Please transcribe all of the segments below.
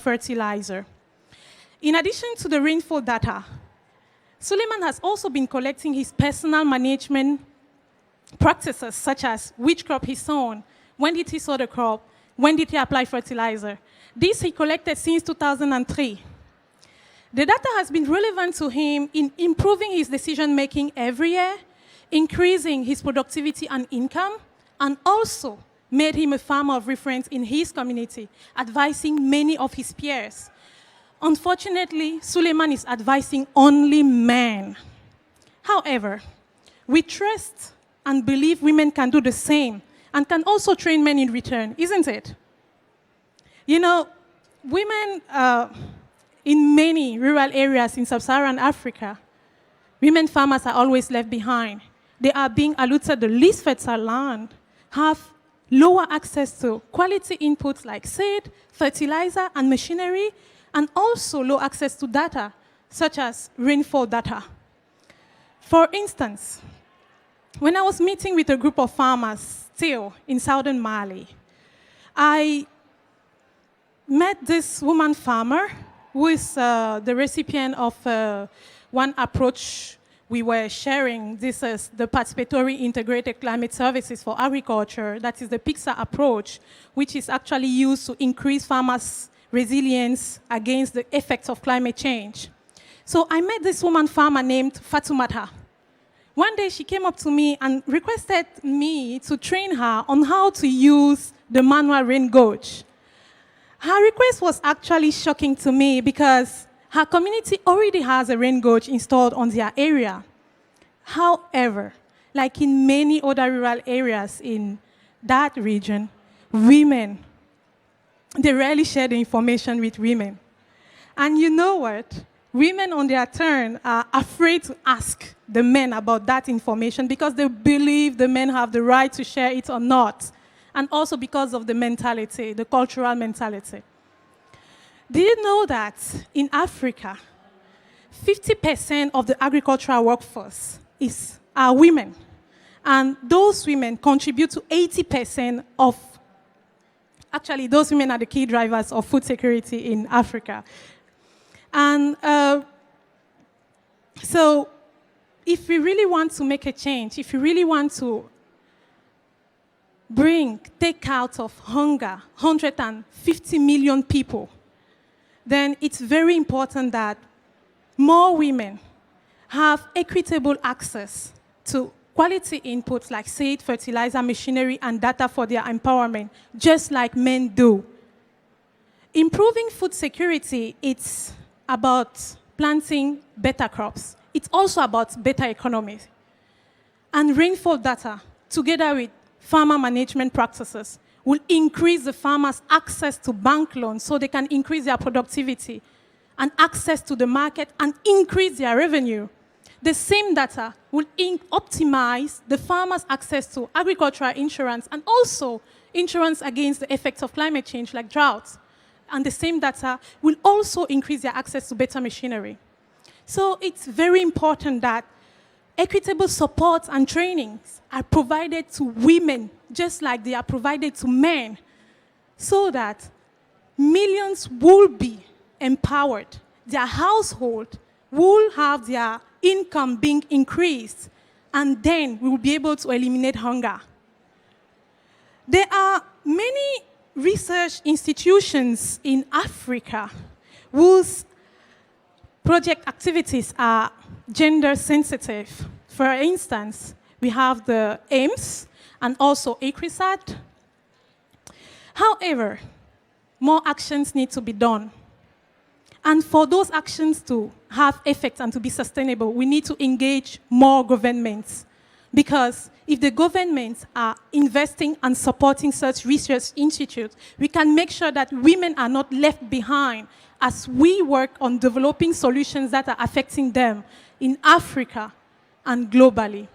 fertilizer. In addition to the rainfall data, Suleiman has also been collecting his personal management practices, such as which crop he sown, when did he sow the crop, when did he apply fertilizer. This he collected since 2003. The data has been relevant to him in improving his decision-making every year, increasing his productivity and income, and also made him a farmer of reference in his community, advising many of his peers. Unfortunately, Suleiman is advising only men. However, we trust and believe women can do the same and can also train men in return, isn't it? You know, women in many rural areas in sub-Saharan Africa, women farmers are always left behind. They are being allotted the least fertile land, have lower access to quality inputs like seed, fertilizer, and machinery, and also low access to data, such as rainfall data. For instance, when I was meeting with a group of farmers still in southern Mali, I met this woman farmer who is the recipient of one approach we were sharing. This is the Participatory Integrated Climate Services for Agriculture. That is the PICSA approach, which is actually used to increase farmers' resilience against the effects of climate change. So I met this woman farmer named Fatumata. One day she came up to me and requested me to train her on how to use the manual rain gauge. Her request was actually shocking to me because her community already has a rain gauge installed on their area. However, like in many other rural areas in that region, women, they rarely share the information with women. And you know what? Women on their turn are afraid to ask the men about that information because they believe the men have the right to share it or not. And also because of the mentality, the cultural mentality. Do you know that in Africa, 50% of the agricultural workforce are women? And those women contribute to 80% of, actually those women are the key drivers of food security in Africa. And so if we really want to make a change, if we really want to take out of hunger 150 million people, then it's very important that more women have equitable access to quality inputs like seed, fertilizer, machinery, and data for their empowerment, just like men do. Improving food security, it's about planting better crops. It's also about better economies. And rainfall data, together with farmer management practices, will increase the farmers' access to bank loans so they can increase their productivity and access to the market and increase their revenue. The same data will optimize the farmers' access to agricultural insurance and also insurance against the effects of climate change like droughts. And the same data will also increase their access to better machinery. So it's very important that equitable support and trainings are provided to women just like they are provided to men so that millions will be empowered. Their household will have their income being increased, and then we will be able to eliminate hunger. There are many research institutions in Africa whose project activities are gender sensitive. For instance, we have the AIMS and also ACRISAT. However, more actions need to be done. And for those actions to have effect and to be sustainable, we need to engage more governments. Because if the governments are investing and supporting such research institutes, we can make sure that women are not left behind as we work on developing solutions that are affecting them in Africa and globally.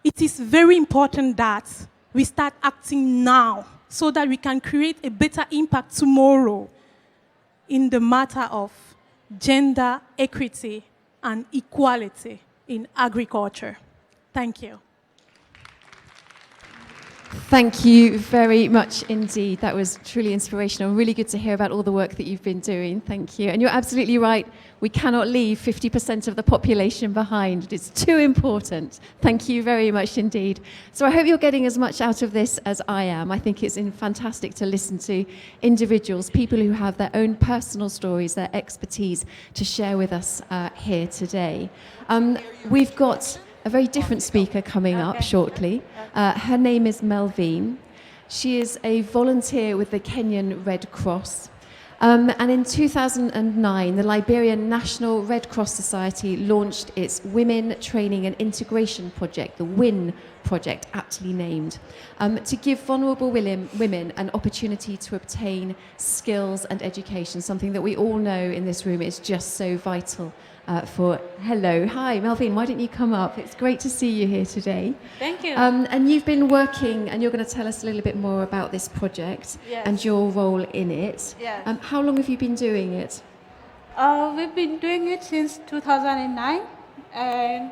It is very important that we start acting now so that we can create a better impact tomorrow in the matter of gender equity and equality in agriculture. Thank you. Thank you very much indeed. That was truly inspirational. Really good to hear about all the work that you've been doing. Thank you. And you're absolutely right. We cannot leave 50% of the population behind. It's too important. Thank you very much indeed. So I hope you're getting as much out of this as I am. I think it's fantastic to listen to individuals, people who have their own personal stories, their expertise to share with us here today. We've got a very different speaker coming up shortly. Her name is Melvine. She is a volunteer with the Kenyan Red Cross. And in 2009, the Liberian National Red Cross Society launched its Women Training and Integration Project, the WIN project, aptly named, to give vulnerable women an opportunity to obtain skills and education, something that we all know in this room is just so vital Hello, hi, Melvine, why don't you come up? It's great to see you here today. Thank you. And you've been working, and you're going to tell us a little bit more about this project and your role in it. Yes. How long have you been doing it? We've been doing it since 2009 and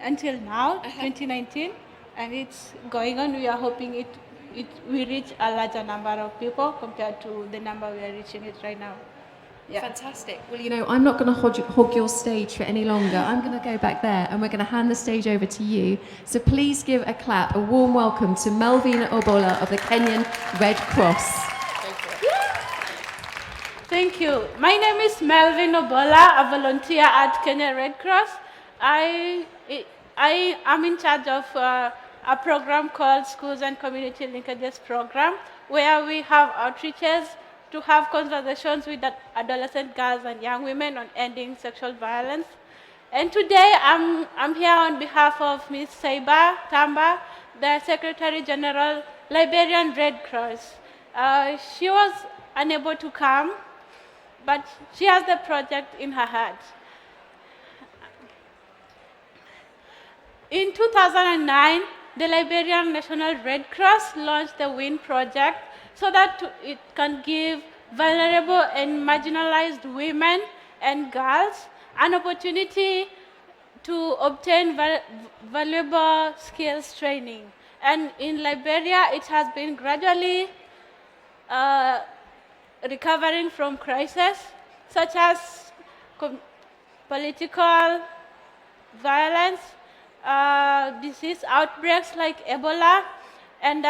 until now, 2019, and it's going on. We are hoping we reach a larger number of people compared to the number we are reaching it right now. Yeah. Fantastic. Well, you know, I'm not going to hog your stage for any longer. I'm going to go back there and we're going to hand the stage over to you. So please give a clap, a warm welcome to Melvine Obola of the Kenyan Red Cross. Thank you. My name is Melvine Obola, a volunteer at Kenya Red Cross. I am in charge of a program called Schools and Community Linkages Program, where we have outreaches to have conversations with adolescent girls and young women on ending sexual violence. And today I'm here on behalf of Ms. Saiba Tamba, the Secretary General, Liberian Red Cross. She was unable to come, but she has the project in her heart. In 2009, the Liberian National Red Cross launched the WIN project so that it can give vulnerable and marginalized women and girls an opportunity to obtain valuable skills training. And in Liberia, it has been gradually recovering from crises such as political violence, disease outbreaks like Ebola, and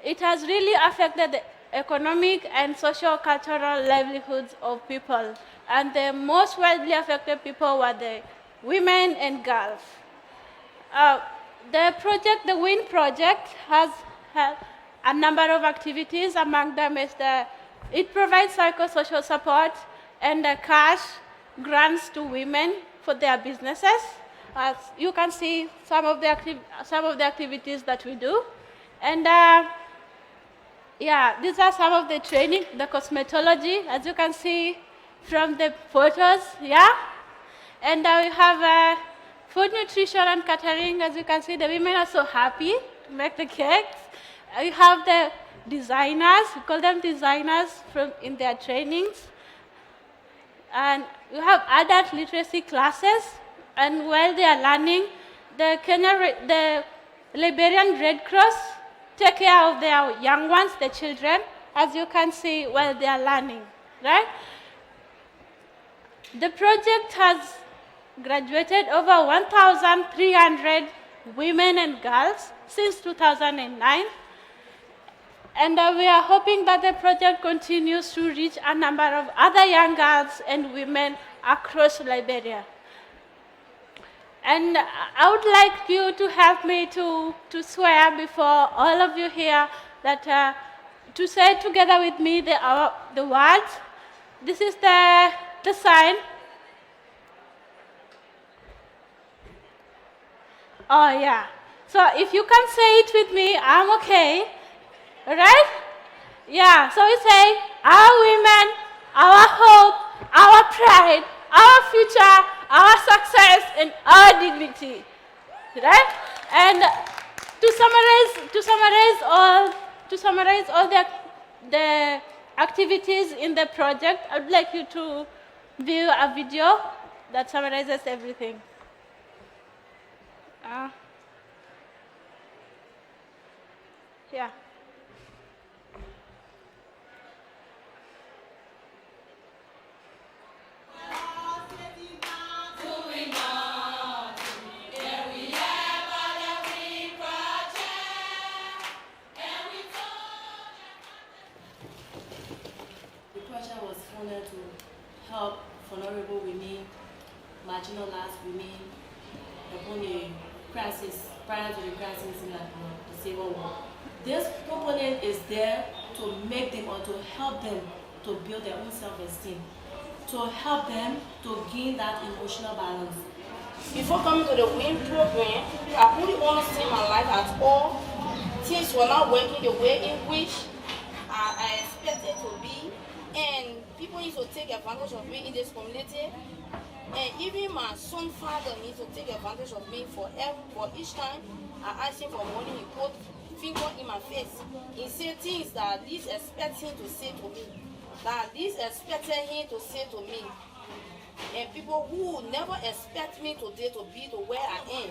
it has really affected the economic and socio-cultural livelihoods of people. And the most widely affected people were the women and girls. The WIN project has had a number of activities. Among them is it provides psychosocial support and cash grants to women for their businesses. As you can see, some of the activities that we do. And yeah, these are some of the training, the cosmetology, as you can see from the photos, yeah? And we have food, nutrition, and catering. As you can see, the women are so happy to make the cakes. We have the designers, we call them designers in their trainings. And we have adult literacy classes, and while they are learning, the Liberian Red Cross take care of their young ones, the children, as you can see while they are learning, right? The project has graduated over 1,300 women and girls since 2009. And we are hoping that the project continues to reach a number of other young girls and women across Liberia. And I would like you to help me to swear before all of you here that to say together with me the words. This is the sign. Oh yeah. So if you can say it with me, I'm okay. All right? Yeah. So we say, our women, our hope, our pride, our future, our success, and our dignity, right? And to summarize all the activities in the project, I would like you to view a video that summarizes everything. Yeah. The project was funded to help vulnerable women, marginalized women, upon a crisis, prior to the crisis in the Civil War. This component is there to make them or to help them to build their own self-esteem, to help them to gain that emotional balance. Before coming to the WIN program, I really want to see my life at all. Things were not working the way in which I expected to be. And people used to take advantage of me in this community. And even my son's father used to take advantage of me for each time I asked him for money, he put finger in my face. He said things that at least expect him to say to me. That at least expected him to say to me. And people who never expect me today to be to where I am,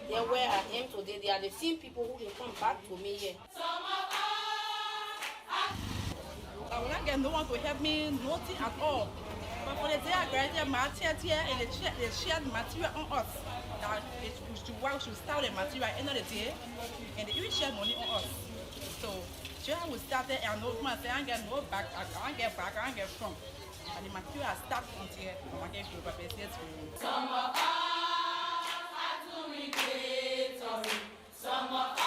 they're where I am today. They are the same people who can come back to me here. I will not get no one to help me, nothing at all. But for the day I graduated, my teacher here and they shared material on us. That we should work, should start the material at the end of the day, and they even share money on us. So, children will start there and no man say, I get no back, I can't get back, I can't get front. And the material start until I get to the Some of us had to regret, some of us.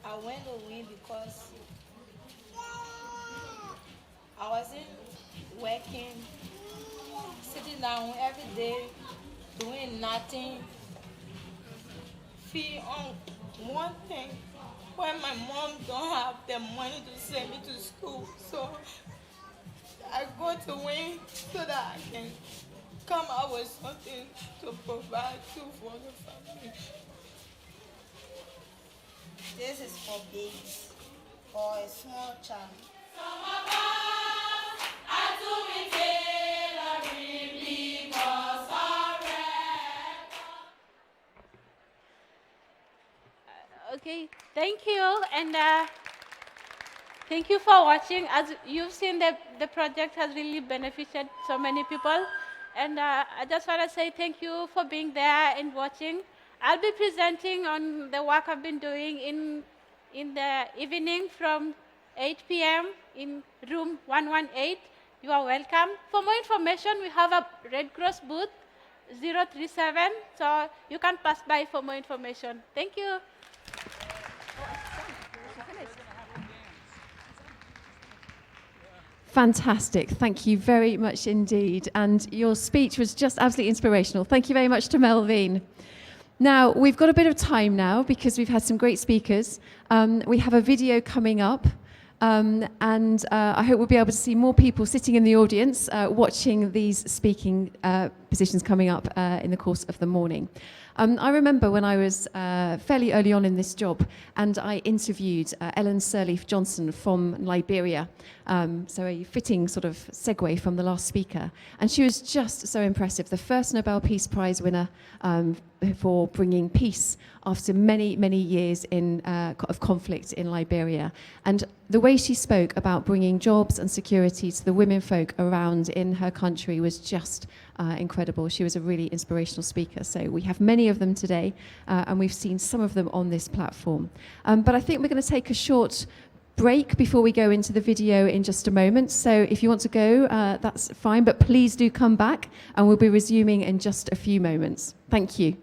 I went to win because I wasn't working, sitting down every day, doing nothing. Feel on one thing when my mom don't have the money to send me to school. So I go to win so that I can come out with something to provide to for the family. This is for babies, for a small child. Some of us had to be tailoring because of Okay, thank you, and thank you for watching. As you've seen, the project has really benefited so many people, and I just want to say thank you for being there and watching. I'll be presenting on the work I've been doing in the evening from 8 p.m. in room 118. You are welcome. For more information, we have a Red Cross booth 037, so you can pass by for more information. Thank you. Fantastic. Thank you very much indeed. And your speech was just absolutely inspirational. Thank you very much to Melvin. Now, we've got a bit of time now because we've had some great speakers. We have a video coming up. And I hope we'll be able to see more people sitting in the audience watching these speaking positions coming up in the course of the morning. I remember when I was fairly early on in this job and I interviewed Ellen Sirleaf Johnson from Liberia. So a fitting sort of segue from the last speaker. And she was just so impressive. The first Nobel Peace Prize winner for bringing peace after many, many years of conflict in Liberia. And the way she spoke about bringing jobs and security to the women folk around in her country was just incredible. She was a really inspirational speaker. So we have many of them today, and we've seen some of them on this platform. But I think we're going to take a short break before we go into the video in just a moment. So if you want to go, that's fine, but please do come back, and we'll be resuming in just a few moments. Thank you.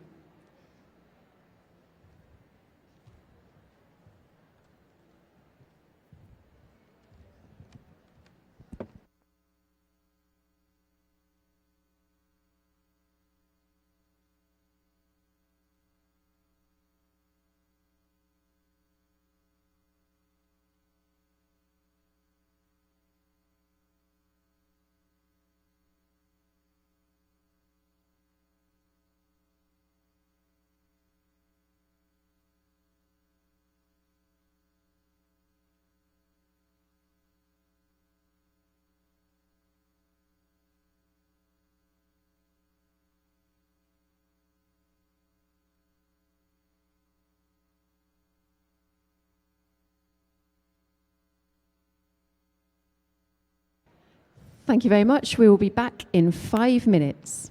Thank you very much. We will be back in 5 minutes.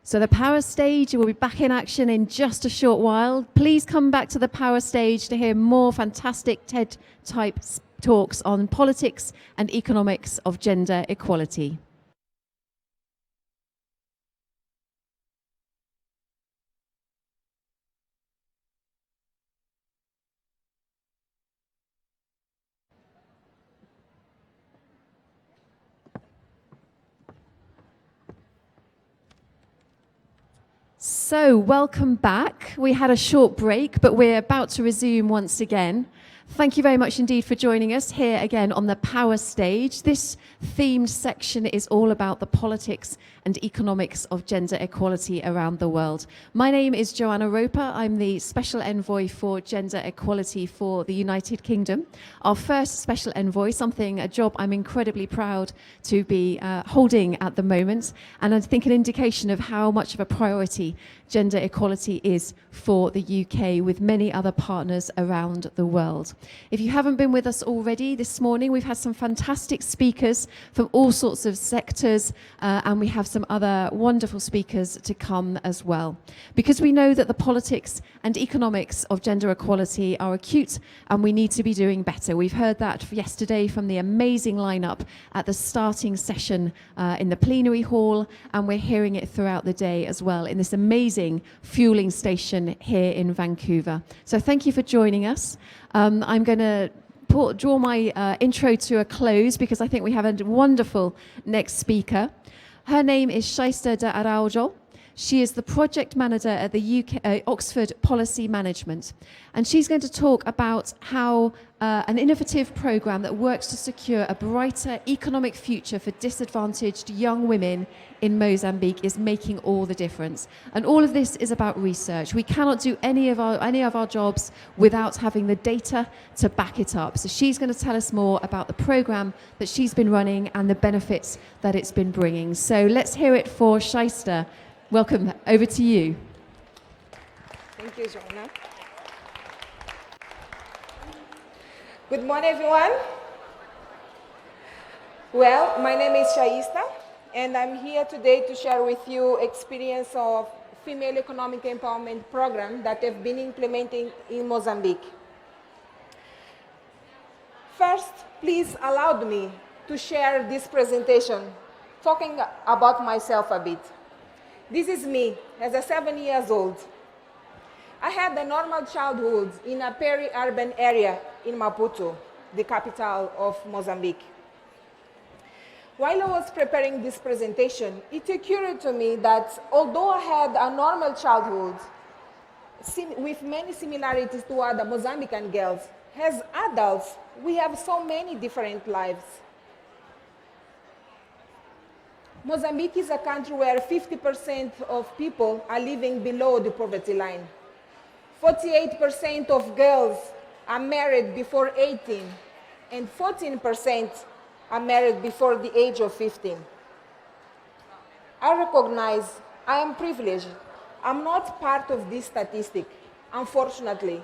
So the Power Stage will be back in action in just a short while. Please come back to the Power Stage to hear more fantastic TED-type talks on politics and economics of gender equality. So, welcome back. We had a short break, but we're about to resume once again. Thank you very much indeed for joining us here again on the Power Stage. This themed section is all about the politics and economics of gender equality around the world. My name is Joanna Roper. I'm the Special Envoy for Gender Equality for the United Kingdom. Our first Special Envoy, a job I'm incredibly proud to be holding at the moment, and I think an indication of how much of a priority gender equality is for the UK with many other partners around the world. If you haven't been with us already this morning, we've had some fantastic speakers from all sorts of sectors, and we have some other wonderful speakers to come as well. Because we know that the politics and economics of gender equality are acute and we need to be doing better. We've heard that yesterday from the amazing lineup at the starting session in the plenary hall, and we're hearing it throughout the day as well in this amazing fueling station here in Vancouver. So thank you for joining us. I'm going to draw my intro to a close because I think we have a wonderful next speaker. Her name is Shaista de Araujo. She is the project manager at the Oxford Policy Management, and she's going to talk about how an innovative program that works to secure a brighter economic future for disadvantaged young women in Mozambique is making all the difference. And all of this is about research. We cannot do any of our jobs without having the data to back it up. So she's going to tell us more about the program that she's been running and the benefits that it's been bringing. So let's hear it for Shaista. Welcome, over to you. Thank you, Joanna. Good morning, everyone. Well, my name is Shaista, and I'm here today to share with you experience of female economic empowerment program that I've been implementing in Mozambique. First, please allow me to share this presentation, talking about myself a bit. This is me, as a 7 years old. I had a normal childhood in a peri-urban area in Maputo, the capital of Mozambique. While I was preparing this presentation, it occurred to me that although I had a normal childhood with many similarities to other Mozambican girls, as adults, we have so many different lives. Mozambique is a country where 50% of people are living below the poverty line. 48% of girls are married before 18, and 14% are married before the age of 15. I recognize I am privileged. I'm not part of this statistic, unfortunately.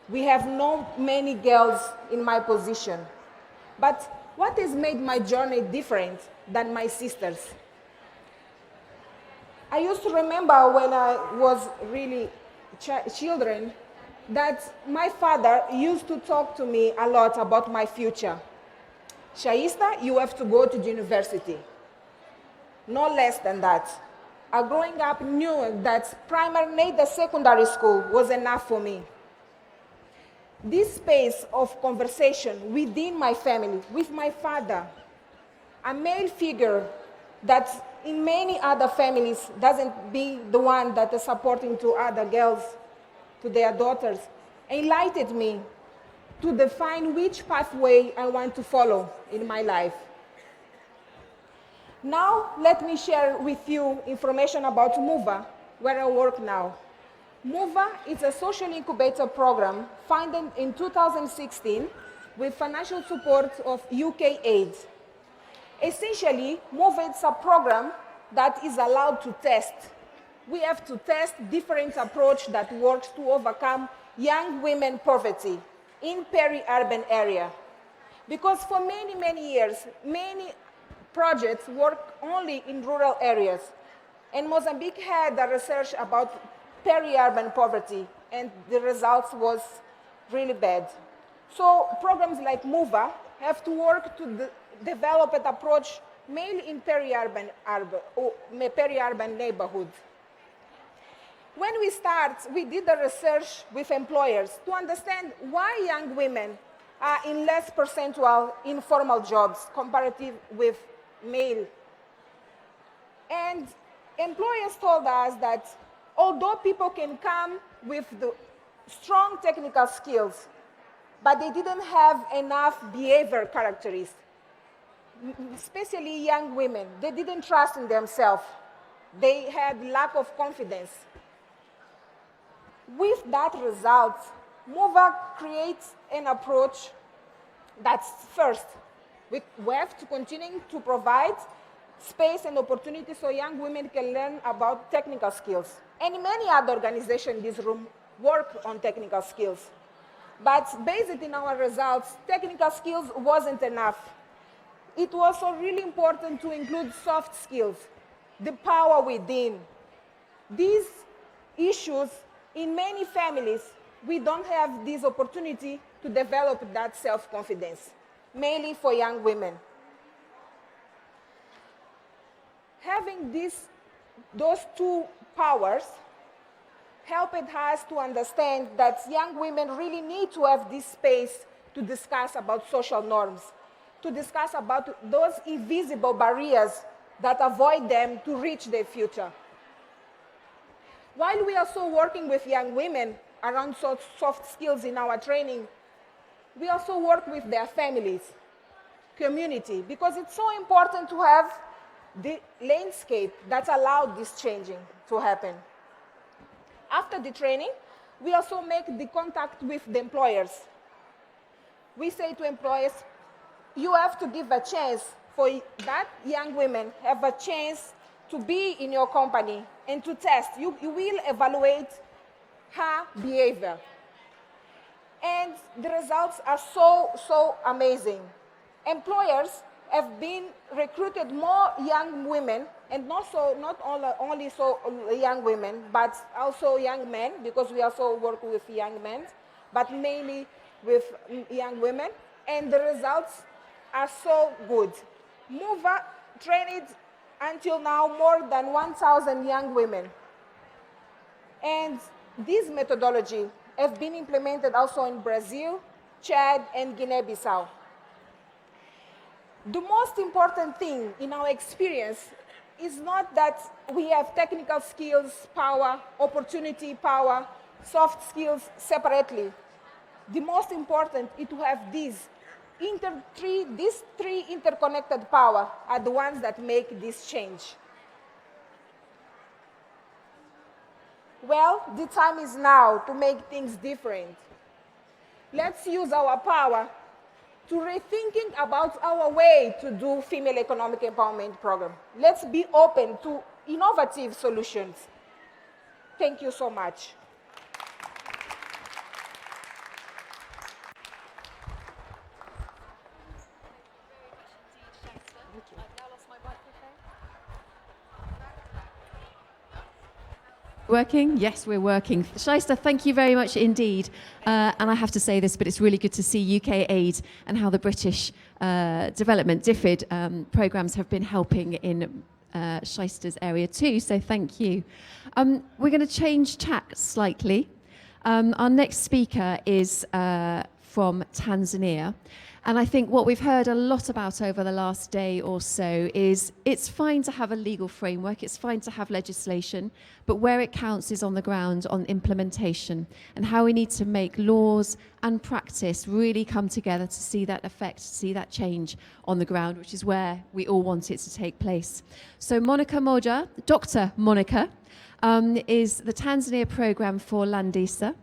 We have not many girls in my position. But what has made my journey different than my sisters? I used to remember when I was really children that my father used to talk to me a lot about my future. Shaista, you have to go to the university. No less than that. I growing up knew that primary, neither secondary school was enough for me. This space of conversation within my family, with my father, a male figure that in many other families doesn't be the one that is supporting to other girls, to their daughters, enlightened me to define which pathway I want to follow in my life. Now, let me share with you information about MOVA, where I work now. MOVA is a social incubator program founded in 2016 with financial support of UK Aid. Essentially, MOVA is a program that is allowed to test. We have to test different approach that works to overcome young women poverty in peri-urban area. Because for many years, many projects work only in rural areas. And Mozambique had a research about peri-urban poverty, and the results was really bad. So programs like MOVA have to work to develop an approach mainly in peri-urban neighborhoods. When we did the research with employers to understand why young women are in less percentile informal jobs comparative with male. And employers told us that although people can come with the strong technical skills, but they didn't have enough behavior characteristics, especially young women. They didn't trust in themselves. They had lack of confidence. With that result, MOVA creates an approach that's first, we have to continue to provide space and opportunity so young women can learn about technical skills. And many other organizations in this room work on technical skills. But based in our results, technical skills wasn't enough. It was also really important to include soft skills, the power within. These issues, in many families, we don't have this opportunity to develop that self-confidence, mainly for young women. Having those two powers helped us to understand that young women really need to have this space to discuss about social norms, to discuss about those invisible barriers that avoid them to reach their future. While we are also working with young women around soft skills in our training, we also work with their families, community, because it's so important to have the landscape that allowed this changing to happen. After the training, we also make the contact with the employers. We say to employers, you have to give a chance for that young women have a chance to be in your company and to test. You will evaluate her behavior. And the results are so amazing. Employers have been recruited more young women, and not only young women, but also young men, because we also work with young men, but mainly with young women, and the results are so good. MOVA trained until now more than 1,000 young women. And this methodology has been implemented also in Brazil, Chad, and Guinea-Bissau. The most important thing in our experience is not that we have technical skills, power, opportunity, power, soft skills separately. The most important is to have these three interconnected power are the ones that make this change. Well, the time is now to make things different. Let's use our power to rethinking about our way to do female economic empowerment program. Let's be open to innovative solutions. Thank you so much. Working? Yes, we're working. Shaista, thank you very much indeed. And I have to say this, but it's really good to see UK aid and how the British development, DFID, programs have been helping in Shaista's area too, so thank you. We're going to change tack slightly. Our next speaker is from Tanzania. And I think what we've heard a lot about over the last day or so is it's fine to have a legal framework, it's fine to have legislation, but where it counts is on the ground, on implementation, and how we need to make laws and practice really come together to see that effect, to see that change on the ground, which is where we all want it to take place. So Monica Moja, Dr. Monica, is the Tanzania program for Landisa.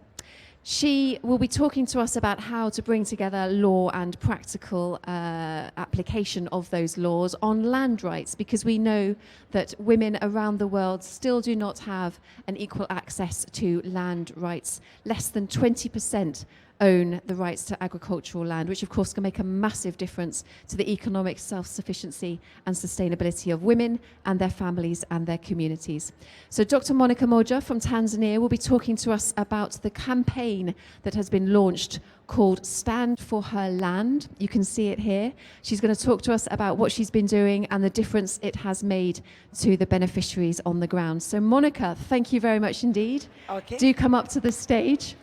She will be talking to us about how to bring together law and practical application of those laws on land rights, because we know that women around the world still do not have an equal access to land rights. Less than 20% own the rights to agricultural land, which of course can make a massive difference to the economic self-sufficiency and sustainability of women and their families and their communities. So Dr. Monica Moja from Tanzania will be talking to us about the campaign that has been launched called Stand for Her Land. You can see it here. She's going to talk to us about what she's been doing and the difference it has made to the beneficiaries on the ground. So Monica, thank you very much indeed. Okay. Do come up to the stage.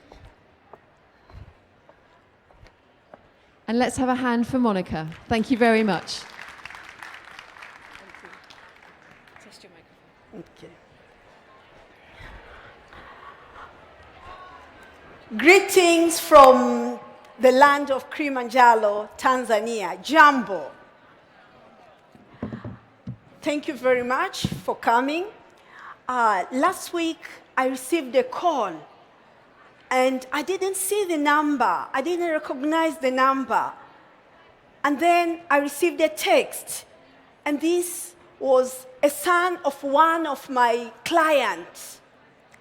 And let's have a hand for Monica. Thank you very much. Okay. Greetings from the land of Kilimanjaro, Tanzania, Jambo. Thank you very much for coming. Last week, I received a call, and I didn't see the number. I didn't recognize the number. And then I received a text, and this was a son of one of my clients.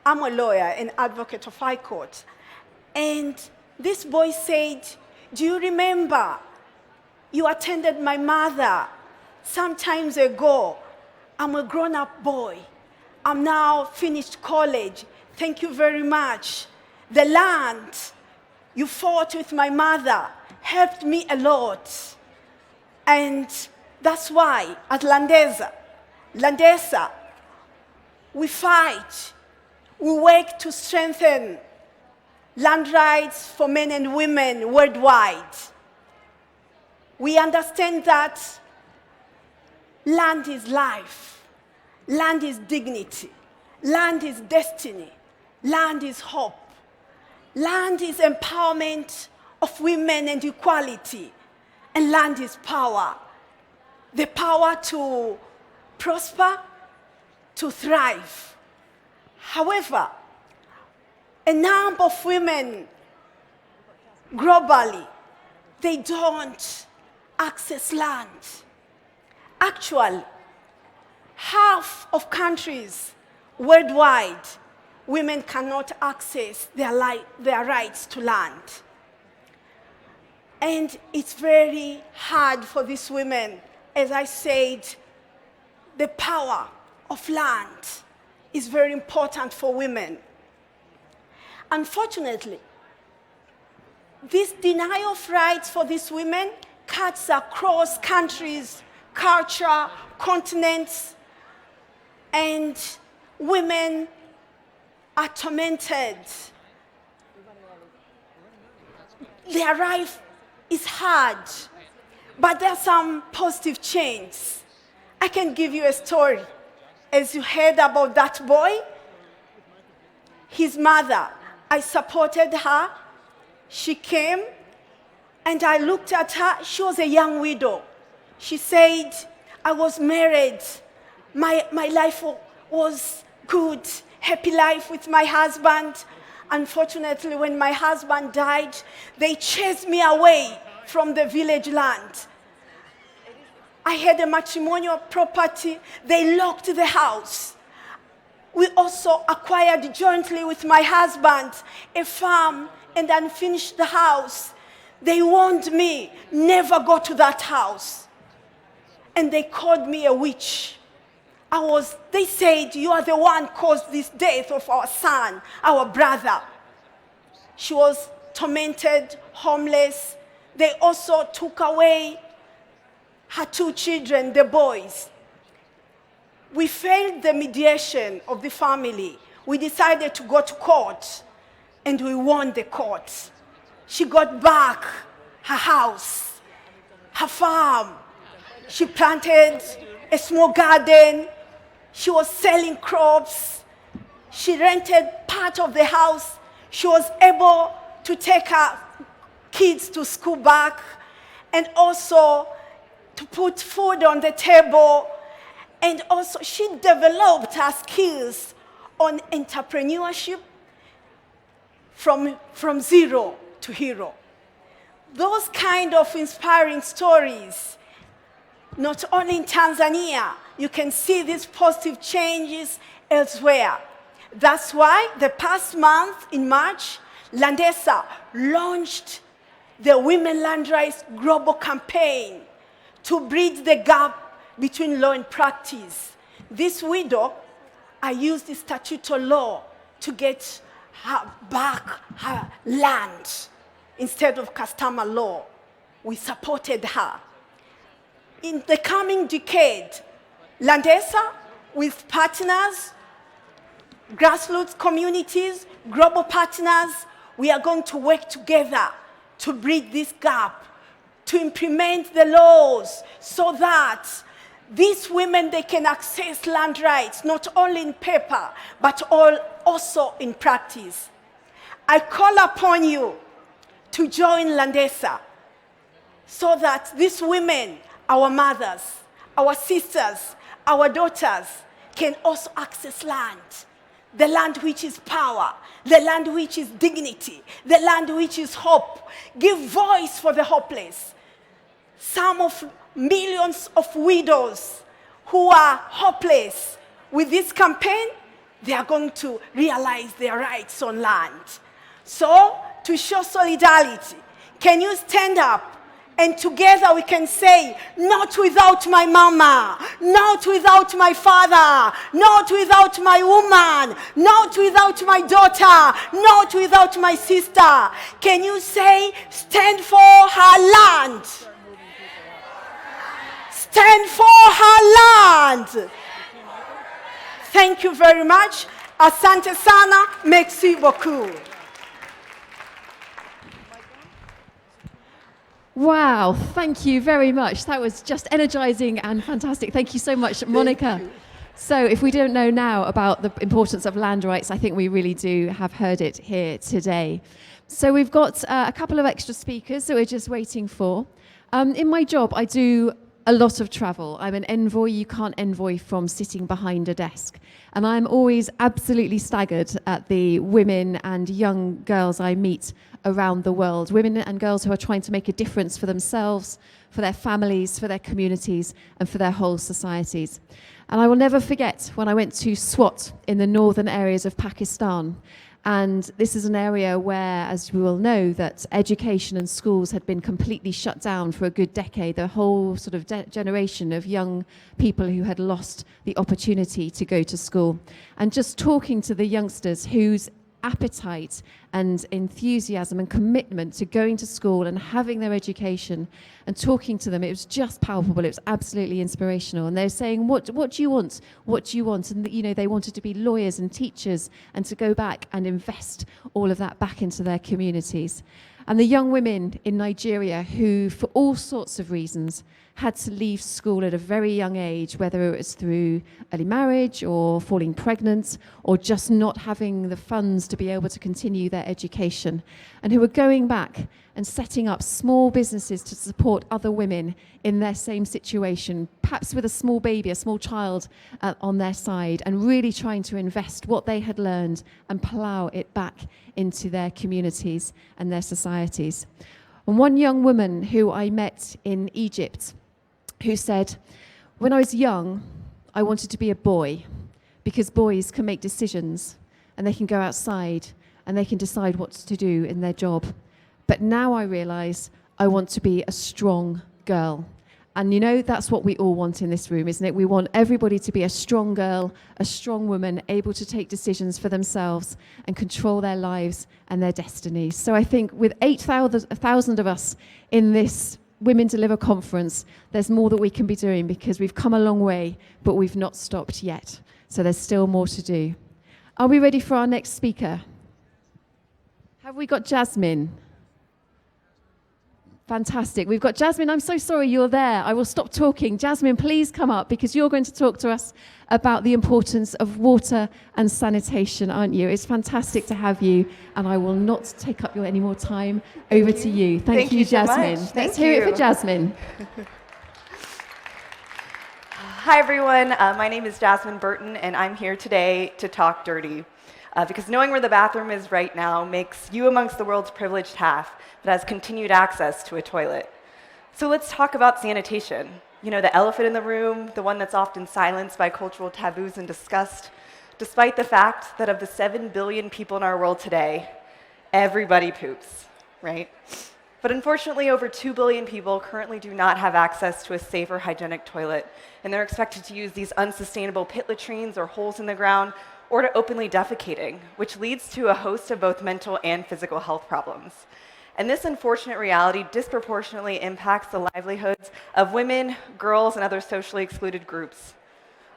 I'm a lawyer, an advocate of High Court. And this boy said, "Do you remember you attended my mother some times ago? I'm a grown-up boy. I'm now finished college. Thank you very much. The land you fought with my mother helped me a lot. And that's why at Landesa, we fight, we work to strengthen land rights for men and women worldwide. We understand that land is life, land is dignity, land is destiny, land is hope, land is empowerment of women and equality, and land is power. The power to prosper, to thrive. However, a number of women globally, they don't access land. Actually, half of countries worldwide, women cannot access their rights to land. And it's very hard for these women. As I said, the power of land is very important for women. Unfortunately, this denial of rights for these women cuts across countries, culture, continents, and women are tormented. Their life is hard, but there are some positive changes. I can give you a story. As you heard about that boy, his mother, I supported her. She came, and I looked at her. She was a young widow. She said, "I was married. My life was good, happy life with my husband. Unfortunately, when my husband died, they chased me away from the village land. I had a matrimonial property. They locked the house. We also acquired jointly with my husband a farm and unfinished house. They warned me, never go to that house. And they called me a witch. They said, you are the one caused this death of our son, our brother." She was tormented, homeless. They also took away her 2 children, the boys. We failed the mediation of the family. We decided to go to court, and we won the court. She got back her house, her farm. She planted a small garden. She was selling crops. She rented part of the house. She was able to take her kids to school back, and also to put food on the table. And also, she developed her skills on entrepreneurship from zero to hero. Those kind of inspiring stories, not only in Tanzania, you can see these positive changes elsewhere. That's why the past month, in March, Landesa launched the Women Land Rights Global Campaign to bridge the gap between law and practice. This widow, I used the statutory law to get her back her land instead of customer law. We supported her. In the coming decade, Landesa, with partners, grassroots communities, global partners, we are going to work together to bridge this gap, to implement the laws so that these women, they can access land rights, not only in paper, but also in practice. I call upon you to join Landesa so that these women, our mothers, our sisters, our daughters, can also access land. The land which is power, the land which is dignity, the land which is hope. Give voice for the hopeless. Some of millions of widows who are hopeless, with this campaign, they are going to realize their rights on land. So, to show solidarity, can you stand up? And together we can say, not without my mama, not without my father, not without my woman, not without my daughter, not without my sister. Can you say, stand for her land? Stand for her land. Thank you very much. Asante sana. Merci beaucoup. Wow, thank you very much. That was just energizing and fantastic. Thank you so much, Monica. So if we don't know now about the importance of land rights, I think we really do have heard it here today. So we've got a couple of extra speakers that we're just waiting for. In my job, I do a lot of travel. I'm an envoy. You can't envoy from sitting behind a desk. And I'm always absolutely staggered at the women and young girls I meet around the world, women and girls who are trying to make a difference for themselves, for their families, for their communities, and for their whole societies. And I will never forget when I went to Swat in the northern areas of Pakistan. And this is an area where, as we all know, that education and schools had been completely shut down for a good decade. The whole sort of generation of young people who had lost the opportunity to go to school. And just talking to the youngsters whose appetite and enthusiasm and commitment to going to school and having their education and talking to them, it was just palpable. It was absolutely inspirational. And they're saying, what do you want? What do you want? And they wanted to be lawyers and teachers and to go back and invest all of that back into their communities. And the young women in Nigeria who, for all sorts of reasons, had to leave school at a very young age, whether it was through early marriage or falling pregnant or just not having the funds to be able to continue their education, and who were going back and setting up small businesses to support other women in their same situation, perhaps with a small baby, a small child on their side, and really trying to invest what they had learned and plough it back into their communities and their societies. And one young woman who I met in Egypt who said, when I was young, I wanted to be a boy because boys can make decisions and they can go outside and they can decide what to do in their job. But now I realize I want to be a strong girl. And that's what we all want in this room, isn't it? We want everybody to be a strong girl, a strong woman, able to take decisions for themselves and control their lives and their destinies. So I think with 8,000 of us in this Women Deliver conference, there's more that we can be doing because we've come a long way, but we've not stopped yet. So there's still more to do. Are we ready for our next speaker? Have we got Jasmine? Fantastic. We've got Jasmine. I'm so sorry you're there. I will stop talking. Jasmine, please come up because you're going to talk to us about the importance of water and sanitation, aren't you? It's fantastic to have you, and I will not take up your any more time. Over to you. Thank you, Jasmine. So Let's hear it for Jasmine. Hi, everyone. My name is Jasmine Burton, and I'm here today to talk dirty. Because knowing where the bathroom is right now makes you amongst the world's privileged half that has continued access to a toilet. So let's talk about sanitation. The elephant in the room, the one that's often silenced by cultural taboos and discussed, despite the fact that of the 7 billion people in our world today, everybody poops, right? But unfortunately, over 2 billion people currently do not have access to a safe or hygienic toilet, and they're expected to use these unsustainable pit latrines or holes in the ground, or to openly defecating, which leads to a host of both mental and physical health problems. And this unfortunate reality disproportionately impacts the livelihoods of women, girls, and other socially excluded groups.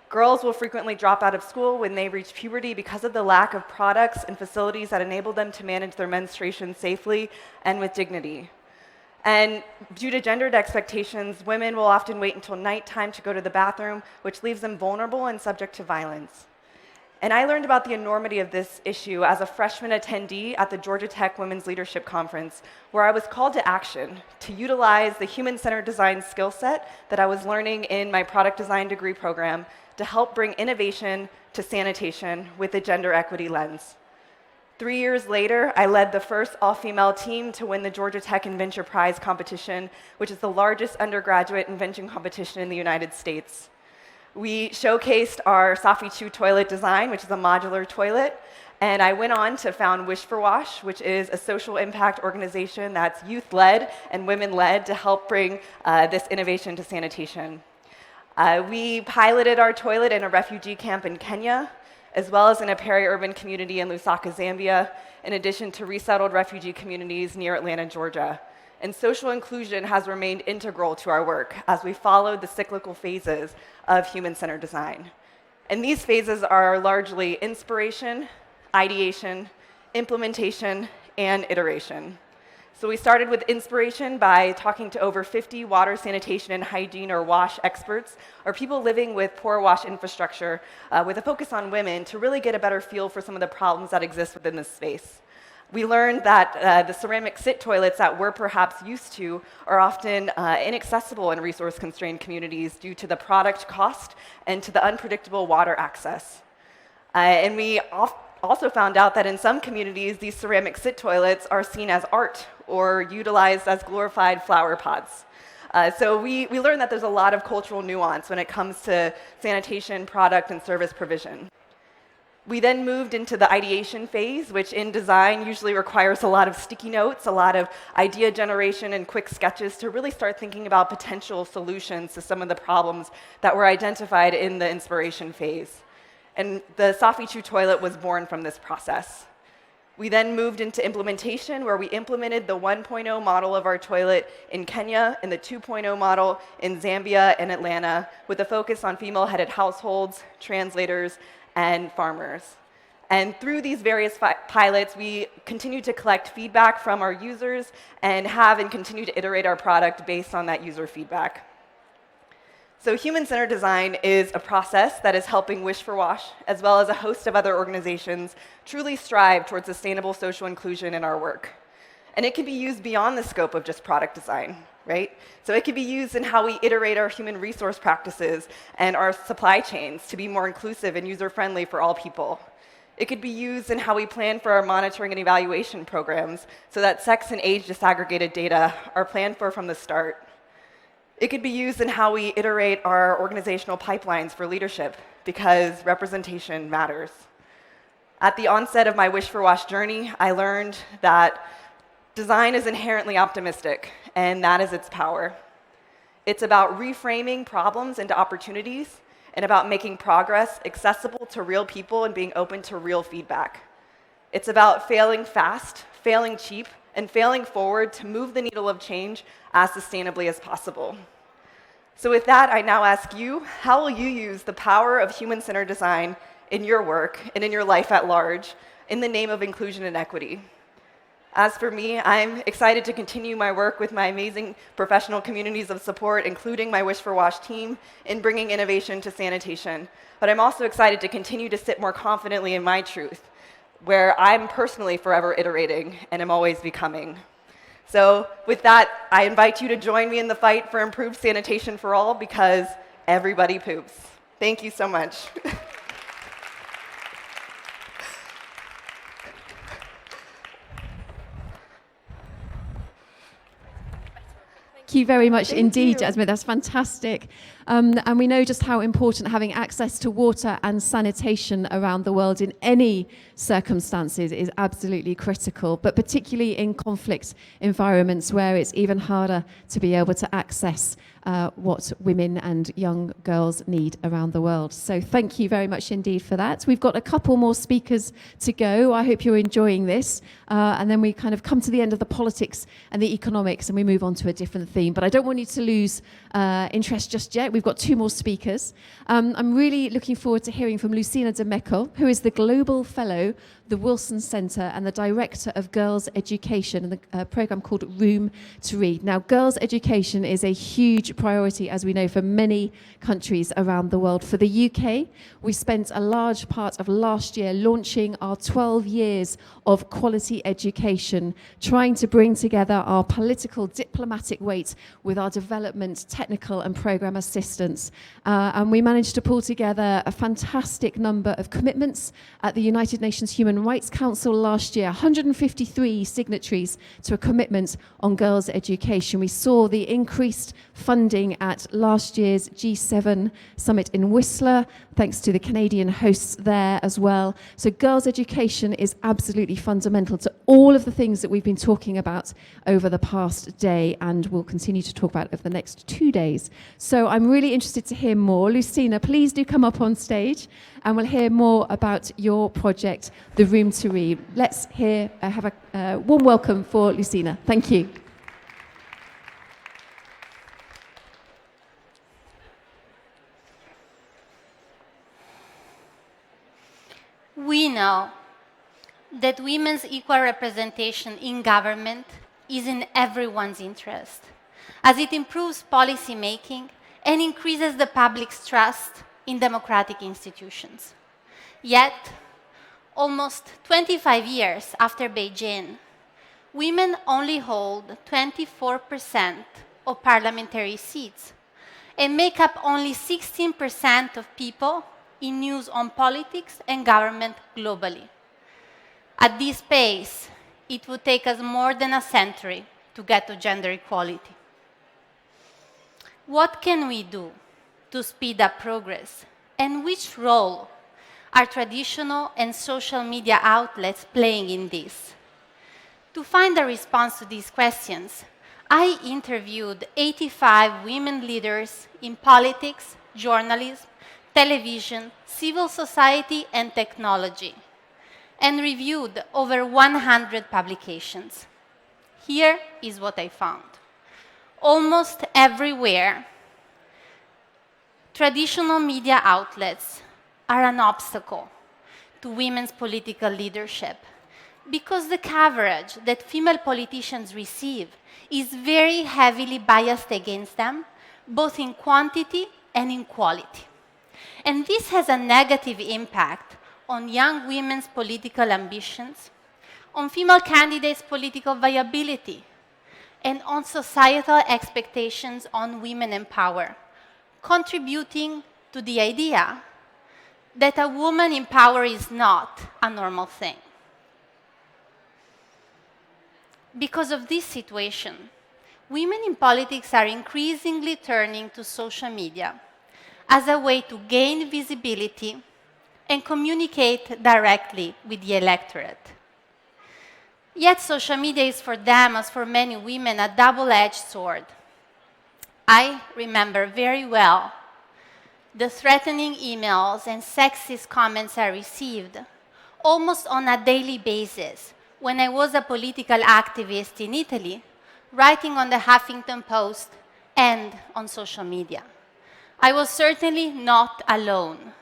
Girls will frequently drop out of school when they reach puberty because of the lack of products and facilities that enable them to manage their menstruation safely and with dignity. And due to gendered expectations, women will often wait until nighttime to go to the bathroom, which leaves them vulnerable and subject to violence. And I learned about the enormity of this issue as a freshman attendee at the Georgia Tech Women's Leadership Conference, where I was called to action to utilize the human-centered design skill set that I was learning in my product design degree program to help bring innovation to sanitation with a gender equity lens. 3 years later, I led the first all-female team to win the Georgia Tech Inventure Prize competition, which is the largest undergraduate invention competition in the United States. We showcased our Safi 2 toilet design, which is a modular toilet, and I went on to found Wish for Wash, which is a social impact organization that's youth-led and women-led to help bring this innovation to sanitation. We piloted our toilet in a refugee camp in Kenya, as well as in a peri-urban community in Lusaka, Zambia, in addition to resettled refugee communities near Atlanta, Georgia. And social inclusion has remained integral to our work as we followed the cyclical phases of human-centered design. And these phases are largely inspiration, ideation, implementation, and iteration. So we started with inspiration by talking to over 50 water, sanitation, and hygiene or WASH experts, or people living with poor WASH infrastructure, with a focus on women to really get a better feel for some of the problems that exist within this space. We learned that the ceramic sit toilets that we're perhaps used to are often inaccessible in resource-constrained communities due to the product cost and to the unpredictable water access. And we also found out that in some communities, these ceramic sit toilets are seen as art or utilized as glorified flower pots. So we learned that there's a lot of cultural nuance when it comes to sanitation, product, and service provision. We then moved into the ideation phase, which in design usually requires a lot of sticky notes, a lot of idea generation and quick sketches to really start thinking about potential solutions to some of the problems that were identified in the inspiration phase. And the Safi 2 toilet was born from this process. We then moved into implementation, where we implemented the 1.0 model of our toilet in Kenya and the 2.0 model in Zambia and Atlanta, with a focus on female-headed households, translators, and farmers. And through these various pilots, we continue to collect feedback from our users and continue to iterate our product based on that user feedback. So human-centered design is a process that is helping Wish for Wash, as well as a host of other organizations, truly strive towards sustainable social inclusion in our work. And it can be used beyond the scope of just product design, right? So it can be used in how we iterate our human resource practices and our supply chains to be more inclusive and user-friendly for all people. It could be used in how we plan for our monitoring and evaluation programs so that sex and age disaggregated data are planned for from the start. It could be used in how we iterate our organizational pipelines for leadership, because representation matters. At the onset of my Wish for Wash journey, I learned that design is inherently optimistic, and that is its power. It's about reframing problems into opportunities, and about making progress accessible to real people and being open to real feedback. It's about failing fast, failing cheap, and failing forward to move the needle of change as sustainably as possible. So with that, I now ask you, how will you use the power of human-centered design in your work and in your life at large in the name of inclusion and equity? As for me, I'm excited to continue my work with my amazing professional communities of support, including my Wish for Wash team, in bringing innovation to sanitation. But I'm also excited to continue to sit more confidently in my truth, where I'm personally forever iterating and am always becoming. So with that, I invite you to join me in the fight for improved sanitation for all, because everybody poops. Thank you so much. Thank you very much Thank indeed, you. Jasmine. That's fantastic. And we know just how important having access to water and sanitation around the world in any circumstances is absolutely critical, but particularly in conflict environments where it's even harder to be able to access what women and young girls need around the world. So thank you very much indeed for that. We've got a couple more speakers to go. I hope you're enjoying this. And then we kind of come to the end of the politics and the economics and we move on to a different theme. But I don't want you to lose interest just yet. We've got two more speakers. I'm really looking forward to hearing from Lucina de Meckel, who is the Global Fellow, the Wilson Centre, and the Director of Girls' Education and the programme called Room to Read. Now, girls' education is a huge priority, as we know, for many countries around the world. For the UK, we spent a large part of last year launching our 12 years of quality education, trying to bring together our political diplomatic weight with our development, technical and programme assistance. And we managed to pull together a fantastic number of commitments at the United Nations Human Rights Council last year, 153 signatories to a commitment on girls' education. We saw the increased funding at last year's G7 summit in Whistler, thanks to the Canadian hosts there as well. So girls' education is absolutely fundamental to all of the things that we've been talking about over the past day and will continue to talk about over the next 2 days. So I'm really interested to hear more. Lucina, please do come up on stage and we'll hear more about your project, The Room to Read. Let's have a warm welcome for Lucina. Thank you. We know that women's equal representation in government is in everyone's interest, as it improves policy making and increases the public's trust in democratic institutions. Yet, almost 25 years after Beijing, women only hold 24% of parliamentary seats and make up only 16% of people in news on politics and government globally. At this pace, it would take us more than a century to get to gender equality. What can we do to speed up progress? And which role are traditional and social media outlets playing in this? To find a response to these questions, I interviewed 85 women leaders in politics, journalism, television, civil society, and technology, and reviewed over 100 publications. Here is what I found. Almost everywhere, traditional media outlets are an obstacle to women's political leadership because the coverage that female politicians receive is very heavily biased against them, both in quantity and in quality. And this has a negative impact on young women's political ambitions, on female candidates' political viability, and on societal expectations on women in power, contributing to the idea that a woman in power is not a normal thing. Because of this situation, women in politics are increasingly turning to social media as a way to gain visibility and communicate directly with the electorate. Yet social media is for them, as for many women, a double-edged sword. I remember very well the threatening emails and sexist comments I received almost on a daily basis when I was a political activist in Italy, writing on the Huffington Post and on social media. I was certainly not alone.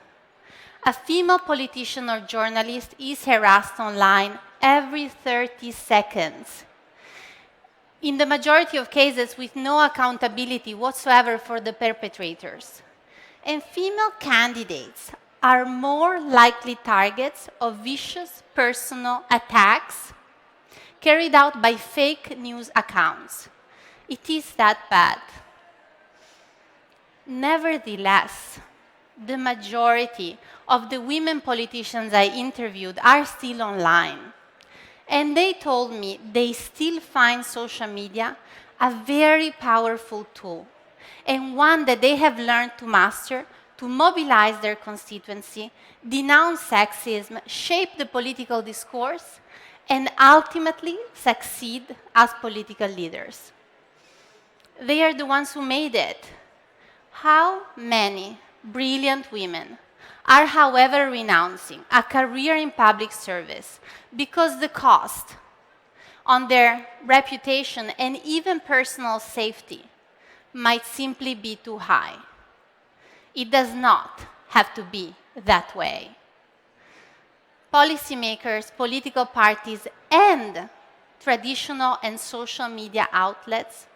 A female politician or journalist is harassed online every 30 seconds. In the majority of cases, with no accountability whatsoever for the perpetrators. And female candidates are more likely targets of vicious personal attacks carried out by fake news accounts. It is that bad. Nevertheless, the majority of the women politicians I interviewed are still online. And they told me they still find social media a very powerful tool and one that they have learned to master, to mobilize their constituency, denounce sexism, shape the political discourse, and ultimately succeed as political leaders. They are the ones who made it. How many brilliant women are, however, renouncing a career in public service because the cost on their reputation and even personal safety might simply be too high? It does not have to be that way. Policymakers, political parties, and traditional and social media outlets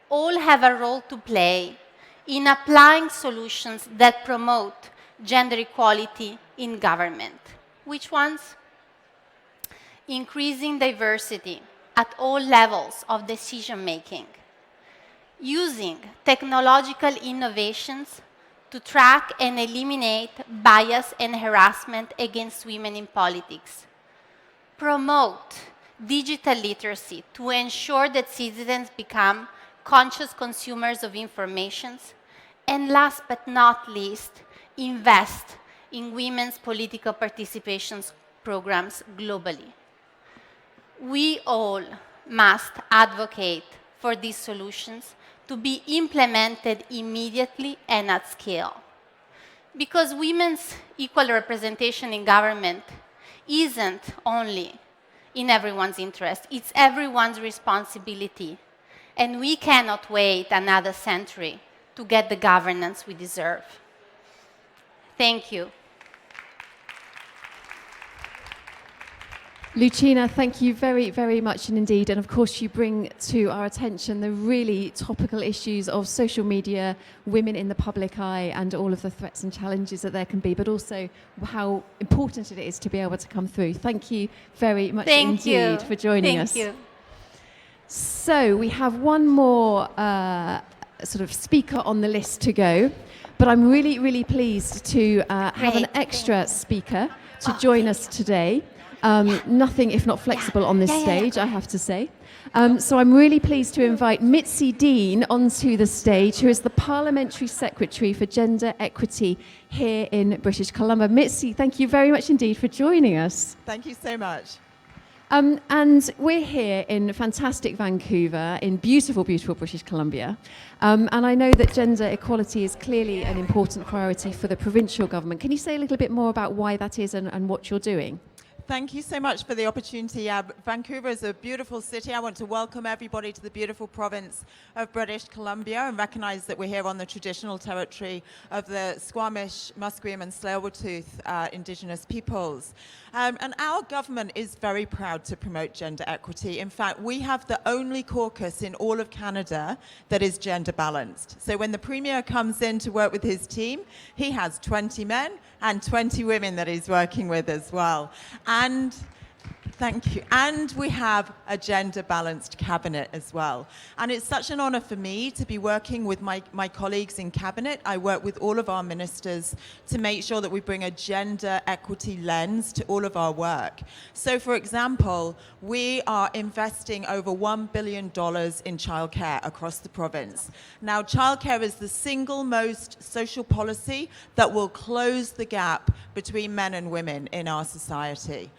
all have a role to play in applying solutions that promote gender equality in government. Which ones? Increasing diversity at all levels of decision-making, using technological innovations to track and eliminate bias and harassment against women in politics, promote digital literacy to ensure that citizens become conscious consumers of information, and last but not least, invest in women's political participation programs globally. We all must advocate for these solutions to be implemented immediately and at scale. Because women's equal representation in government isn't only in everyone's interest, it's everyone's responsibility. And we cannot wait another century to get the governance we deserve. Thank you. Lucina, thank you very, very much indeed. And of course, you bring to our attention the really topical issues of social media, women in the public eye, and all of the threats and challenges that there can be, but also how important it is to be able to come through. Thank you very much indeed for joining us. Thank you. So we have one more sort of speaker on the list to go, but I'm really, really pleased to have an extra speaker to join us today. Nothing if not flexible on this stage, I have to say. So I'm really pleased to invite Mitzi Dean onto the stage, who is the Parliamentary Secretary for Gender Equity here in British Columbia. Mitzi, thank you very much indeed for joining us. Thank you so much. And we're here in fantastic Vancouver, in beautiful, beautiful British Columbia. And I know that gender equality is clearly an important priority for the provincial government. Can you say a little bit more about why that is and what you're doing? Thank you so much for the opportunity. Vancouver is a beautiful city. I want to welcome everybody to the beautiful province of British Columbia and recognize that we're here on the traditional territory of the Squamish, Musqueam, and Tsleil-Waututh Indigenous peoples. And our government is very proud to promote gender equity. In fact, we have the only caucus in all of Canada that is gender balanced. So when the Premier comes in to work with his team, he has 20 men and 20 women that he's working with as well. And thank you. And we have a gender-balanced cabinet as well. And it's such an honor for me to be working with my colleagues in cabinet. I work with all of our ministers to make sure that we bring a gender equity lens to all of our work. So, for example, we are investing over $1 billion in childcare across the province. Now, childcare is the single most social policy that will close the gap between men and women in our society.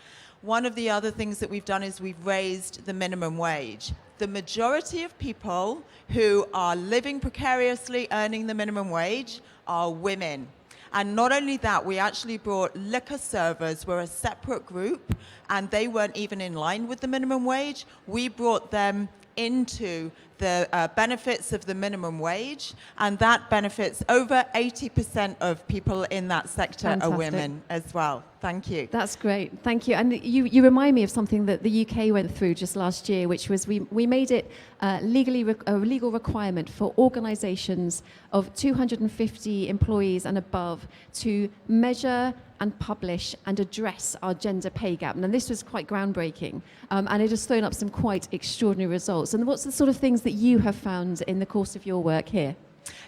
One of the other things that we've done is we've raised the minimum wage. The majority of people who are living precariously earning the minimum wage are women. And not only that, we actually brought liquor servers, were a separate group, and they weren't even in line with the minimum wage. We brought them into the benefits of the minimum wage, and that benefits over 80% of people in that sector Fantastic. are women as well. Thank you. That's great. Thank you. And you remind me of something that the UK went through just last year, which was we made it a legal requirement for organisations of 250 employees and above to measure and publish and address our gender pay gap. And this was quite groundbreaking, and it has thrown up some quite extraordinary results. And what's the sort of things that you have found in the course of your work here?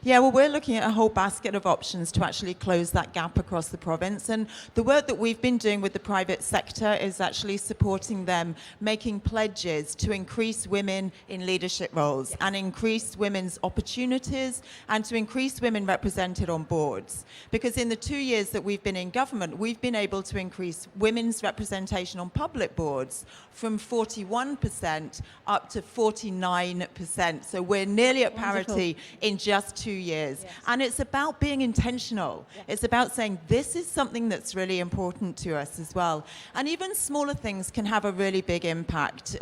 Yeah, well, we're looking at a whole basket of options to actually close that gap across the province. And the work that we've been doing with the private sector is actually supporting them, making pledges to increase women in leadership roles and increase women's opportunities and to increase women represented on boards. Because in the 2 years that we've been in government, we've been able to increase women's representation on public boards from 41% up to 49%. So we're nearly at parity in just 2 years. Yes. And it's about being intentional. Yeah. It's about saying this is something that's really important to us as well. And even smaller things can have a really big impact.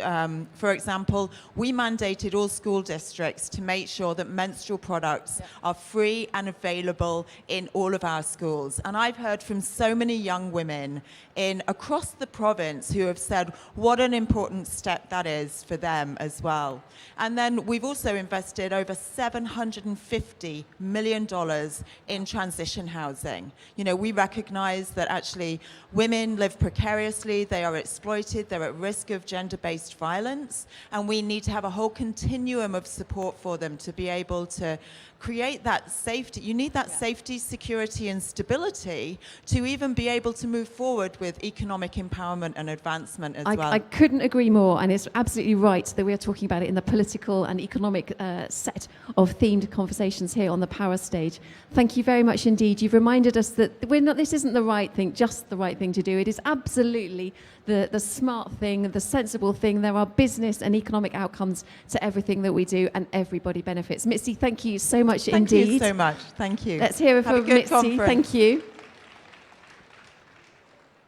For example, we mandated all school districts to make sure that menstrual products are free and available in all of our schools. And I've heard from so many young women across the province who have said what an important step that is for them as well. And then we've also invested over $750 million in transition housing. You know, we recognize that actually women live precariously, they are exploited, they're at risk of gender-based violence, and we need to have a whole continuum of support for them to be able to create that safety. You need that safety, security, and stability to even be able to move forward with economic empowerment and advancement as well. I couldn't agree more, and it's absolutely right that we're talking about it in the political and economic set of themed conversations here on the Power Stage. Thank you very much indeed. You've reminded us that this isn't the right thing, just the right thing to do. It is absolutely the smart thing, the sensible thing. There are business and economic outcomes to everything that we do, and everybody benefits. Mitzi, thank you so much indeed. Thank you so much. Thank you. Let's hear it from Mitzi. Conference. Thank you.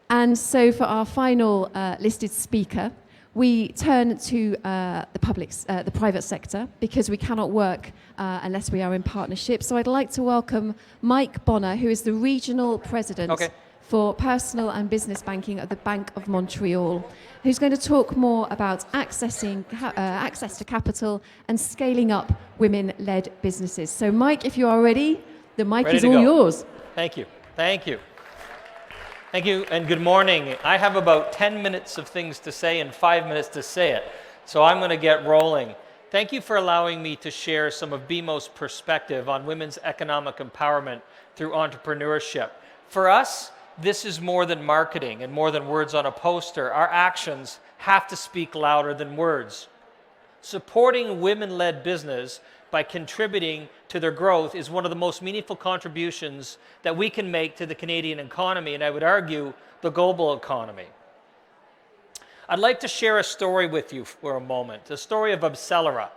And so for our final listed speaker, we turn to the private sector, because we cannot work unless we are in partnership. So I'd like to welcome Mike Bonner, who is the Regional President for Personal and Business Banking at the Bank of Montreal, who's going to talk more about access to capital and scaling up women-led businesses. So Mike, if you are ready, the mic is all yours. Thank you. Thank you. Thank you, and good morning. I have about 10 minutes of things to say and 5 minutes to say it, so I'm going to get rolling. Thank you for allowing me to share some of BMO's perspective on women's economic empowerment through entrepreneurship. For us, this is more than marketing and more than words on a poster. Our actions have to speak louder than words. Supporting women-led business by contributing to their growth is one of the most meaningful contributions that we can make to the Canadian economy, and I would argue the global economy. I'd like to share a story with you for a moment, the story of Abcelera.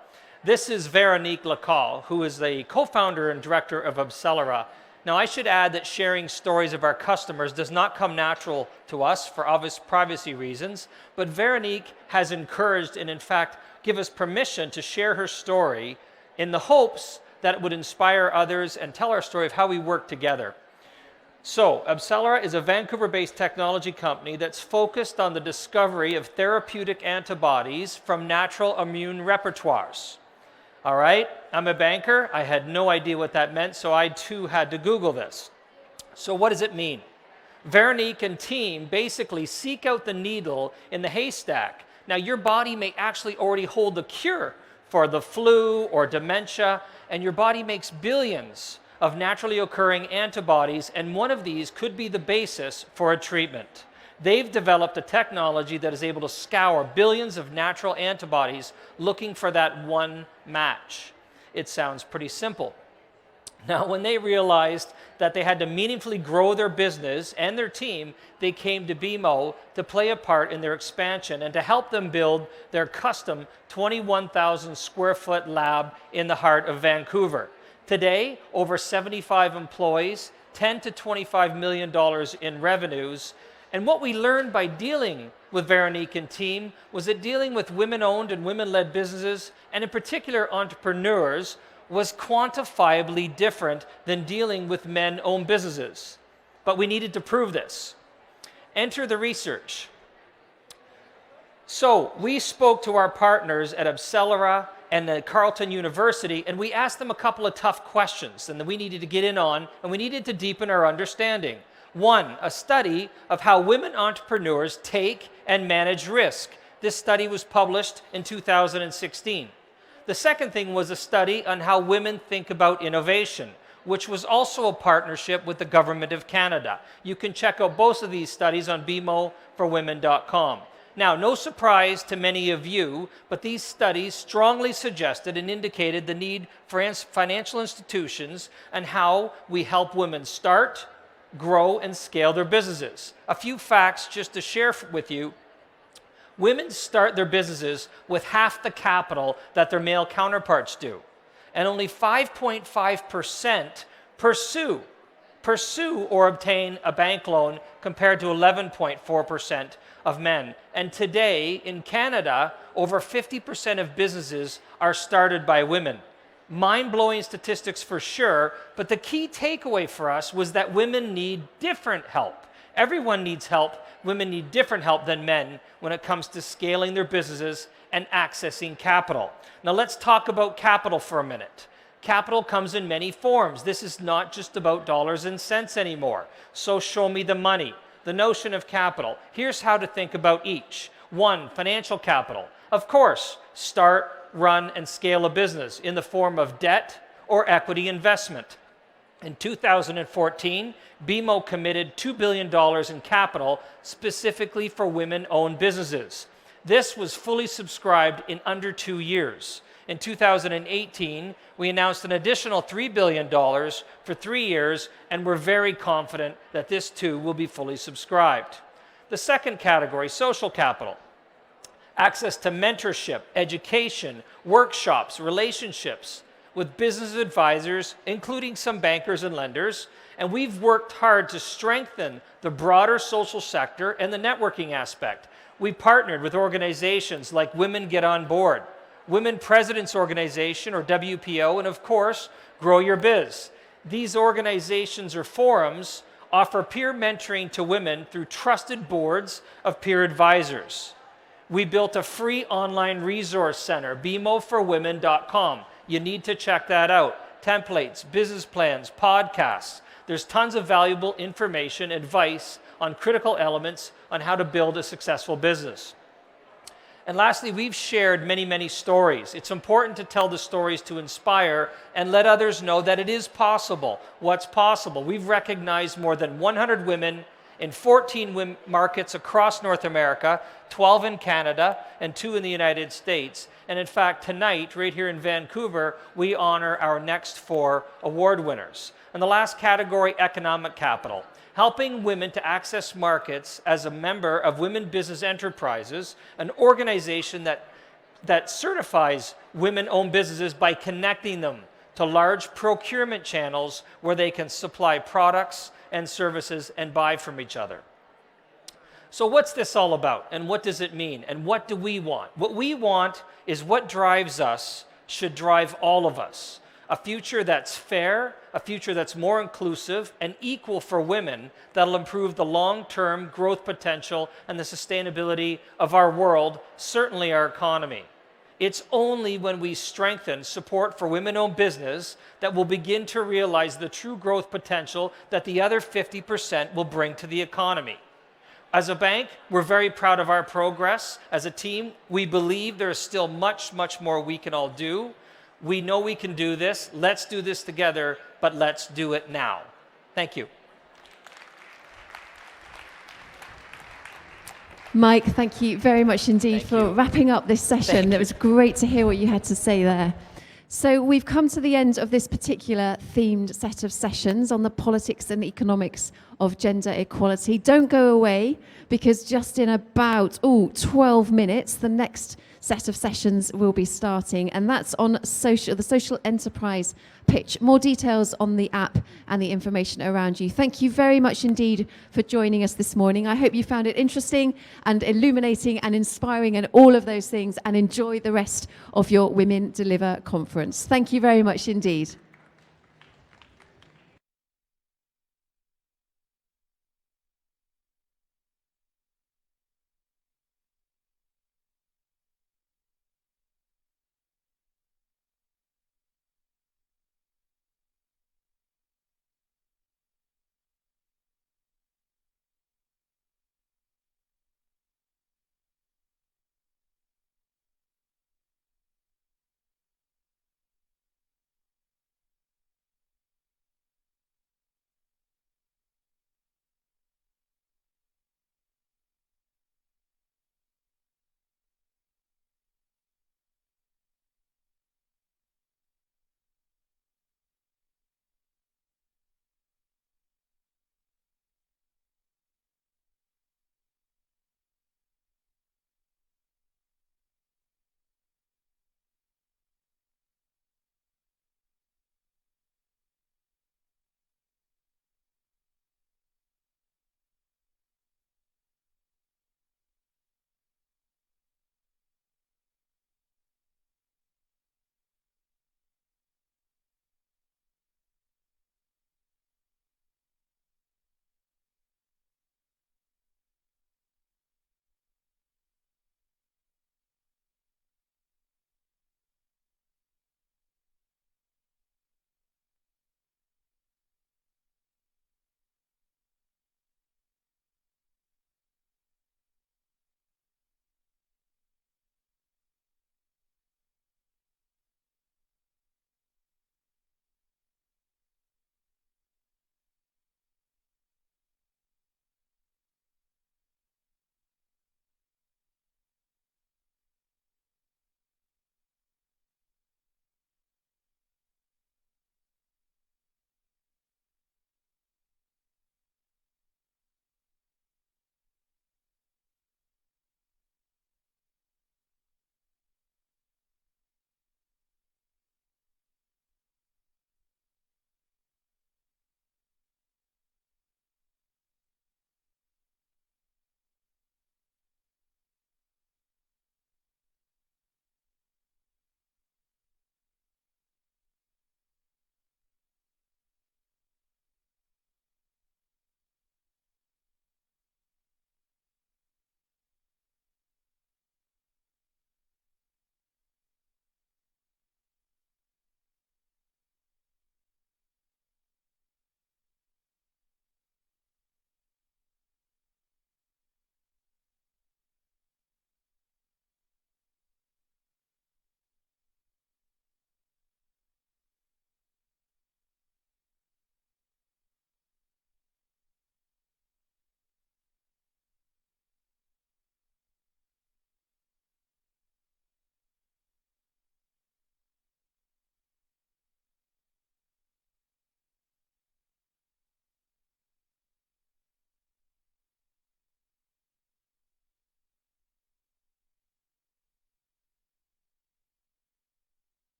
This is Veronique Lacalle, who is the co-founder and director of Abcelera. Now, I should add that sharing stories of our customers does not come natural to us for obvious privacy reasons, but Veronique has encouraged and, in fact, give us permission to share her story in the hopes that it would inspire others and tell our story of how we work together. So, Abcelera is a Vancouver-based technology company that's focused on the discovery of therapeutic antibodies from natural immune repertoires. All right, I'm a banker. I had no idea what that meant, so I too had to Google this. So what does it mean? Veronique and team basically seek out the needle in the haystack. Now, your body may actually already hold the cure for the flu or dementia, and your body makes billions of naturally occurring antibodies, and one of these could be the basis for a treatment. They've developed a technology that is able to scour billions of natural antibodies looking for that one match. It sounds pretty simple. Now, when they realized that they had to meaningfully grow their business and their team, they came to BMO to play a part in their expansion and to help them build their custom 21,000 square foot lab in the heart of Vancouver. Today, over 75 employees, $10 to $25 million in revenues. And what we learned by dealing with Veronique and team was that dealing with women-owned and women-led businesses, and in particular entrepreneurs, was quantifiably different than dealing with men-owned businesses. But we needed to prove this. Enter the research. So we spoke to our partners at Abcelera and the Carleton University, and we asked them a couple of tough questions and that we needed to get in on, and we needed to deepen our understanding. One, a study of how women entrepreneurs take and manage risk. This study was published in 2016. The second thing was a study on how women think about innovation, which was also a partnership with the Government of Canada. You can check out both of these studies on bmoforwomen.com. Now, no surprise to many of you, but these studies strongly suggested and indicated the need for financial institutions and how we help women start, grow, and scale their businesses. A few facts just to share with you. Women start their businesses with half the capital that their male counterparts do, and only 5.5% pursue or obtain a bank loan compared to 11.4% of men. And today in Canada, over 50% of businesses are started by women. Mind-blowing statistics for sure, but the key takeaway for us was that women need different help. Everyone needs help. Women need different help than men when it comes to scaling their businesses and accessing capital. Now let's talk about capital for a minute. Capital comes in many forms. This is not just about dollars and cents anymore. So show me the money. The notion of capital. Here's how to think about each. One, financial capital. Of course, start, run, and scale a business in the form of debt or equity investment. In 2014, BMO committed $2 billion in capital specifically for women-owned businesses. This was fully subscribed in under 2 years. In 2018, we announced an additional $3 billion for 3 years, and we're very confident that this too will be fully subscribed. The second category, social capital. Access to mentorship, education, workshops, relationships with business advisors, including some bankers and lenders, and we've worked hard to strengthen the broader social sector and the networking aspect. We partnered with organizations like Women Get On Board, Women Presidents Organization, or WPO, and of course, Grow Your Biz. These organizations or forums offer peer mentoring to women through trusted boards of peer advisors. We built a free online resource center, bmoforwomen.com. You need to check that out. Templates, business plans, podcasts. There's tons of valuable information, advice on critical elements on how to build a successful business. And lastly, we've shared many, many stories. It's important to tell the stories to inspire and let others know that it is possible. What's possible? We've recognized more than 100 women in 14 markets across North America, 12 in Canada, and 2 in the United States. And in fact, tonight, right here in Vancouver, we honor our next 4 award winners. And the last category, economic capital. Helping women to access markets as a member of Women Business Enterprises, an organization that certifies women-owned businesses by connecting them to large procurement channels where they can supply products and services and buy from each other. So what's this all about, and what does it mean, and what do we want? What we want is what drives us should drive all of us. A future that's fair, a future that's more inclusive and equal for women that'll improve the long-term growth potential and the sustainability of our world, certainly our economy. It's only when we strengthen support for women-owned business that we'll begin to realize the true growth potential that the other 50% will bring to the economy. As a bank, we're very proud of our progress. As a team, we believe there's still much, much more we can all do. We know we can do this. Let's do this together, but let's do it now. Thank you. Mike, thank you very much indeed for wrapping up this session. It was great to hear what you had to say there. So we've come to the end of this particular themed set of sessions on the politics and economics of gender equality. Don't go away, because just in about 12 minutes, the next set of sessions will be starting, and that's on the social enterprise pitch. More details on the app and the information around you. Thank you very much indeed for joining us this morning. I hope you found it interesting and illuminating and inspiring and all of those things, and enjoy the rest of your Women Deliver conference. Thank you very much indeed.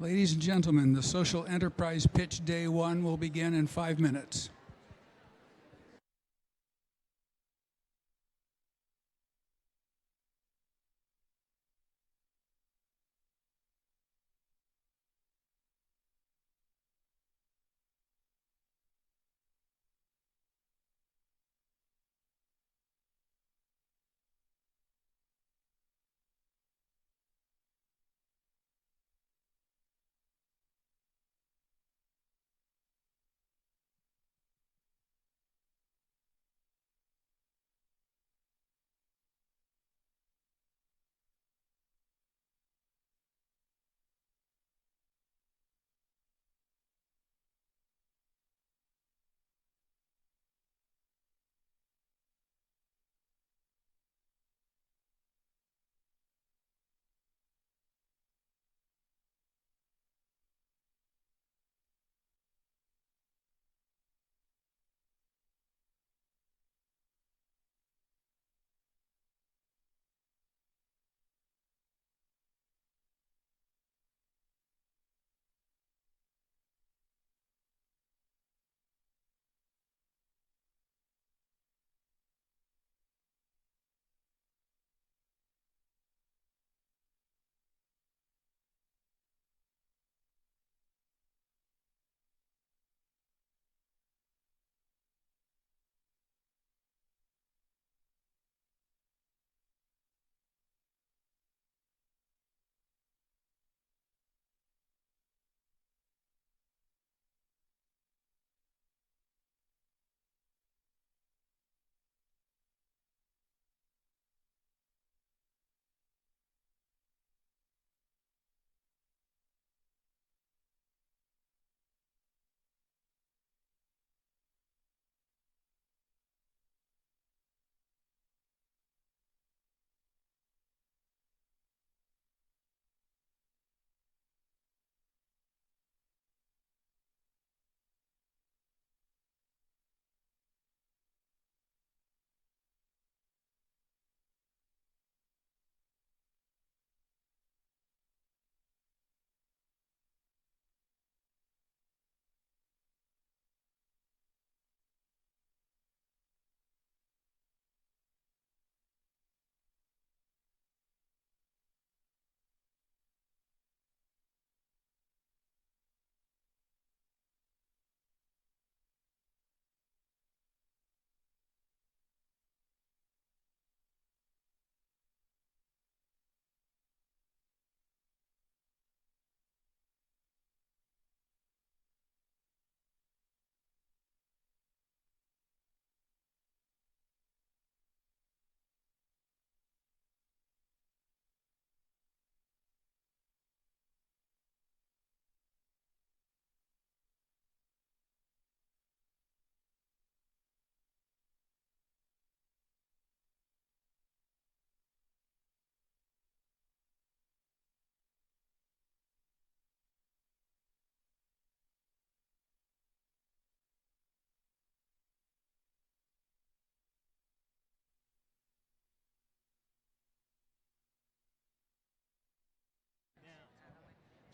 Ladies and gentlemen, the Social Enterprise Pitch Day 1 will begin in 5 minutes.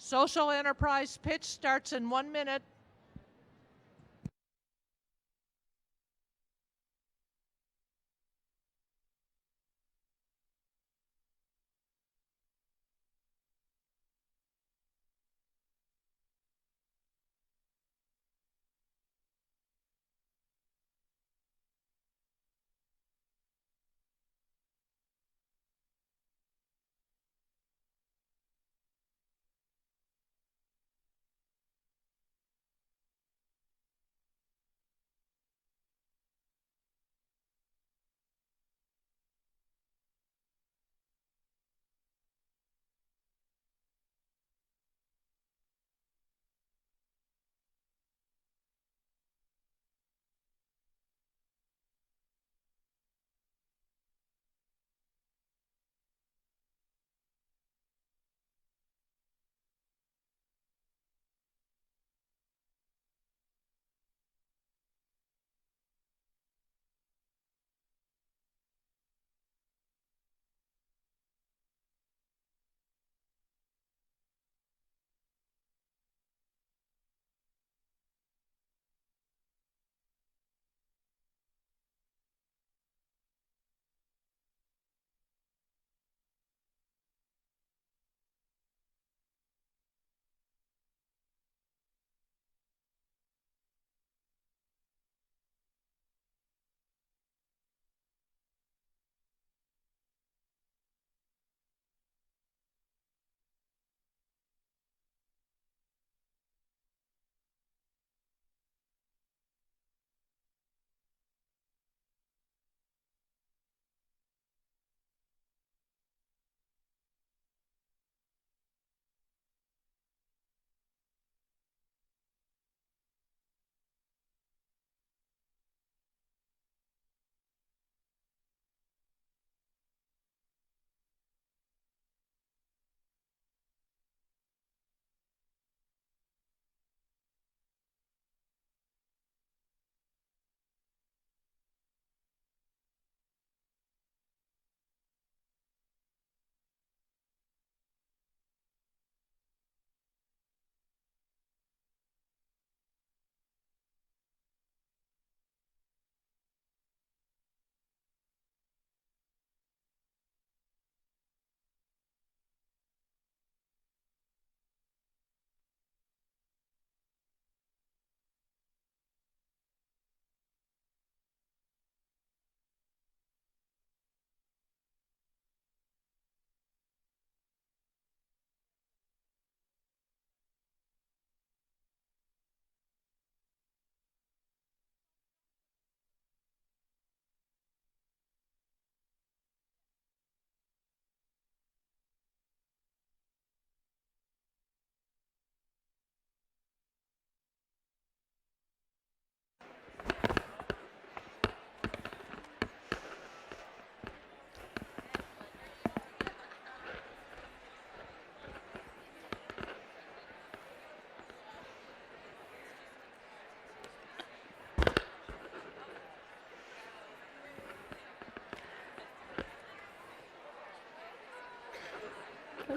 Social enterprise pitch starts in 1 minute.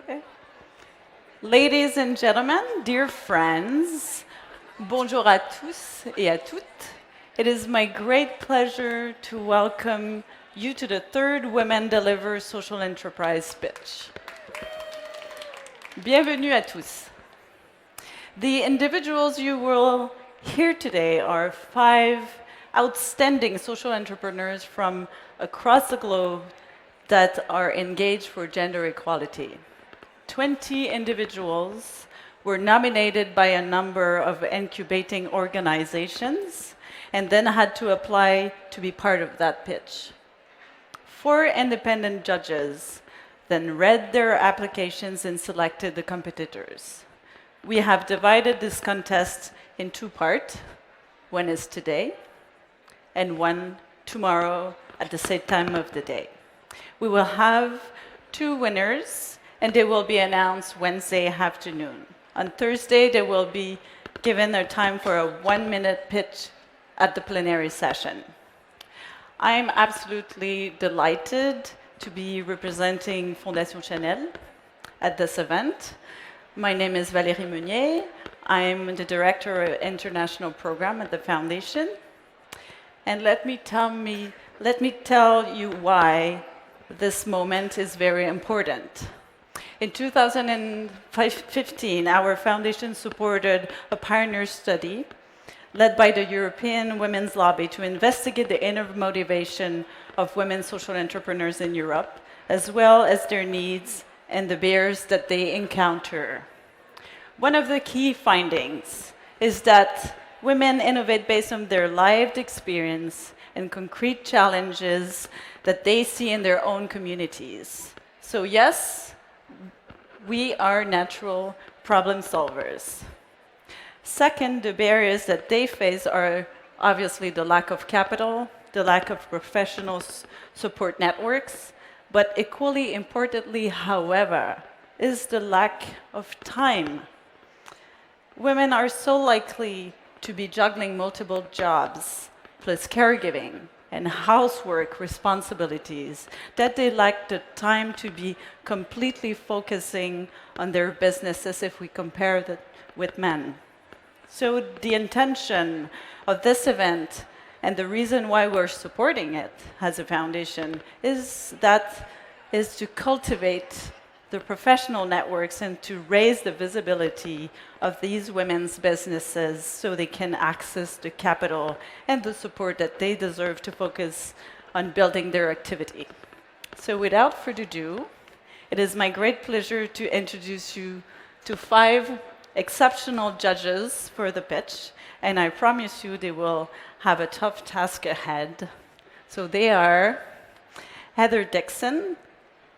Okay. Ladies and gentlemen, dear friends, bonjour à tous et à toutes. It is my great pleasure to welcome you to the third Women Deliver Social Enterprise pitch. Bienvenue à tous. The individuals you will hear today are 5 outstanding social entrepreneurs from across the globe that are engaged for gender equality. 20 individuals were nominated by a number of incubating organizations and then had to apply to be part of that pitch. 4 independent judges then read their applications and selected the competitors. We have divided this contest in 2 parts. One is today, and one tomorrow at the same time of the day. We will have 2 winners, and they will be announced Wednesday afternoon. On Thursday, they will be given their time for a 1-minute pitch at the plenary session. I'm absolutely delighted to be representing Fondation Chanel at this event. My name is Valérie Meunier. I'm the Director of International Program at the Foundation. And let me tell you why this moment is very important. In 2015, our foundation supported a pioneer study led by the European Women's Lobby to investigate the inner motivation of women social entrepreneurs in Europe, as well as their needs and the barriers that they encounter. One of the key findings is that women innovate based on their lived experience and concrete challenges that they see in their own communities. So yes, we are natural problem solvers. Second, the barriers that they face are obviously the lack of capital, the lack of professional support networks, but equally importantly, however, is the lack of time. Women are so likely to be juggling multiple jobs, plus caregiving and housework responsibilities, that they lack the time to be completely focusing on their businesses if we compare that with men. So the intention of this event and the reason why we're supporting it as a foundation is to cultivate the professional networks and to raise the visibility of these women's businesses so they can access the capital and the support that they deserve to focus on building their activity. So without further ado, it is my great pleasure to introduce you to 5 exceptional judges for the pitch, and I promise you they will have a tough task ahead. So they are Heather Dixon,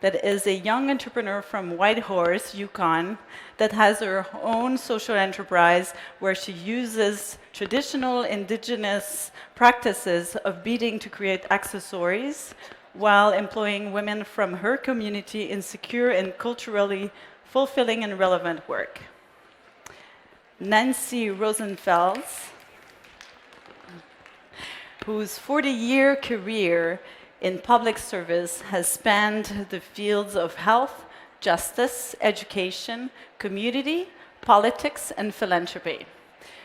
that is a young entrepreneur from Whitehorse, Yukon, that has her own social enterprise where she uses traditional indigenous practices of beading to create accessories while employing women from her community in secure and culturally fulfilling and relevant work. Nancy Rosenfels, whose 40-year career in public service has spanned the fields of health, justice, education, community, politics, and philanthropy.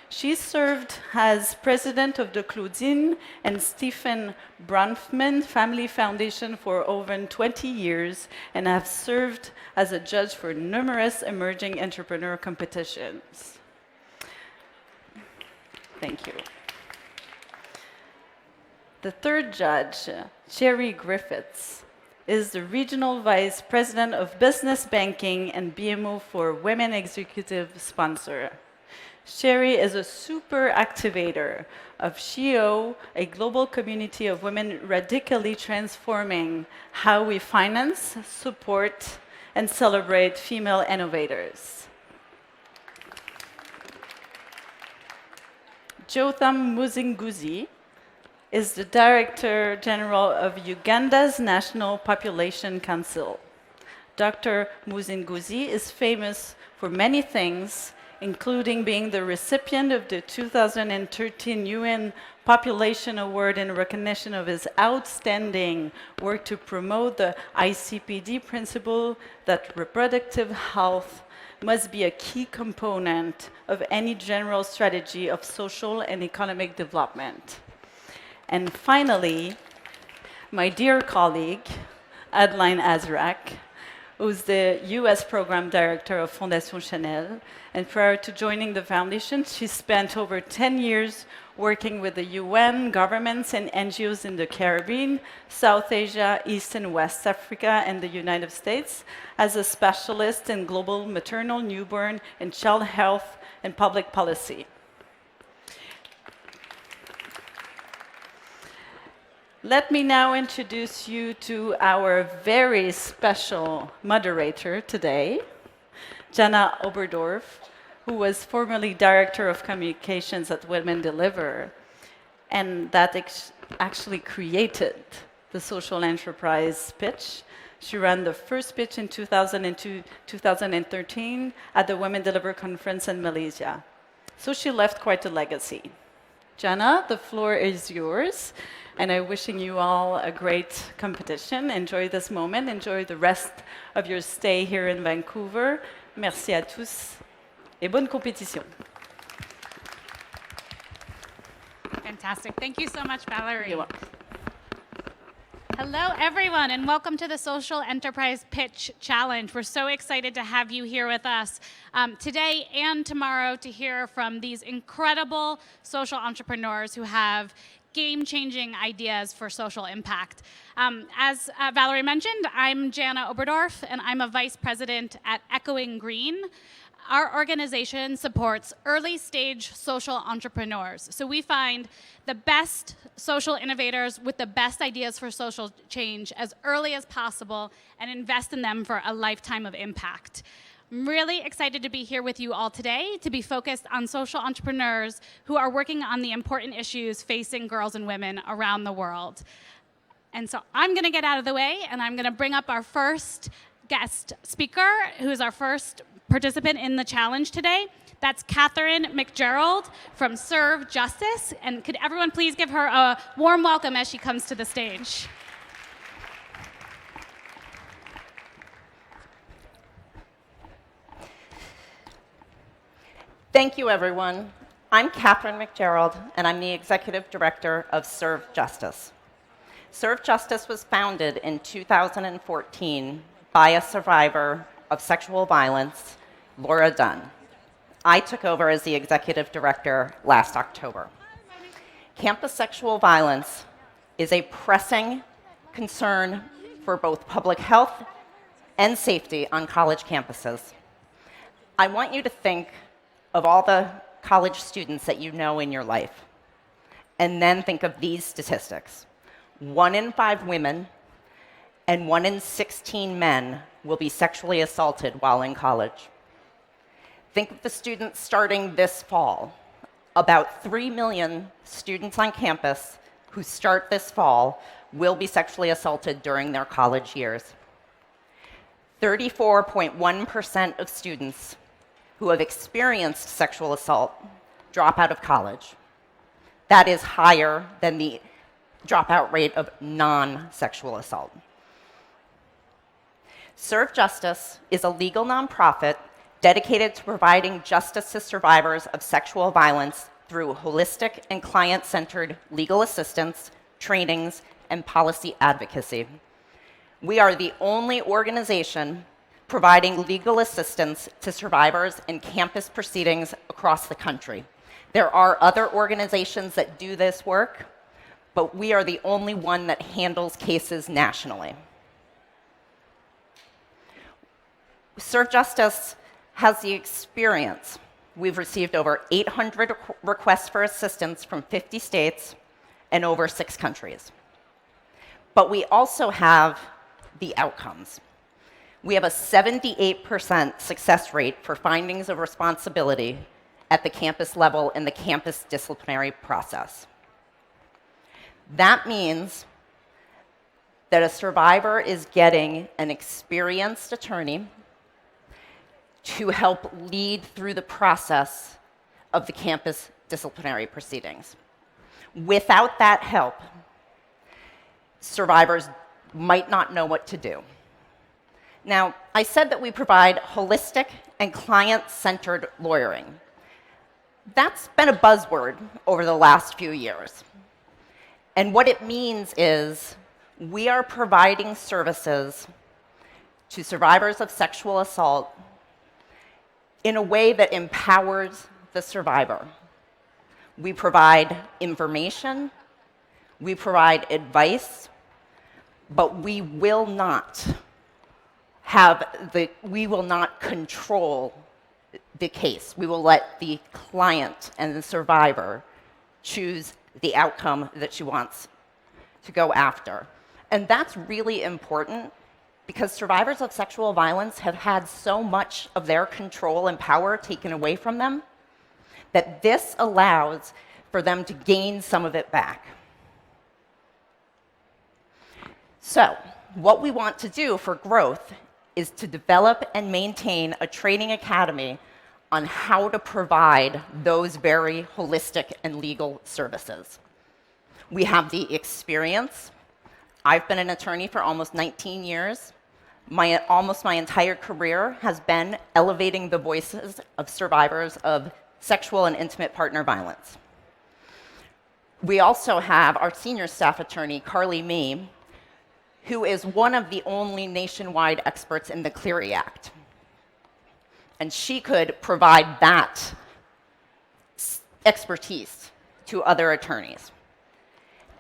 She served as president of the Claudine and Stephen Bronfman Family Foundation for over 20 years and has served as a judge for numerous emerging entrepreneur competitions. Thank you. The third judge, Sherry Griffiths, is the Regional Vice President of Business Banking and BMO for Women Executive Sponsor. Sherry is a super activator of SHEO, a global community of women radically transforming how we finance, support, and celebrate female innovators. Jotham Muzinguzi is the Director General of Uganda's National Population Council. Dr. Muzinguzi is famous for many things, including being the recipient of the 2013 UN Population Award in recognition of his outstanding work to promote the ICPD principle that reproductive health must be a key component of any general strategy of social and economic development. And finally, my dear colleague, Adeline Azrak, who's the US Program Director of Fondation Chanel. And prior to joining the foundation, she spent over 10 years working with the UN, governments, and NGOs in the Caribbean, South Asia, East and West Africa, and the United States as a specialist in global maternal, newborn, and child health and public policy. Let me now introduce you to our very special moderator today, Jana Oberdorf, who was formerly Director of Communications at Women Deliver, and that actually created the social enterprise pitch. She ran the first pitch in 2013 at the Women Deliver conference in Malaysia. So she left quite a legacy. Jana, the floor is yours. And I'm wishing you all a great competition. Enjoy this moment. Enjoy the rest of your stay here in Vancouver. Merci à tous et bonne compétition. Fantastic. Thank you so much, Valerie. You're welcome. Hello, everyone, and welcome to the Social Enterprise Pitch Challenge. We're so excited to have you here with us today and tomorrow to hear from these incredible social entrepreneurs who have game-changing ideas for social impact. As Valerie mentioned, I'm Jana Oberdorf, and I'm a vice president at Echoing Green. Our organization supports early-stage social entrepreneurs. So we find the best social innovators with the best ideas for social change as early as possible and invest in them for a lifetime of impact. I'm really excited to be here with you all today to be focused on social entrepreneurs who are working on the important issues facing girls and women around the world. And so I'm going to get out of the way, and I'm going to bring up our first guest speaker, who is our first participant in the challenge today. That's Catherine McGerald from Serve Justice. And could everyone please give her a warm welcome as she comes to the stage? Thank you, everyone. I'm Catherine McGerald, and I'm the Executive Director of Serve Justice. Serve Justice was founded in 2014 by a survivor of sexual violence, Laura Dunn. I took over as the Executive Director last October. Campus sexual violence is a pressing concern for both public health and safety on college campuses. I want you to think of all the college students that you know in your life, and then think of these statistics. 1 in 5 women and 1 in 16 men will be sexually assaulted while in college. Think of the students starting this fall. About 3 million students on campus who start this fall will be sexually assaulted during their college years. 34.1% of students who have experienced sexual assault drop out of college. That is higher than the dropout rate of non-sexual assault. Serve Justice is a legal nonprofit dedicated to providing justice to survivors of sexual violence through holistic and client-centered legal assistance, trainings, and policy advocacy. We are the only organization providing legal assistance to survivors in campus proceedings across the country. There are other organizations that do this work, but we are the only one that handles cases nationally. Serve Justice has the experience. We've received over 800 requests for assistance from 50 states and over 6 countries. But we also have the outcomes. We have a 78% success rate for findings of responsibility at the campus level in the campus disciplinary process. That means that a survivor is getting an experienced attorney, to help lead through the process of the campus disciplinary proceedings. Without that help, survivors might not know what to do. Now, I said that we provide holistic and client-centered lawyering. That's been a buzzword over the last few years. And what it means is we are providing services to survivors of sexual assault in a way that empowers the survivor. We provide information, we provide advice, but we will not control the case. We will let the client and the survivor choose the outcome that she wants to go after. And that's really important because survivors of sexual violence have had so much of their control and power taken away from them that this allows for them to gain some of it back. So, what we want to do for growth is to develop and maintain a training academy on how to provide those very holistic and legal services. We have the experience. I've been an attorney for almost 19 years. Almost my entire career has been elevating the voices of survivors of sexual and intimate partner violence. We also have our senior staff attorney, Carly Mee, who is one of the only nationwide experts in the Clery Act. And she could provide that expertise to other attorneys.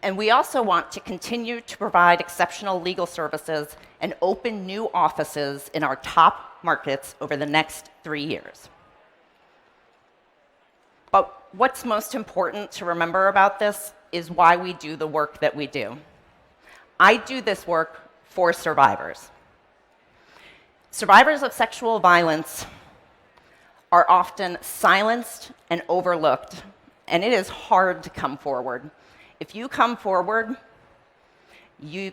And we also want to continue to provide exceptional legal services and open new offices in our top markets over the next 3 years. But what's most important to remember about this is why we do the work that we do. I do this work for survivors. Survivors of sexual violence are often silenced and overlooked, and it is hard to come forward. If you come forward,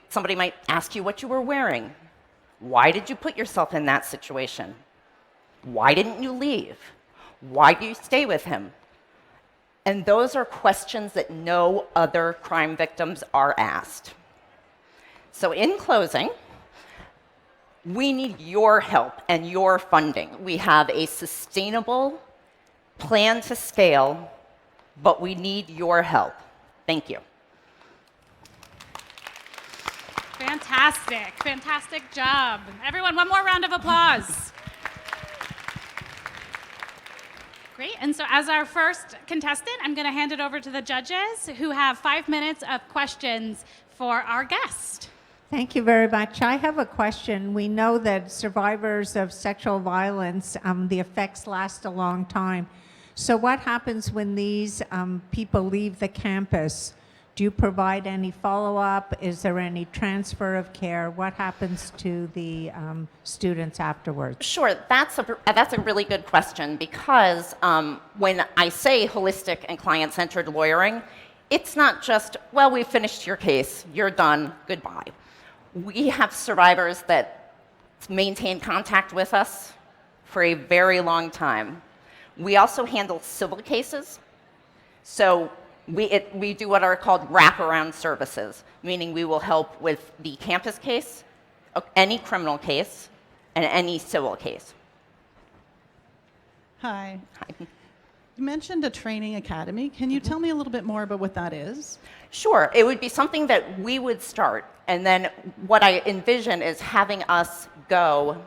somebody might ask you what you were wearing. Why did you put yourself in that situation? Why didn't you leave? Why do you stay with him? And those are questions that no other crime victims are asked. So in closing, we need your help and your funding. We have a sustainable plan to scale, but we need your help. Thank you. Fantastic, fantastic job. Everyone, one more round of applause. Great, and so as our first contestant, I'm going to hand it over to the judges who have 5 minutes of questions for our guest. Thank you very much. I have a question. We know that survivors of sexual violence, the effects last a long time. So what happens when these people leave the campus? Do you provide any follow-up? Is there any transfer of care? What happens to the students afterwards? Sure, that's a really good question because when I say holistic and client-centered lawyering, it's not just, well, we finished your case, you're done, goodbye. We have survivors that maintain contact with us for a very long time. We also handle civil cases. So we do what are called wraparound services, meaning we will help with the campus case, any criminal case, and any civil case. Hi. Hi. You mentioned a training academy. Can you tell me a little bit more about what that is? Sure. It would be something that we would start. And then what I envision is having us go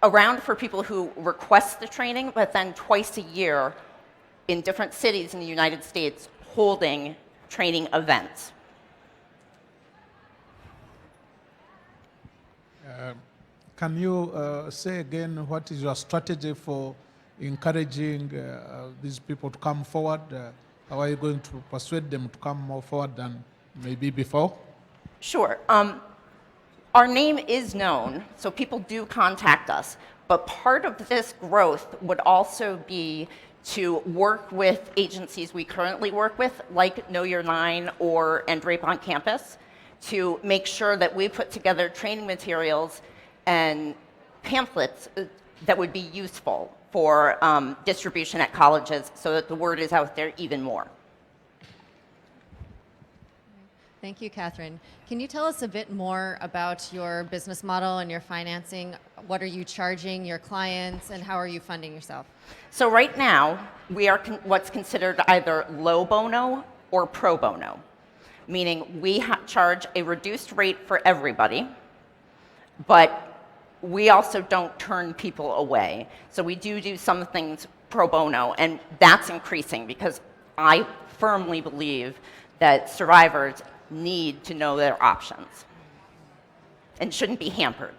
around for people who request the training, but then twice a year in different cities in the United States holding training events. Can you say again what is your strategy for encouraging these people to come forward? How are you going to persuade them to come more forward than maybe before? Sure. Our name is known, so people do contact us. But part of this growth would also be to work with agencies we currently work with, like Know Your Line or End Rape on Campus, to make sure that we put together training materials and pamphlets that would be useful for distribution at colleges so that the word is out there even more. Thank you, Catherine. Can you tell us a bit more about your business model and your financing? What are you charging your clients, and how are you funding yourself? So right now, we are what's considered either low bono or pro bono, meaning we charge a reduced rate for everybody, but we also don't turn people away. So we do some things pro bono, and that's increasing because I firmly believe that survivors need to know their options and shouldn't be hampered.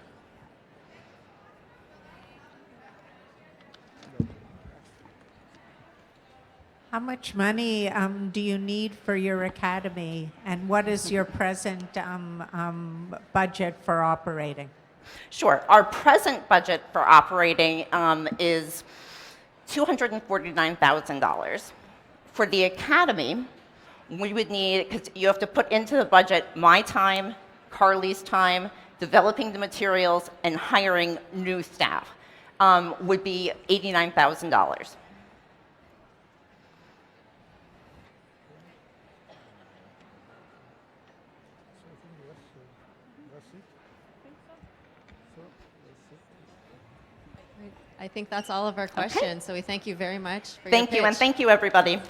How much money do you need for your academy, and what is your present budget for operating? Sure. Our present budget for operating is $249,000. For the academy, we would need, because you have to put into the budget my time, Carly's time, developing the materials, and hiring new staff, would be $89,000. I think that's all of our questions, so we thank you very much for your Thank you, and pitch. thank you, everybody.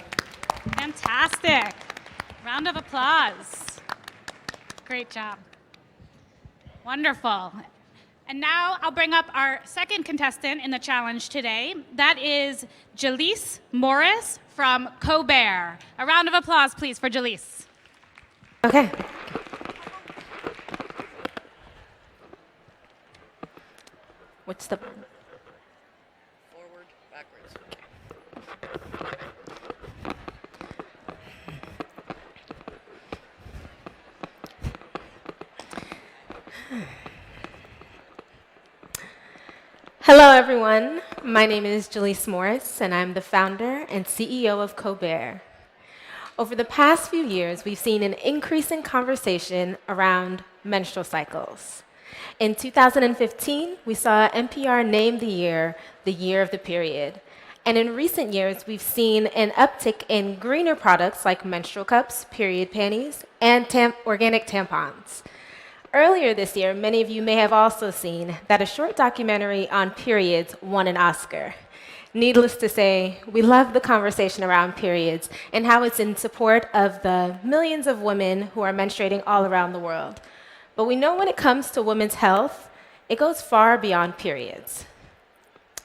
Fantastic. Round of applause. Great job. Wonderful. And now I'll bring up our second contestant in the challenge today. That is Jaleese Morris from Colbert. A round of applause, please, for Jaleese. Okay. What's the... Hello, everyone. My name is Jaleese Morris, and I'm the founder and CEO of Colbert. Over the past few years, we've seen an increase in conversation around menstrual cycles. In 2015, we saw NPR name the year of the period. And in recent years, we've seen an uptick in greener products like menstrual cups, period panties, and organic tampons. Earlier this year, many of you may have also seen that a short documentary on periods won an Oscar. Needless to say, we love the conversation around periods and how it's in support of the millions of women who are menstruating all around the world. But we know when it comes to women's health, it goes far beyond periods.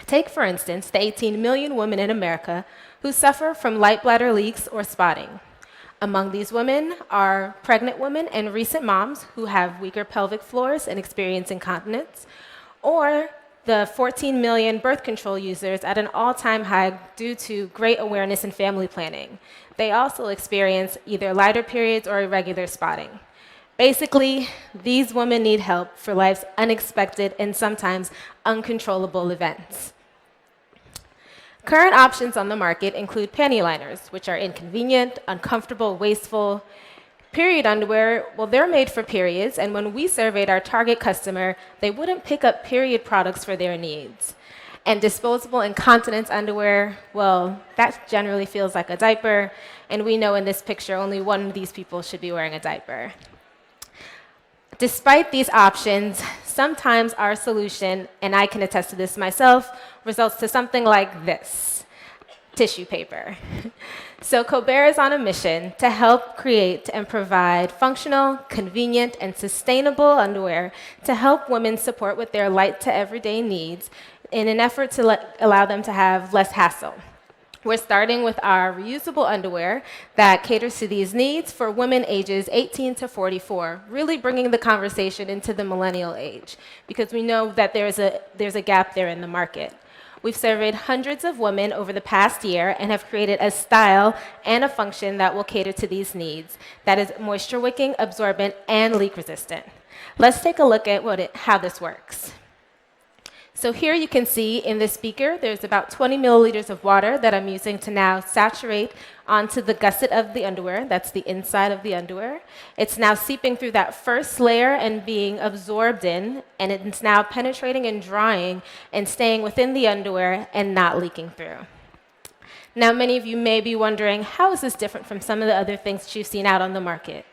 Take, for instance, the 18 million women in America who suffer from light bladder leaks or spotting. Among these women are pregnant women and recent moms who have weaker pelvic floors and experience incontinence, or the 14 million birth control users at an all-time high due to great awareness in family planning. They also experience either lighter periods or irregular spotting. Basically, these women need help for life's unexpected and sometimes uncontrollable events. Current options on the market include panty liners, which are inconvenient, uncomfortable, wasteful. Period underwear, well, they're made for periods, and when we surveyed our target customer, they wouldn't pick up period products for their needs. And disposable incontinence underwear, well, that generally feels like a diaper, and we know in this picture only one of these people should be wearing a diaper. Despite these options, sometimes our solution, and I can attest to this myself, results to something like this: tissue paper. So Colbert is on a mission to help create and provide functional, convenient, and sustainable underwear to help women support with their light to everyday needs in an effort to allow them to have less hassle. We're starting with our reusable underwear that caters to these needs for women ages 18 to 44, really bringing the conversation into the millennial age, because we know that there's a gap there in the market. We've surveyed hundreds of women over the past year and have created a style and a function that will cater to these needs, that is moisture wicking, absorbent, and leak resistant. Let's take a look at how this works. So here you can see in this beaker, there's about 20 milliliters of water that I'm using to now saturate onto the gusset of the underwear. That's the inside of the underwear. It's now seeping through that first layer and being absorbed in, and it's now penetrating and drying and staying within the underwear and not leaking through. Now, many of you may be wondering, how is this different from some of the other things that you've seen out on the market?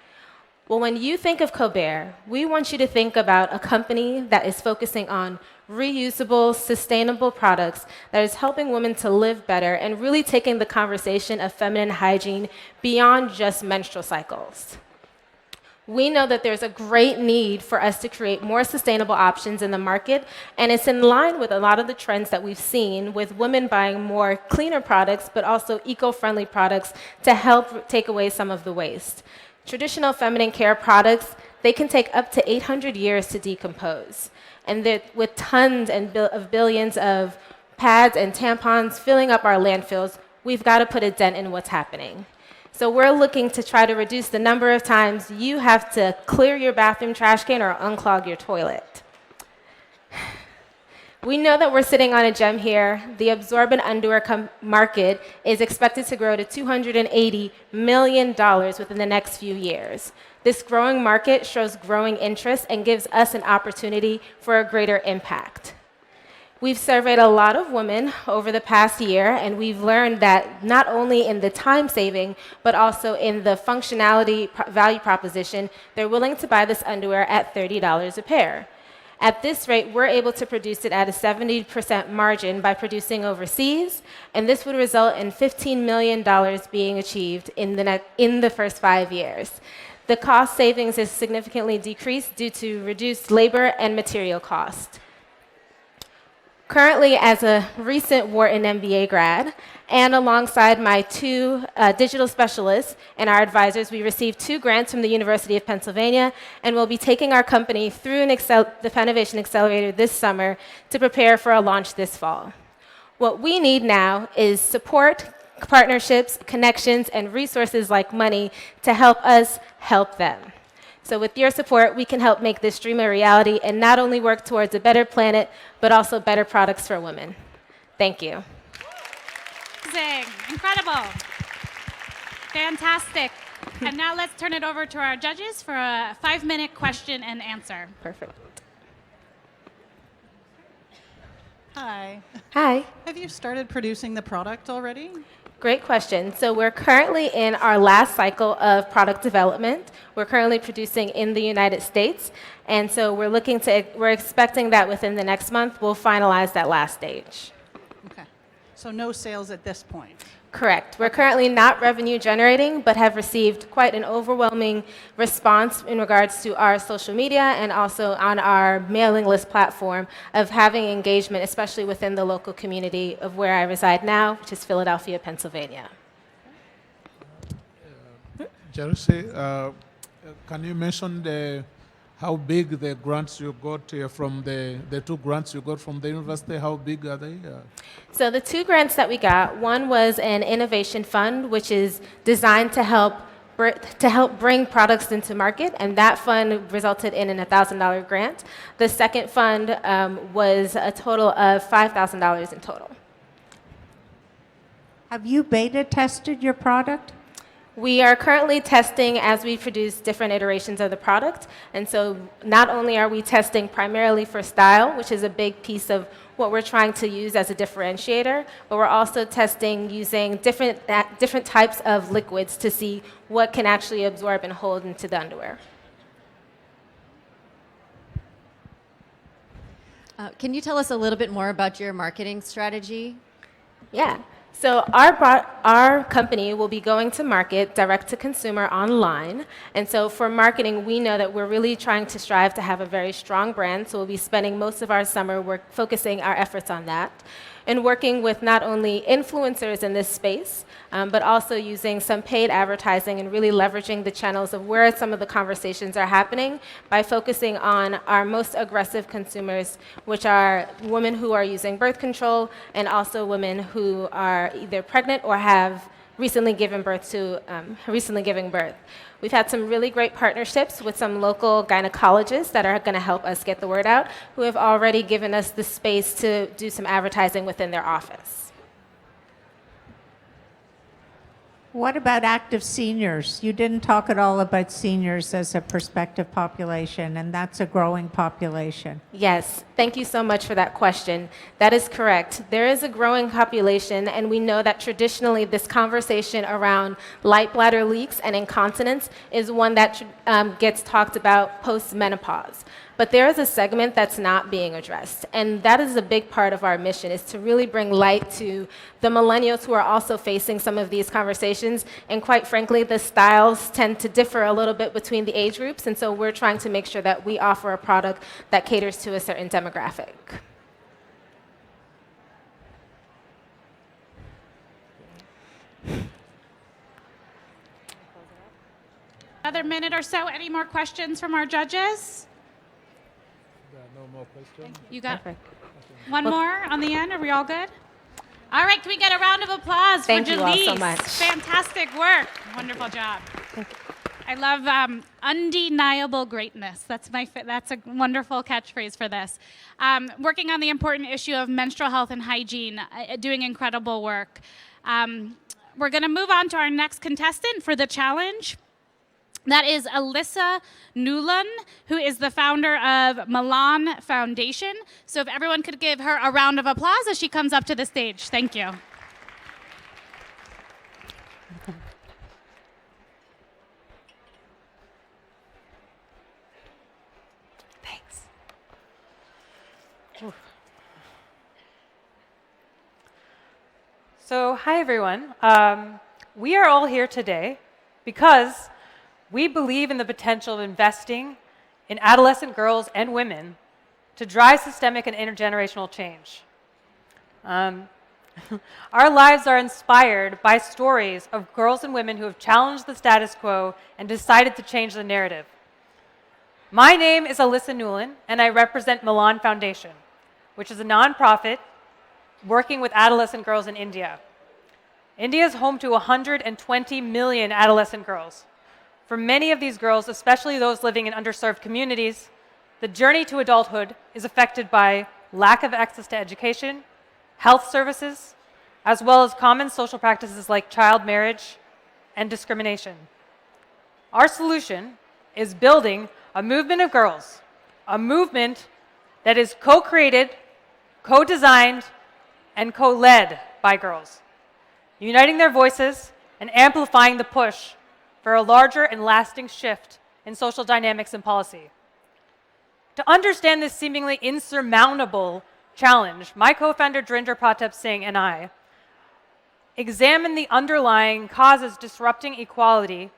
Well, when you think of Cobair, we want you to think about a company that is focusing on reusable, sustainable products that is helping women to live better and really taking the conversation of feminine hygiene beyond just menstrual cycles. We know that there's a great need for us to create more sustainable options in the market, and it's in line with a lot of the trends that we've seen with women buying more cleaner products, but also eco-friendly products to help take away some of the waste. Traditional feminine care products, they can take up to 800 years to decompose. And with tons of billions of pads and tampons filling up our landfills, we've got to put a dent in what's happening. So we're looking to try to reduce the number of times you have to clear your bathroom trash can or unclog your toilet. We know that we're sitting on a gem here. The absorbent underwear market is expected to grow to $280 million within the next few years. This growing market shows growing interest and gives us an opportunity for a greater impact. We've surveyed a lot of women over the past year, and we've learned that not only in the time saving, but also in the functionality value proposition, they're willing to buy this underwear at $30 a pair. At this rate, we're able to produce it at a 70% margin by producing overseas, and this would result in $15 million being achieved in the first 5 years. The cost savings is significantly decreased due to reduced labor and material cost. Currently, as a recent Wharton MBA grad, and alongside my 2 digital specialists and our advisors, we received 2 grants from the University of Pennsylvania, and we'll be taking our company through the Pennovation Accelerator this summer to prepare for a launch this fall. What we need now is support, partnerships, connections, and resources like money to help us help them. So with your support, we can help make this dream a reality and not only work towards a better planet, but also better products for women. Thank you. Amazing. Incredible. Fantastic. And now let's turn it over to our judges for a 5-minute question and answer. Perfect. Hi. Hi. Have you started producing the product already? Great question. So we're currently in our last cycle of product development. We're currently producing in the United States, and so we're expecting that within the next month we'll finalize that last stage. Okay. So no sales at this point? Correct. We're currently not revenue generating, but have received quite an overwhelming response in regards to our social media and also on our mailing list platform of having engagement, especially within the local community of where I reside now, which is Philadelphia, Pennsylvania. Jersey, can you mention how big the grants you got from the 2 grants you got from the university? How big are they? So the 2 grants that we got, one was an innovation fund, which is designed to help bring products into market, and that fund resulted in a $1,000 grant. The second fund was a total of $5,000 in total. Have you beta tested your product? We are currently testing as we produce different iterations of the product. And so not only are we testing primarily for style, which is a big piece of what we're trying to use as a differentiator, but we're also testing using different types of liquids to see what can actually absorb and hold into the underwear. Can you tell us a little bit more about your marketing strategy? Yeah. So our company will be going to market direct to consumer online. And so for marketing, we know that we're really trying to strive to have a very strong brand. So we'll be spending most of our summer focusing our efforts on that and working with not only influencers in this space, but also using some paid advertising and really leveraging the channels of where some of the conversations are happening by focusing on our most aggressive consumers, which are women who are using birth control and also women who are either pregnant or have recently given birth. We've had some really great partnerships with some local gynecologists that are going to help us get the word out, who have already given us the space to do some advertising within their office. What about active seniors? You didn't talk at all about seniors as a prospective population, and that's a growing population. Yes, thank you so much for that question. That is correct. There is a growing population, and we know that traditionally this conversation around light bladder leaks and incontinence is one that gets talked about post-menopause. But there is a segment that's not being addressed, and that is a big part of our mission, is to really bring light to the millennials who are also facing some of these conversations. And quite frankly, the styles tend to differ a little bit between the age groups, and so we're trying to make sure that we offer a product that caters to a certain demographic. Another minute or so. Any more questions from our judges? No more questions. You got one more on the end? Are we all good? All right, can we get a round of applause Thank for you Jaleese? all so much. Fantastic work. Wonderful job. I love undeniable greatness. That's a wonderful catchphrase for this. Working on the important issue of menstrual health and hygiene, doing incredible work. We're going to move on to our next contestant for the challenge. That is Alyssa Newland, who is the founder of Milan Foundation. So if everyone could give her a round of applause as she comes up to the stage. Thank you. Thanks. So, hi everyone. We are all here today because we believe in the potential of investing in adolescent girls and women to drive systemic and intergenerational change. Our lives are inspired by stories of girls and women who have challenged the status quo and decided to change the narrative. My name is Alyssa Newland, and I represent Milan Foundation, which is a nonprofit working with adolescent girls in India. India is home to 120 million adolescent girls. For many of these girls, especially those living in underserved communities, the journey to adulthood is affected by lack of access to education, health services, as well as common social practices like child marriage and discrimination. Our solution is building a movement of girls, a movement that is co-created, co-designed, and co-led by girls, uniting their voices and amplifying the push for a larger and lasting shift in social dynamics and policy. To understand this seemingly insurmountable challenge, my co-founder Dhrinder Pratap Singh and I examined the underlying causes disrupting equality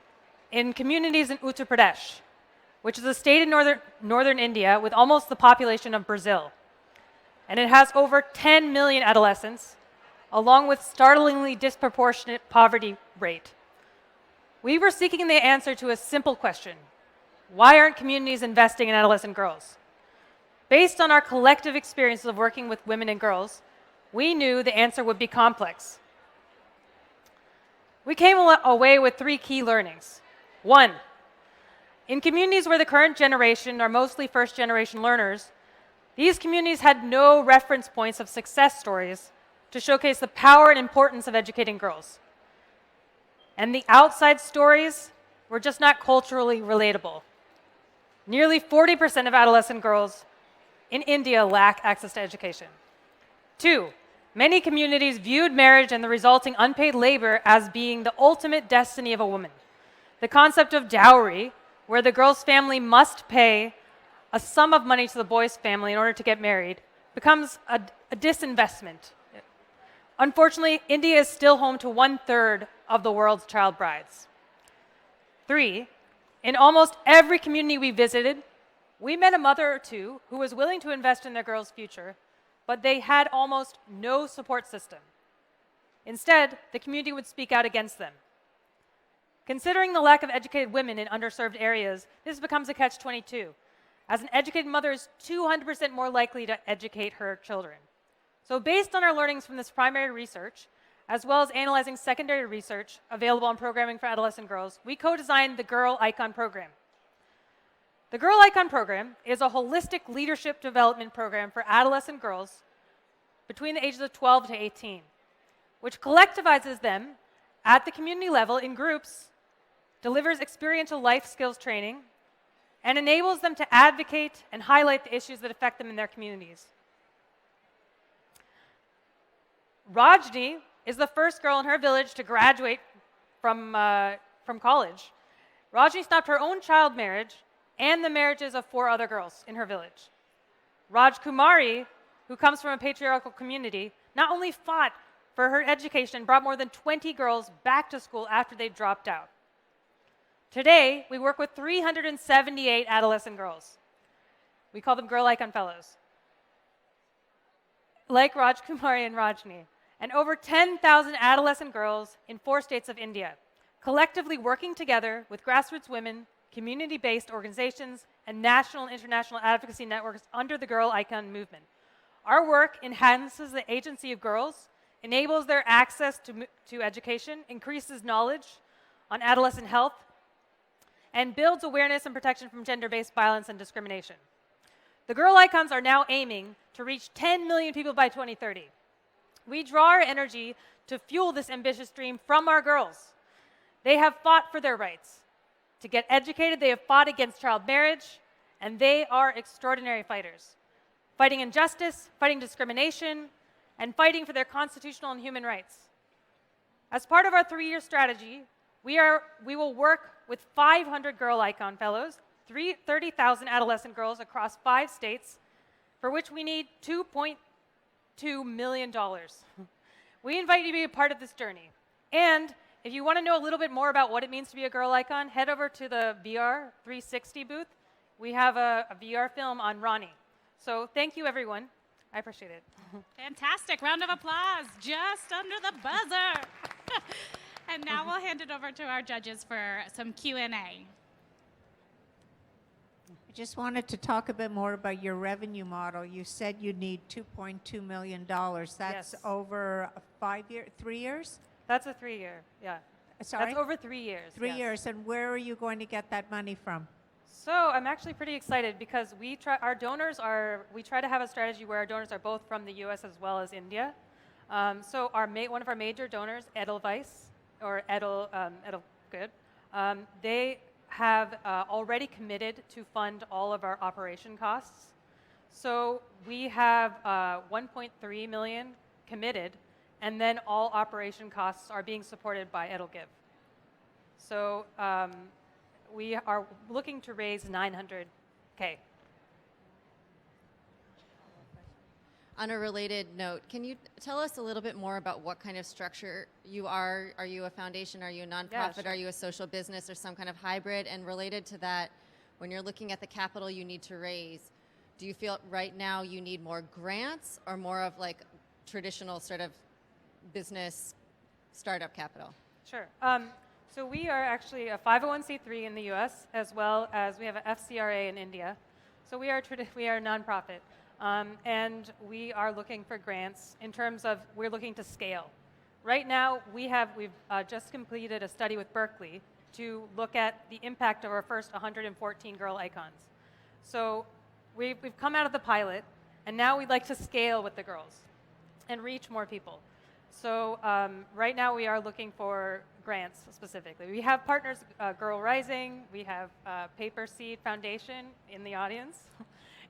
in communities in Uttar Pradesh, which is a state in northern India with almost the population of Brazil. And it has over 10 million adolescents, along with startlingly disproportionate poverty rate. We were seeking the answer to a simple question: why aren't communities investing in adolescent girls? Based on our collective experiences of working with women and girls, we knew the answer would be complex. We came away with 3 key learnings. 1, in communities where the current generation are mostly first-generation learners, these communities had no reference points of success stories to showcase the power and importance of educating girls. And the outside stories were just not culturally relatable. Nearly 40% of adolescent girls in India lack access to education. 2, many communities viewed marriage and the resulting unpaid labor as being the ultimate destiny of a woman. The concept of dowry, where the girl's family must pay a sum of money to the boy's family in order to get married, becomes a disinvestment. Unfortunately, India is still home to 1/3 of the world's child brides. 3, in almost every community we visited, we met a mother or two who was willing to invest in their girl's future, but they had almost no support system. Instead, the community would speak out against them. Considering the lack of educated women in underserved areas, this becomes a catch-22, as an educated mother is 200% more likely to educate her children. So based on our learnings from this primary research, as well as analyzing secondary research available on programming for adolescent girls, we co-designed the Girl Icon program. The Girl Icon program is a holistic leadership development program for adolescent girls between the ages of 12 to 18, which collectivizes them at the community level in groups, delivers experiential life skills training, and enables them to advocate and highlight the issues that affect them in their communities. Rajni is the first girl in her village to graduate from college. Rajni stopped her own child marriage and the marriages of 4 other girls in her village. Raj Kumari, who comes from a patriarchal community, not only fought for her education, brought more than 20 girls back to school after they dropped out. Today, we work with 378 adolescent girls. We call them Girl Icon Fellows, like Raj Kumari and Rajni, and over 10,000 adolescent girls in 4 states of India, collectively working together with grassroots women, community-based organizations, and national and international advocacy networks under the Girl Icon movement. Our work enhances the agency of girls, enables their access to education, increases knowledge on adolescent health, and builds awareness and protection from gender-based violence and discrimination. The Girl Icons are now aiming to reach 10 million people by 2030. We draw our energy to fuel this ambitious dream from our girls. They have fought for their rights. To get educated, they have fought against child marriage, and they are extraordinary fighters, fighting injustice, fighting discrimination, and fighting for their constitutional and human rights. As part of our 3-year strategy, we will work with 500 Girl Icon Fellows, 30,000 adolescent girls across 5 states, for which we need $2.2 million. We invite you to be a part of this journey. And if you want to know a little bit more about what it means to be a Girl Icon, head over to the VR 360 booth. We have a VR film on Ronnie. So thank you, everyone. I appreciate it. Fantastic. Round of applause just under the buzzer. And now we'll hand it over to our judges for some Q&A. I just wanted to talk a bit more about your revenue model. You said you need $2.2 million. That's Yes. over 3 years? That's a 3-year, yeah. Sorry? That's over 3 years. 3 yes. years. And where are you going to get that money from? So I'm actually pretty excited because we try to have a strategy where our donors are both from the US as well as India. So one of our major donors, Edelweiss, or Edelgood, they have already committed to fund all of our operation costs. So we have 1.3 million committed, and then all operation costs are being supported by Edelgive. So we are looking to raise 900K. On a related note, can you tell us a little bit more about what kind of structure you are? Are you a foundation? Are you a nonprofit? Yeah, sure. Are you a social business or some kind of hybrid? And related to that, when you're looking at the capital you need to raise, do you feel right now you need more grants or more of like traditional sort of business startup capital? Sure. So we are actually a 501c3 in the US, as well as we have a FCRA in India. So we are a nonprofit. And we are looking for grants in terms of we're looking to scale. Right now, we've just completed a study with Berkeley to look at the impact of our first 114 Girl Icons. So we've come out of the pilot, and now we'd like to scale with the girls and reach more people. So right now, we are looking for grants specifically. We have partners, Girl Rising, we have Paper Seed Foundation in the audience.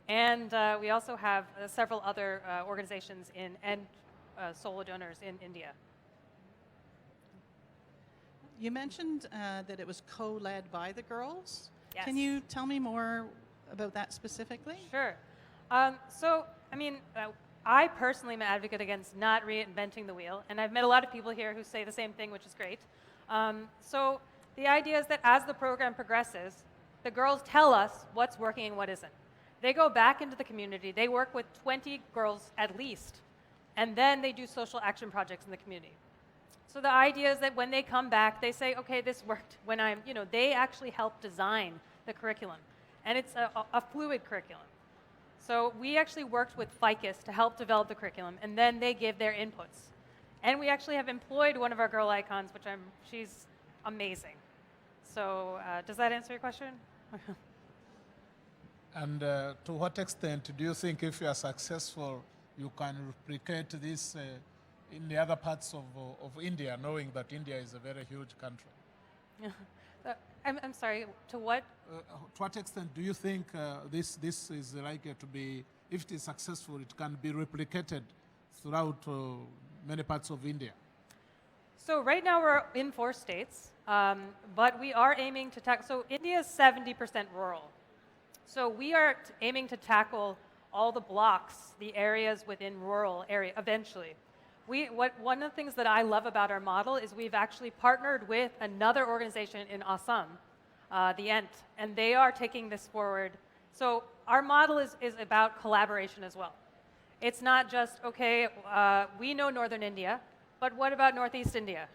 And we also have several other organizations and solo donors in India. You mentioned that it was co-led by the girls. Yes. Can you tell me more about that specifically? Sure. I personally am an advocate against not reinventing the wheel, and I've met a lot of people here who say the same thing, which is great. So the idea is that as the program progresses, the girls tell us what's working and what isn't. They go back into the community, they work with 20 girls at least, and then they do social action projects in the community. So the idea is that when they come back, they say, okay, this worked. They actually help design the curriculum, and it's a fluid curriculum. So we actually worked with FICUS to help develop the curriculum, and then they give their inputs. And we actually have employed one of our Girl Icons, she's amazing. So does that answer your question? And to what extent do you think if you are successful, you can replicate this in the other parts of India, knowing that India is a very huge country? I'm sorry, to what? To what extent do you think this is likely to be, if it is successful, it can be replicated throughout many parts of India? So right now we're in 4 states, but we are aiming to tackle, so India is 70% rural. So we are aiming to tackle all the blocks, the areas within rural area eventually. One of the things that I love about our model is we've actually partnered with another organization in Assam, the ENT, and they are taking this forward. So our model is about collaboration as well. It's not just, okay, we know Northern India, but what about Northeast India?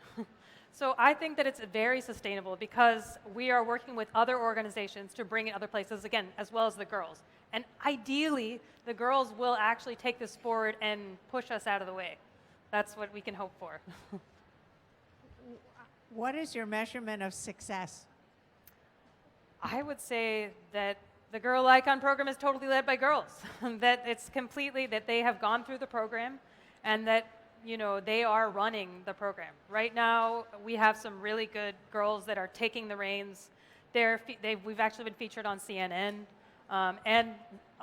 So I think that it's very sustainable because we are working with other organizations to bring it other places, again, as well as the girls. And ideally, the girls will actually take this forward and push us out of the way. That's what we can hope for. What is your measurement of success? I would say that the Girl Icon program is totally led by girls. That it's completely, that they have gone through the program and that, you know, they are running the program. Right now, we have some really good girls that are taking the reins. We've actually been featured on CNN and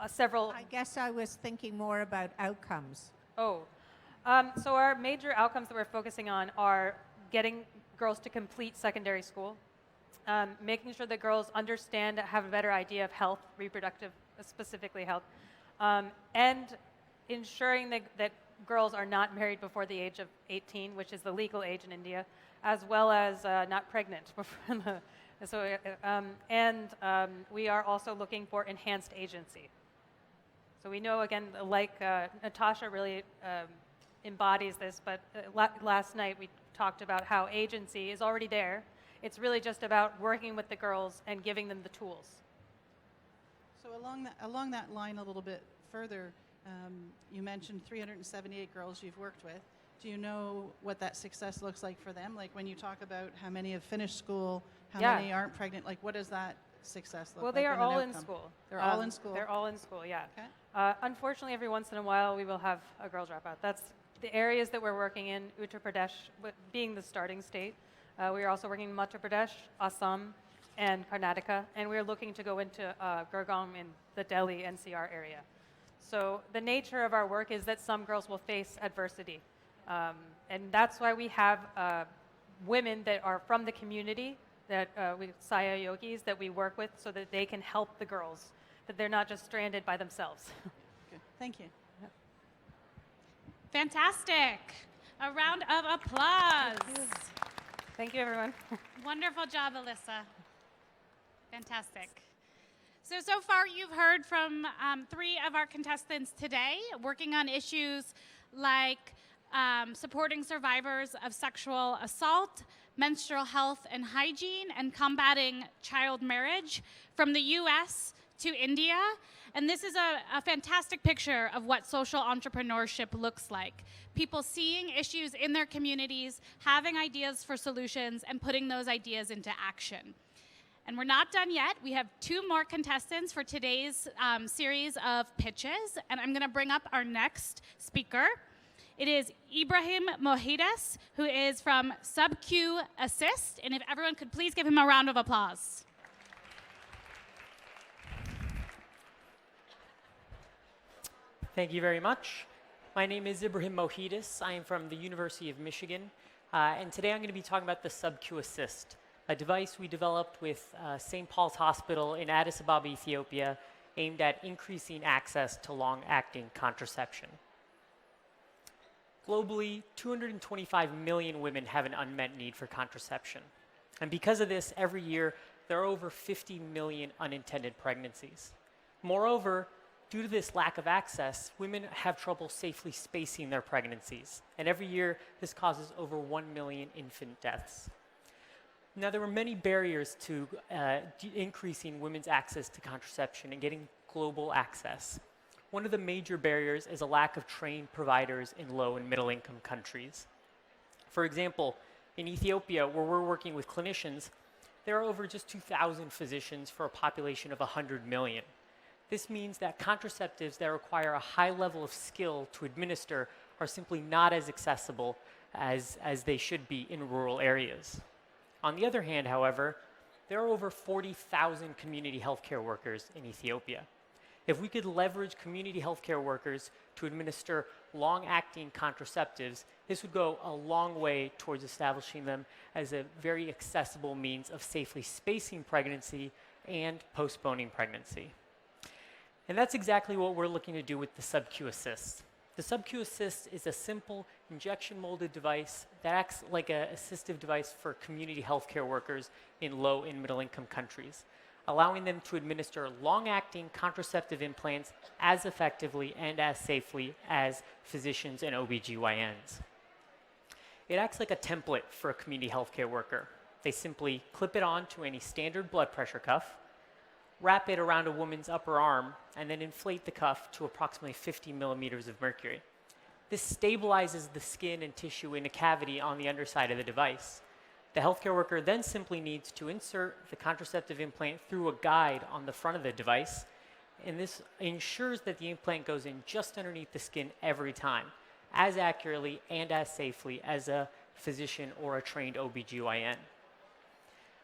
several. I guess I was thinking more about outcomes. So our major outcomes that we're focusing on are getting girls to complete secondary school, making sure that girls understand, have a better idea of health, reproductive, specifically health, and ensuring that girls are not married before the age of 18, which is the legal age in India, as well as not pregnant before we are also looking for enhanced agency. So we know, again, like Natasha really embodies this, but last night we talked about how agency is already there. It's really just about working with the girls and giving them the tools. So along that line a little bit further, you mentioned 378 girls you've worked with. Do you know what that success looks like for them? Like when you talk about how many have finished school, how many aren't pregnant, like what does that success look like? Well, they are all in school. They're all in school? They're all in school, yeah. Okay. Unfortunately, every once in a while, we will have a girl drop out. That's the areas that we're working in, Uttar Pradesh being the starting state. We are also working in Madhya Pradesh, Assam, and Karnataka, and we're looking to go into Gurgaon in the Delhi NCR area. So the nature of our work is that some girls will face adversity. And that's why we have women that are from the community, that Saya Yogis, that we work with so that they can help the girls, that they're not just stranded by themselves. Good. Thank you. Fantastic. A round of applause. Thank you, everyone. Wonderful job, Alyssa. Fantastic. So far you've heard from 3 of our contestants today, working on issues like supporting survivors of sexual assault, menstrual health and hygiene, and combating child marriage from the US to India. And this is a fantastic picture of what social entrepreneurship looks like. People seeing issues in their communities, having ideas for solutions, and putting those ideas into action. And we're not done yet. We have 2 more contestants for today's series of pitches. And I'm going to bring up our next speaker. It is Ibrahim Mohides, who is from SubQ Assist. And if everyone could please give him a round of applause. Thank you very much. My name is Ibrahim Mohides. I am from the University of Michigan. And today I'm going to be talking about the SubQ Assist, a device we developed with St. Paul's Hospital in Addis Ababa, Ethiopia, aimed at increasing access to long-acting contraception. Globally, 225 million women have an unmet need for contraception. And because of this, every year, there are over 50 million unintended pregnancies. Moreover, due to this lack of access, women have trouble safely spacing their pregnancies. And every year, this causes over 1 million infant deaths. Now, there were many barriers to increasing women's access to contraception and getting global access. One of the major barriers is a lack of trained providers in low and middle income countries. For example, in Ethiopia, where we're working with clinicians, there are over just 2,000 physicians for a population of 100 million. This means that contraceptives that require a high level of skill to administer are simply not as accessible as they should be in rural areas. On the other hand, however, there are over 40,000 community healthcare workers in Ethiopia. If we could leverage community healthcare workers to administer long-acting contraceptives, this would go a long way towards establishing them as a very accessible means of safely spacing pregnancy and postponing pregnancy. And that's exactly what we're looking to do with the Sub-Q Assist. The Sub-Q Assist is a simple injection-molded device that acts like an assistive device for community healthcare workers in low and middle-income countries, allowing them to administer long-acting contraceptive implants as effectively and as safely as physicians and OBGYNs. It acts like a template for a community healthcare worker. They simply clip it onto any standard blood pressure cuff, wrap it around a woman's upper arm, and then inflate the cuff to approximately 50 millimeters of mercury. This stabilizes the skin and tissue in a cavity on the underside of the device. The healthcare worker then simply needs to insert the contraceptive implant through a guide on the front of the device, and this ensures that the implant goes in just underneath the skin every time, as accurately and as safely as a physician or a trained OBGYN.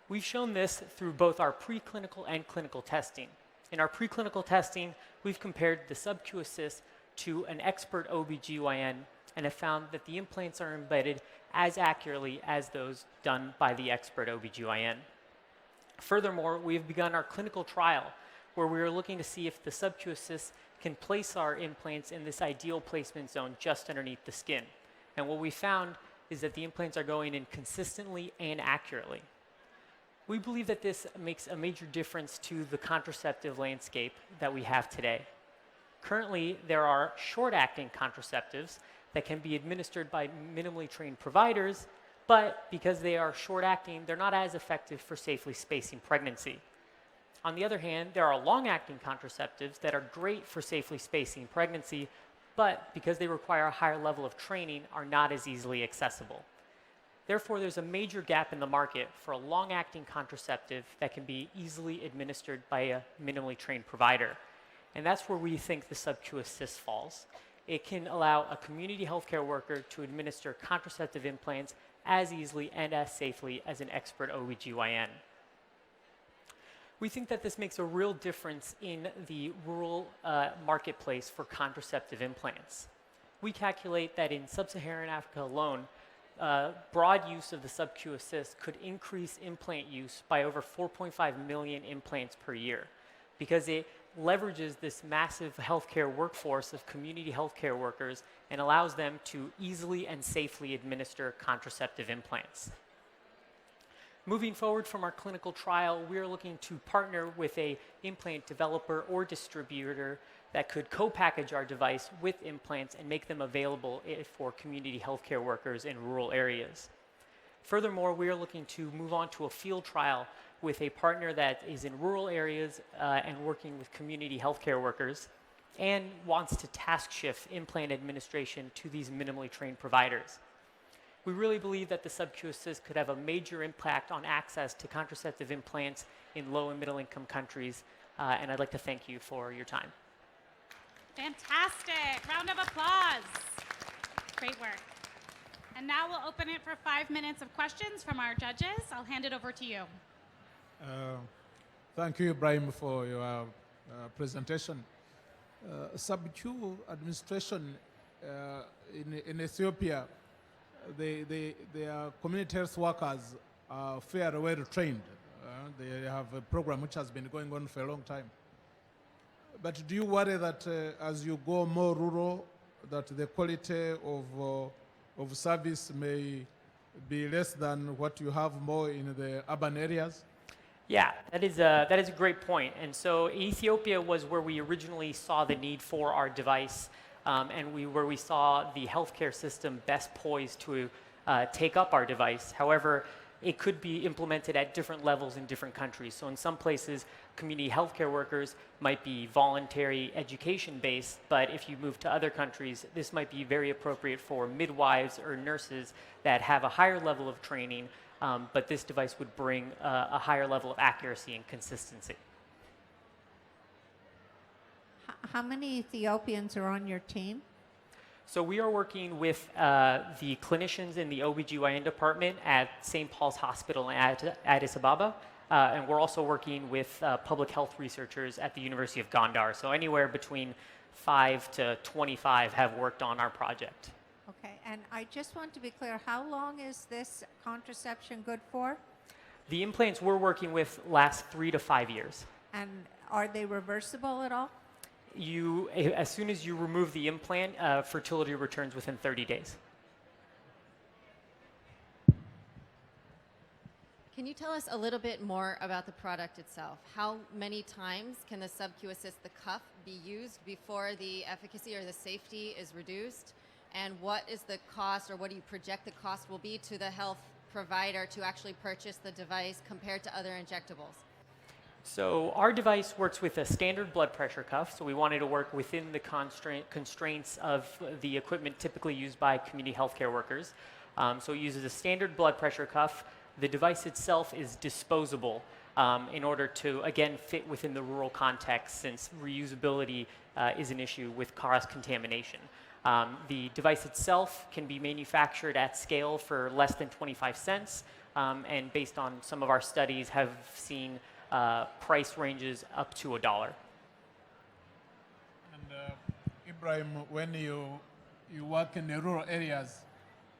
We've shown this through both our preclinical and clinical testing. In our preclinical testing, we've compared the Sub-Q Assist to an expert OBGYN and have found that the implants are embedded as accurately as those done by the expert OBGYN. Furthermore, we have begun our clinical trial where we are looking to see if the Sub-Q Assist can place our implants in this ideal placement zone just underneath the skin. And what we found is that the implants are going in consistently and accurately. We believe that this makes a major difference to the contraceptive landscape that we have today. Currently, there are short-acting contraceptives that can be administered by minimally trained providers, but because they are short-acting, they're not as effective for safely spacing pregnancy. On the other hand, there are long-acting contraceptives that are great for safely spacing pregnancy, but because they require a higher level of training, are not as easily accessible. Therefore, there's a major gap in the market for a long-acting contraceptive that can be easily administered by a minimally trained provider. And that's where we think the Sub-Q Assist falls. It can allow a community healthcare worker to administer contraceptive implants as easily and as safely as an expert OBGYN. We think that this makes a real difference in the rural marketplace for contraceptive implants. We calculate that in sub-Saharan Africa alone, broad use of the Sub-Q Assist could increase implant use by over 4.5 million implants per year because it leverages this massive healthcare workforce of community healthcare workers and allows them to easily and safely administer contraceptive implants. Moving forward from our clinical trial, we are looking to partner with an implant developer or distributor that could co-package our device with implants and make them available for community healthcare workers in rural areas. Furthermore, we are looking to move on to a field trial with a partner that is in rural areas and working with community healthcare workers and wants to task shift implant administration to these minimally trained providers. We really believe that the Sub-Q Assist could have a major impact on access to contraceptive implants in low and middle income countries, and I'd like to thank you for your time. Fantastic. Round of applause. Great work. And now we'll open it for 5 minutes of questions from our judges. I'll hand it over to you. Thank you, Ibrahim, for your presentation. Sub-Q administration in Ethiopia, their community health workers are fairly well trained. They have a program which has been going on for a long time. But do you worry that as you go more rural, that the quality of service may be less than what you have more in the urban areas? Yeah, that is a great point. And so Ethiopia was where we originally saw the need for our device, and where we saw the healthcare system best poised to take up our device. However, it could be implemented at different levels in different countries. So in some places, community healthcare workers might be voluntary education based, but if you move to other countries, this might be very appropriate for midwives or nurses that have a higher level of training, but this device would bring a higher level of accuracy and consistency. How many Ethiopians are on your team? So we are working with the clinicians in the OBGYN department at St. Paul's Hospital in Addis Ababa. And we're also working with public health researchers at the University of Gondar. So anywhere between 5 to 25 have worked on our project. Okay, and I just want to be clear, how long is this contraception good for? The implants we're working with last 3 to 5 years. And are they reversible at all? As soon as you remove the implant, fertility returns within 30 days. Can you tell us a little bit more about the product itself? How many times can the subQ-assist, the cuff, be used before the efficacy or the safety is reduced? And what is the cost, or what do you project the cost will be to the health provider to actually purchase the device compared to other injectables? So our device works with a standard blood pressure cuff, so we wanted to work within the constraints of the equipment typically used by community healthcare workers. So it uses a standard blood pressure cuff. The device itself is disposable in order to, again, fit within the rural context, since reusability is an issue with cross-contamination. The device itself can be manufactured at scale for less than 25 cents, and based on some of our studies have seen price ranges up to $1. And Ibrahim, when you work in the rural areas,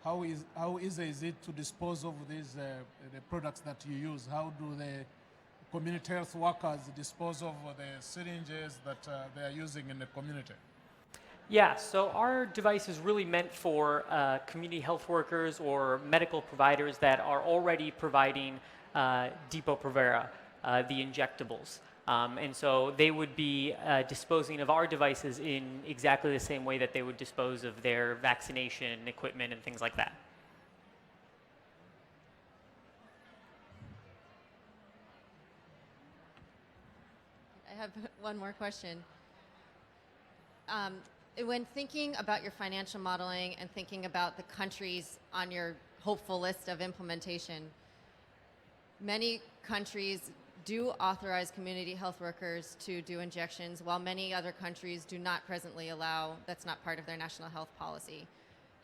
how easy is it to dispose of these the products that you use? How do the community health workers dispose of the syringes that they are using in the community? Yeah, so our device is really meant for community health workers or medical providers that are already providing Depo-Provera, the injectables. And so they would be disposing of our devices in exactly the same way that they would dispose of their vaccination equipment and things like that. I have one more question. When thinking about your financial modeling and thinking about the countries on your hopeful list of implementation, many countries do authorize community health workers to do injections, while many other countries do not presently allow, that's not part of their national health policy.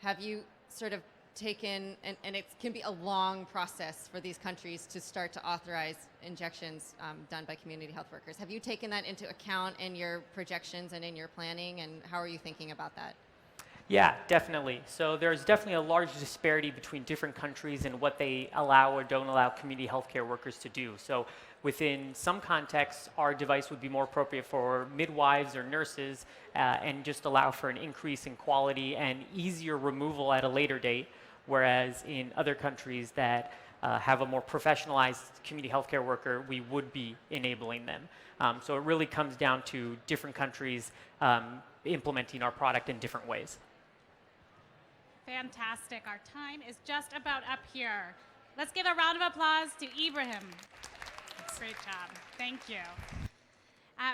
Have you sort of taken, and it can be a long process for these countries to start to authorize injections done by community health workers. Have you taken that into account in your projections and in your planning, and how are you thinking about that? Yeah, definitely. So there's definitely a large disparity between different countries and what they allow or don't allow community healthcare workers to do. So within some contexts, our device would be more appropriate for midwives or nurses and just allow for an increase in quality and easier removal at a later date, whereas in other countries that have a more professionalized community healthcare worker, we would be enabling them. So it really comes down to different countries implementing our product in different ways. Fantastic. Our time is just about up here. Let's give a round of applause to Ibrahim. Great job. Thank you.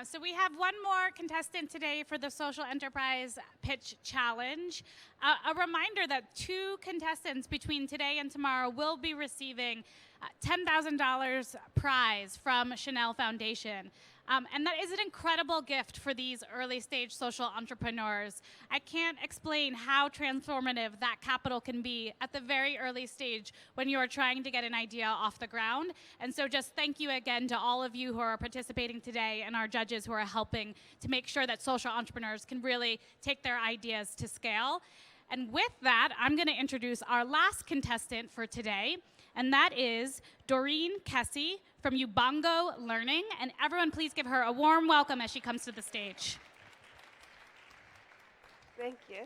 So we have one more contestant today for the Social Enterprise Pitch Challenge. A reminder that 2 contestants between today and tomorrow will be receiving $10,000 prize from Chanel Foundation. And that is an incredible gift for these early stage social entrepreneurs. I can't explain how transformative that capital can be at the very early stage when you are trying to get an idea off the ground. And so just thank you again to all of you who are participating today and our judges who are helping to make sure that social entrepreneurs can really take their ideas to scale. And with that, I'm going to introduce our last contestant for today, and that is Doreen Kessie from Ubongo Learning. And everyone please give her a warm welcome as she comes to the stage. Thank you.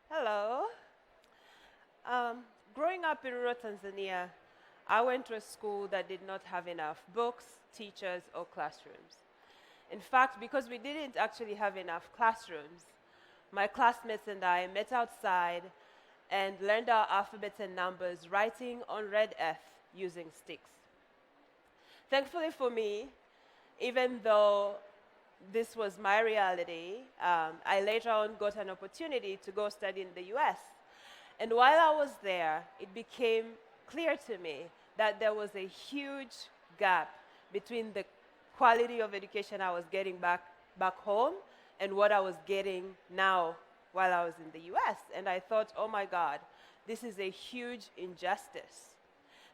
Hello. Growing up in rural Tanzania, I went to a school that did not have enough books, teachers, or classrooms. In fact, because we didn't actually have enough classrooms, my classmates and I met outside and learned our alphabets and numbers writing on red earth using sticks. Thankfully for me, even though this was my reality, I later on got an opportunity to go study in the US. And while I was there, it became clear to me that there was a huge gap between the quality of education I was getting back home and what I was getting now while I was in the US. And I thought, oh my God, this is a huge injustice.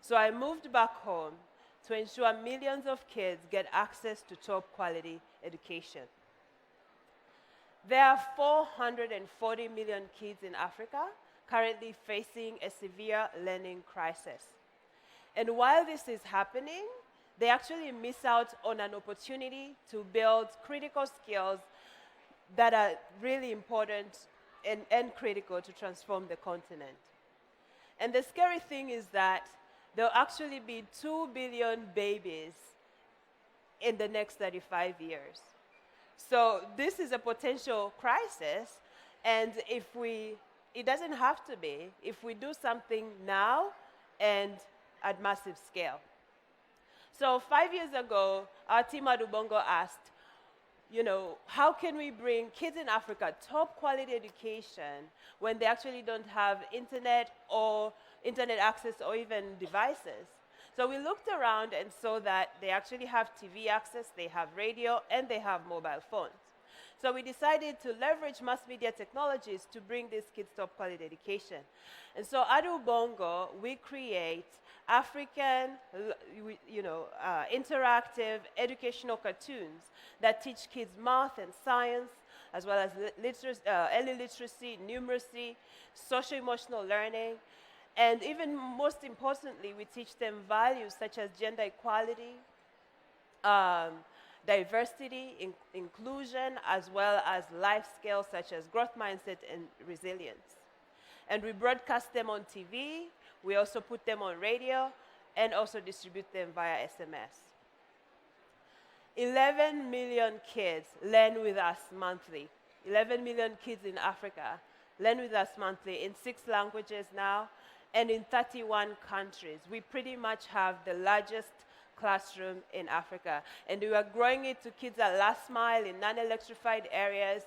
So I moved back home to ensure millions of kids get access to top quality education. There are 440 million kids in Africa currently facing a severe learning crisis. And while this is happening, they actually miss out on an opportunity to build critical skills that are really important and critical to transform the continent. And the scary thing is that there'll actually be 2 billion babies in the next 35 years. So this is a potential crisis, and it doesn't have to be, if we do something now and at massive scale. So 5 years ago, our team at Ubongo asked, how can we bring kids in Africa top quality education when they actually don't have internet access or even devices? So we looked around and saw that they actually have TV access, they have radio, and they have mobile phones. So we decided to leverage mass media technologies to bring these kids top quality education. And so at Ubongo, we create African, interactive educational cartoons that teach kids math and science, as well as early literacy, numeracy, social-emotional learning, and even most importantly, we teach them values such as gender equality, diversity, inclusion, as well as life skills such as growth mindset and resilience. And we broadcast them on TV, we also put them on radio, and also distribute them via SMS. 11 million kids learn with us monthly. 11 million kids in Africa learn with us monthly in 6 languages now, and in 31 countries. We pretty much have the largest classroom in Africa. And we are growing it to kids at last mile in non-electrified areas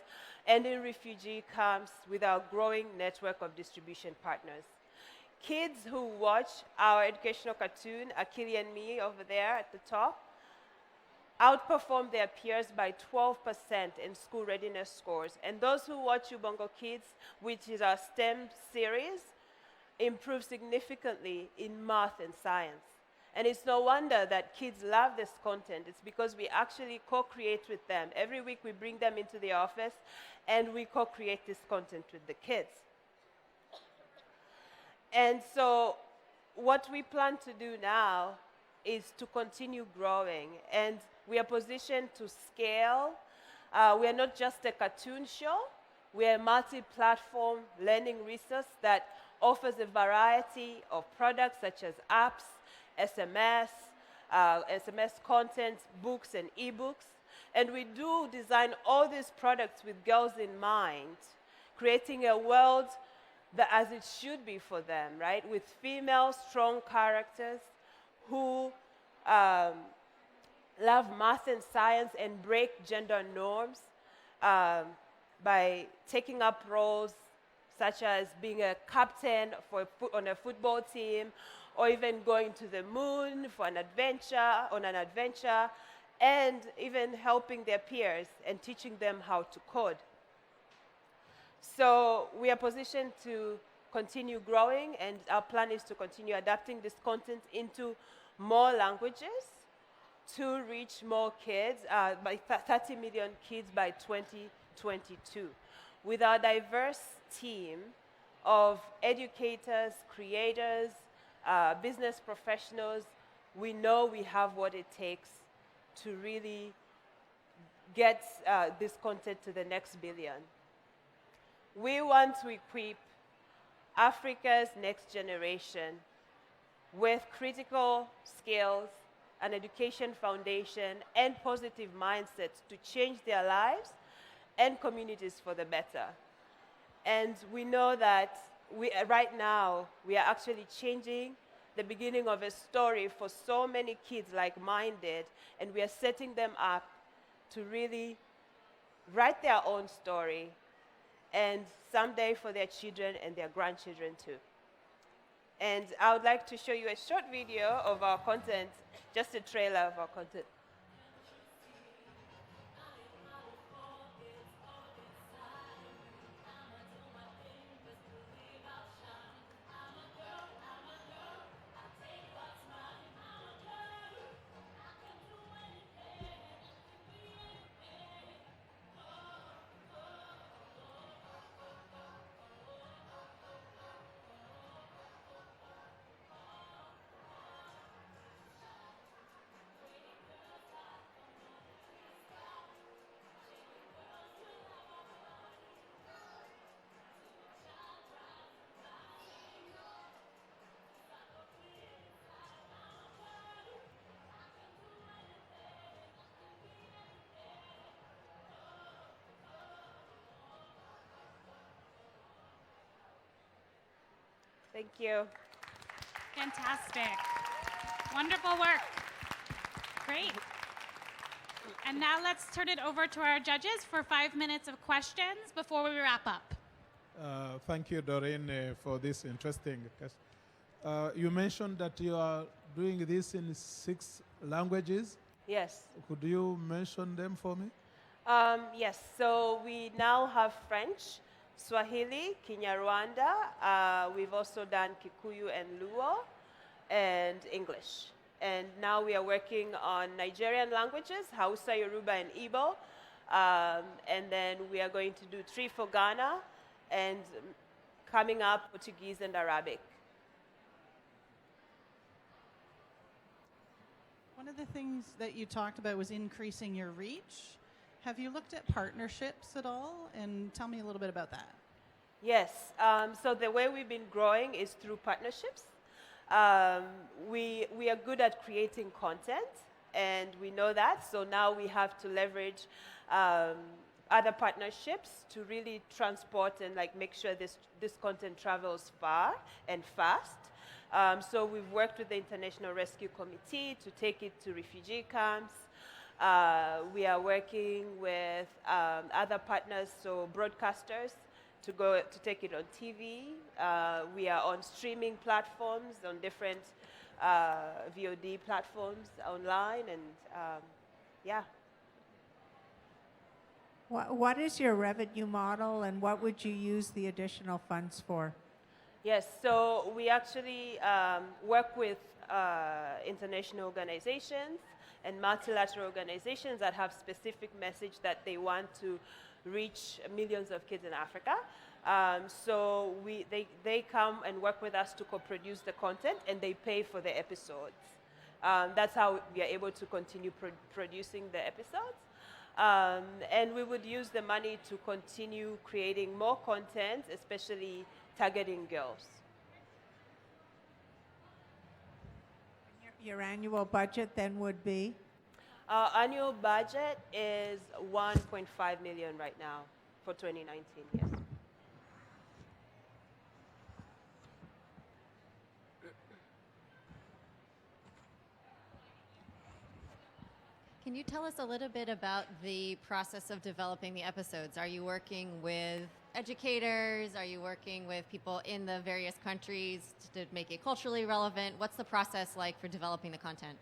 and in refugee camps with our growing network of distribution partners. Kids who watch our educational cartoon, Akili and Me over there at the top, outperform their peers by 12% in school readiness scores. And those who watch Ubongo Kids, which is our STEM series, improve significantly in math and science. And it's no wonder that kids love this content. It's because we actually co-create with them. Every week we bring them into the office and we co-create this content with the kids. And so what we plan to do now is to continue growing. And we are positioned to scale. We are not just a cartoon show. We are a multi-platform learning resource that offers a variety of products such as apps, SMS content, books, and ebooks. And we do design all these products with girls in mind, creating a world that as it should be for them, right? With female, strong characters who love math and science and break gender norms by taking up roles such as being a captain on a football team, or even going to the moon on an adventure, and even helping their peers and teaching them how to code. So we are positioned to continue growing, and our plan is to continue adapting this content into more languages to reach more kids, by 30 million kids by 2022. With our diverse team of educators, creators, business professionals, we know we have what it takes to really get this content to the next billion. We want to equip Africa's next generation with critical skills, an education foundation, and positive mindsets to change their lives and communities for the better. And we know that right now, we are actually changing the beginning of a story for so many kids like-minded, and we are setting them up to really write their own story, and someday for their children and their grandchildren too. And I would like to show you a short video of our content, just a trailer of our content. Thank you. Fantastic. Wonderful work. Great. And now let's turn it over to our judges for 5 minutes of questions before we wrap up. Thank you, Doreen, for this interesting test. You mentioned that you are doing this in 6 languages. Yes. Could you mention them for me? Yes, so we now have French, Swahili, Kinyarwanda. We've also done Kikuyu and Luo, and English. And now we are working on Nigerian languages, Hausa, Yoruba, and Igbo. And then we are going to do 3 for Ghana, and coming up, Portuguese and Arabic. One of the things that you talked about was increasing your reach. Have you looked at partnerships at all? And tell me a little bit about that. Yes, so the way we've been growing is through partnerships. We are good at creating content, and we know that, so now we have to leverage other partnerships to really transport and make sure this content travels far and fast. So we've worked with the International Rescue Committee to take it to refugee camps. We are working with other partners, so broadcasters, to take it on TV. We are on streaming platforms, on different VOD platforms online, and yeah. What is your revenue model, and what would you use the additional funds for? Yes, so we actually work with international organizations and multilateral organizations that have specific message that they want to reach millions of kids in Africa. So they come and work with us to co-produce the content, and they pay for the episodes. That's how we are able to continue producing the episodes. And we would use the money to continue creating more content, especially targeting girls. Your annual budget then would be? Our annual budget is 1.5 million right now for 2019, yes. Can you tell us a little bit about the process of developing the episodes? Are you working with educators? Are you working with people in the various countries to make it culturally relevant? What's the process like for developing the content?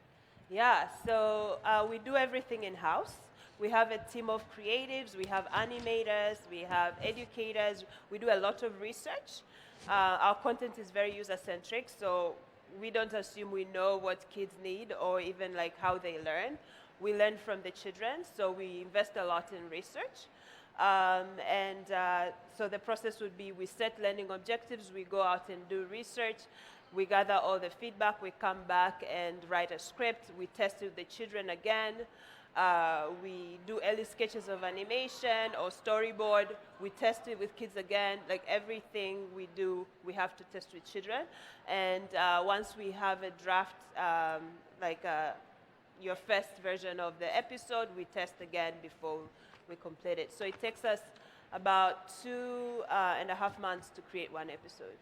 Yeah, so we do everything in-house. We have a team of creatives, we have animators, we have educators. We do a lot of research. Our content is very user-centric, so we don't assume we know what kids need or even how they learn. We learn from the children, so we invest a lot in research. So the process would be, we set learning objectives, we go out and do research, we gather all the feedback, we come back and write a script, we test it with the children again, we do early sketches of animation or storyboard, we test it with kids again. Everything we do, we have to test with children. And once we have a draft, your first version of the episode, we test again before we complete it. So it takes us about 2.5 months to create one episode.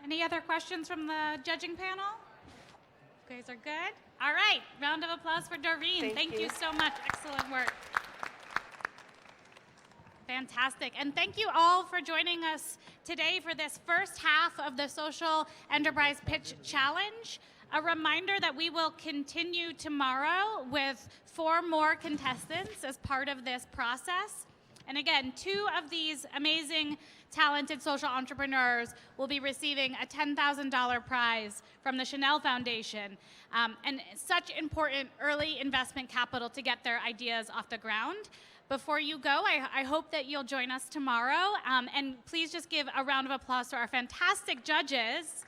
Any other questions from the judging panel? You guys are good? All right, round of applause for Doreen. Thank you so much. Excellent work. Fantastic. And thank you all for joining us today for this first half of the Social Enterprise Pitch Challenge. A reminder that we will continue tomorrow with 4 more contestants as part of this process. And again, 2 of these amazing, talented social entrepreneurs will be receiving a $10,000 prize from the Chanel Foundation. And such important early investment capital to get their ideas off the ground. Before you go, I hope that you'll join us tomorrow. And please just give a round of applause to our fantastic judges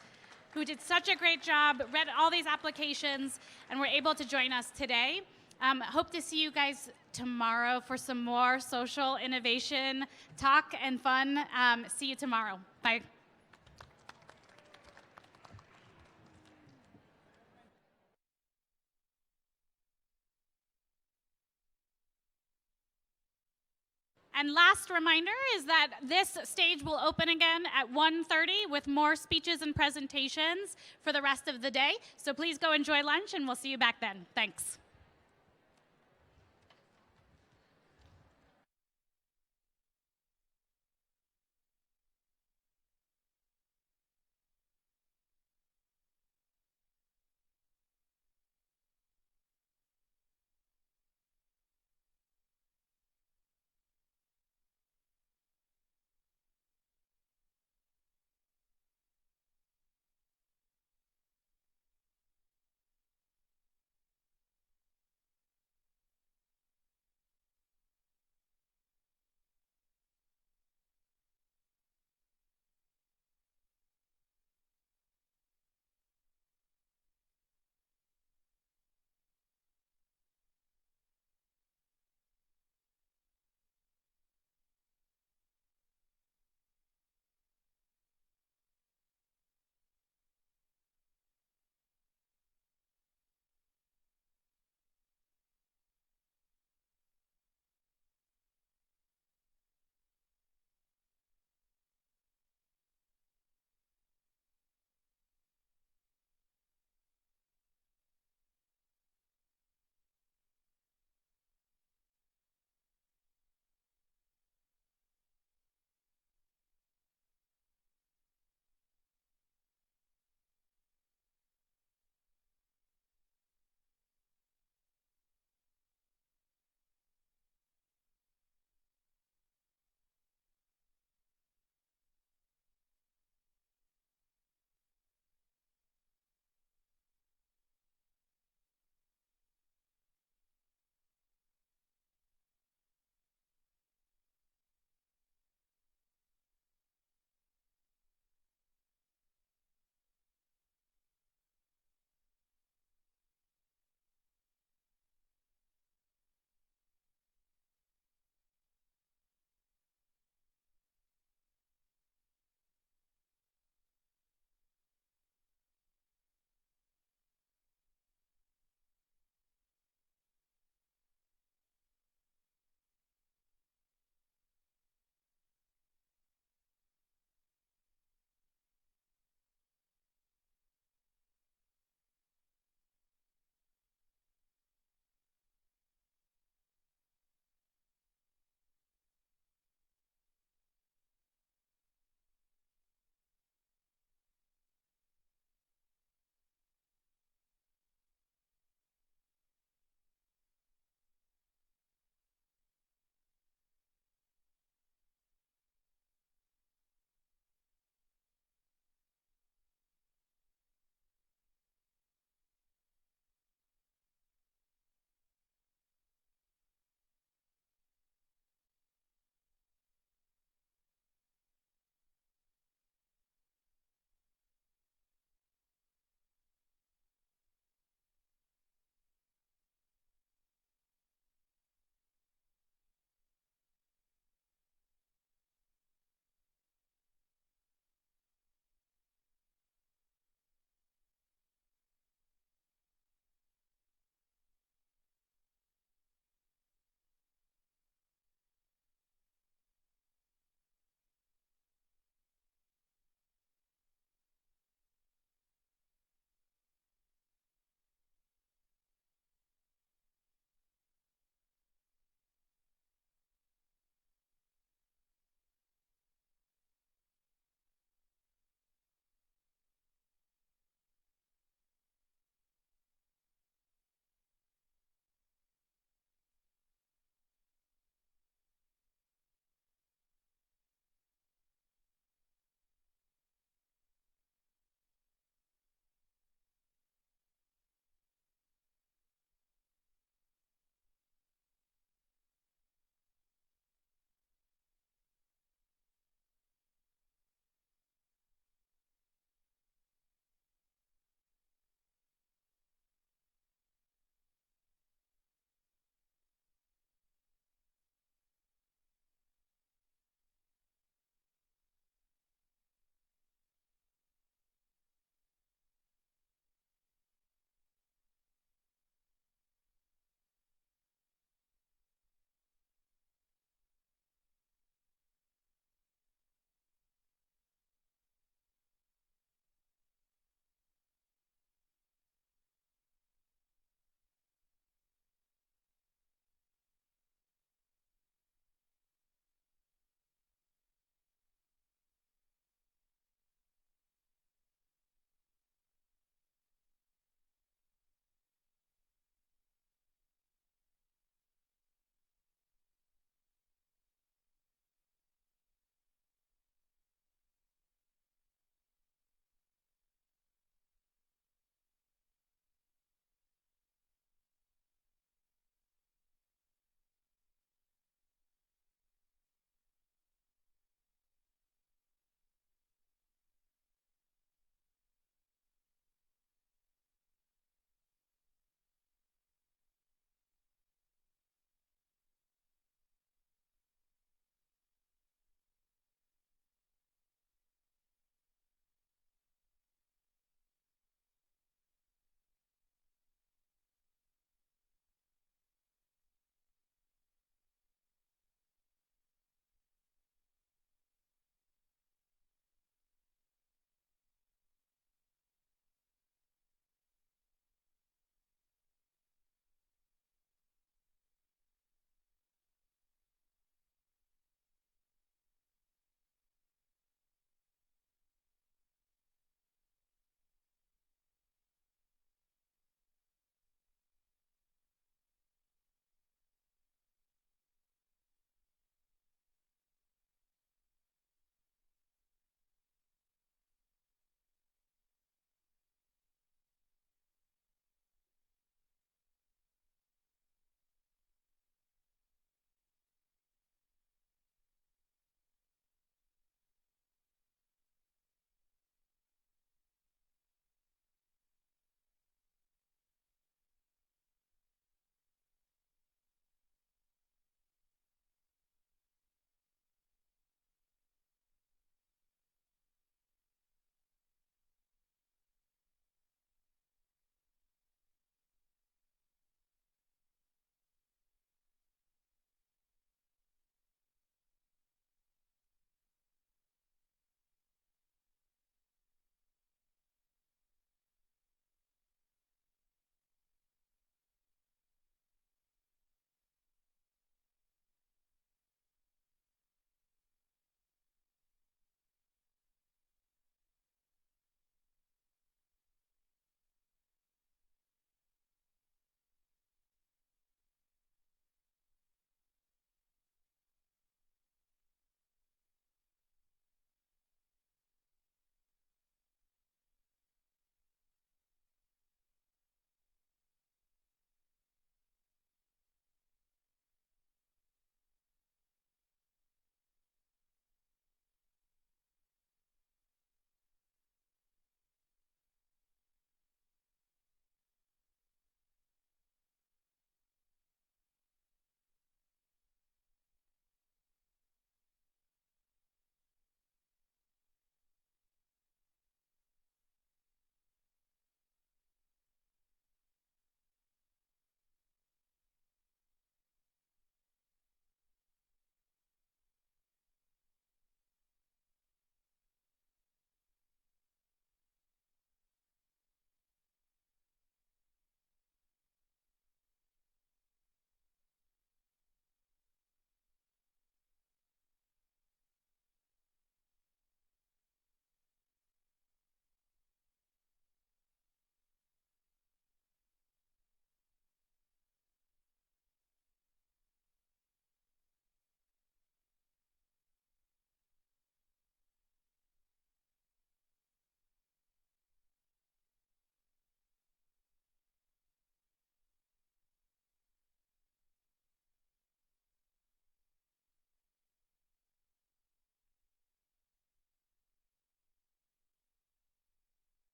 who did such a great job, read all these applications, and were able to join us today. Hope to see you guys tomorrow for some more social innovation talk and fun. See you tomorrow. Bye. And last reminder is that this stage will open again at 1:30 with more speeches and presentations for the rest of the day. So please go enjoy lunch, and we'll see you back then. Thanks.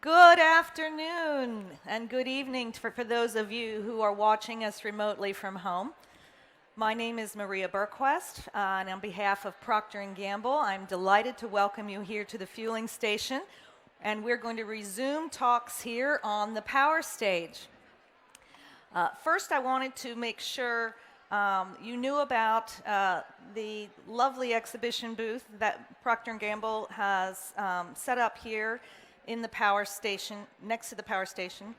Good afternoon and good evening for those of you who are watching us remotely from home. My name is Maria Berquist, and on behalf of Procter & Gamble, I'm delighted to welcome you here to the fueling station, and we're going to resume talks here on the power stage. First, I wanted to make sure you knew about the lovely exhibition booth that Procter & Gamble has set up here in the power station, next to the power station.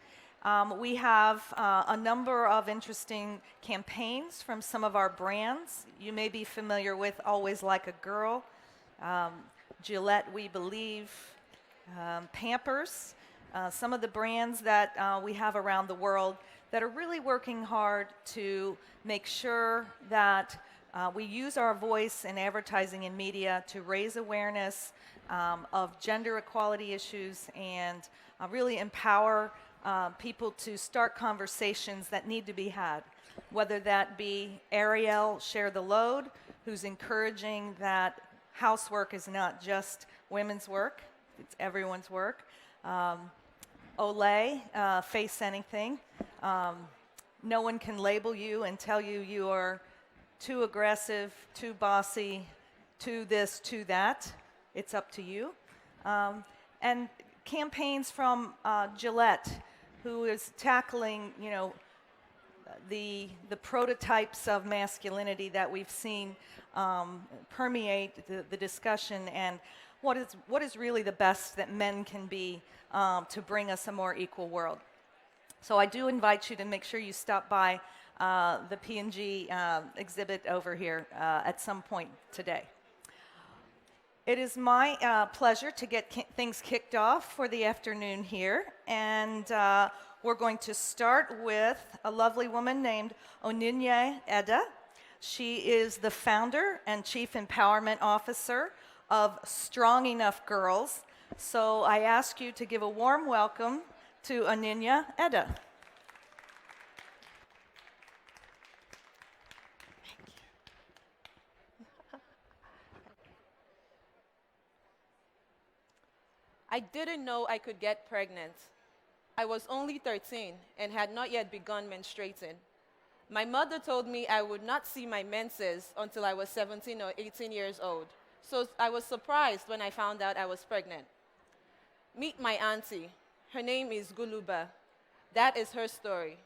We have a number of interesting campaigns from some of our brands. You may be familiar with Always Like a Girl, Gillette We Believe, Pampers, some of the brands that we have around the world that are really working hard to make sure that we use our voice in advertising and media to raise awareness of gender equality issues and really empower people to start conversations that need to be had, whether that be Ariel Share the Load, who's encouraging that housework is not just women's work, it's everyone's work. Olay, Face Anything. No one can label you and tell you you are too aggressive, too bossy, too this, too that. It's up to you. And campaigns from Gillette, who is tackling, you know, the prototypes of masculinity that we've seen permeate the discussion, and what is really the best that men can be to bring us a more equal world. So I do invite you to make sure you stop by the P&G exhibit over here at some point today. It is my pleasure to get things kicked off for the afternoon here, and we're going to start with a lovely woman named Onyinye Eda. She is the founder and chief empowerment officer of Strong Enough Girls. So I ask you to give a warm welcome to Onyinye Eda. I didn't know I could get pregnant. I was only 13 and had not yet begun menstruating. My mother told me I would not see my menses until I was 17 or 18 years old. So I was surprised when I found out I was pregnant. Meet my auntie. Her name is Guluba. That is her story.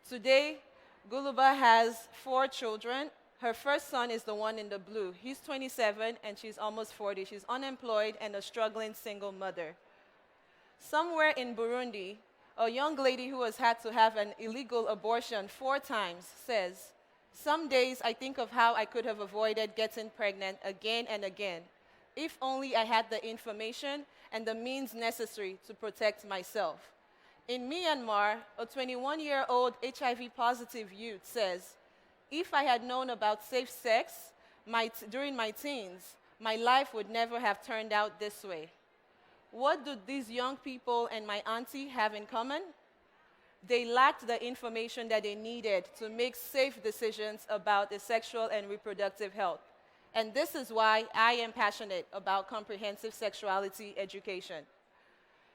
Today, Guluba has 4 children. Her first son is the one in the blue. He's 27 and she's almost 40. She's unemployed and a struggling single mother. Somewhere in Burundi, a young lady who has had to have an illegal abortion 4 times says, "Some days I think of how I could have avoided getting pregnant again and again, if only I had the information and the means necessary to protect myself." In Myanmar, a 21-year-old HIV-positive youth says, "If I had known about safe sex during my teens, my life would never have turned out this way." What do these young people and my auntie have in common? They lacked the information that they needed to make safe decisions about their sexual and reproductive health. And this is why I am passionate about comprehensive sexuality education.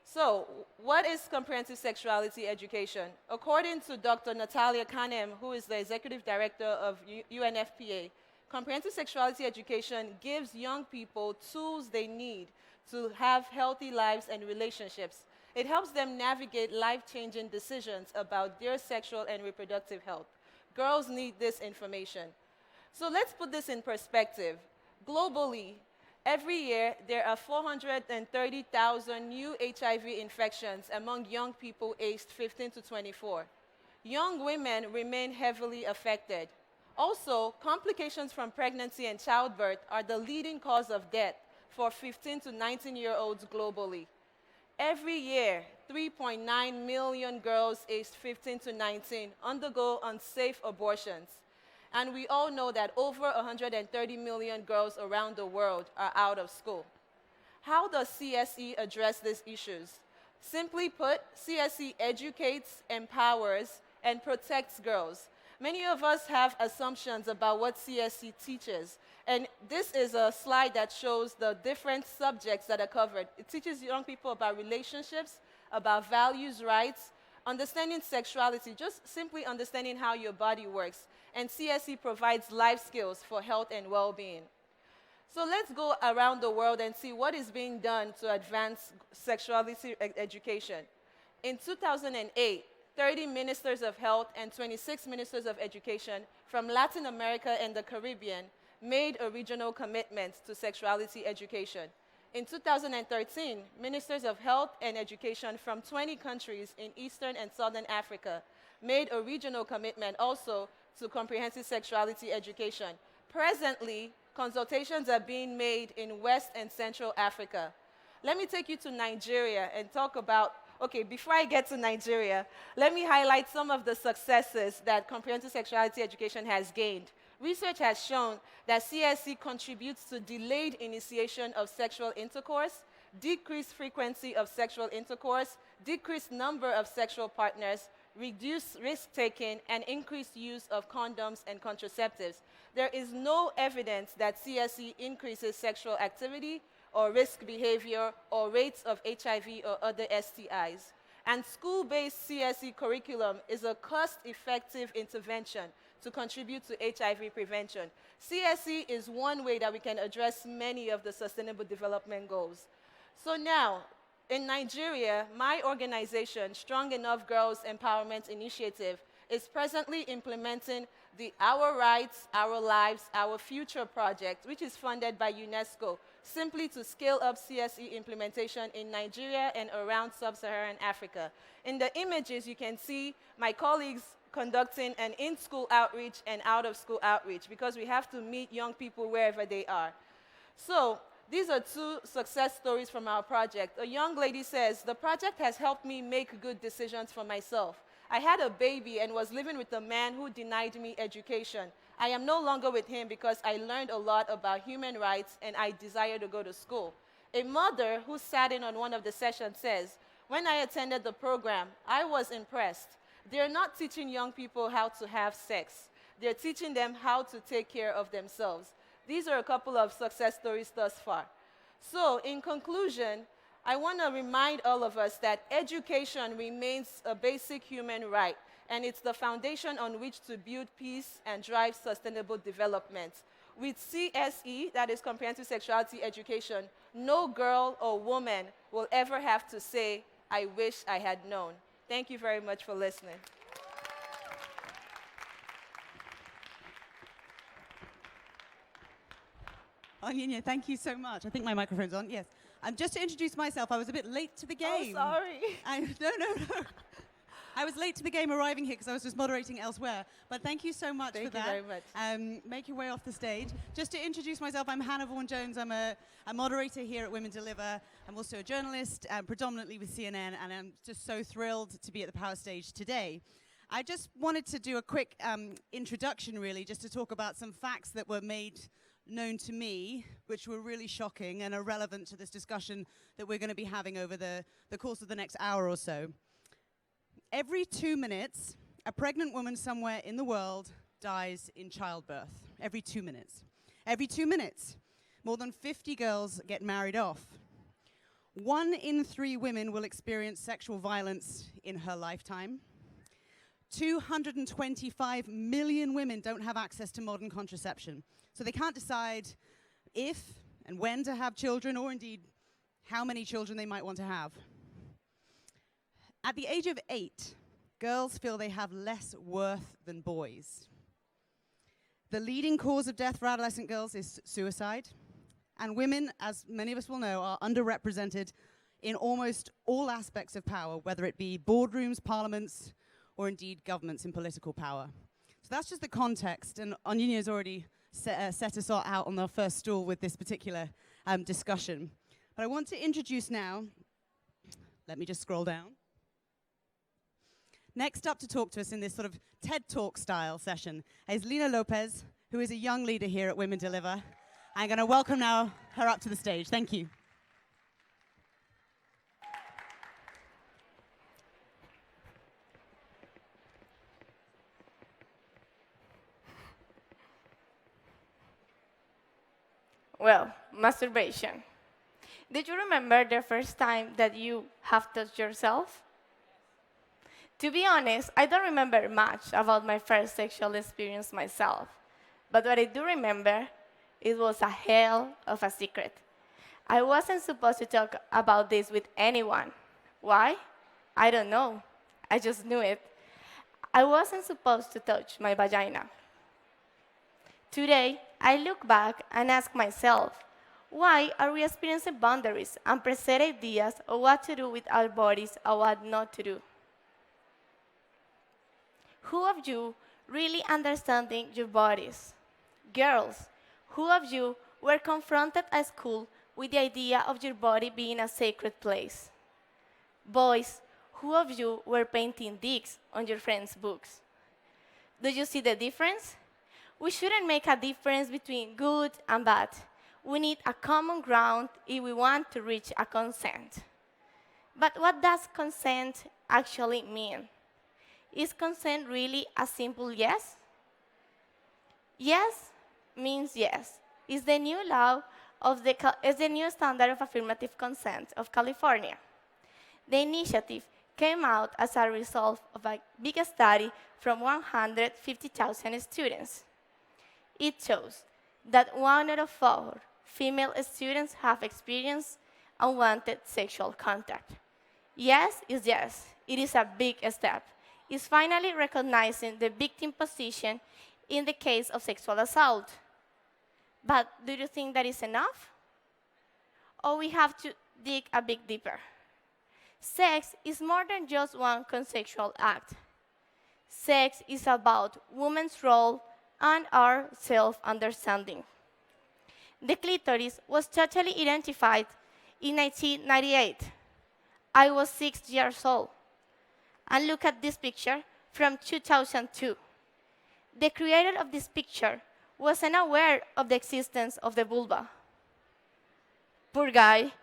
So, what is comprehensive sexuality education? According to Dr. Natalia Kanem, who is the executive director of UNFPA, comprehensive sexuality education gives young people tools they need to have healthy lives and relationships. It helps them navigate life-changing decisions about their sexual and reproductive health. Girls need this information. So let's put this in perspective. Globally, every year, there are 430,000 new HIV infections among young people aged 15 to 24. Young women remain heavily affected. Also, complications from pregnancy and childbirth are the leading cause of death for 15 to 19-year-olds globally. Every year, 3.9 million girls aged 15 to 19 undergo unsafe abortions. And we all know that over 130 million girls around the world are out of school. How does CSE address these issues? Simply put, CSE educates, empowers, and protects girls. Many of us have assumptions about what CSE teaches. And this is a slide that shows the different subjects that are covered. It teaches young people about relationships, about values, rights, understanding sexuality, just simply understanding how your body works. And CSE provides life skills for health and well-being. So let's go around the world and see what is being done to advance sexuality education. In 2008, 30 ministers of health and 26 ministers of education from Latin America and the Caribbean made a regional commitment to sexuality education. In 2013, ministers of health and education from 20 countries in Eastern and Southern Africa made a regional commitment also to comprehensive sexuality education. Presently, consultations are being made in West and Central Africa. Let me take you to Nigeria and talk about, okay, before I get to Nigeria, let me highlight some of the successes that comprehensive sexuality education has gained. Research has shown that CSE contributes to delayed initiation of sexual intercourse, decreased frequency of sexual intercourse, decreased number of sexual partners, reduced risk-taking, and increased use of condoms and contraceptives. There is no evidence that CSE increases sexual activity or risk behavior or rates of HIV or other STIs. And school-based CSE curriculum is a cost-effective intervention to contribute to HIV prevention. CSE is one way that we can address many of the Sustainable Development Goals. So now, in Nigeria, my organization, Strong Enough Girls Empowerment Initiative, is presently implementing the Our Rights, Our Lives, Our Future project, which is funded by UNESCO, simply to scale up CSE implementation in Nigeria and around sub-Saharan Africa. In the images, you can see my colleagues conducting an in-school outreach and out-of-school outreach because we have to meet young people wherever they are. So these are two success stories from our project. A young lady says, "The project has helped me make good decisions for myself. I had a baby and was living with a man who denied me education. I am no longer with him because I learned a lot about human rights and I desire to go to school." A mother who sat in on one of the sessions says, "When I attended the program, I was impressed. They're not teaching young people how to have sex. They're teaching them how to take care of themselves." These are a couple of success stories thus far. So, in conclusion, I want to remind all of us that education remains a basic human right, and it's the foundation on which to build peace and drive sustainable development. With CSE, that is Comprehensive Sexuality Education, no girl or woman will ever have to say, "I wish I had known." Thank you very much for listening. Onyinye, thank you so much. I think my microphone's on. Yes. Just to introduce myself, I was a bit late to the game. Oh, sorry. No. I was late to the game arriving here because I was just moderating elsewhere. But thank you so much for that. Thank you very much. Make your way off the stage. Just to introduce myself, I'm Hannah Vaughan-Jones. I'm a moderator here at Women Deliver. I'm also a journalist, predominantly with CNN, and I'm just so thrilled to be at the Power Stage today. I just wanted to do a quick introduction, really, just to talk about some facts that were made known to me, which were really shocking and are relevant to this discussion that we're going to be having over the course of the next hour or so. Every 2 minutes, a pregnant woman somewhere in the world dies in childbirth. Every 2 minutes. Every 2 minutes, more than 50 girls get married off. 1 in 3 women will experience sexual violence in her lifetime. 225 million women don't have access to modern contraception. So they can't decide if and when to have children, or indeed how many children they might want to have. At the age of 8, girls feel they have less worth than boys. The leading cause of death for adolescent girls is suicide. And women, as many of us will know, are underrepresented in almost all aspects of power, whether it be boardrooms, parliaments, or indeed governments in political power. So that's just the context, and Onyinye has already set us all out on our first stool with this particular discussion. But I want to introduce now, let me just scroll down. Next up to talk to us in this sort of TED Talk style session is Lina Lopez, who is a young leader here at Women Deliver. I'm going to welcome now her up to the stage. Thank you. Well, masturbation. Did you remember the first time that you have touched yourself? To be honest, I don't remember much about my first sexual experience myself. But what I do remember, it was a hell of a secret. I wasn't supposed to talk about this with anyone. Why? I don't know. I just knew it. I wasn't supposed to touch my vagina. Today, I look back and ask myself, why are we experiencing boundaries and preset ideas of what to do with our bodies and what not to do? Who of you really understanding your bodies? Girls, who of you were confronted at school with the idea of your body being a sacred place? Boys, who of you were painting dicks on your friends' books? Do you see the difference? We shouldn't make a difference between good and bad. We need a common ground if we want to reach a consent. But what does consent actually mean? Is consent really a simple yes? Yes means yes. It's the new law is the new standard of affirmative consent of California. The initiative came out as a result of a big study from 150,000 students. It shows that 1 out of 4 female students have experienced unwanted sexual contact. Yes is yes. It is a big step. It's finally recognizing the victim position in the case of sexual assault. But do you think that is enough? Or we have to dig a bit deeper? Sex is more than just one consensual act. Sex is about women's role and our self-understanding. The clitoris was totally identified in 1998. I was 6 years old. And look at this picture from 2002. The creator of this picture wasn't aware of the existence of the vulva. Poor guy.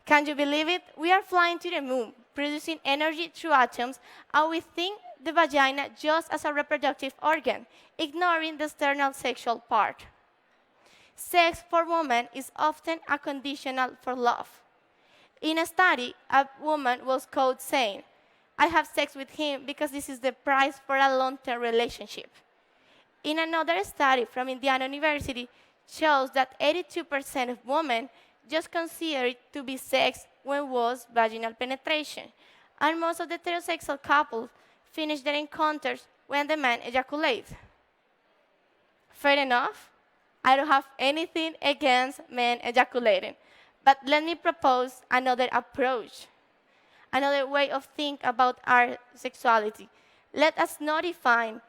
Can you believe it? We are flying to the moon, producing energy through atoms, and we think the vagina just as a reproductive organ, ignoring the external sexual part. Sex for women is often a conditional for love. In a study, a woman was quoted saying, "I have sex with him because this is the price for a long-term relationship." In another study from Indiana University, shows that 82% of women just consider it to be sex when was vaginal penetration, and most of the heterosexual couples finish their encounters when the man ejaculates. Fair enough. I don't have anything against men ejaculating, but let me propose another approach, another way of thinking about our sexuality. Let us not define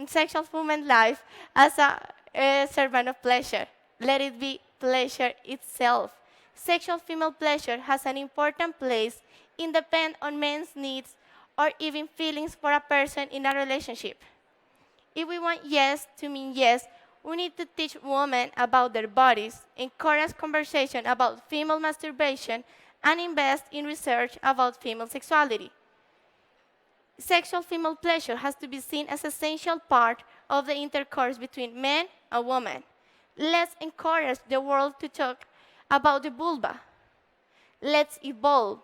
sexual human life as a servant of pleasure. Let it be pleasure itself. Sexual female pleasure has an important place independent on men's needs or even feelings for a person in a relationship. If we want yes to mean yes, we need to teach women about their bodies, encourage conversation about female masturbation, and invest in research about female sexuality. Sexual female pleasure has to be seen as an essential part of the intercourse between men and women. Let's encourage the world to talk about the vulva. Let's evolve.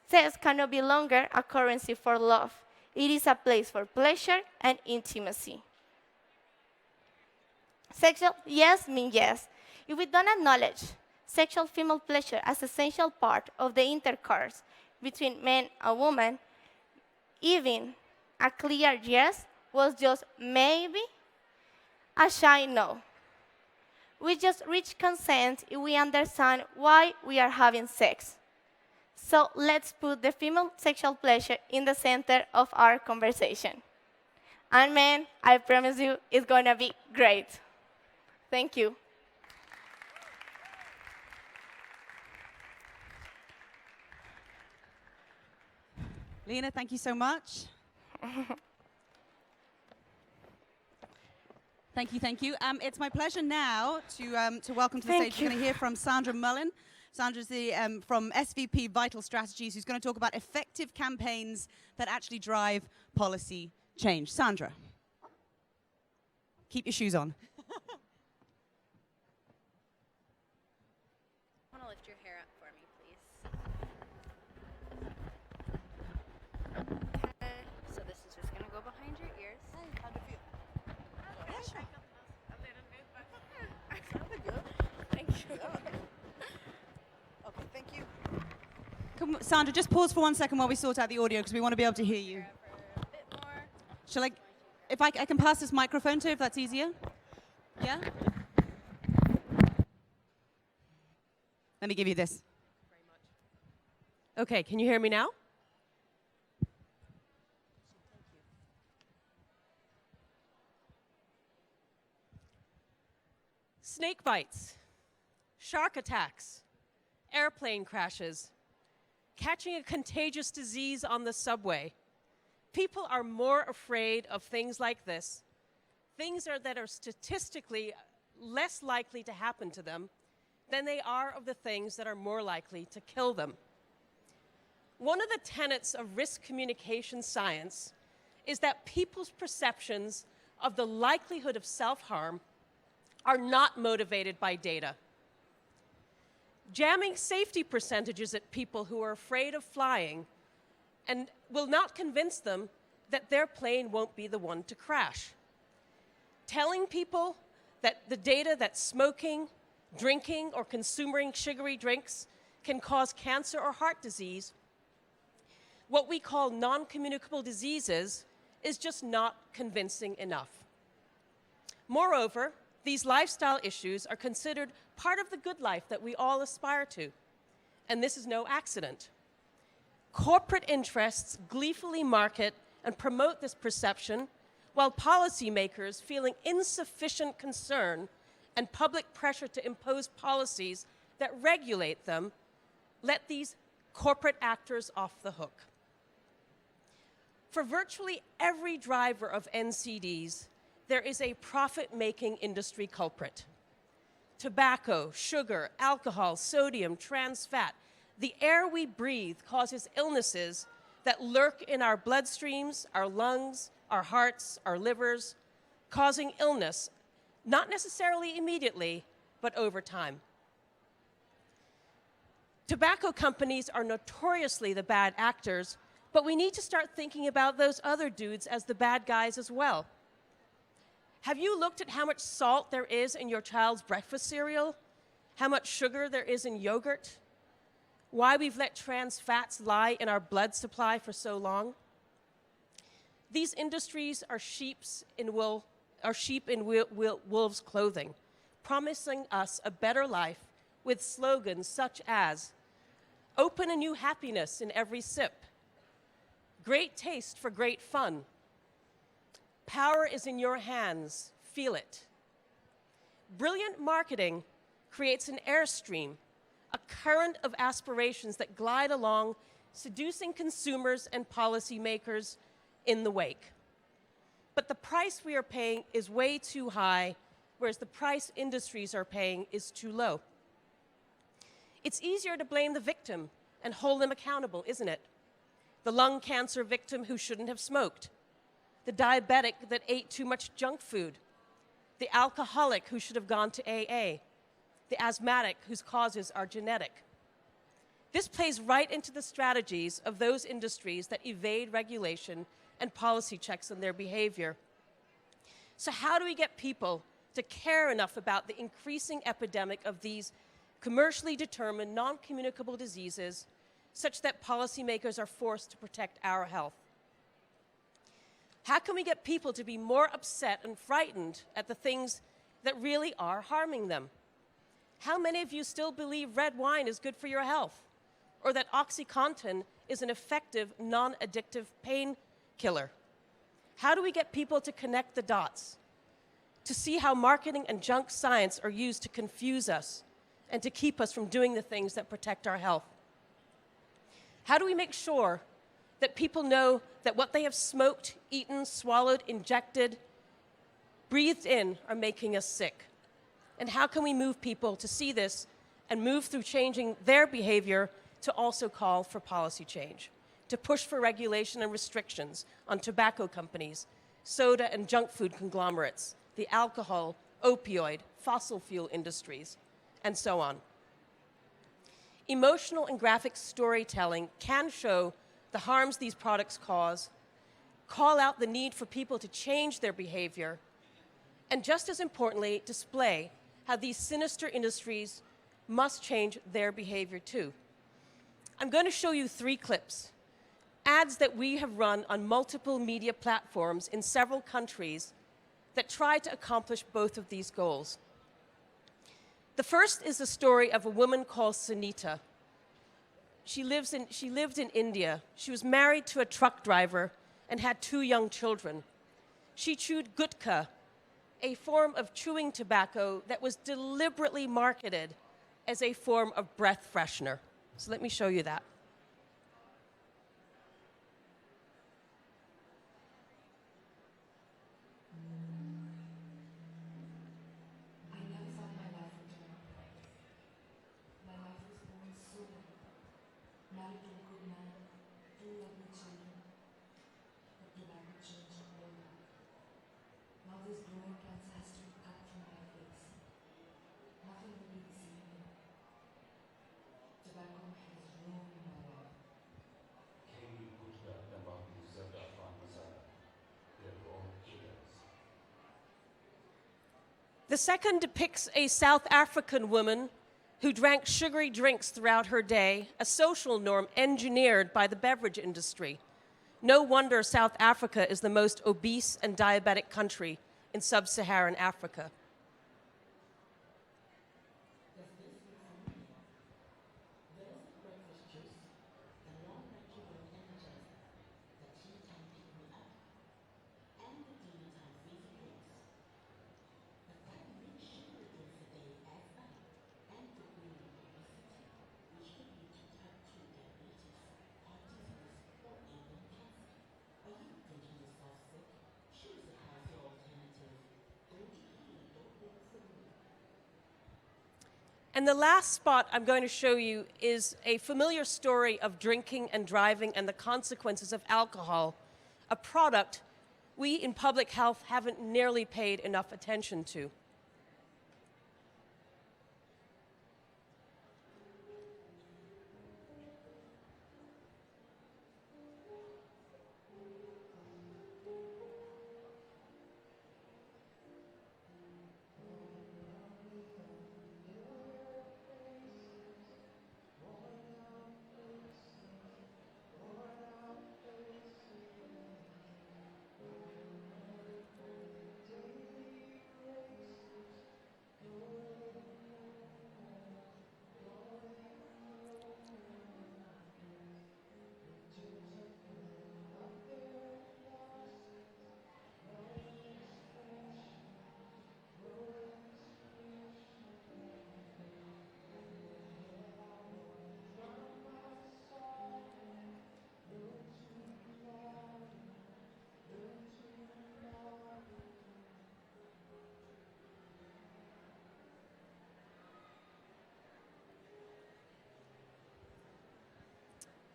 Sex cannot be longer a currency for love. It is a place for pleasure and intimacy. Sexual yes means yes. If we don't acknowledge sexual female pleasure as an essential part of the intercourse between men and women, even a clear yes was just maybe a shy no. We just reach consent if we understand why we are having sex. So let's put the female sexual pleasure in the center of our conversation. And men, I promise you, it's going to be great. Thank you. Lena, thank you so much. Thank you, thank you. It's my pleasure now to welcome to the stage. We're going to hear from Sandra Mullen. Sandra's from SVP Vital Strategies, who's going to talk about effective campaigns that actually drive policy change. Sandra, keep your shoes on. Want to lift your hair up for me, Sandra, just pause for 1 second while we sort out the audio because we want to be able to hear you. Shall I, if I can pass this microphone to, if that's easier? Yeah? Let me give you this. Okay, can you hear me now? Snake bites, shark attacks, airplane crashes, catching a contagious disease on the subway. People are more afraid of things like this, that are statistically less likely to happen to them than they are of the things that are more likely to kill them. One of the tenets of risk communication science is that people's perceptions of the likelihood of self-harm are not motivated by data. Jamming safety percentages at people who are afraid of flying and will not convince them that their plane won't be the one to crash. Telling people that the data that smoking, drinking, or consuming sugary drinks can cause cancer or heart disease, what we call non-communicable diseases, is just not convincing enough. Moreover, these lifestyle issues are considered part of the good life that we all aspire to, and this is no accident. Corporate interests gleefully market and promote this perception, while policymakers, feeling insufficient concern and public pressure to impose policies that regulate them, let these corporate actors off the hook. For virtually every driver of NCDs, there is a profit-making industry culprit. Tobacco, sugar, alcohol, sodium, trans fat. The air we breathe causes illnesses that lurk in our bloodstreams, our lungs, our hearts, our livers, causing illness, not necessarily immediately, but over time. Tobacco companies are notoriously the bad actors, but we need to start thinking about those other dudes as the bad guys as well. Have you looked at how much salt there is in your child's breakfast cereal? How much sugar there is in yogurt? Why we've let trans fats lie in our blood supply for so long? These industries are sheep in wolves' clothing, promising us a better life with slogans such as, "Open a new happiness in every sip," "Great taste for great fun," "Power is in your hands, feel it." Brilliant marketing creates an airstream, a current of aspirations that glide along, seducing consumers and policymakers in the wake. But the price we are paying is way too high, whereas the price industries are paying is too low. It's easier to blame the victim and hold them accountable, isn't it? The lung cancer victim who shouldn't have smoked, the diabetic that ate too much junk food, the alcoholic who should have gone to AA, the asthmatic whose causes are genetic. This plays right into the strategies of those industries that evade regulation and policy checks on their behavior. So how do we get people to care enough about the increasing epidemic of these commercially determined non-communicable diseases such that policymakers are forced to protect our health? How can we get people to be more upset and frightened at the things that really are harming them? How many of you still believe red wine is good for your health, or that OxyContin is an effective, non-addictive painkiller? How do we get people to connect the dots, to see how marketing and junk science are used to confuse us and to keep us from doing the things that protect our health? How do we make sure that people know that what they have smoked, eaten, swallowed, injected, breathed in are making us sick? And how can we move people to see this and move through changing their behavior to also call for policy change, to push for regulation and restrictions on tobacco companies, soda and junk food conglomerates, the alcohol, opioid, fossil fuel industries, and so on? Emotional and graphic storytelling can show the harms these products cause, call out the need for people to change their behavior, and just as importantly, display how these sinister industries must change their behavior too. I'm going to show you 3 clips, ads that we have run on multiple media platforms in several countries that try to accomplish both of these goals. The first is the story of a woman called Sunita. She lived in India. She was married to a truck driver and had 2 young children. She chewed gutka, a form of chewing tobacco that was deliberately marketed as a form of breath freshener. So let me show you that. The second depicts a South African woman who drank sugary drinks throughout her day, a social norm engineered by the beverage industry. No wonder South Africa is the most obese and diabetic country in sub-Saharan Africa. And the last spot I'm going to show you is a familiar story of drinking and driving and the consequences of alcohol, a product we in public health haven't nearly paid enough attention to.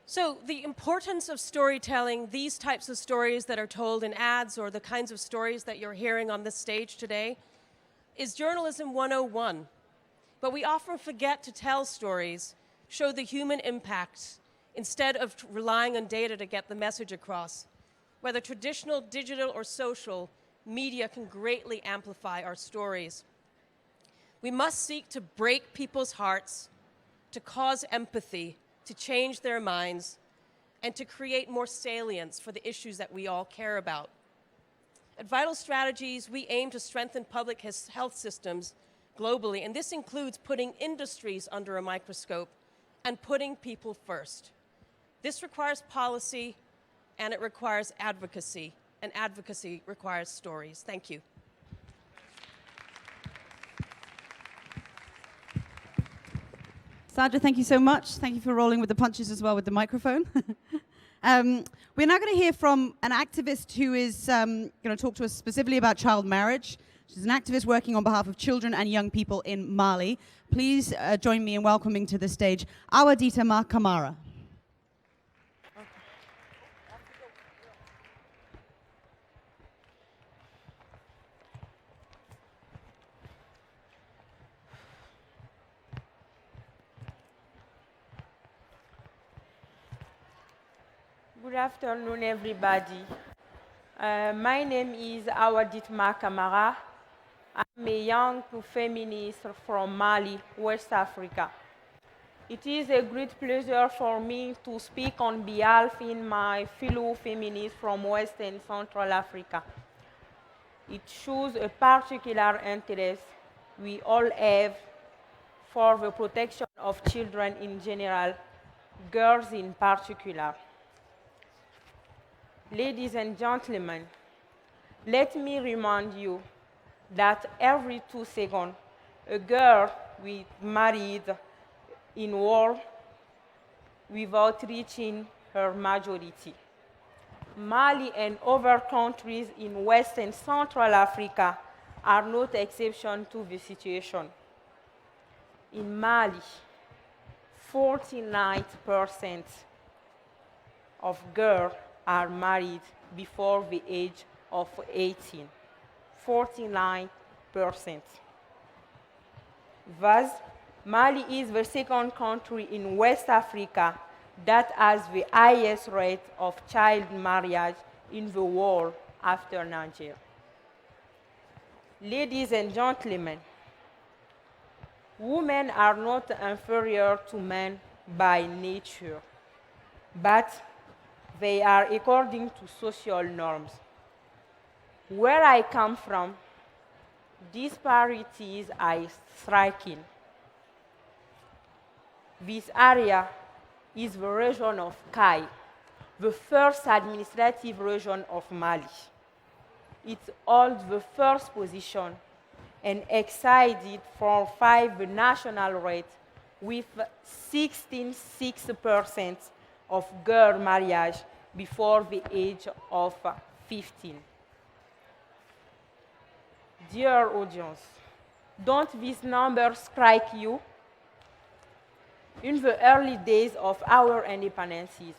So the importance of storytelling, these types of stories that are told in ads or the kinds of stories that you're hearing on this stage today, is journalism 101. But we often forget to tell stories, show the human impact, instead of relying on data to get the message across. Whether traditional, digital, or social, media can greatly amplify our stories. We must seek to break people's hearts, to cause empathy, to change their minds, and to create more salience for the issues that we all care about. At Vital Strategies, we aim to strengthen public health systems globally, and this includes putting industries under a microscope and putting people first. This requires policy, and it requires advocacy, and advocacy requires stories. Thank you. Sandra, thank you so much. Thank you for rolling with the punches as well with the microphone. We're now going to hear from an activist who is going to talk to us specifically about child marriage. She's an activist working on behalf of children and young people in Mali. Please join me in welcoming to the stage Awa Ditama Kamara. Good afternoon, everybody. My name is Awaditma Kamara. I'm a young feminist from Mali, West Africa. It is a great pleasure for me to speak on behalf of my fellow feminists from West and Central Africa. It shows a particular interest we all have for the protection of children in general, girls in particular. Ladies and gentlemen, let me remind you that every 2 seconds, a girl is married in war without reaching her majority. Mali and other countries in West and Central Africa are not exception to the situation. In Mali, 49% of girls are married before the age of 18. 49%. Thus, Mali is the second country in West Africa that has the highest rate of child marriage in the world after Nigeria. Ladies and gentlemen, women are not inferior to men by nature, but they are according to social norms. Where I come from, disparities are striking. This area is the region of Kai, the first administrative region of Mali. It holds the first position and exceeded for 5 the national rate with 16.6% of girl marriage before the age of 15. Dear audience, don't these numbers strike you? In the early days of our independences,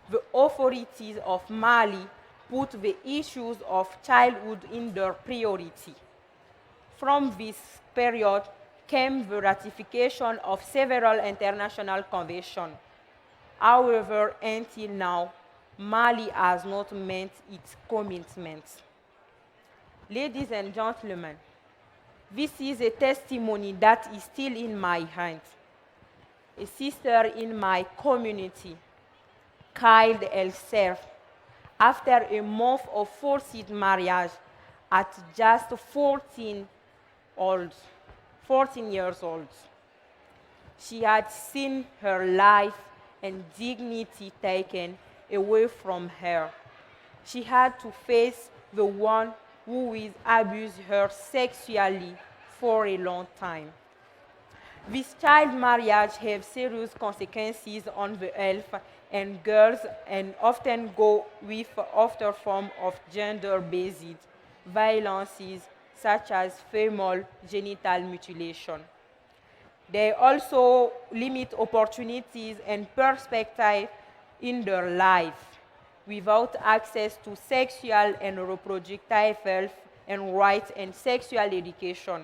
the authorities of Mali put the issues of childhood in their priority. From this period came the ratification of several international conventions. However, until now, Mali has not met its commitments. Ladies and gentlemen, this is a testimony that is still in my hands. A sister in my community killed herself after a month of forced marriage at just 14 years old. She had seen her life and dignity taken away from her. She had to face the one who will abuse her sexually for a long time. This child marriage has serious consequences on the health and girls and often go with other forms of gender-based violences such as female genital mutilation. They also limit opportunities and perspective in their life without access to sexual and reproductive health and rights and sexual education.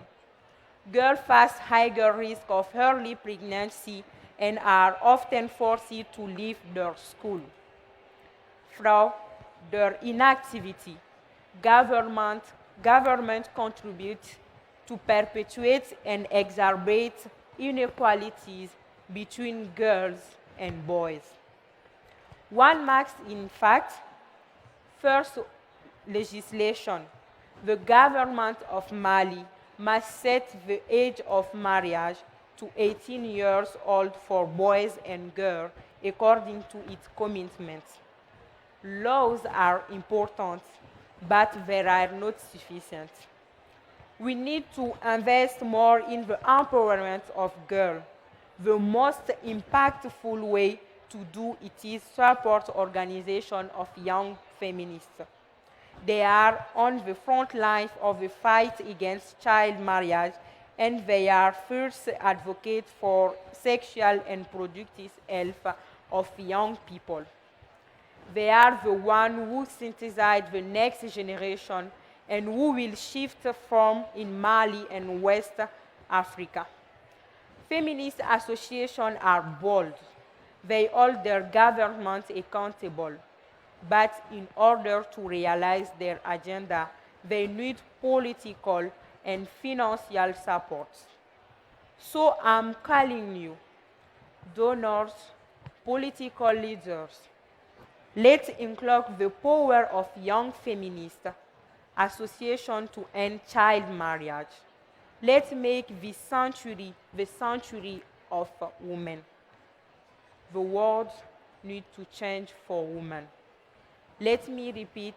Girls face higher risk of early pregnancy and are often forced to leave their school. Through their inactivity, government contributes to perpetuate and exacerbate inequalities between girls and boys. One marks, in fact, first legislation. The government of Mali must set the age of marriage to 18 years old for boys and girls according to its commitments. Laws are important, but they are not sufficient. We need to invest more in the empowerment of girls. The most impactful way to do it is support organizations of young feminists. They are on the front line of the fight against child marriage, and they are first advocates for sexual and reproductive health of young people. They are the ones who synthesize the next generation and who will shift from in Mali and West Africa. Feminist associations are bold. They hold their governments accountable. But in order to realize their agenda, they need political and financial support. So I'm calling you, donors, political leaders. Let's unlock the power of young feminist association to end child marriage. Let's make this century the century of women. The world needs to change for women. Let me repeat,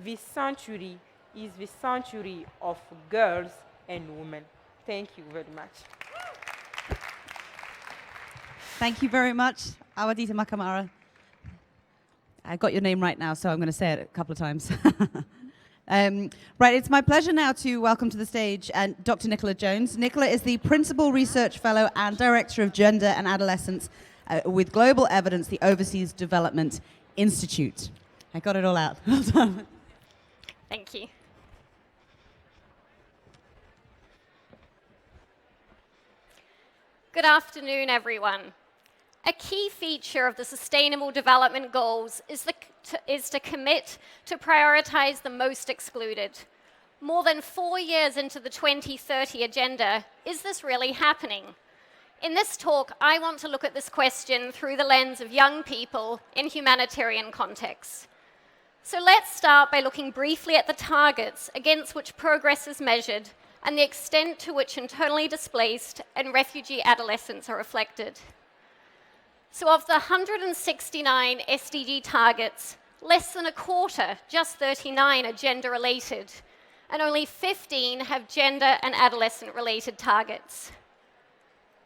this century is the century of girls and women. Thank you very much. Thank you very much, Awadita Makamara. I got your name right now, so I'm going to say it a couple of times. Right, it's my pleasure now to welcome to the stage Dr. Nicola Jones. Nicola is the Principal Research Fellow and Director of Gender and Adolescence with Global Evidence, the Overseas Development Institute. I got it all out. Well done. Thank you. Good afternoon, everyone. A key feature of the Sustainable Development Goals is to commit to prioritize the most excluded. More than 4 years into the 2030 agenda, is this really happening? In this talk, I want to look at this question through the lens of young people in humanitarian contexts. So let's start by looking briefly at the targets against which progress is measured and the extent to which internally displaced and refugee adolescents are reflected. So of the 169 SDG targets, less than a quarter, just 39, are gender-related, and only 15 have gender and adolescent-related targets.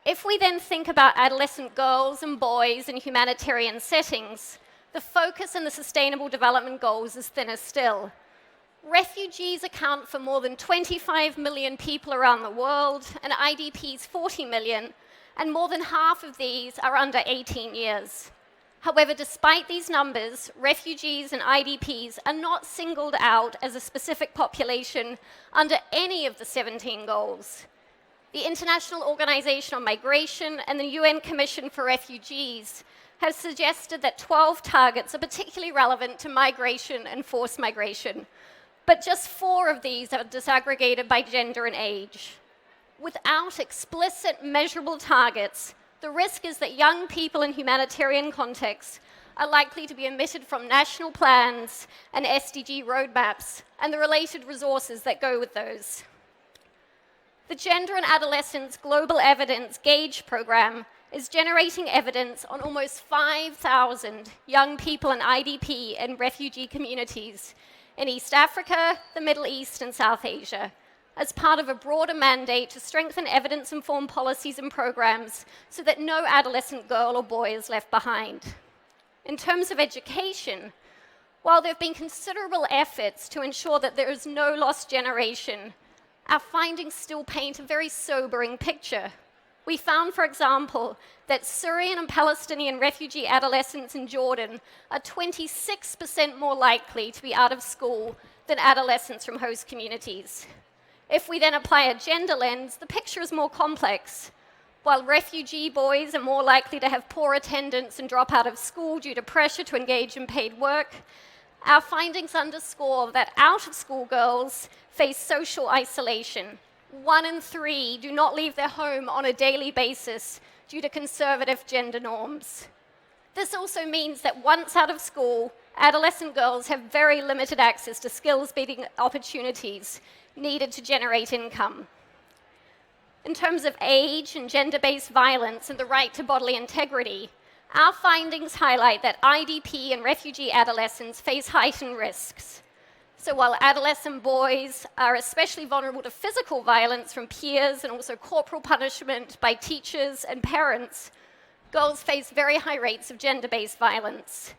If we then think about adolescent girls and boys in humanitarian settings, the focus in the Sustainable Development Goals is thinner still. Refugees account for more than 25 million people around the world, and IDPs 40 million, and more than half of these are under 18 years. However, despite these numbers, refugees and IDPs are not singled out as a specific population under any of the 17 goals. The International Organization on Migration and the UN Commission for Refugees have suggested that 12 targets are particularly relevant to migration and forced migration, but just 4 of these are disaggregated by gender and age. Without explicit measurable targets, the risk is that young people in humanitarian contexts are likely to be omitted from national plans and SDG roadmaps and the related resources that go with those. The Gender and Adolescence Global Evidence Gauge program is generating evidence on almost 5,000 young people in IDP and refugee communities in East Africa, the Middle East, and South Asia, as part of a broader mandate to strengthen evidence-informed policies and programs so that no adolescent girl or boy is left behind. In terms of education, while there have been considerable efforts to ensure that there is no lost generation, our findings still paint a very sobering picture. We found, for example, that Syrian and Palestinian refugee adolescents in Jordan are 26% more likely to be out of school than adolescents from host communities. If we then apply a gender lens, the picture is more complex. While refugee boys are more likely to have poor attendance and drop out of school due to pressure to engage in paid work, our findings underscore that out-of-school girls face social isolation. 1 in 3 do not leave their home on a daily basis due to conservative gender norms. This also means that once out of school, adolescent girls have very limited access to skills-building opportunities needed to generate income. In terms of age and gender-based violence and the right to bodily integrity, our findings highlight that IDP and refugee adolescents face heightened risks. So while adolescent boys are especially vulnerable to physical violence from peers and also corporal punishment by teachers and parents, girls face very high rates of gender-based violence.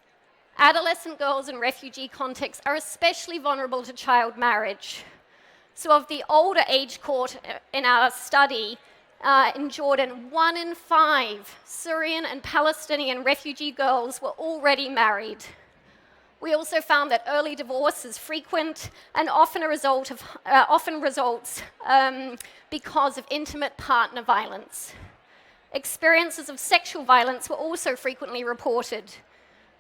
Adolescent girls in refugee contexts are especially vulnerable to child marriage. So of the older age cohort in our study in Jordan, 1 in 5 Syrian and Palestinian refugee girls were already married. We also found that early divorce is frequent and often results because of intimate partner violence. Experiences of sexual violence were also frequently reported.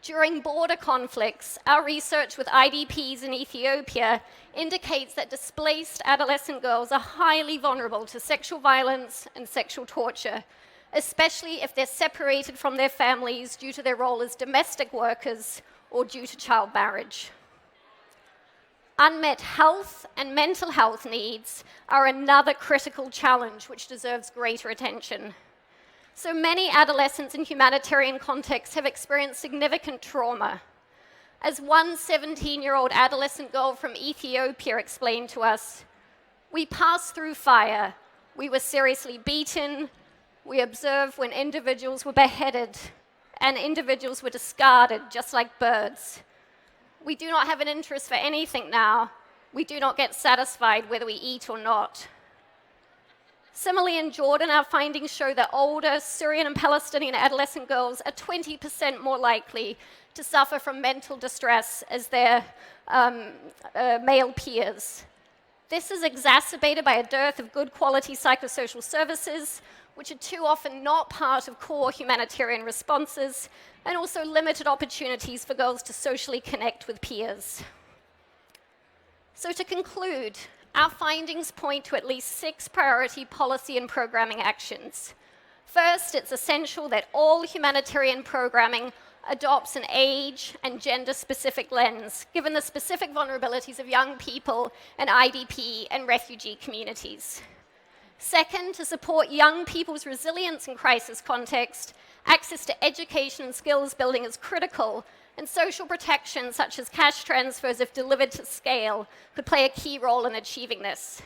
During border conflicts, our research with IDPs in Ethiopia indicates that displaced adolescent girls are highly vulnerable to sexual violence and sexual torture, especially if they're separated from their families due to their role as domestic workers or due to child marriage. Unmet health and mental health needs are another critical challenge which deserves greater attention. So many adolescents in humanitarian contexts have experienced significant trauma. As one 17-year-old adolescent girl from Ethiopia explained to us, "We passed through fire. We were seriously beaten. We observed when individuals were beheaded and individuals were discarded just like birds. We do not have an interest for anything now. We do not get satisfied whether we eat or not." Similarly, in Jordan, our findings show that older Syrian and Palestinian adolescent girls are 20% more likely to suffer from mental distress as their male peers. This is exacerbated by a dearth of good quality psychosocial services, which are too often not part of core humanitarian responses, and also limited opportunities for girls to socially connect with peers. So to conclude, our findings point to at least 6 priority policy and programming actions. First, it's essential that all humanitarian programming adopts an age and gender-specific lens, given the specific vulnerabilities of young people and IDP and refugee communities. Second, to support young people's resilience in crisis context, access to education and skills building is critical, and social protection, such as cash transfers, if delivered to scale, could play a key role in achieving this.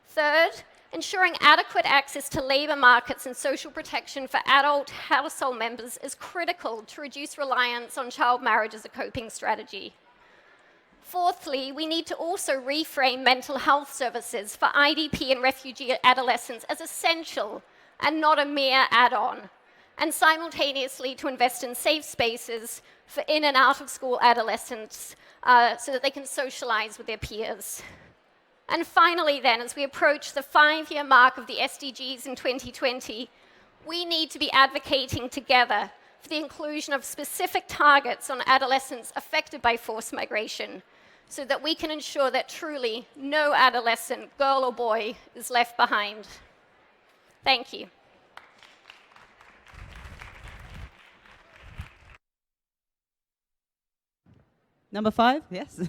Third, ensuring adequate access to labor markets and social protection for adult household members is critical to reduce reliance on child marriage as a coping strategy. Fourthly, we need to also reframe mental health services for IDP and refugee adolescents as essential and not a mere add-on, and simultaneously to invest in safe spaces for in and out of school adolescents so that they can socialize with their peers. And finally then, as we approach the 5-year mark of the SDGs in 2020, we need to be advocating together for the inclusion of specific targets on adolescents affected by forced migration, so that we can ensure that truly no adolescent, girl or boy, is left behind. Thank you. Number 5, yes.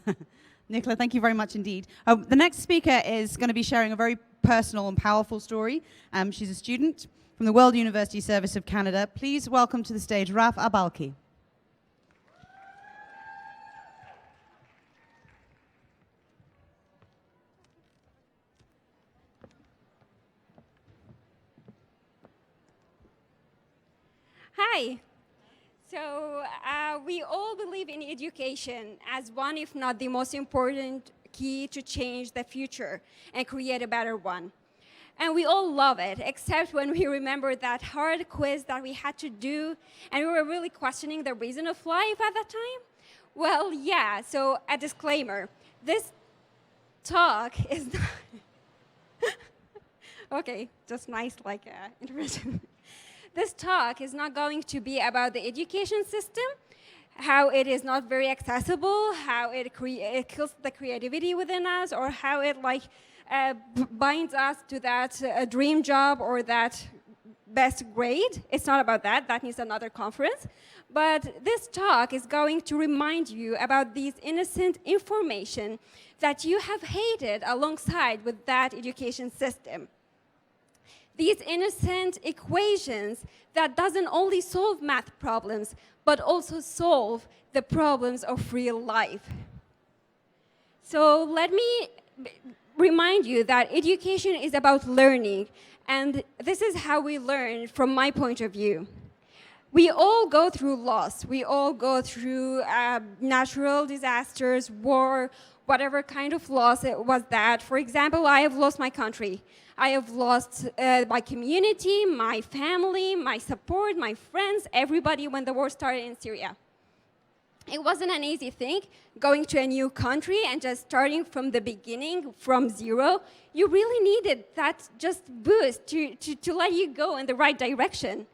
Nicola, thank you very much indeed. The next speaker is going to be sharing a very personal and powerful story. She's a student from the World University Service of Canada. Please welcome to the stage Raf Abalki. Hi. So we all believe in education as one, if not the most important key to change the future and create a better one. And we all love it, except when we remember that hard quiz that we had to do, and we were really questioning the reason of life at that time. Well, yeah, so a disclaimer. This talk is not... Okay, just nice intervention. This talk is not going to be about the education system, how it is not very accessible, how it kills the creativity within us, or how it binds us to that dream job or that best grade. It's not about that. That needs another conference. But this talk is going to remind you about these innocent information that you have hated alongside with that education system. These innocent equations that doesn't only solve math problems, but also solve the problems of real life. So let me remind you that education is about learning, and this is how we learn from my point of view. We all go through loss. We all go through natural disasters, war, whatever kind of loss it was that. For example, I have lost my country. I have lost my community, my family, my support, my friends, everybody when the war started in Syria. It wasn't an easy thing, going to a new country and just starting from the beginning, from zero. You really needed that just boost to let you go in the right direction.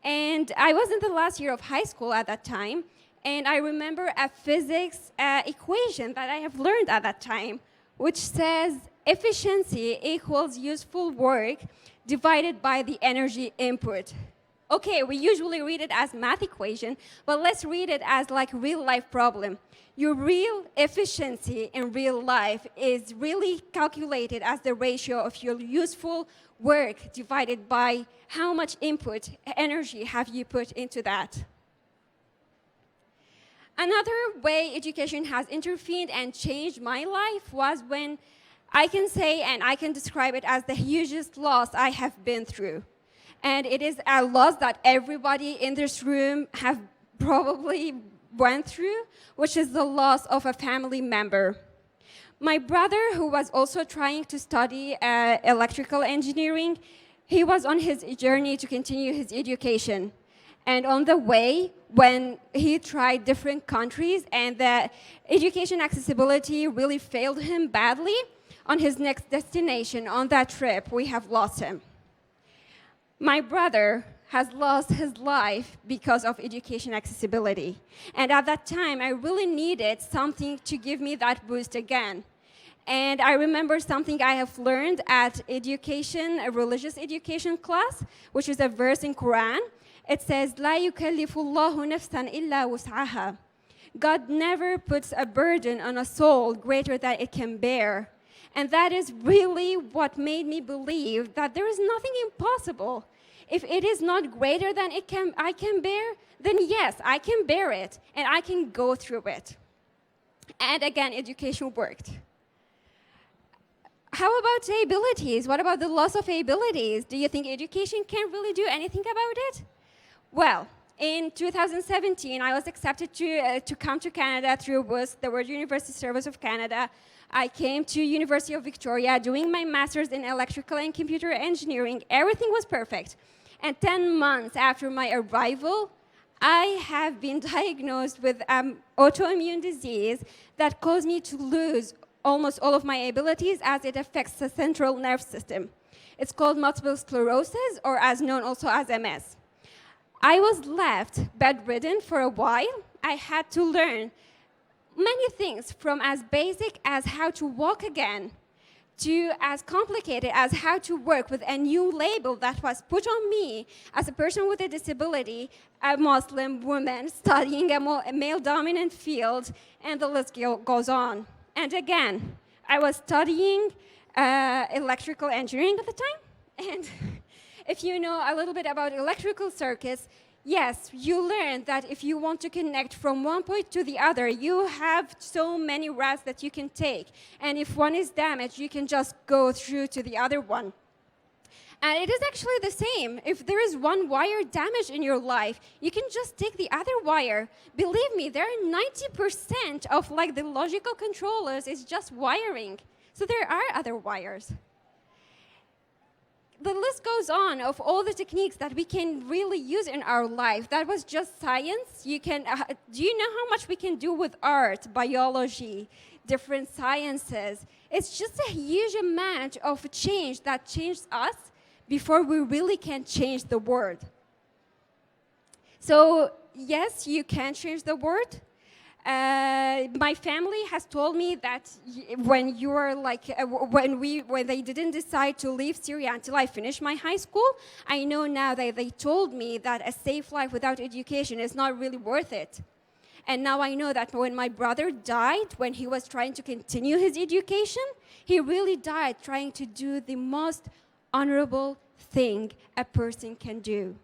And I was in the last year of high school at that time, and I remember a physics equation that I have learned at that time, which says efficiency equals useful work divided by the energy input. Okay, we usually read it as math equation, but let's read it as like real life problem. Your real efficiency in real life is really calculated as the ratio of your useful work divided by how much input energy have you put into that. Another way education has intervened and changed my life was when I can say and I can describe it as the hugest loss I have been through. And it is a loss that everybody in this room have probably went through, which is the loss of a family member. My brother, who was also trying to study electrical engineering, he was on his journey to continue his education. And on the way, when he tried different countries and the education accessibility really failed him badly, on his next destination, on that trip, we have lost him. My brother has lost his life because of education accessibility. And at that time, I really needed something to give me that boost again. And I remember something I have learned at education, a religious education class, which is a verse in Quran. It says, لا يكلف الله نفسا إلا وسعها. God never puts a burden on a soul greater than it can bear. And that is really what made me believe that there is nothing impossible. If it is not greater than I can bear, then yes, I can bear it, and I can go through it. And again, education worked. How about abilities? What about the loss of abilities? Do you think education can really do anything about it? Well, in 2017, I was accepted to come to Canada through WUSC, the World University Service of Canada. I came to University of Victoria doing my master's in electrical and computer engineering. Everything was perfect. And 10 months after my arrival, I have been diagnosed with autoimmune disease that caused me to lose almost all of my abilities as it affects the central nerve system. It's called multiple sclerosis, or as known also as MS. I was left bedridden for a while. I had to learn many things, from as basic as how to walk again to as complicated as how to work with a new label that was put on me as a person with a disability, a Muslim woman studying a male-dominant field, and the list goes on. And again, I was studying electrical engineering at the time, and if you know a little bit about electrical circuits, yes, you learn that if you want to connect from one point to the other, you have so many routes that you can take. And if one is damaged, you can just go through to the other one. And it is actually the same. If there is one wire damaged in your life, you can just take the other wire. Believe me, there are 90% of like the logical controllers is just wiring. So there are other wires. The list goes on of all the techniques that we can really use in our life. That was just science. You can, do you know how much we can do with art, biology, different sciences? It's just a huge amount of change that changed us before we really can change the world. So yes, you can change the world. My family has told me that when you are like, when they didn't decide to leave Syria until I finished my high school, I know now that they told me that a safe life without education is not really worth it. And now I know that when my brother died, when he was trying to continue his education, he really died trying to do the most honorable thing a person can do.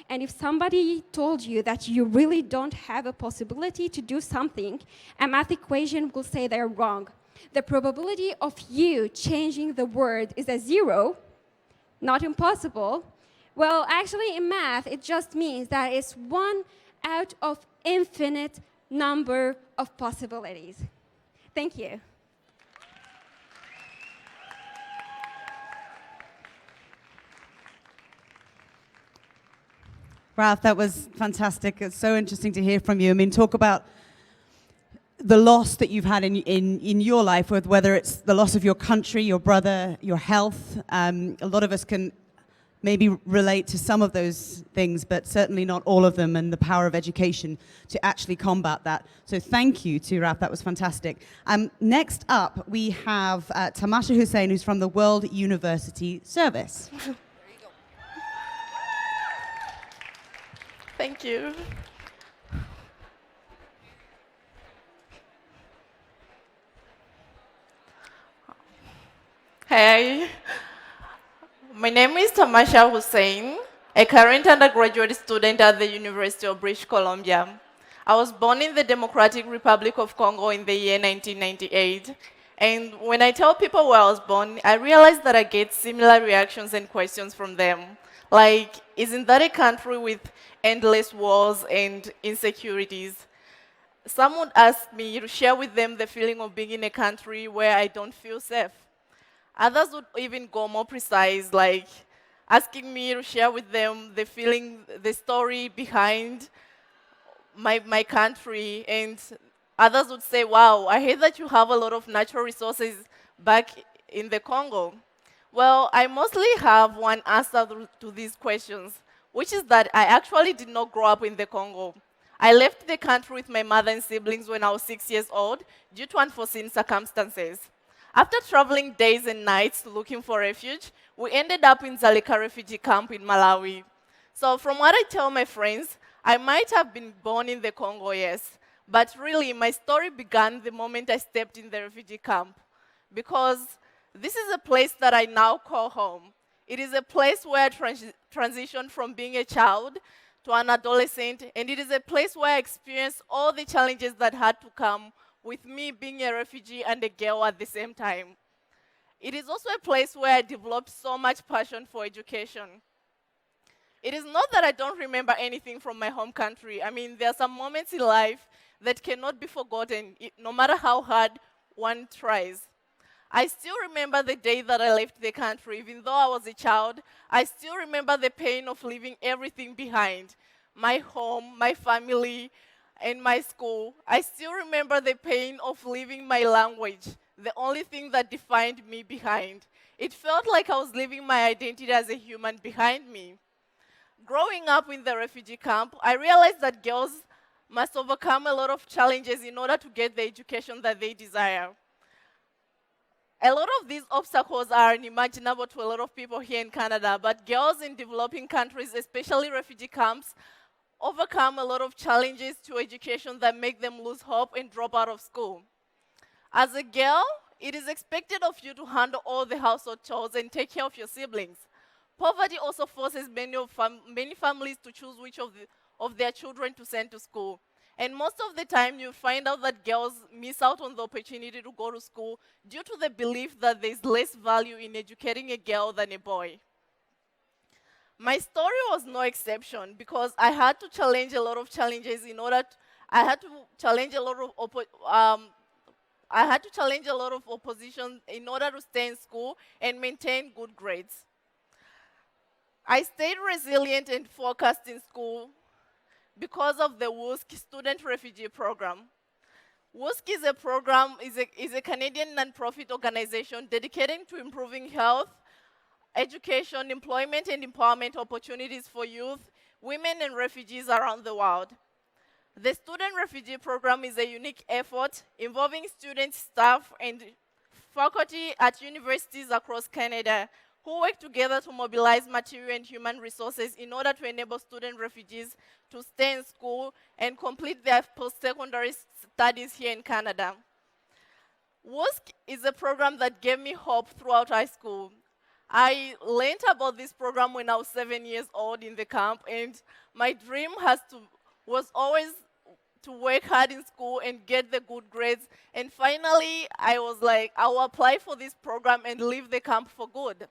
And if somebody told you that you really don't have a possibility to do something, a math equation will say they're wrong. The probability of you changing the word is a 0, not impossible. Well, actually in math, it just means that it's 1 out of infinite number of possibilities. Thank you. Ralph, that was fantastic. It's so interesting to hear from you. I mean, talk about the loss that you've had in your life, with whether it's the loss of your country, your brother, your health. A lot of us can maybe relate to some of those things, but certainly not all of them, and the power of education to actually combat that. So thank you to Raf, that was fantastic. Next up, we have Tamasha Hussain, who's from the World University Service. Thank you. Hey, my name is Tamasha Hussain, a current undergraduate student at the University of British Columbia. I was born in the Democratic Republic of Congo in the year 1998. And when I tell people where I was born, I realize that I get similar reactions and questions from them. Like, isn't that a country with endless wars and insecurities? Some would ask me to share with them the feeling of being in a country where I don't feel safe. Others would even go more precise, like asking me to share with them the feeling, the story behind my country. And others would say, wow, I heard that you have a lot of natural resources back in the Congo. Well, I mostly have one answer to these questions, which is that I actually did not grow up in the Congo. I left the country with my mother and siblings when I was 6 years old due to unforeseen circumstances. After traveling days and nights looking for refuge, we ended up in Dzaleka refugee camp in Malawi. So from what I tell my friends, I might have been born in the Congo, yes, but really my story began the moment I stepped in the refugee camp, because this is a place that I now call home. It is a place where I transitioned from being a child to an adolescent, and it is a place where I experienced all the challenges that had to come with me being a refugee and a girl at the same time. It is also a place where I developed so much passion for education. It is not that I don't remember anything from my home country. I mean, there are some moments in life that cannot be forgotten, no matter how hard one tries. I still remember the day that I left the country. Even though I was a child, I still remember the pain of leaving everything behind. My home, my family, and my school. I still remember the pain of leaving my language, the only thing that defined me, behind. It felt like I was leaving my identity as a human behind me. Growing up in the refugee camp, I realized that girls must overcome a lot of challenges in order to get the education that they desire. A lot of these obstacles are unimaginable to a lot of people here in Canada, but girls in developing countries, especially refugee camps, overcome a lot of challenges to education that make them lose hope and drop out of school. As a girl, it is expected of you to handle all the household chores and take care of your siblings. Poverty also forces many families to choose which of their children to send to school. And most of the time, you find out that girls miss out on the opportunity to go to school due to the belief that there's less value in educating a girl than a boy. My story was no exception, because I had to challenge a lot of challenges in order I had to challenge a lot of opposition in order to stay in school and maintain good grades. I stayed resilient and focused in school because of the WUSC Student Refugee Program. WUSC is a Canadian nonprofit organization dedicated to improving health, education, employment, and empowerment opportunities for youth, women, and refugees around the world. The Student Refugee Program is a unique effort involving students, staff, and faculty at universities across Canada who work together to mobilize material and human resources in order to enable student refugees to stay in school and complete their post-secondary studies here in Canada. WUSC is a program that gave me hope throughout high school. I learned about this program when I was 7 years old in the camp, and my dream was always to work hard in school and get the good grades. And finally, I was like, I'll apply for this program and leave the camp for good.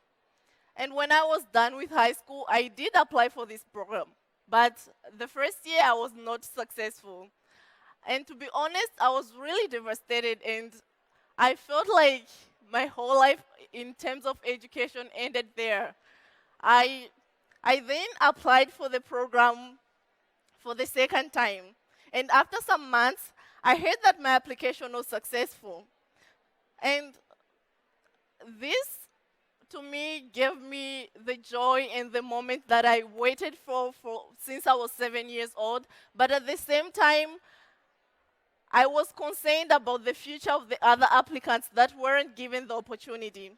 And when I was done with high school, I did apply for this program. But the first year, I was not successful. And to be honest, I was really devastated, and I felt like my whole life in terms of education ended there. I then applied for the program for the second time. And after some months, I heard that my application was successful. And this to me gave me the joy and the moment that I waited for since I was 7 years old. But at the same time, I was concerned about the future of the other applicants that weren't given the opportunity.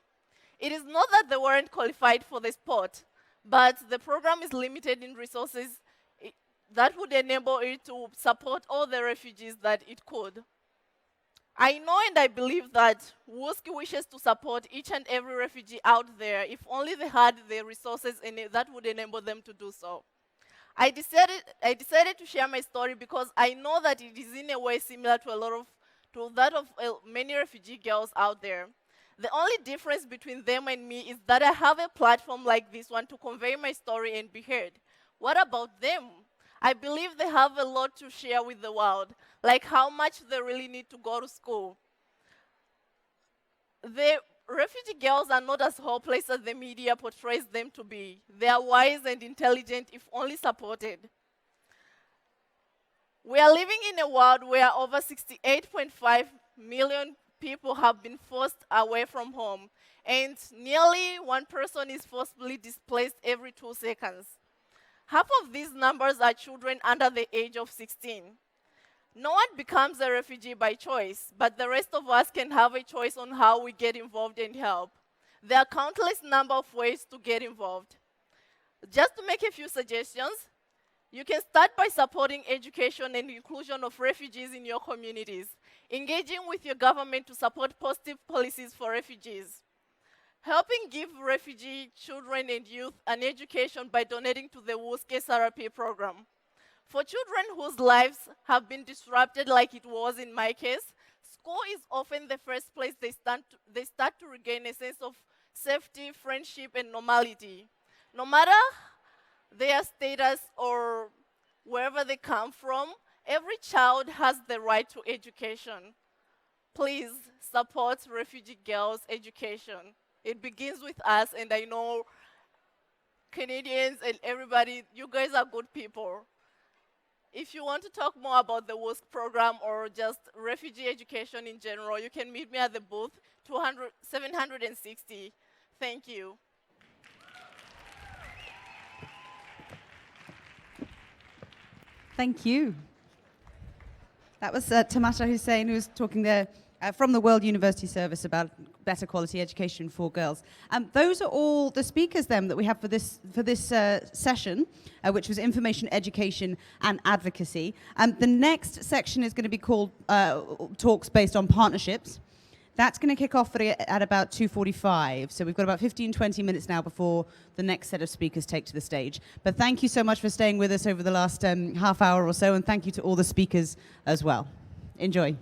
It is not that they weren't qualified for the spot, but the program is limited in resources that would enable it to support all the refugees that it could. I know and I believe that WUSC wishes to support each and every refugee out there if only they had the resources that would enable them to do so. I decided to share my story because I know that it is in a way similar to that of many refugee girls out there. The only difference between them and me is that I have a platform like this one to convey my story and be heard. What about them? I believe they have a lot to share with the world, like how much they really need to go to school. The refugee girls are not as hopeless as the media portrays them to be. They are wise and intelligent if only supported. We are living in a world where over 68.5 million people have been forced away from home, and nearly one person is forcibly displaced every 2 seconds. Half of these numbers are children under the age of 16. No one becomes a refugee by choice, but the rest of us can have a choice on how we get involved and help. There are countless number of ways to get involved. Just to make a few suggestions, you can start by supporting education and inclusion of refugees in your communities, engaging with your government to support positive policies for refugees, helping give refugee children and youth an education by donating to the WUSC SRP program. For children whose lives have been disrupted like it was in my case, school is often the first place they start to regain a sense of safety, friendship, and normality. No matter their status or wherever they come from, every child has the right to education. Please support refugee girls' education. It begins with us, and I know Canadians and everybody, you guys are good people. If you want to talk more about the WUSC program or just refugee education in general, you can meet me at the booth 760. Thank you. Thank you. That was Tamasha Hussein, who was talking there from the World University Service about better quality education for girls. Those are all the speakers then that we have for this session, which was information, education, and advocacy. The next section is going to be called talks based on partnerships. That's going to kick off at about 2:45. So we've got about 15, 20 minutes now before the next set of speakers take to the stage. But thank you so much for staying with us over the last half hour or so, and thank you to all the speakers as well. Enjoy.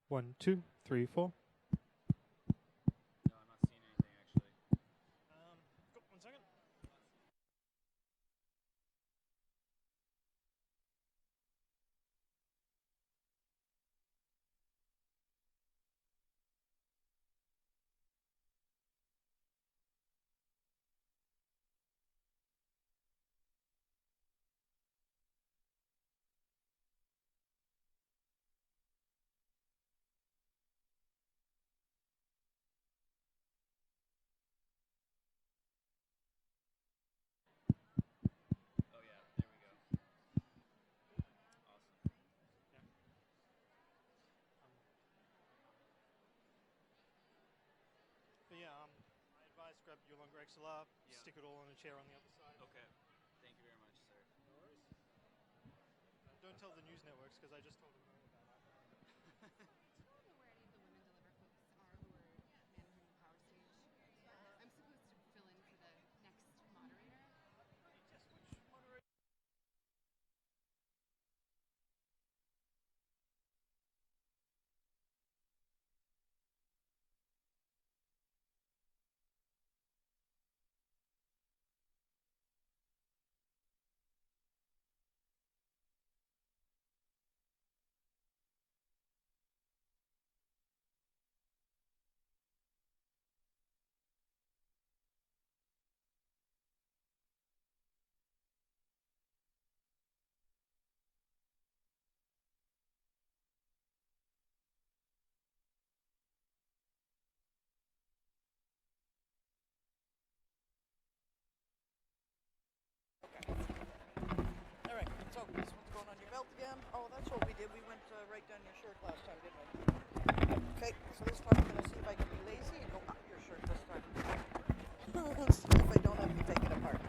1, 2, 3, 4. But yeah, I advise grab your longer XLR, stick it all on a chair on the other side. Okay. Thank you very much, sir. No worries. Don't tell the news networks because I just told them all about it. I'm supposed to fill in for the next moderator. All right, so this one's going on your belt again. Oh, that's what we did. We went right down your shirt last time, didn't we? Okay, so this time I'm going to see if I can be lazy and go up your shirt this time. Let's see if I don't have to take it apart.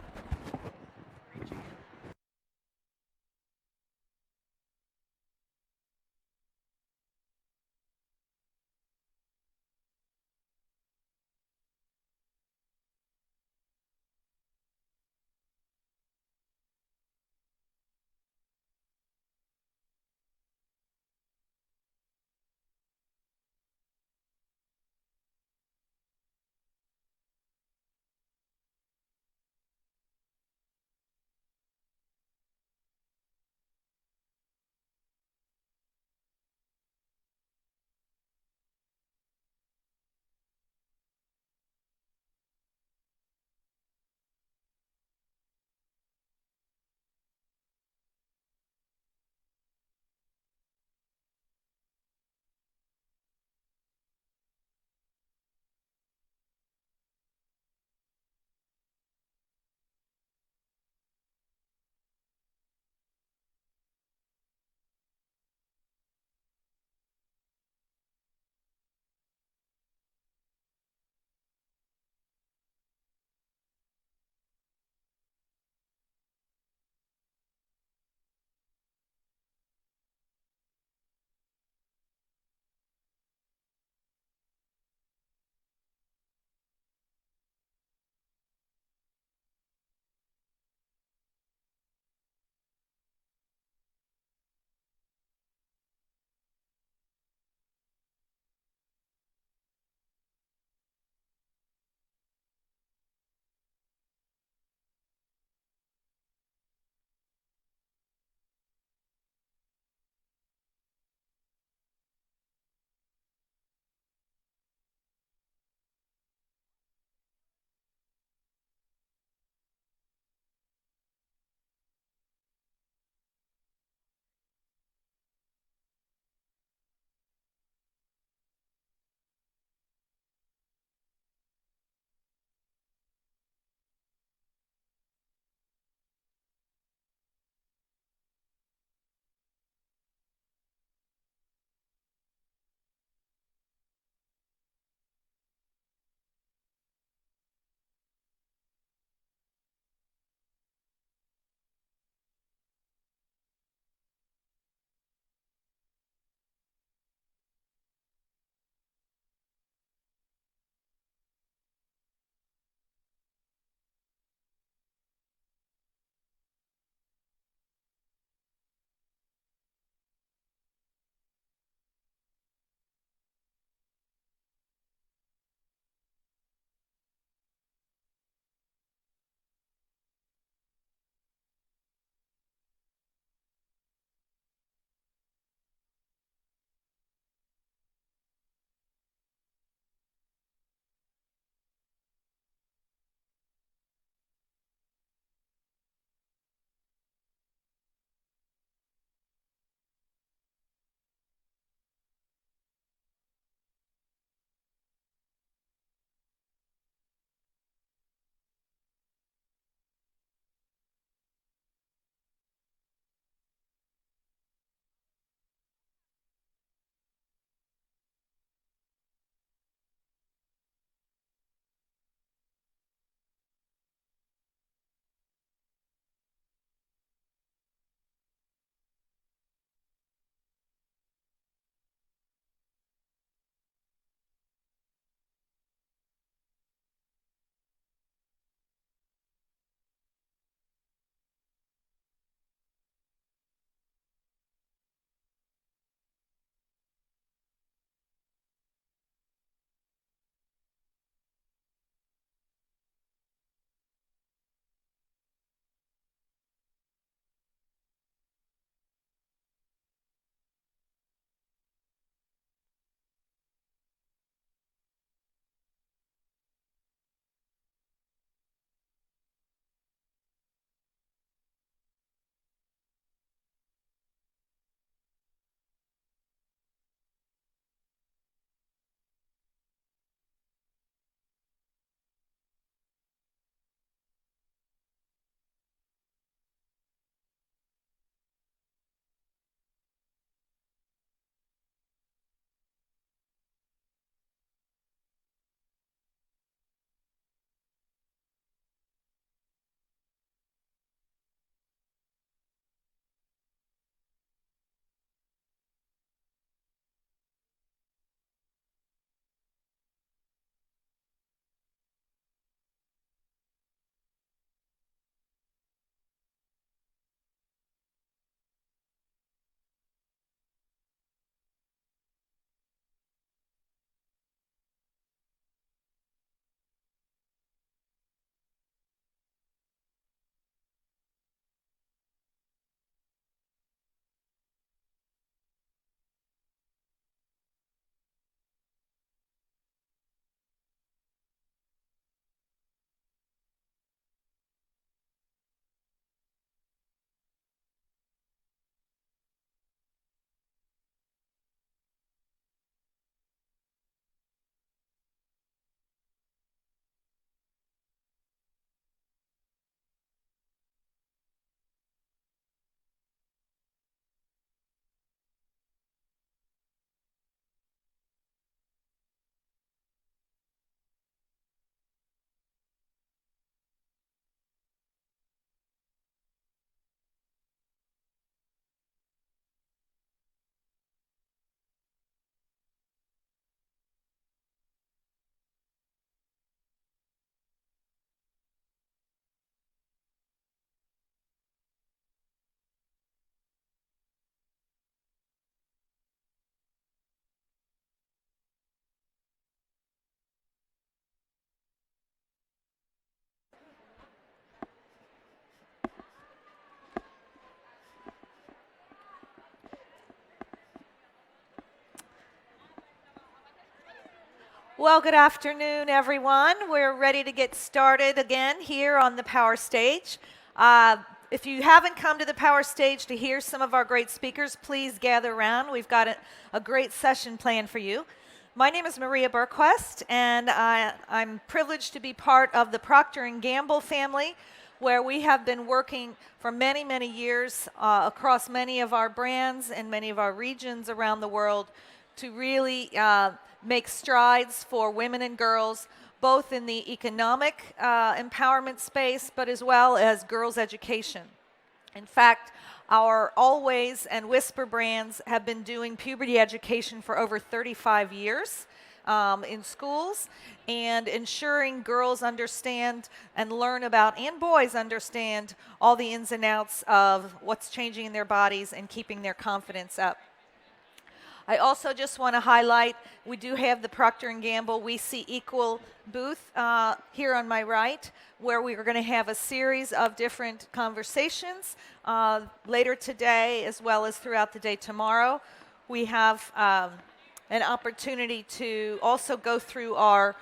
Well, good afternoon, everyone. We're ready to get started again here on the Power Stage. If you haven't come to the Power Stage to hear some of our great speakers, please gather around. We've got a great session planned for you. My name is Maria Burquest, and I'm privileged to be part of the Procter & Gamble family, where we have been working for many, many years across many of our brands and many of our regions around the world to really make strides for women and girls, both in the economic empowerment space, but as well as girls' education. In fact, our Always and Whisper brands have been doing puberty education for over 35 years in schools, and ensuring girls understand and learn about, and boys understand, all the ins and outs of what's changing in their bodies and keeping their confidence up. I also just want to highlight, we do have the Procter & Gamble We See Equal booth here on my right, where we are going to have a series of different conversations later today, as well as throughout the day tomorrow. We have an opportunity to also go through our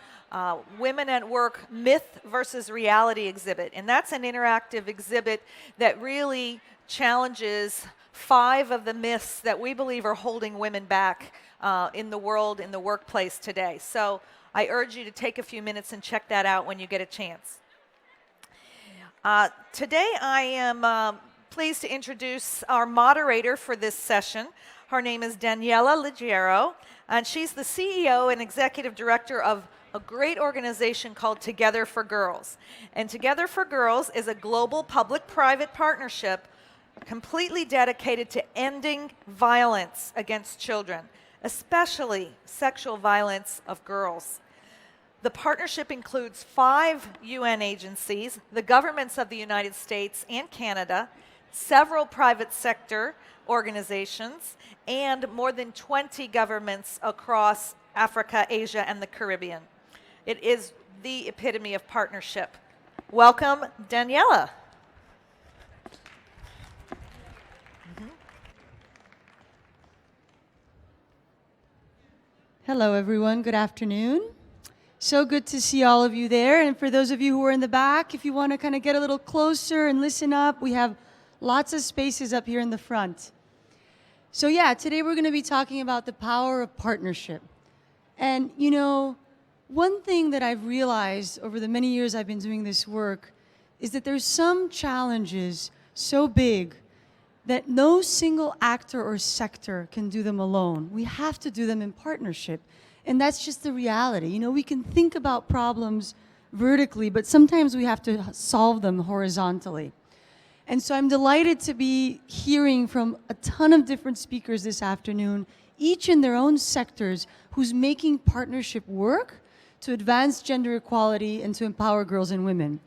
Women at Work Myth versus Reality exhibit. And that's an interactive exhibit that really challenges 5 of the myths that we believe are holding women back in the world, in the workplace today. So I urge you to take a few minutes and check that out when you get a chance. Today I am pleased to introduce our moderator for this session. Her name is Daniela Liggero, and she's the CEO and Executive Director of a great organization called Together for Girls. And Together for Girls is a global public-private partnership completely dedicated to ending violence against children, especially sexual violence of girls. The partnership includes 5 UN agencies, the governments of the United States and Canada, several private sector organizations, and more than 20 governments across Africa, Asia, and the Caribbean. It is the epitome of partnership. Welcome, Daniela. Hello, everyone. Good afternoon. So good to see all of you there. And for those of you who are in the back, if you want to kind of get a little closer and listen up, we have lots of spaces up here in the front. So yeah, today we're going to be talking about the power of partnership. And you know, one thing that I've realized over the many years I've been doing this work is that there's some challenges so big that no single actor or sector can do them alone. We have to do them in partnership. And that's just the reality. You know, we can think about problems vertically, but sometimes we have to solve them horizontally. And so I'm delighted to be hearing from a ton of different speakers this afternoon, each in their own sectors, who's making partnership work to advance gender equality and to empower girls and women.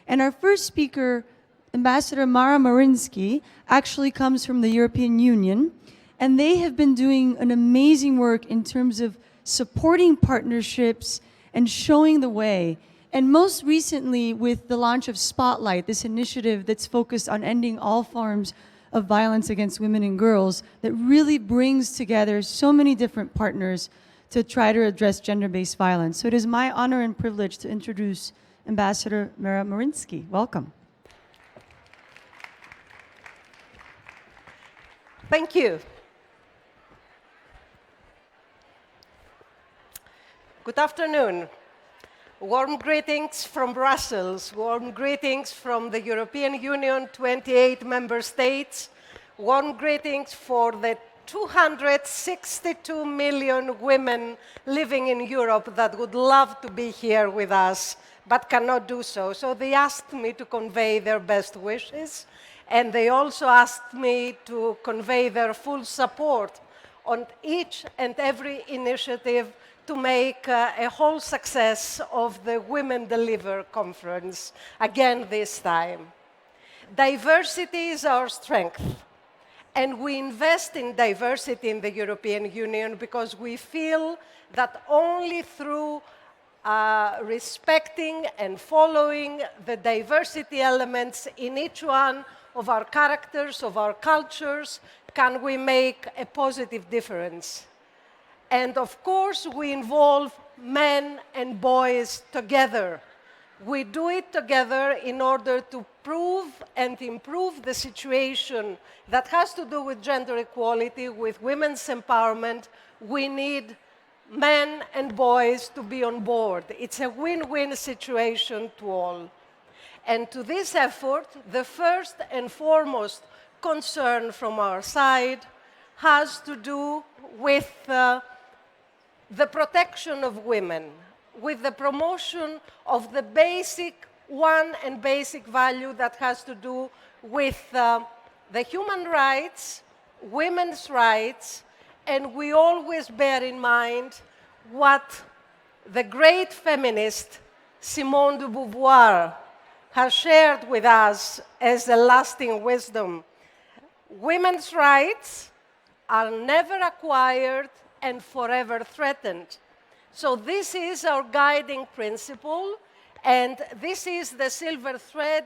And our first speaker, Ambassador Mara Marinsky, actually comes from the European Union, and they have been doing an amazing work in terms of supporting partnerships and showing the way. And most recently with the launch of Spotlight, this initiative that's focused on ending all forms of violence against women and girls that really brings together so many different partners to try to address gender-based violence. So it is my honor and privilege to introduce Ambassador Mara Marinsky. Welcome. Thank you. Good afternoon. Warm greetings from Brussels. Warm greetings from the European Union, 28 member states. Warm greetings for the 262 million women living in Europe that would love to be here with us, but cannot do so. So they asked me to convey their best wishes, and they also asked me to convey their full support on each and every initiative to make a whole success of the Women Deliver conference, again this time. Diversity is our strength, and we invest in diversity in the European Union because we feel that only through respecting and following the diversity elements in each one of our characters, of our cultures, can we make a positive difference. And of course, we involve men and boys together. We do it together in order to prove and improve the situation that has to do with gender equality, with women's empowerment. We need men and boys to be on board. It's a win-win situation to all. And to this effort, the first and foremost concern from our side has to do with the protection of women, with the promotion of the basic value that has to do with the human rights, women's rights, and we always bear in mind what the great feminist Simone de Beauvoir has shared with us as a lasting wisdom. Women's rights are never acquired and forever threatened. So this is our guiding principle, and this is the silver thread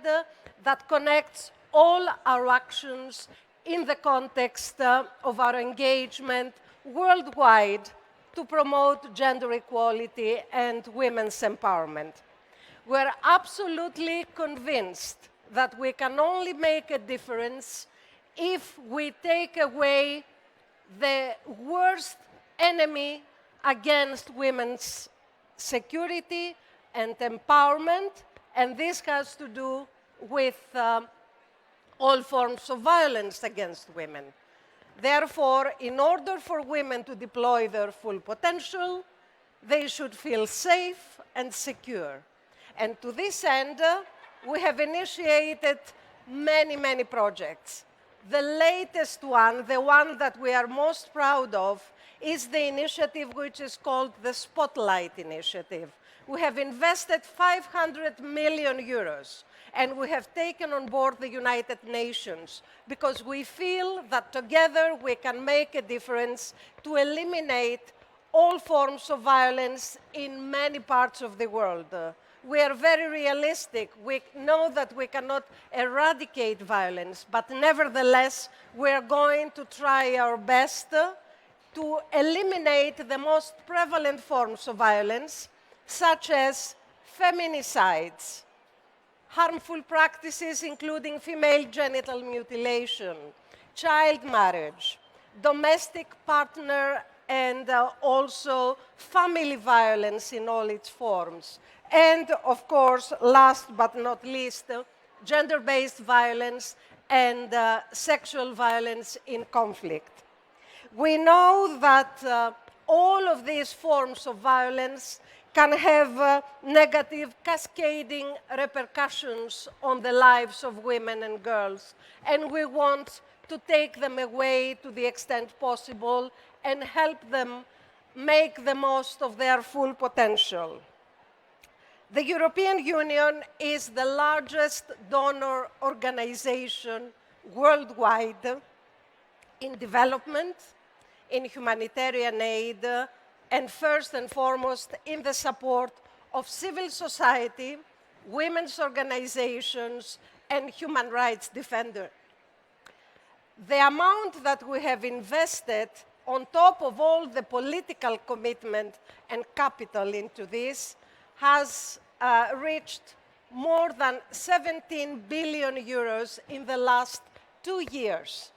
that connects all our actions in the context of our engagement worldwide to promote gender equality and women's empowerment. We're absolutely convinced that we can only make a difference if we take away the worst enemy against women's security and empowerment, and this has to do with all forms of violence against women. Therefore, in order for women to deploy their full potential, they should feel safe and secure. And to this end, we have initiated many projects. The latest one, the one that we are most proud of, is the initiative which is called the Spotlight Initiative. We have invested 500 million euros, and we have taken on board the United Nations because we feel that together we can make a difference to eliminate all forms of violence in many parts of the world. We are very realistic. We know that we cannot eradicate violence, but nevertheless, we are going to try our best to eliminate the most prevalent forms of violence, such as feminicides, harmful practices including female genital mutilation, child marriage, domestic partner and also family violence in all its forms. And of course, last but not least, gender-based violence and sexual violence in conflict. We know that all of these forms of violence can have negative cascading repercussions on the lives of women and girls, and we want to take them away to the extent possible and help them make the most of their full potential. The European Union is the largest donor organization worldwide in development, in humanitarian aid, and first and foremost in the support of civil society, women's organizations, and human rights defenders. The amount that we have invested on top of all the political commitment and capital into this has reached more than 17 billion euros in the last 2 years.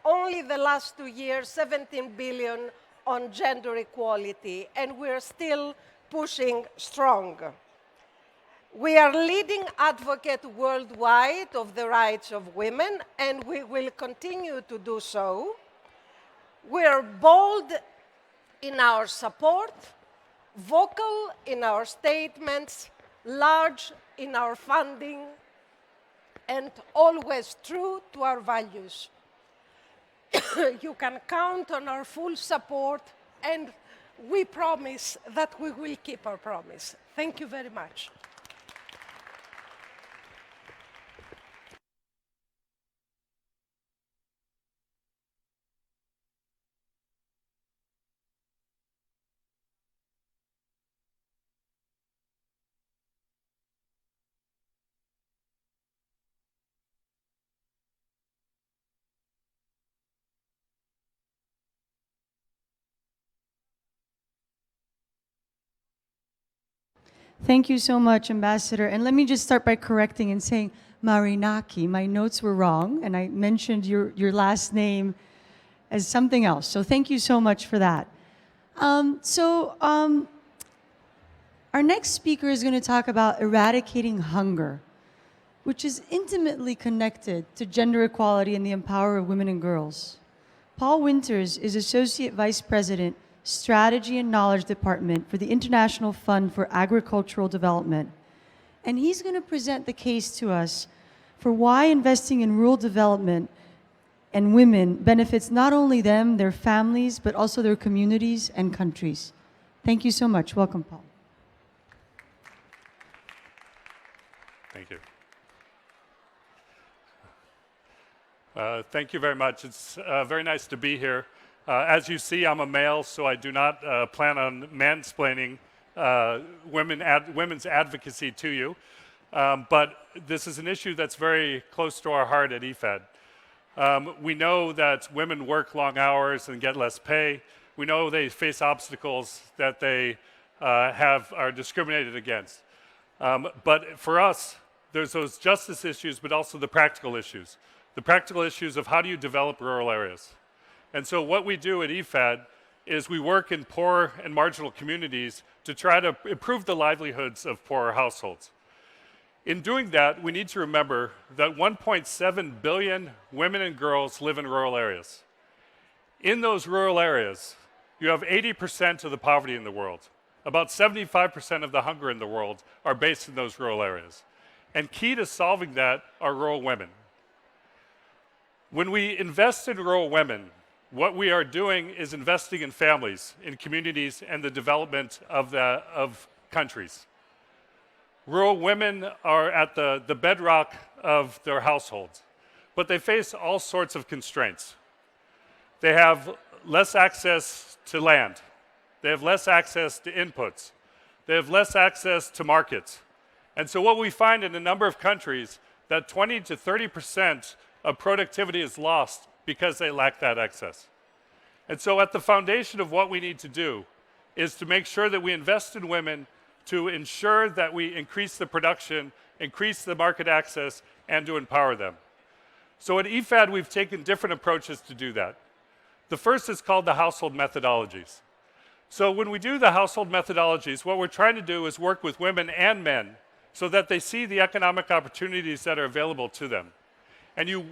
Only the last 2 years, 17 billion on gender equality, and we're still pushing strong. We are leading advocate worldwide of the rights of women, and we will continue to do so. We are bold in our support, vocal in our statements, large in our funding, and always true to our values. You can count on our full support, and we promise that we will keep our promise. Thank you very much. Thank you so much, Ambassador. And let me just start by correcting and saying Marinaki. My notes were wrong, and I mentioned your last name as something else. So thank you so much for that. Our next speaker is going to talk about eradicating hunger, which is intimately connected to gender equality and the empowerment of women and girls. Paul Winters is Associate Vice President, Strategy and Knowledge Department for the International Fund for Agricultural Development. And he's going to present the case to us for why investing in rural development and women benefits not only them, their families, but also their communities and countries. Thank you so much. Welcome, Paul. Thank you. Thank you very much. It's very nice to be here. As you see, I'm a male, so I do not plan on mansplaining women's advocacy to you. But this is an issue that's very close to our heart at EFAD. We know that women work long hours and get less pay. We know they face obstacles that they are discriminated against. But for us, there's those justice issues, but also the practical issues. The practical issues of how do you develop rural areas. And so what we do at EFAD is we work in poor and marginal communities to try to improve the livelihoods of poorer households. In doing that, we need to remember that 1.7 billion women and girls live in rural areas. In those rural areas, you have 80% of the poverty in the world. About 75% of the hunger in the world are based in those rural areas. And key to solving that are rural women. When we invest in rural women, what we are doing is investing in families, in communities, and the development of countries. Rural women are at the bedrock of their households, but they face all sorts of constraints. They have less access to land. They have less access to inputs. They have less access to markets. And so what we find in a number of countries, that 20 to 30% of productivity is lost because they lack that access. And so at the foundation of what we need to do is to make sure that we invest in women to ensure that we increase the production, increase the market access, and to empower them. So at EFAD, we've taken different approaches to do that. The first is called the household methodologies. So when we do the household methodologies, what we're trying to do is work with women and men so that they see the economic opportunities that are available to them. And you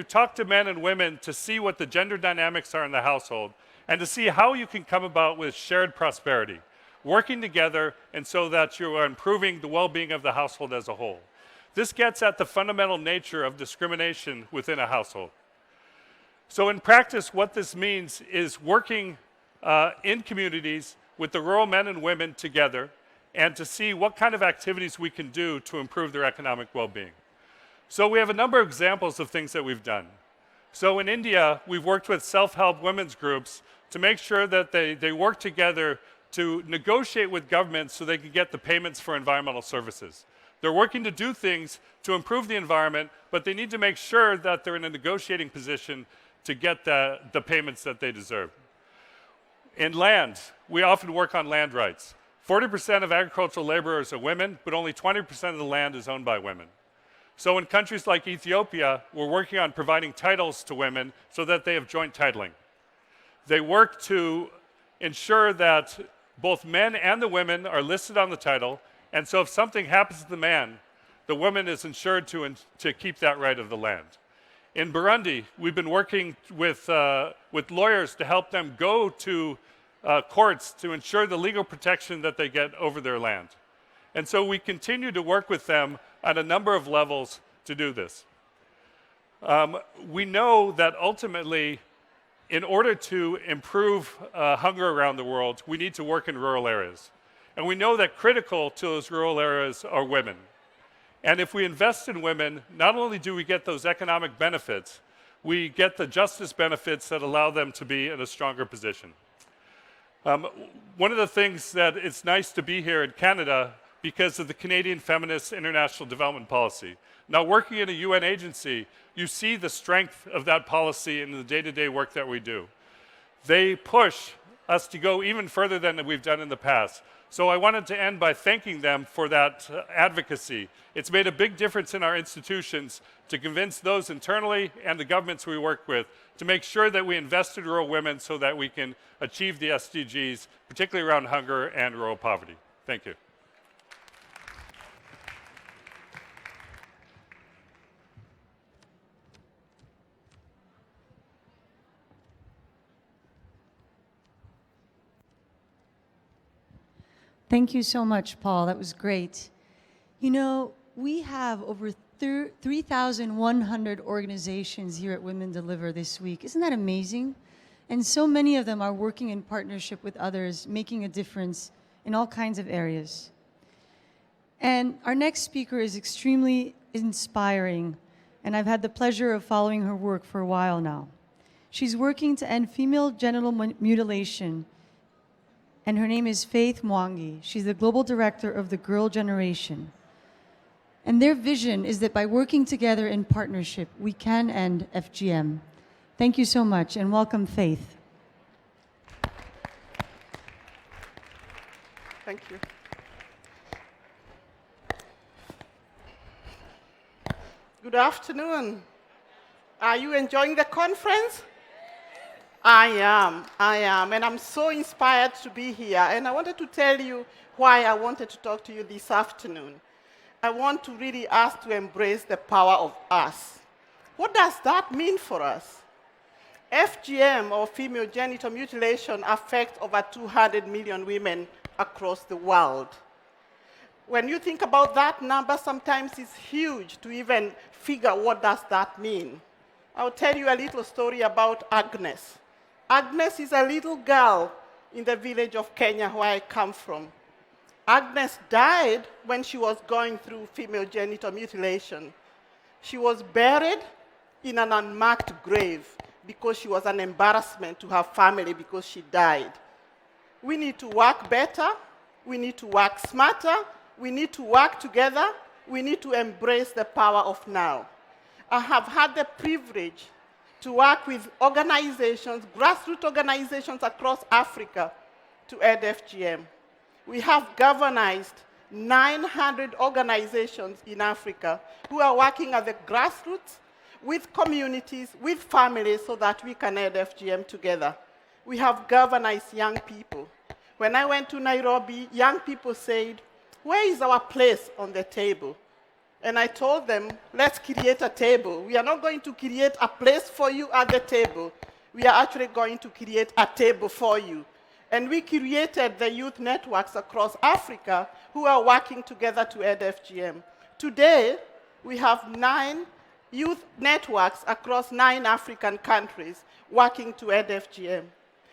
talk to men and women to see what the gender dynamics are in the household and to see how you can come about with shared prosperity, working together and so that you are improving the well-being of the household as a whole. This gets at the fundamental nature of discrimination within a household. So in practice, what this means is working in communities with the rural men and women together and to see what kind of activities we can do to improve their economic well-being. So we have a number of examples of things that we've done. So in India, we've worked with self-help women's groups to make sure that they work together to negotiate with governments so they can get the payments for environmental services. They're working to do things to improve the environment, but they need to make sure that they're in a negotiating position to get the payments that they deserve. In land, we often work on land rights. 40% of agricultural laborers are women, but only 20% of the land is owned by women. So in countries like Ethiopia, we're working on providing titles to women so that they have joint titling. They work to ensure that both men and the women are listed on the title, and so if something happens to the man, the woman is insured to keep that right of the land. In Burundi, we've been working with lawyers to help them go to courts to ensure the legal protection that they get over their land. And so we continue to work with them on a number of levels to do this. We know that ultimately, in order to improve hunger around the world, we need to work in rural areas. And we know that critical to those rural areas are women. And if we invest in women, not only do we get those economic benefits, we get the justice benefits that allow them to be in a stronger position. One of the things that it's nice to be here in Canada because of the Canadian Feminist International Development Policy. Now, working in a UN agency, you see the strength of that policy in the day-to-day work that we do. They push us to go even further than we've done in the past. So I wanted to end by thanking them for that advocacy. It's made a big difference in our institutions to convince those internally and the governments we work with to make sure that we invest in rural women so that we can achieve the SDGs, particularly around hunger and rural poverty. Thank you. Thank you so much, Paul. That was great. You know, we have over 3,100 organizations here at Women Deliver this week. Isn't that amazing? And so many of them are working in partnership with others, making a difference in all kinds of areas. And our next speaker is extremely inspiring, and I've had the pleasure of following her work for a while now. She's working to end female genital mutilation, and her name is Faith Mwangi. She's the global director of the Girl Generation. And their vision is that by working together in partnership, we can end FGM. Thank you so much, and welcome, Faith. Thank you. Good afternoon. Are you enjoying the conference? I am, and I'm so inspired to be here. And I wanted to tell you why I wanted to talk to you this afternoon. I want to really ask to embrace the power of us. What does that mean for us? FGM, or female genital mutilation, affects over 200 million women across the world. When you think about that number, sometimes it's huge to even figure what does that mean. I'll tell you a little story about Agnes. Agnes is a little girl in the village of Kenya where I come from. Agnes died when she was going through female genital mutilation. She was buried in an unmarked grave because she was an embarrassment to her family because she died. We need to work better. We need to work smarter. We need to work together. We need to embrace the power of now. I have had the privilege to work with organizations, grassroots organizations across Africa to end FGM. We have galvanized 900 organizations in Africa who are working at the grassroots with communities, with families, so that we can end FGM together. We have galvanized young people. When I went to Nairobi, young people said, "Where is our place on the table?" And I told them, let's create a table. We are not going to create a place for you at the table. We are actually going to create a table for you. And we created the youth networks across Africa who are working together to end FGM. Today, we have 9 youth networks across 9 African countries working to end FGM.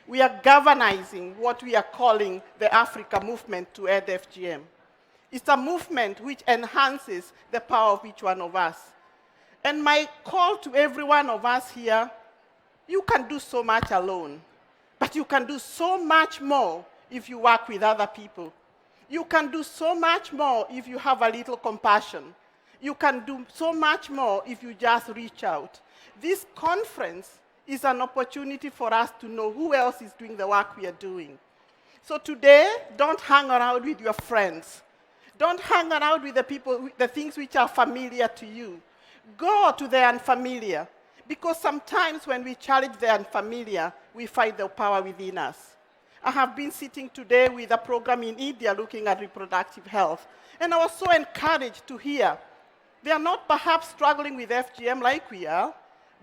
We are galvanizing what we are calling the Africa movement to end FGM. It's a movement which enhances the power of each one of us. And my call to every one of us here, you can do so much alone, but you can do so much more if you work with other people. You can do so much more if you have a little compassion. You can do so much more if you just reach out. This conference is an opportunity for us to know who else is doing the work we are doing. So today, don't hang around with your friends. Don't hang around with the people, the things which are familiar to you. Go to the unfamiliar, because sometimes when we challenge the unfamiliar, we find the power within us. I have been sitting today with a program in India looking at reproductive health, and I was so encouraged to hear they are not perhaps struggling with FGM like we are,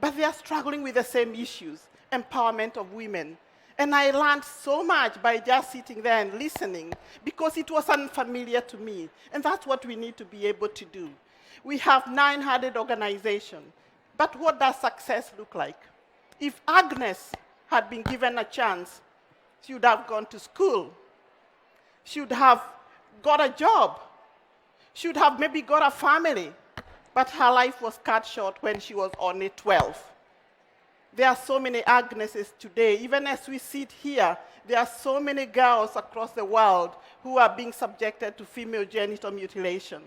but they are struggling with the same issues, empowerment of women. And I learned so much by just sitting there and listening, because it was unfamiliar to me. And that's what we need to be able to do. We have 900 organizations. But what does success look like? If Agnes had been given a chance, she would have gone to school. She would have got a job. She would have maybe got a family. But her life was cut short when she was only 12. There are so many Agneses today. Even as we sit here, there are so many girls across the world who are being subjected to female genital mutilation.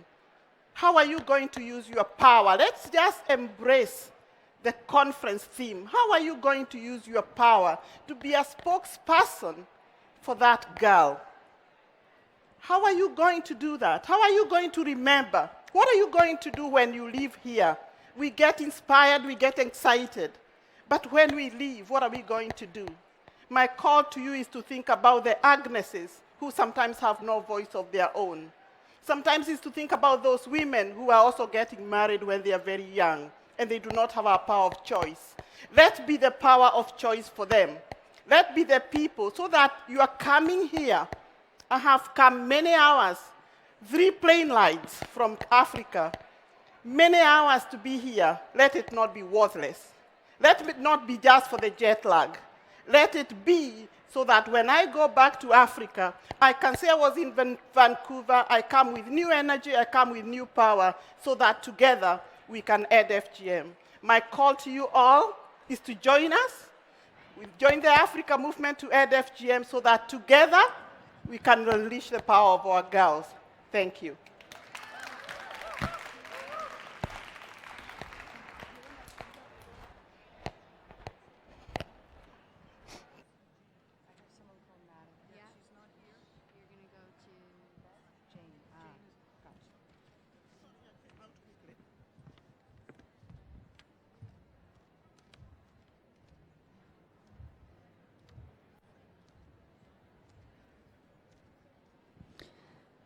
How are you going to use your power? Let's just embrace the conference theme. How are you going to use your power to be a spokesperson for that girl? How are you going to do that? How are you going to remember? What are you going to do when you leave here? We get inspired, we get excited. But when we leave, what are we going to do? My call to you is to think about the Agneses who sometimes have no voice of their own. Sometimes it's to think about those women who are also getting married when they are very young and they do not have a power of choice. Let be the power of choice for them. Let be the people so that you are coming here. I have come many hours, 3 plane rides from Africa, many hours to be here. Let it not be worthless. Let it not be just for the jet lag. Let it be so that when I go back to Africa, I can say I was in Vancouver, I come with new energy, I come with new power, so that together we can add FGM. My call to you all is to join us. We join the Africa movement to add FGM so that together we can unleash the power of our girls. Thank you.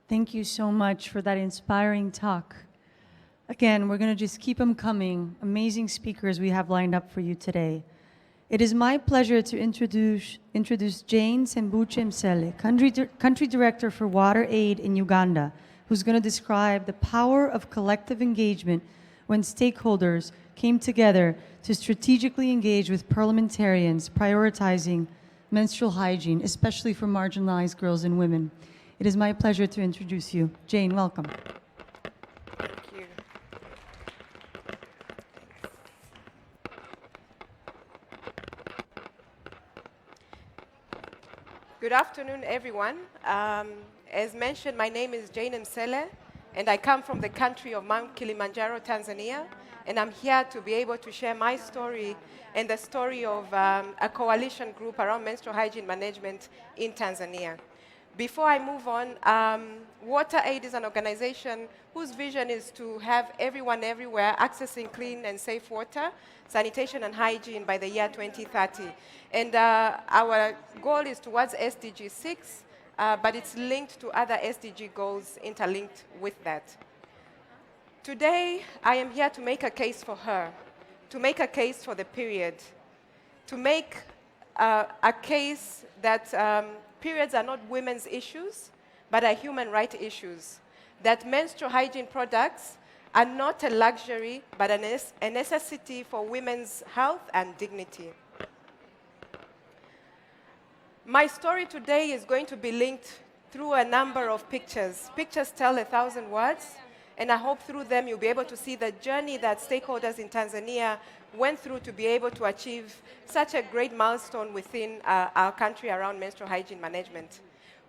Thank you so much for that inspiring talk. Again, we're going to just keep them coming. Amazing speakers we have lined up for you today. It is my pleasure to introduce Jane Sembuche Msele, Country Director for Water Aid in Uganda, who's going to describe the power of collective engagement when stakeholders came together to strategically engage with parliamentarians prioritizing menstrual hygiene, especially for marginalized girls and women. It is my pleasure to introduce you. Jane, welcome. Thank you. Good afternoon, everyone. As mentioned, my name is Jane Msele, and I come from the country of Mount Kilimanjaro, Tanzania, and I'm here to be able to share my story and the story of a coalition group around menstrual hygiene management in Tanzania. Before I move on, Water Aid is an organization whose vision is to have everyone everywhere accessing clean and safe water, sanitation and hygiene by the year 2030. And our goal is towards SDG 6, but it's linked to other SDG goals interlinked with that. Today, I am here to make a case for her, to make a case for the period, to make a case that periods are not women's issues, but are human rights issues. That menstrual hygiene products are not a luxury, but a necessity for women's health and dignity. My story today is going to be linked through a number of pictures. Pictures tell 1,000 words, and I hope through them you'll be able to see the journey that stakeholders in Tanzania went through to be able to achieve such a great milestone within our country around menstrual hygiene management.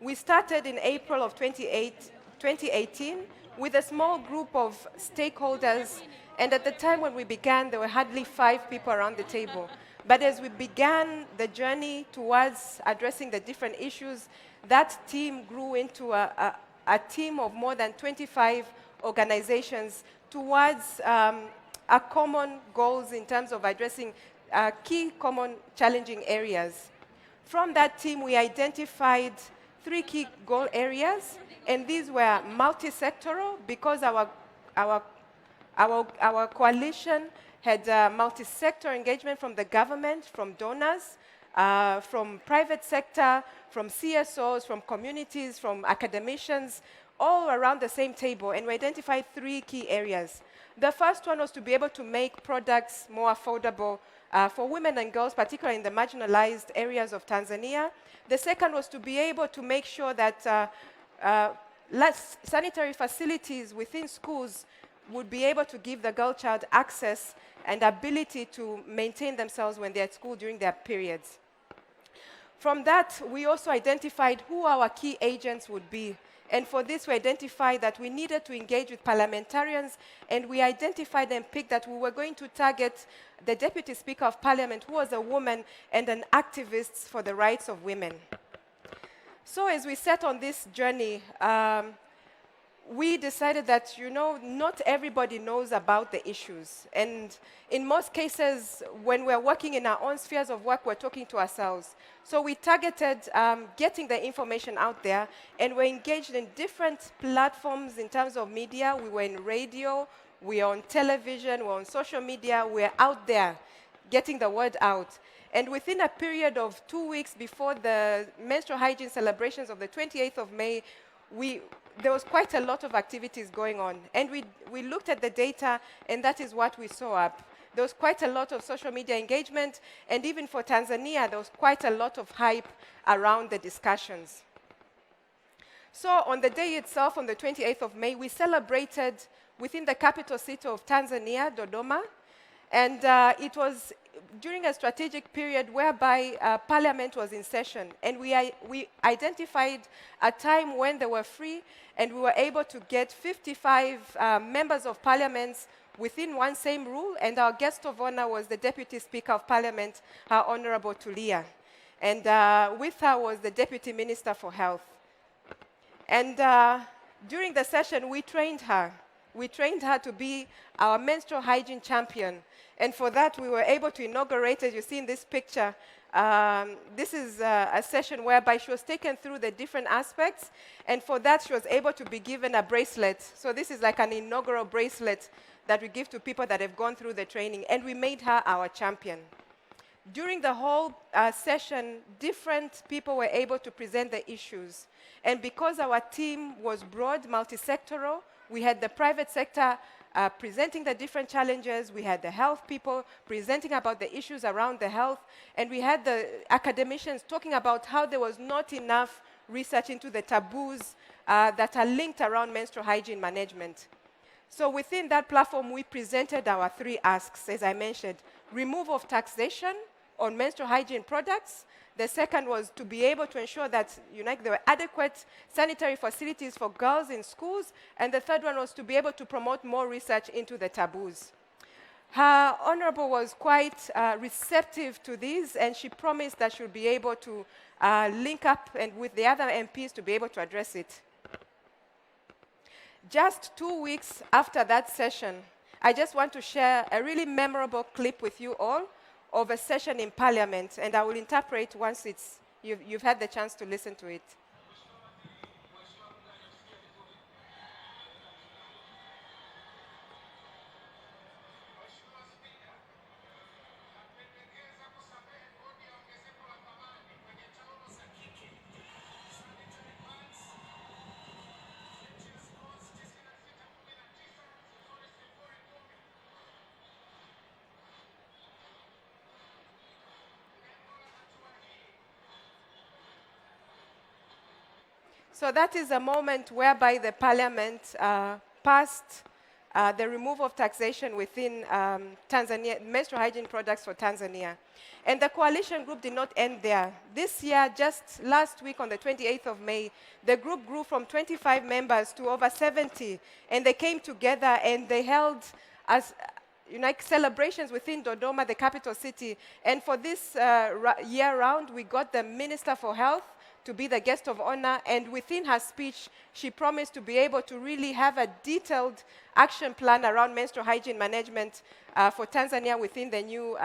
We started in April of 2018 with a small group of stakeholders, and at the time when we began, there were hardly 5 people around the table. But as we began the journey towards addressing the different issues, that team grew into a team of more than 25 organizations towards our common goals in terms of addressing key common challenging areas. From that team, we identified 3 key goal areas, and these were multi-sectoral because our coalition had multi-sector engagement from the government, from donors, from private sector, from CSOs, from communities, from academicians, all around the same table, and we identified 3 key areas. The first one was to be able to make products more affordable for women and girls, particularly in the marginalized areas of Tanzania. The second was to be able to make sure that sanitary facilities within schools would be able to give the girl child access and ability to maintain themselves when they're at school during their periods. From that, we also identified who our key agents would be. And for this, we identified that we needed to engage with parliamentarians, and we identified and picked that we were going to target the Deputy Speaker of Parliament, who was a woman and an activist for the rights of women. So as we set on this journey, we decided that, not everybody knows about the issues. And in most cases, when we're working in our own spheres of work, we're talking to ourselves. So we targeted getting the information out there, and we're engaged in different platforms in terms of media. We were in radio, we're on television, we're on social media, we're out there getting the word out. And within a period of 2 weeks before the menstrual hygiene celebrations of the 28th of May, there was quite a lot of activities going on. And we looked at the data, and that is what we saw up. There was quite a lot of social media engagement, and even for Tanzania, there was quite a lot of hype around the discussions. So on the day itself, on the 28th of May, we celebrated within the capital city of Tanzania, Dodoma, and it was during a strategic period whereby Parliament was in session, and we identified a time when they were free, and we were able to get 55 members of Parliament within one same rule, and our guest of honor was the Deputy Speaker of Parliament, Her Honorable Tulia. And with her was the Deputy Minister for Health. And during the session, we trained her. We trained her to be our menstrual hygiene champion. And for that, we were able to inaugurate, as you see in this picture, this is a session whereby she was taken through the different aspects. And for that, she was able to be given a bracelet. So this is like an inaugural bracelet that we give to people that have gone through the training. And we made her our champion. During the whole session, different people were able to present the issues. And because our team was broad, multi-sectoral, we had the private sector presenting the different challenges, we had the health people presenting about the issues around the health, and we had the academicians talking about how there was not enough research into the taboos that are linked around menstrual hygiene management. So within that platform, we presented our 3 asks, as I mentioned: remove of taxation on menstrual hygiene products. The second was to be able to ensure that there were adequate sanitary facilities for girls in schools. And the third one was to be able to promote more research into the taboos. Her Honorable was quite receptive to these, and she promised that she would be able to link up and with the other MPs to be able to address it. Just 2 weeks after that session, I just want to share a really memorable clip with you all of a session in Parliament, and I will interpret once you've had the chance to listen to it. So that is a moment whereby the Parliament passed the removal of taxation within Tanzania, menstrual hygiene products for Tanzania. And the coalition group did not end there. This year, just last week on the 28th of May, the group grew from 25 members to over 70. And they came together and they held celebrations within Dodoma, the capital city. And for this year round, we got the Minister for Health to be the guest of honor, and within her speech, she promised to be able to really have a detailed action plan around menstrual hygiene management for Tanzania within the new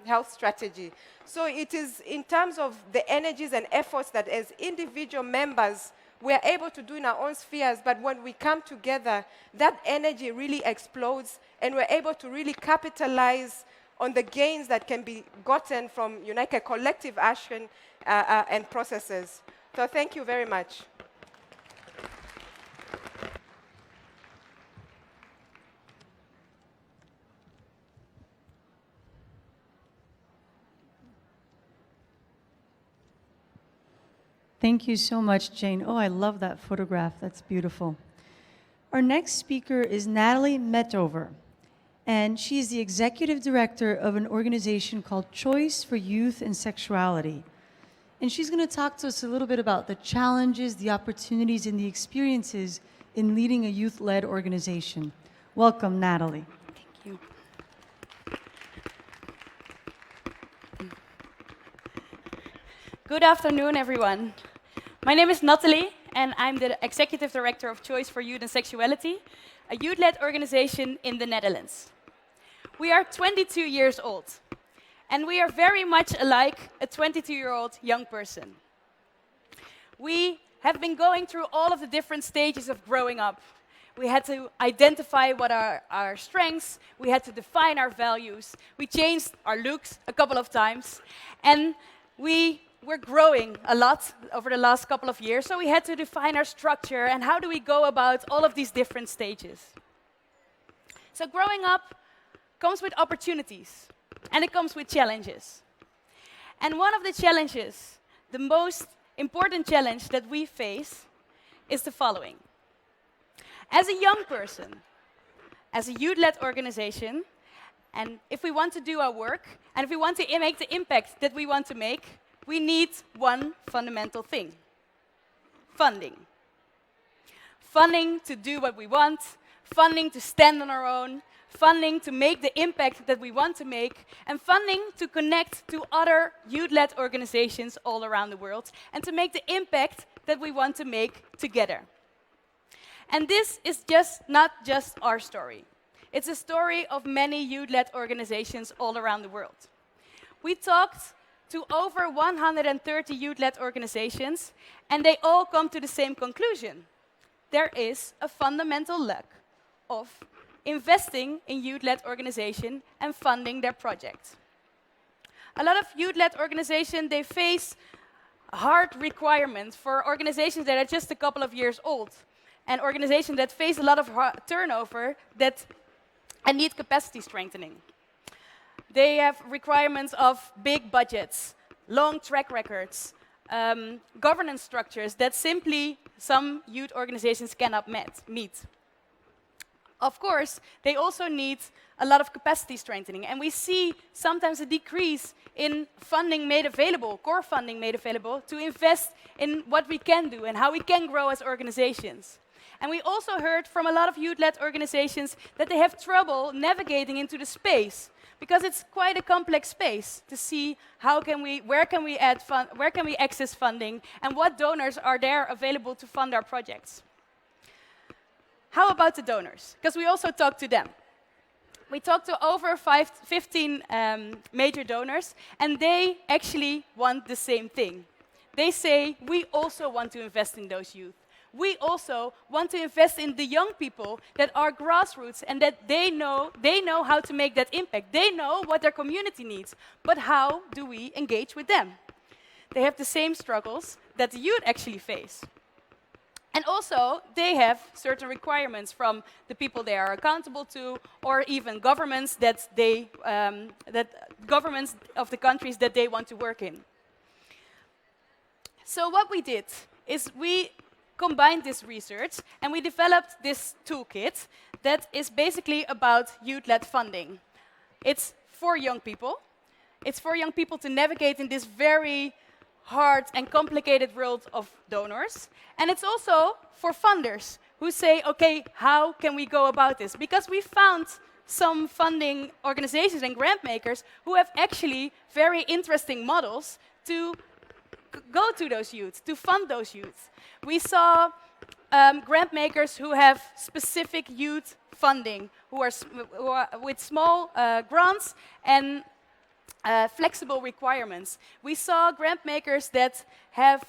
health strategy. So it is in terms of the energies and efforts that as individual members we are able to do in our own spheres, but when we come together, that energy really explodes, and we're able to really capitalize on the gains that can be gotten from a collective action and processes. So thank you very much. Thank you so much, Jane. Oh, I love that photograph. That's beautiful. Our next speaker is Natalie Metover, and she is the executive director of an organization called Choice for Youth and Sexuality. And she's going to talk to us a little bit about the challenges, the opportunities, and the experiences in leading a youth-led organization. Welcome, Natalie. Thank you. Good afternoon, everyone. My name is Natalie, and I'm the Executive Director of Choice for Youth and Sexuality, a youth-led organization in the Netherlands. We are 22 years old, and we are very much alike a 22-year-old young person. We have been going through all of the different stages of growing up. We had to identify what are our strengths, we had to define our values, we changed our looks a couple of times, and we're growing a lot over the last couple of years, so we had to define our structure and how do we go about all of these different stages. So growing up comes with opportunities, and it comes with challenges. And one of the challenges, the most important challenge that we face, is the following. As a young person, as a youth-led organization, and if we want to do our work, and if we want to make the impact that we want to make, we need one fundamental thing: funding. Funding to do what we want, funding to stand on our own, funding to make the impact that we want to make, and funding to connect to other youth-led organizations all around the world, and to make the impact that we want to make together. And this is not just our story. It's a story of many youth-led organizations all around the world. We talked to over 130 youth-led organizations, and they all come to the same conclusion. There is a fundamental lack of investing in youth-led organization and funding their projects. A lot of youth-led organizations, they face hard requirements for organizations that are just a couple of years old, and organizations that face a lot of turnover and need capacity strengthening. They have requirements of big budgets, long track records, governance structures that simply some youth organizations cannot meet. Of course, they also need a lot of capacity strengthening, and we see sometimes a decrease in funding made available, core funding made available, to invest in what we can do and how we can grow as organizations. And we also heard from a lot of youth-led organizations that they have trouble navigating into the space, because it's quite a complex space to see where can we access funding, and what donors are there available to fund our projects. How about the donors? Because we also talked to them. We talked to over 15 major donors, and they actually want the same thing. They say, we also want to invest in those youth. We also want to invest in the young people that are grassroots and that they know how to make that impact. They know what their community needs, but how do we engage with them? They have the same struggles that the youth actually face. And also, they have certain requirements from the people they are accountable to, or even governments governments of the countries that they want to work in. So what we did is we combined this research, and we developed this toolkit that is basically about youth-led funding. It's for young people. It's for young people to navigate in this very hard and complicated world of donors. And it's also for funders who say, okay, how can we go about this? Because we found some funding organizations and grant makers who have actually very interesting models to go to those youth, to fund those youth. We saw grant makers who have specific youth funding, who are with small grants and flexible requirements. We saw grant makers that have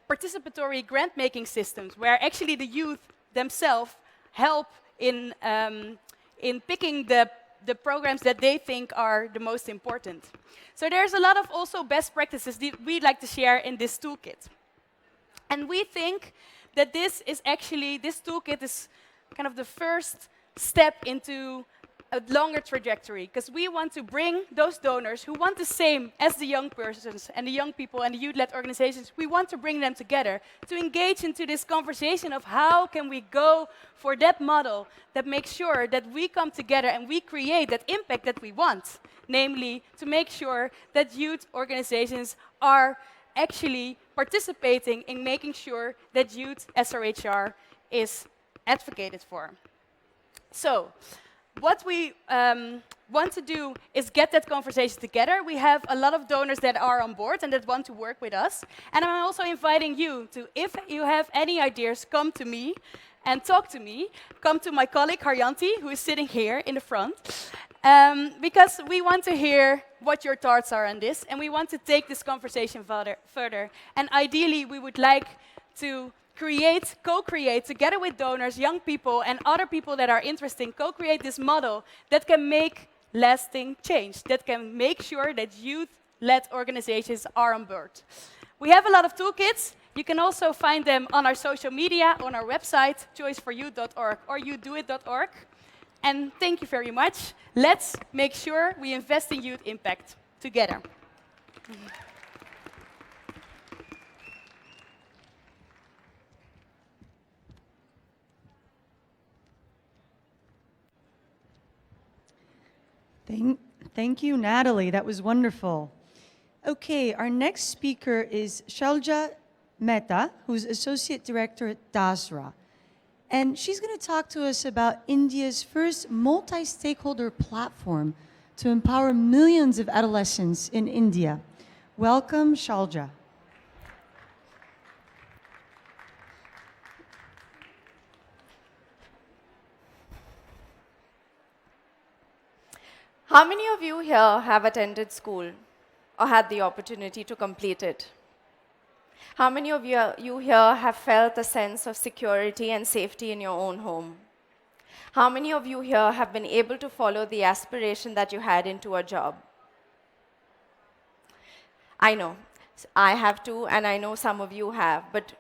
participatory grant-making systems, where actually the youth themselves help in picking the programs that they think are the most important. So there's a lot of also best practices that we'd like to share in this toolkit. And we think that this toolkit is kind of the first step into a longer trajectory, because we want to bring those donors who want the same as the young persons and the young people and the youth-led organizations, we want to bring them together to engage into this conversation of how can we go for that model that makes sure that we come together and we create that impact that we want, namely to make sure that youth organizations are actually participating in making sure that youth SRHR is advocated for. So, what we want to do is get that conversation together. We have a lot of donors that are on board and that want to work with us. And I'm also inviting you to, if you have any ideas, come to me and talk to me. Come to my colleague Haryanti, who is sitting here in the front, because we want to hear what your thoughts are on this, and we want to take this conversation further. And ideally, we would like to co-create, together with donors, young people, and other people that are interested, co-create this model that can make lasting change, that can make sure that youth-led organizations are on board. We have a lot of toolkits. You can also find them on our social media, on our website, choiceforyouth.org or youdoit.org. And thank you very much. Let's make sure we invest in youth impact together. Thank you, Natalie. That was wonderful. Okay, our next speaker is Shalja Mehta, who's Associate Director at DASRA. And she's going to talk to us about India's first multi-stakeholder platform to empower millions of adolescents in India. Welcome, Shalja. How many of you here have attended school or had the opportunity to complete it? How many of you here have felt a sense of security and safety in your own home? How many of you here have been able to follow the aspiration that you had into a job? I know. I have too, and I know some of you have, but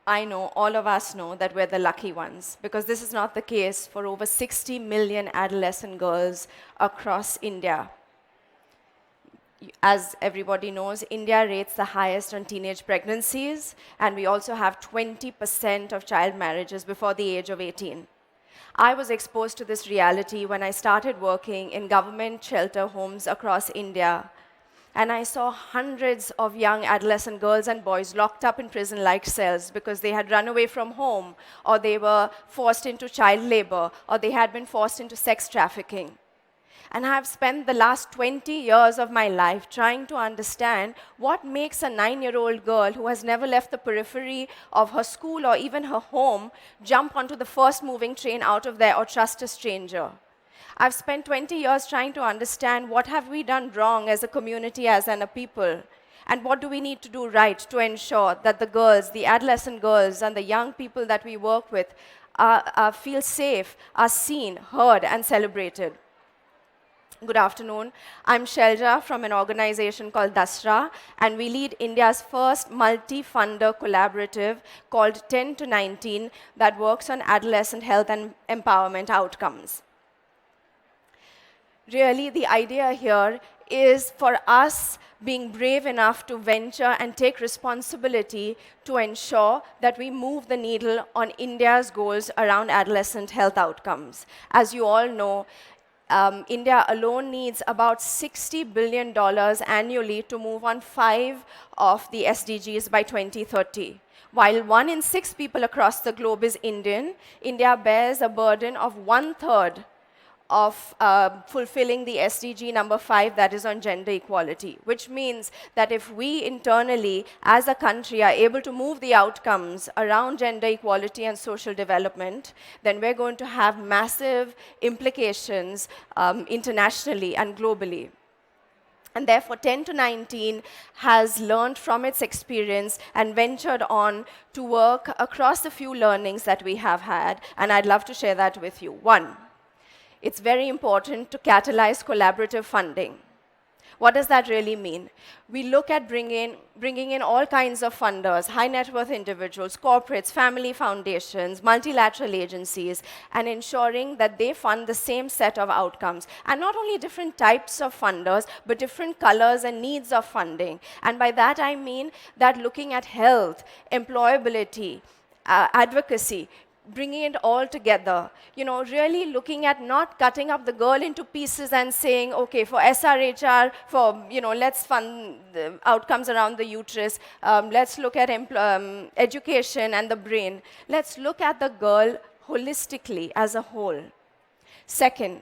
I know, all of us know, that we're the lucky ones, because this is not the case for over 60 million adolescent girls across India. As everybody knows, India rates the highest on teenage pregnancies, and we also have 20% of child marriages before the age of 18. I was exposed to this reality when I started working in government shelter homes across India, and I saw hundreds of young adolescent girls and boys locked up in prison-like cells because they had run away from home, or they were forced into child labor, or they had been forced into sex trafficking. And I have spent the last 20 years of my life trying to understand what makes a 9-year-old girl who has never left the periphery of her school or even her home jump onto the first moving train out of there or trust a stranger. I've spent 20 years trying to understand what have we done wrong as a community, as a people, and what do we need to do right to ensure that the girls, the adolescent girls, and the young people that we work with feel safe, are seen, heard, and celebrated. Good afternoon. I'm Shalja from an organization called DASRA, and we lead India's first multi-funder collaborative called 10 to 19 that works on adolescent health and empowerment outcomes. Really, the idea here is for us being brave enough to venture and take responsibility to ensure that we move the needle on India's goals around adolescent health outcomes. As you all know, India alone needs about $60 billion annually to move on 5 of the SDGs by 2030. While 1 in 6 people across the globe is Indian, India bears a burden of 1/3 of fulfilling the SDG number 5, that is on gender equality, which means that if we internally, as a country, are able to move the outcomes around gender equality and social development, then we're going to have massive implications internationally and globally. And therefore, 10 to 19 has learned from its experience and ventured on to work across the few learnings that we have had, and I'd love to share that with you. 1, it's very important to catalyze collaborative funding. What does that really mean? We look at bringing in all kinds of funders, high net worth individuals, corporates, family foundations, multilateral agencies, and ensuring that they fund the same set of outcomes. And not only different types of funders, but different colors and needs of funding. And by that I mean that looking at health, employability, advocacy, bringing it all together, really looking at not cutting up the girl into pieces and saying, okay, for SRHR, let's fund the outcomes around the uterus, let's look at education and the brain. Let's look at the girl holistically as a whole. Second,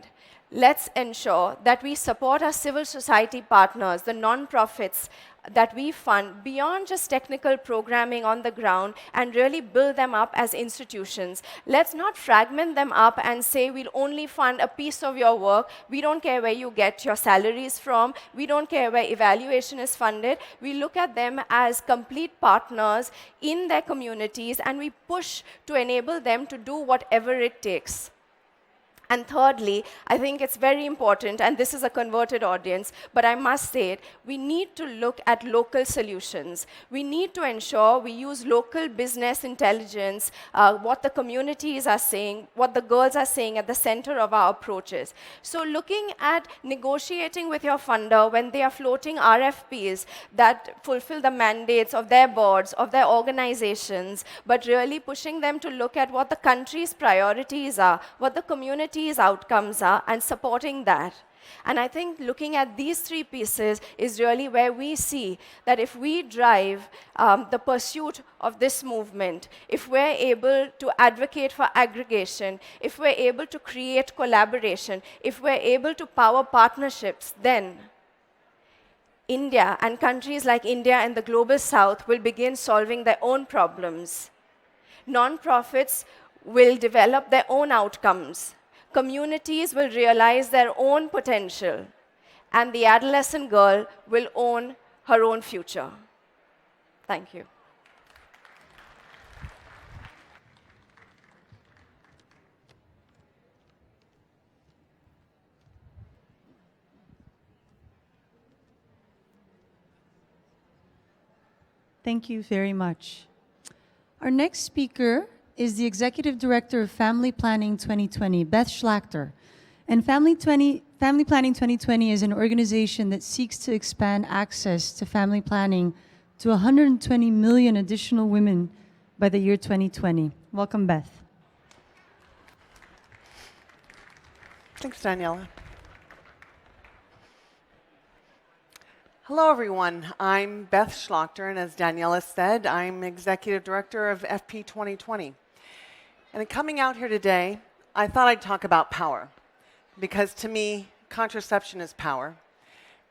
let's ensure that we support our civil society partners, the nonprofits that we fund beyond just technical programming on the ground and really build them up as institutions. Let's not fragment them up and say we'll only fund a piece of your work. We don't care where you get your salaries from. We don't care where evaluation is funded. We look at them as complete partners in their communities, and we push to enable them to do whatever it takes. And thirdly, I think it's very important, and this is a converted audience, but I must say it, we need to look at local solutions. We need to ensure we use local business intelligence, what the communities are saying, what the girls are saying at the center of our approaches. So looking at negotiating with your funder when they are floating RFPs that fulfill the mandates of their boards, of their organizations, but really pushing them to look at what the country's priorities are, what the community's outcomes are, and supporting that. And I think looking at these three pieces is really where we see that if we drive the pursuit of this movement, if we're able to advocate for aggregation, if we're able to create collaboration, if we're able to power partnerships, then India and countries like India and the Global South will begin solving their own problems. Nonprofits will develop their own outcomes. Communities will realize their own potential, and the adolescent girl will own her own future. Thank you. Thank you very much. Our next speaker is the Executive Director of Family Planning 2020, Beth Schlachter. And Family Planning 2020 is an organization that seeks to expand access to family planning to 120 million additional women by the year 2020. Welcome, Beth. Thanks, Daniela. Hello, everyone. I'm Beth Schlachter, and as Daniela said, I'm Executive Director of FP 2020. And in coming out here today, I thought I'd talk about power, because to me, contraception is power.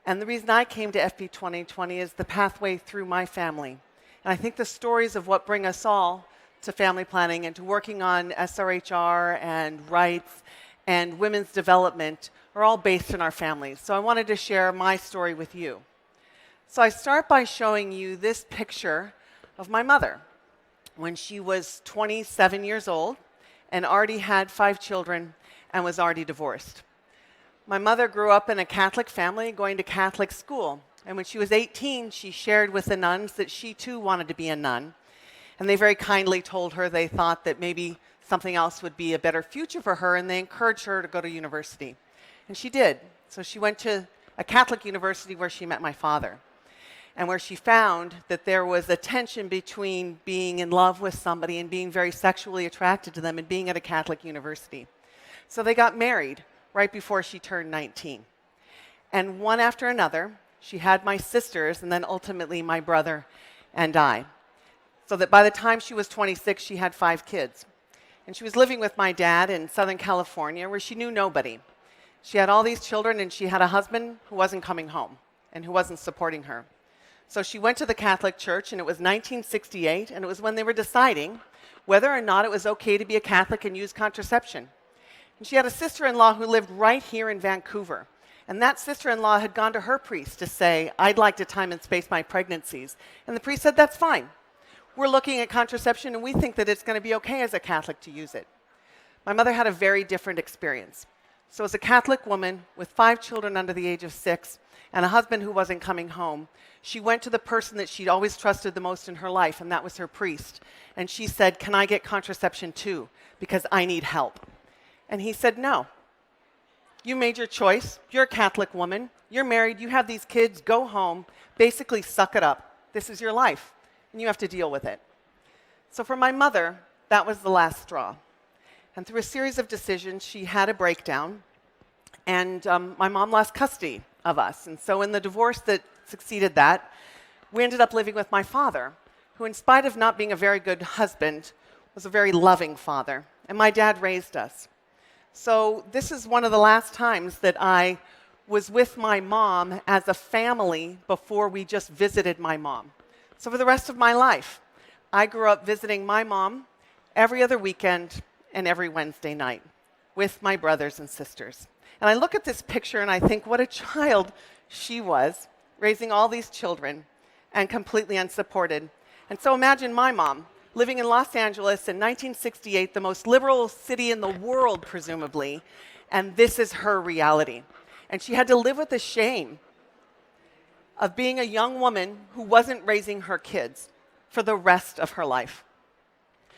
And the reason I came to FP 2020 is the pathway through my family. And I think the stories of what bring us all to family planning and to working on SRHR and rights and women's development are all based in our families. So I wanted to share my story with you. So I start by showing you this picture of my mother when she was 27 years old and already had 5 children and was already divorced. My mother grew up in a Catholic family going to Catholic school. And when she was 18, she shared with the nuns that she too wanted to be a nun. And they very kindly told her they thought that maybe something else would be a better future for her, and they encouraged her to go to university. And she did. So she went to a Catholic university where she met my father, and where she found that there was a tension between being in love with somebody and being very sexually attracted to them and being at a Catholic university. So they got married right before she turned 19. And one after another, she had my sisters and then ultimately my brother and I. So that by the time she was 26, she had 5 kids. And she was living with my dad in Southern California where she knew nobody. She had all these children and she had a husband who wasn't coming home and who wasn't supporting her. So she went to the Catholic Church, and it was 1968, and it was when they were deciding whether or not it was okay to be a Catholic and use contraception. And she had a sister-in-law who lived right here in Vancouver. And that sister-in-law had gone to her priest to say, I'd like to time and space my pregnancies. And the priest said, that's fine. We're looking at contraception, and we think that it's going to be okay as a Catholic to use it. My mother had a very different experience. So as a Catholic woman with 5 children under the age of 6 and a husband who wasn't coming home, she went to the person that she'd always trusted the most in her life, and that was her priest. And she said, can I get contraception too? Because I need help. And he said, no. You made your choice. You're a Catholic woman. You're married. You have these kids. Go home. Basically, suck it up. This is your life, and you have to deal with it. So for my mother, that was the last straw. And through a series of decisions, she had a breakdown, and my mom lost custody of us. And so in the divorce that succeeded that, we ended up living with my father, who in spite of not being a very good husband, was a very loving father. And my dad raised us. So this is one of the last times that I was with my mom as a family before we just visited my mom. So for the rest of my life, I grew up visiting my mom every other weekend and every Wednesday night with my brothers and sisters. And I look at this picture and I think what a child she was, raising all these children and completely unsupported. And so imagine my mom living in Los Angeles in 1968, the most liberal city in the world, presumably, and this is her reality. And she had to live with the shame of being a young woman who wasn't raising her kids for the rest of her life.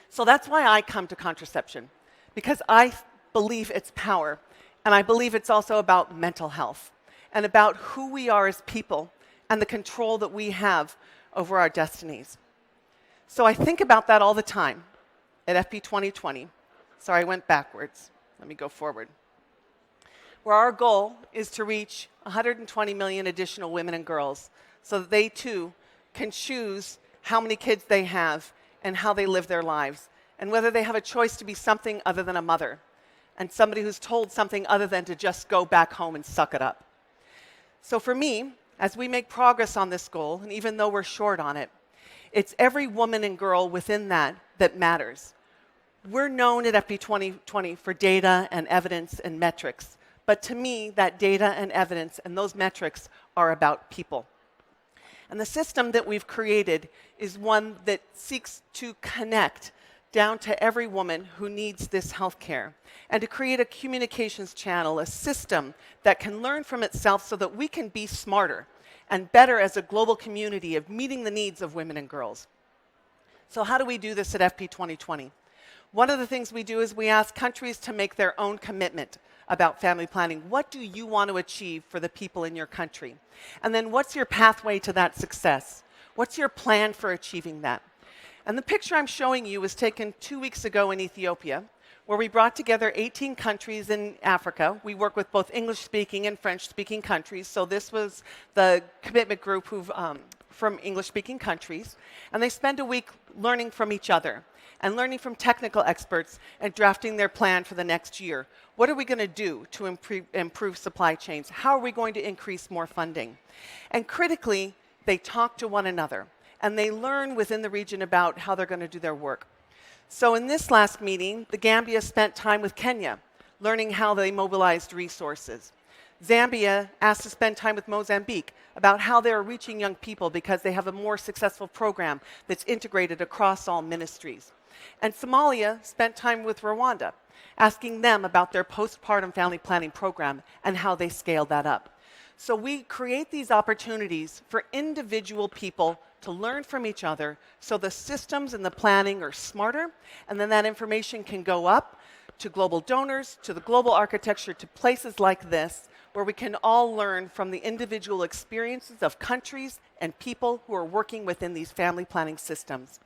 So that's why I come to contraception, because I believe its power, and I believe it's also about mental health and about who we are as people and the control that we have over our destinies. So I think about that all the time at FP 2020. Sorry, I went backwards. Let me go forward. Where our goal is to reach 120 million additional women and girls so that they too can choose how many kids they have and how they live their lives, and whether they have a choice to be something other than a mother and somebody who's told something other than to just go back home and suck it up. So for me, as we make progress on this goal, and even though we're short on it, it's every woman and girl within that that matters. We're known at FP 2020 for data and evidence and metrics, but to me, that data and evidence and those metrics are about people. And the system that we've created is one that seeks to connect down to every woman who needs this health care, and to create a communications channel, a system that can learn from itself so that we can be smarter and better as a global community of meeting the needs of women and girls. So how do we do this at FP 2020? One of the things we do is we ask countries to make their own commitment about family planning. What do you want to achieve for the people in your country? And then what's your pathway to that success? What's your plan for achieving that? And the picture I'm showing you was taken 2 weeks ago in Ethiopia, where we brought together 18 countries in Africa. We work with both English-speaking and French-speaking countries, so this was the commitment group from English-speaking countries. And they spend a week learning from each other and learning from technical experts and drafting their plan for the next year. What are we going to do to improve supply chains? How are we going to increase more funding? And critically, they talk to one another, and they learn within the region about how they're going to do their work. So in this last meeting, the Gambia spent time with Kenya, learning how they mobilized resources. Zambia asked to spend time with Mozambique about how they're reaching young people because they have a more successful program that's integrated across all ministries. And Somalia spent time with Rwanda, asking them about their postpartum family planning program and how they scaled that up. So we create these opportunities for individual people to learn from each other so the systems and the planning are smarter, and then that information can go up to global donors, to the global architecture, to places like this, where we can all learn from the individual experiences of countries and people who are working within these family planning systems.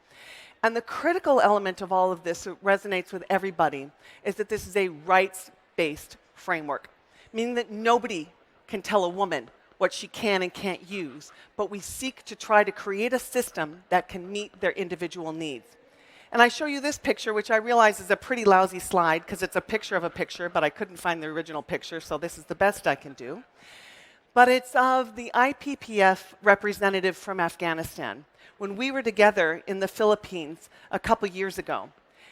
And the critical element of all of this that resonates with everybody is that this is a rights-based framework, meaning that nobody can tell a woman what she can and can't use, but we seek to try to create a system that can meet their individual needs. And I show you this picture, which I realize is a pretty lousy slide because it's a picture of a picture, but I couldn't find the original picture, so this is the best I can do. But it's of the IPPF representative from Afghanistan when we were together in the Philippines a couple years ago.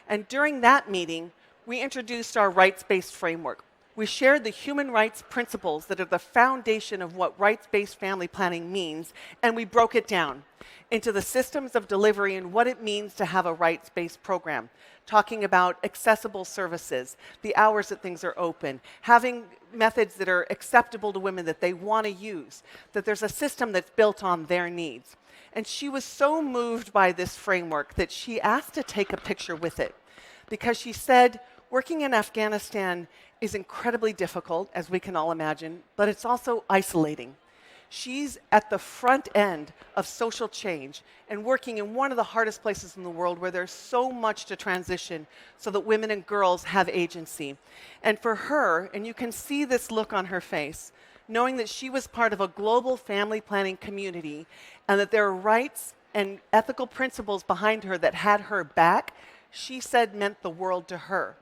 And during that meeting, we introduced our rights-based framework. We shared the human rights principles that are the foundation of what rights-based family planning means, and we broke it down into the systems of delivery and what it means to have a rights-based program, talking about accessible services, the hours that things are open, having methods that are acceptable to women that they want to use, that there's a system that's built on their needs. And she was so moved by this framework that she asked to take a picture with it, because she said, working in Afghanistan is incredibly difficult, as we can all imagine, but it's also isolating. She's at the front end of social change and working in one of the hardest places in the world where there's so much to transition so that women and girls have agency. And for her, and you can see this look on her face, knowing that she was part of a global family planning community and that there are rights and ethical principles behind her that had her back, she said meant the world to her.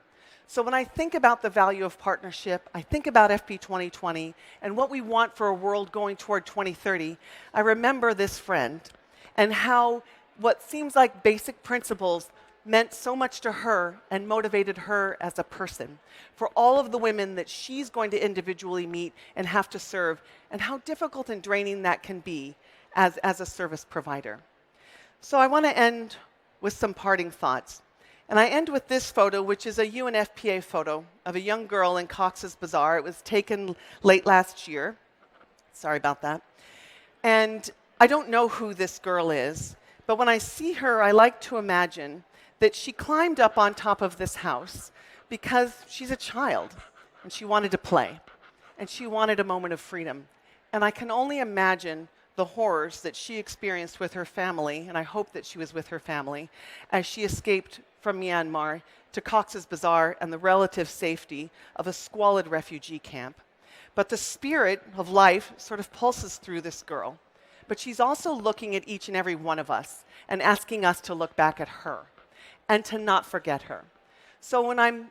So when I think about the value of partnership, I think about FP 2020 and what we want for a world going toward 2030, I remember this friend and how what seems like basic principles meant so much to her and motivated her as a person, for all of the women that she's going to individually meet and have to serve, and how difficult and draining that can be as a service provider. So I want to end with some parting thoughts. And I end with this photo, which is a UNFPA photo of a young girl in Cox's Bazar. It was taken late last year. Sorry about that. And I don't know who this girl is, but when I see her, I like to imagine that she climbed up on top of this house because she's a child, and she wanted to play, and she wanted a moment of freedom. And I can only imagine the horrors that she experienced with her family, and I hope that she was with her family, as she escaped from Myanmar to Cox's Bazar and the relative safety of a squalid refugee camp. But the spirit of life sort of pulses through this girl. But she's also looking at each and every one of us and asking us to look back at her and to not forget her. So when I'm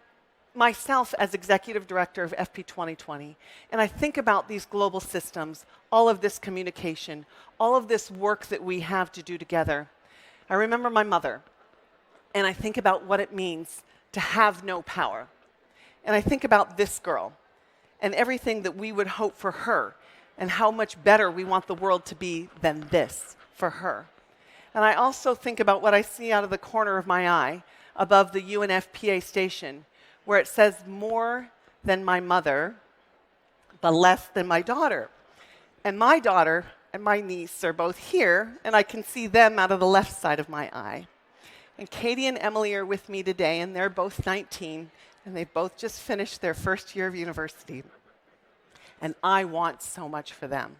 myself as executive director of FP 2020, and I think about these global systems, all of this communication, all of this work that we have to do together, I remember my mother, and I think about what it means to have no power. And I think about this girl and everything that we would hope for her and how much better we want the world to be than this for her. And I also think about what I see out of the corner of my eye above the UNFPA station, where it says more than my mother, but less than my daughter. And my daughter and my niece are both here, and I can see them out of the left side of my eye. And Katie and Emily are with me today, and they're both 19, and they both just finished their first year of university. And I want so much for them.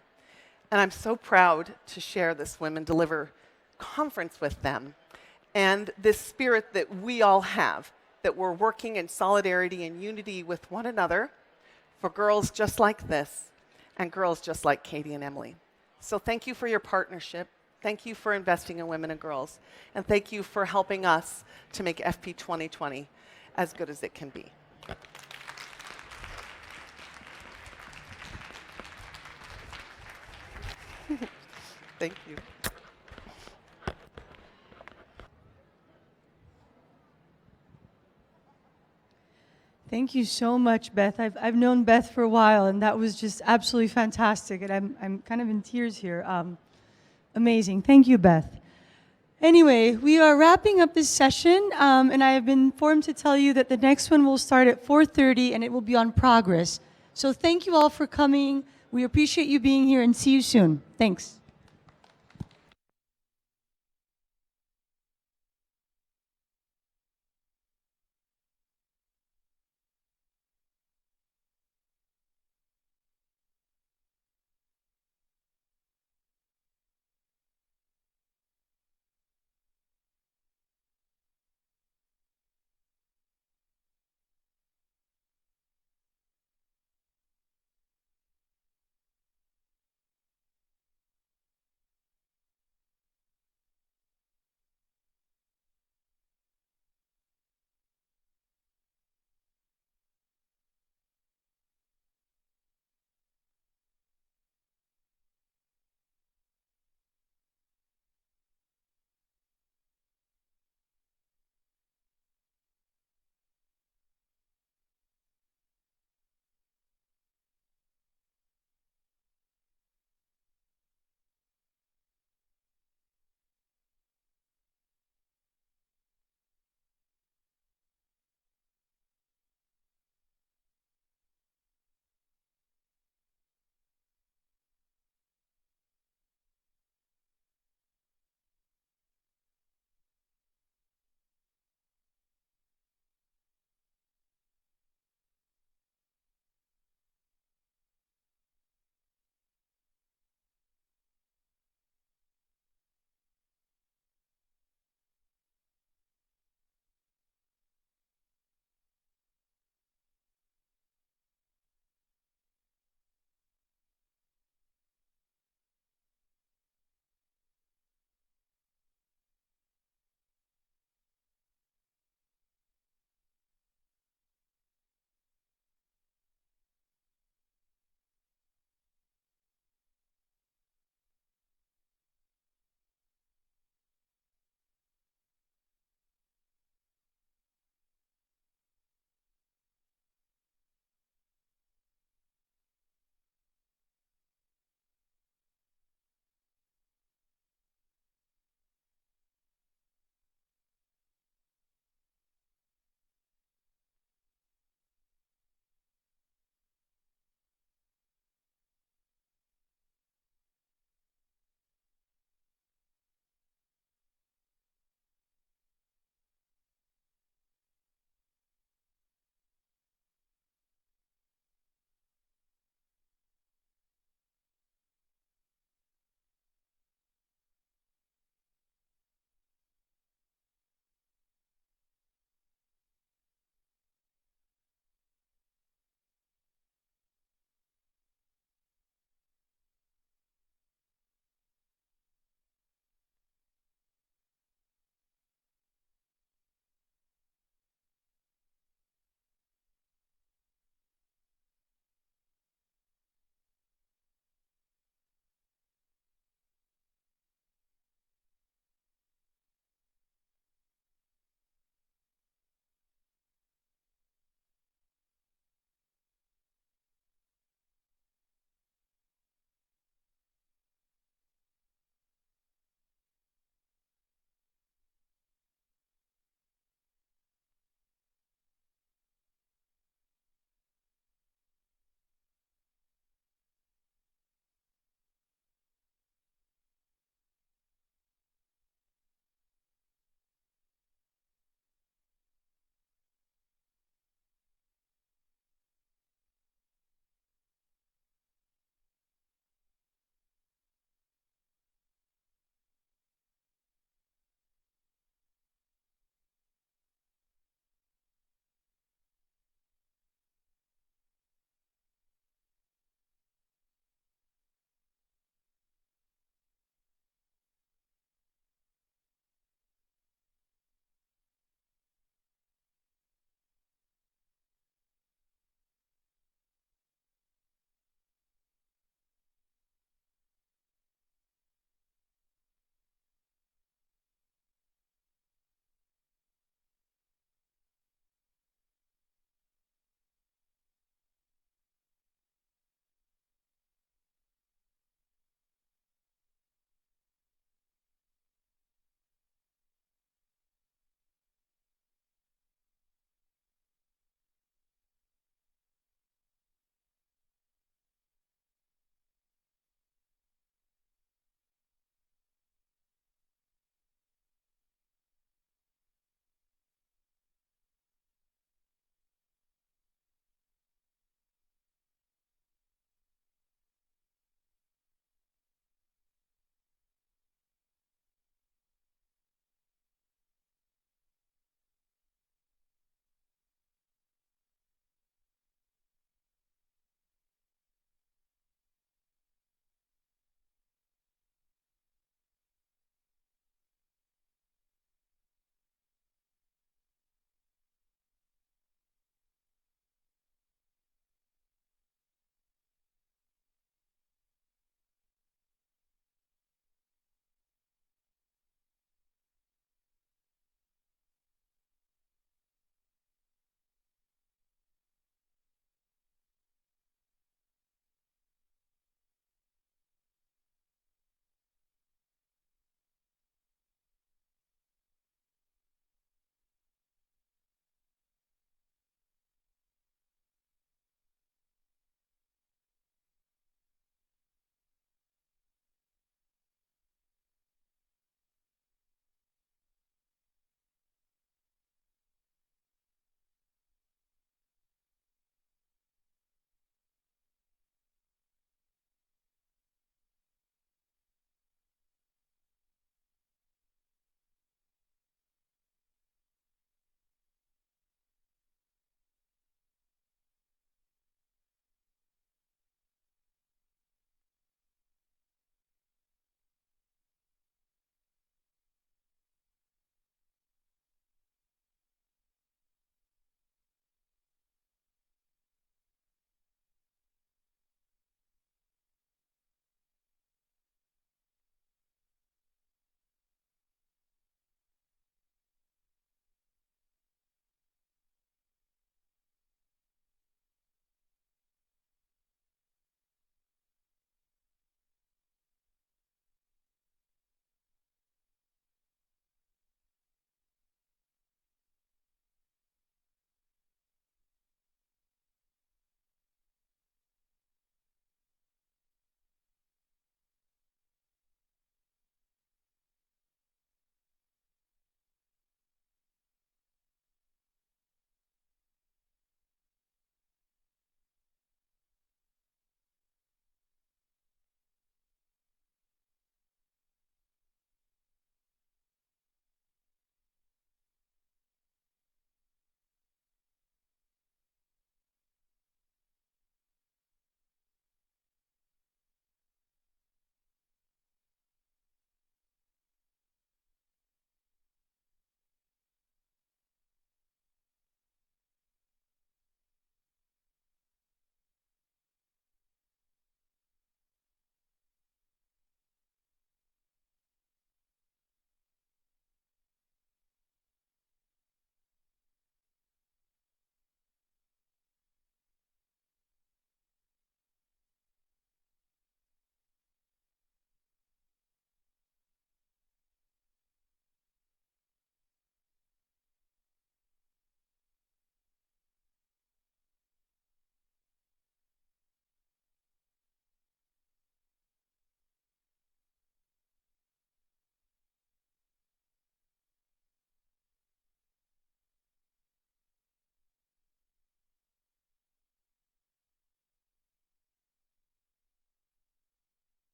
And I'm so proud to share this Women Deliver conference with them, and this spirit that we all have, that we're working in solidarity and unity with one another for girls just like this and girls just like Katie and Emily. So thank you for your partnership. Thank you for investing in women and girls. And thank you for helping us to make FP 2020 as good as it can be. Thank you. Thank you so much, Beth. I've known Beth for a while, and that was just absolutely fantastic. And I'm kind of in tears here. Amazing. Thank you, Beth. Anyway, we are wrapping up this session, and I have been informed to tell you that the next one will start at 4:30, and it will be on progress. So thank you all for coming. We appreciate you being here, and see you soon. Thanks.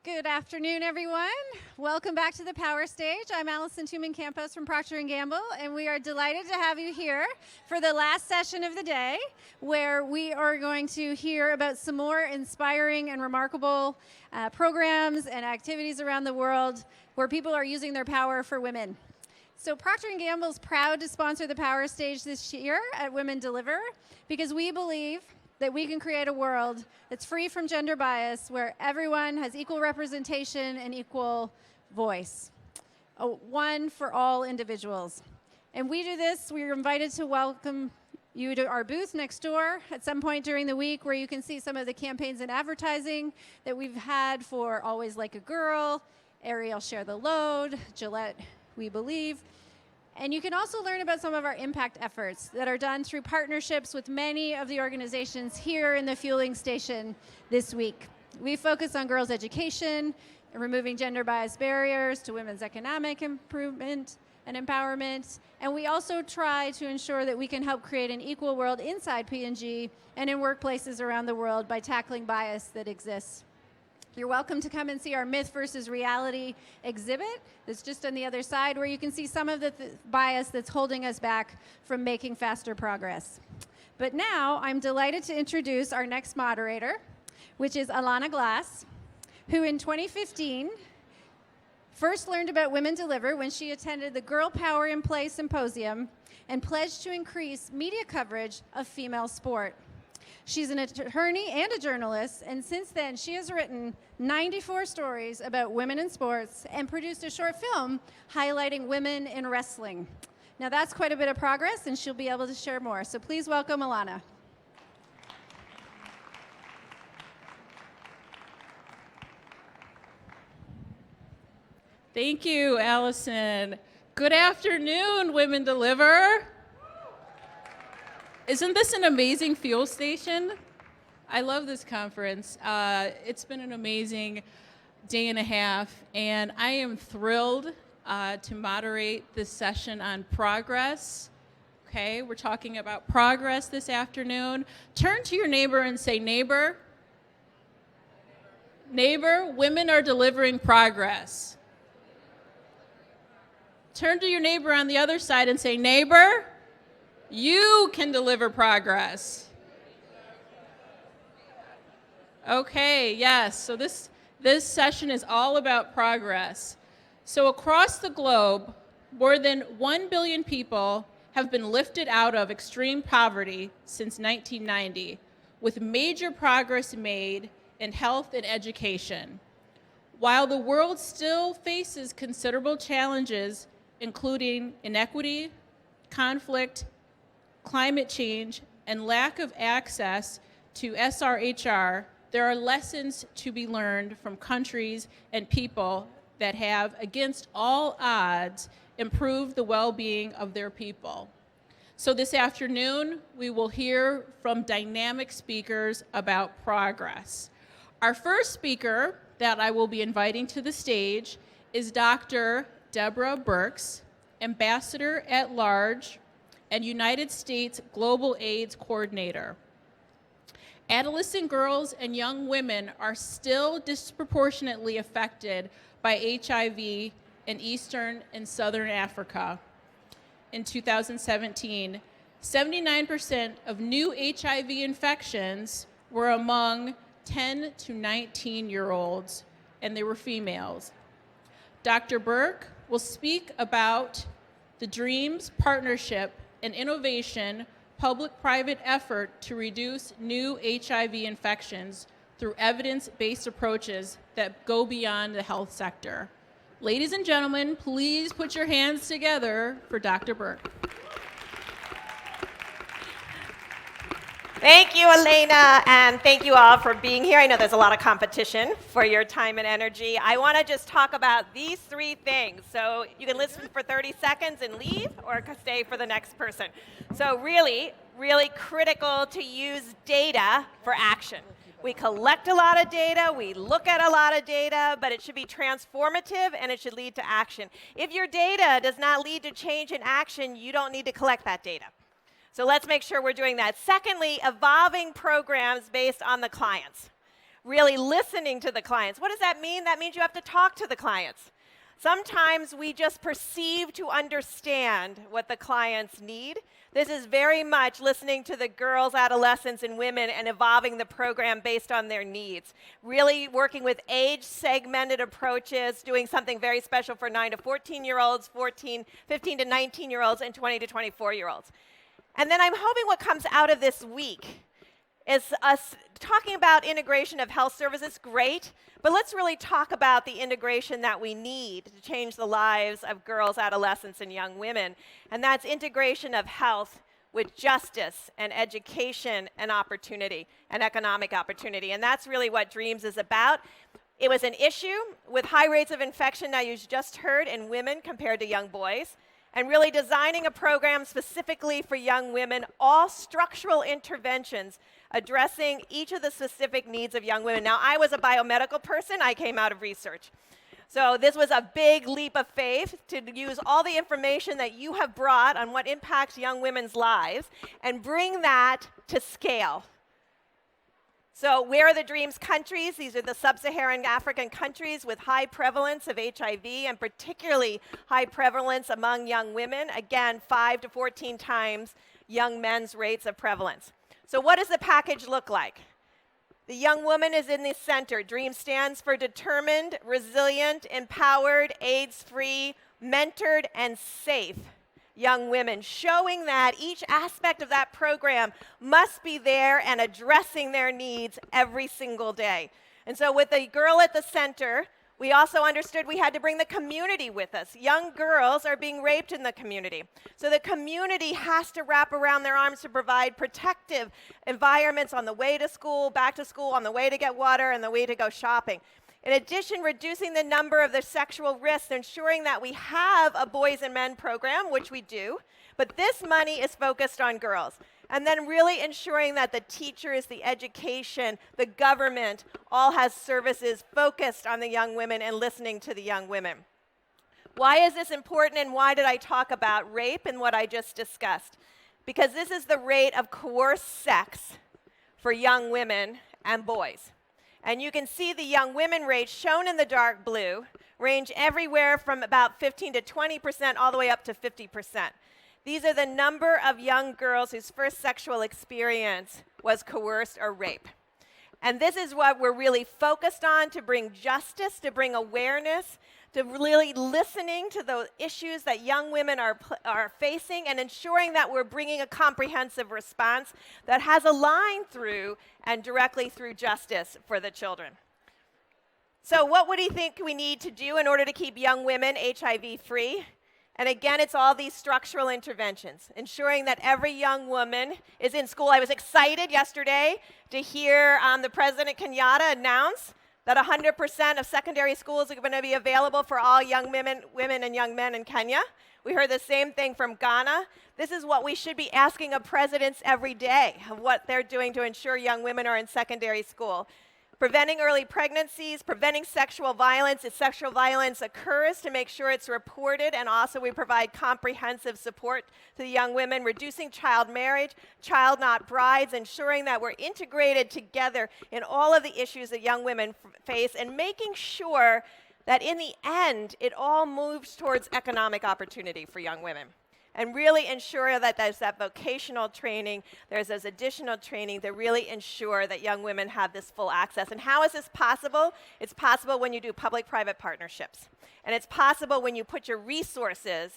Good afternoon, everyone. Welcome back to the Power Stage. I'm Allison Tuman-Campos from Procter & Gamble, and we are delighted to have you here for the last session of the day, where we are going to hear about some more inspiring and remarkable programs and activities around the world where people are using their power for women. So Procter & Gamble is proud to sponsor the Power Stage this year at Women Deliver because we believe that we can create a world that's free from gender bias, where everyone has equal representation and equal voice. One for all individuals. And we do this, we're invited to welcome you to our booth next door at some point during the week, where you can see some of the campaigns and advertising that we've had for Always Like a Girl, Ariel Share the Load, Gillette We Believe. And you can also learn about some of our impact efforts that are done through partnerships with many of the organizations here in the fueling station this week. We focus on girls' education, removing gender bias barriers to women's economic improvement and empowerment. And we also try to ensure that we can help create an equal world inside P&G and in workplaces around the world by tackling bias that exists. You're welcome to come and see our Myth versus Reality exhibit that's just on the other side, where you can see some of the bias that's holding us back from making faster progress. But now I'm delighted to introduce our next moderator, which is Alana Glass, who in 2015 first learned about Women Deliver when she attended the Girl Power in Play Symposium and pledged to increase media coverage of female sport. She's an attorney and a journalist, and since then she has written 94 stories about women in sports and produced a short film highlighting women in wrestling. Now that's quite a bit of progress, and she'll be able to share more. So please welcome Alana. Thank you, Allison. Good afternoon, Women Deliver. Isn't this an amazing fuel station? I love this conference. It's been an amazing day and a half, and I am thrilled to moderate this session on progress. Okay, we're talking about progress this afternoon. Turn to your neighbor and say, neighbor, neighbor, women are delivering progress. Turn to your neighbor on the other side and say, neighbor, you can deliver progress. Okay, yes, so this session is all about progress. So across the globe, more than 1 billion people have been lifted out of extreme poverty since 1990, with major progress made in health and education. While the world still faces considerable challenges, including inequity, conflict, climate change, and lack of access to SRHR, there are lessons to be learned from countries and people that have, against all odds, improved the well-being of their people. So this afternoon, we will hear from dynamic speakers about progress. Our first speaker that I will be inviting to the stage is Dr. Deborah Birx, Ambassador at Large and United States Global AIDS Coordinator. Adolescent girls and young women are still disproportionately affected by HIV in Eastern and Southern Africa. In 2017, 79% of new HIV infections were among 10 to 19-year-olds, and they were females. Dr. Birx will speak about the DREAMS partnership and innovation public-private effort to reduce new HIV infections through evidence-based approaches that go beyond the health sector. Ladies and gentlemen, please put your hands together for Dr. Birx. Thank you, Elena, and thank you all for being here. I know there's a lot of competition for your time and energy. I want to just talk about these three things. So you can listen for 30 seconds and leave, or stay for the next person. So really, really critical to use data for action. We collect a lot of data, we look at a lot of data, but it should be transformative and it should lead to action. If your data does not lead to change in action, you don't need to collect that data. So let's make sure we're doing that. Secondly, evolving programs based on the clients. really listening to the clients. What does that mean? That means you have to talk to the clients. Sometimes we just perceive to understand what the clients need. This is very much listening to the girls, adolescents, and women and evolving the program based on their needs. Really working with age-segmented approaches, doing something very special for 9 to 14-year-olds, 15 to 19-year-olds, and 20 to 24-year-olds. And then I'm hoping what comes out of this week is us talking about integration of health services, great, but let's really talk about the integration that we need to change the lives of girls, adolescents, and young women. And that's integration of health with justice and education and opportunity and economic opportunity. And that's really what DREAMS is about. It was an issue with high rates of infection that you just heard in women compared to young boys. And really designing a program specifically for young women, all structural interventions addressing each of the specific needs of young women. Now, I was a biomedical person. I came out of research. So this was a big leap of faith to use all the information that you have brought on what impacts young women's lives and bring that to scale. So where are the DREAMS countries? These are the sub-Saharan African countries with high prevalence of HIV and particularly high prevalence among young women. Again, 5 to 14 times young men's rates of prevalence. So what does the package look like? The young woman is in the center. DREAM stands for determined, resilient, empowered, AIDS-free, mentored, and safe young women, showing that each aspect of that program must be there and addressing their needs every single day. And so with the girl at the center, we also understood we had to bring the community with us. Young girls are being raped in the community. So the community has to wrap around their arms to provide protective environments on the way to school, back to school, on the way to get water, and the way to go shopping. In addition, reducing the number of the sexual risks, ensuring that we have a boys and men program, which we do, but this money is focused on girls. And then really ensuring that the teachers, the education, the government all has services focused on the young women and listening to the young women. Why is this important and why did I talk about rape and what I just discussed? Because this is the rate of coerced sex for young women and boys. And you can see the young women rates shown in the dark blue range everywhere from about 15 to 20% all the way up to 50%. These are the number of young girls whose first sexual experience was coerced or rape. And this is what we're really focused on, to bring justice, to bring awareness, to really listening to the issues that young women are facing and ensuring that we're bringing a comprehensive response that has a line through and directly through justice for the children. So what would you think we need to do in order to keep young women HIV-free? And again, it's all these structural interventions, ensuring that every young woman is in school. I was excited yesterday to hear the President Kenyatta announce that 100% of secondary schools are going to be available for all young women and young men in Kenya. We heard the same thing from Ghana. This is what we should be asking of presidents every day, of what they're doing to ensure young women are in secondary school. Preventing early pregnancies, preventing sexual violence. If sexual violence occurs, to make sure it's reported, and also we provide comprehensive support to the young women. Reducing child marriage, child not brides, ensuring that we're integrated together in all of the issues that young women face, and making sure that in the end, it all moves towards economic opportunity for young women. And really ensure that there's that vocational training, there's those additional training to really ensure that young women have this full access. And how is this possible? It's possible when you do public-private partnerships. And it's possible when you put your resources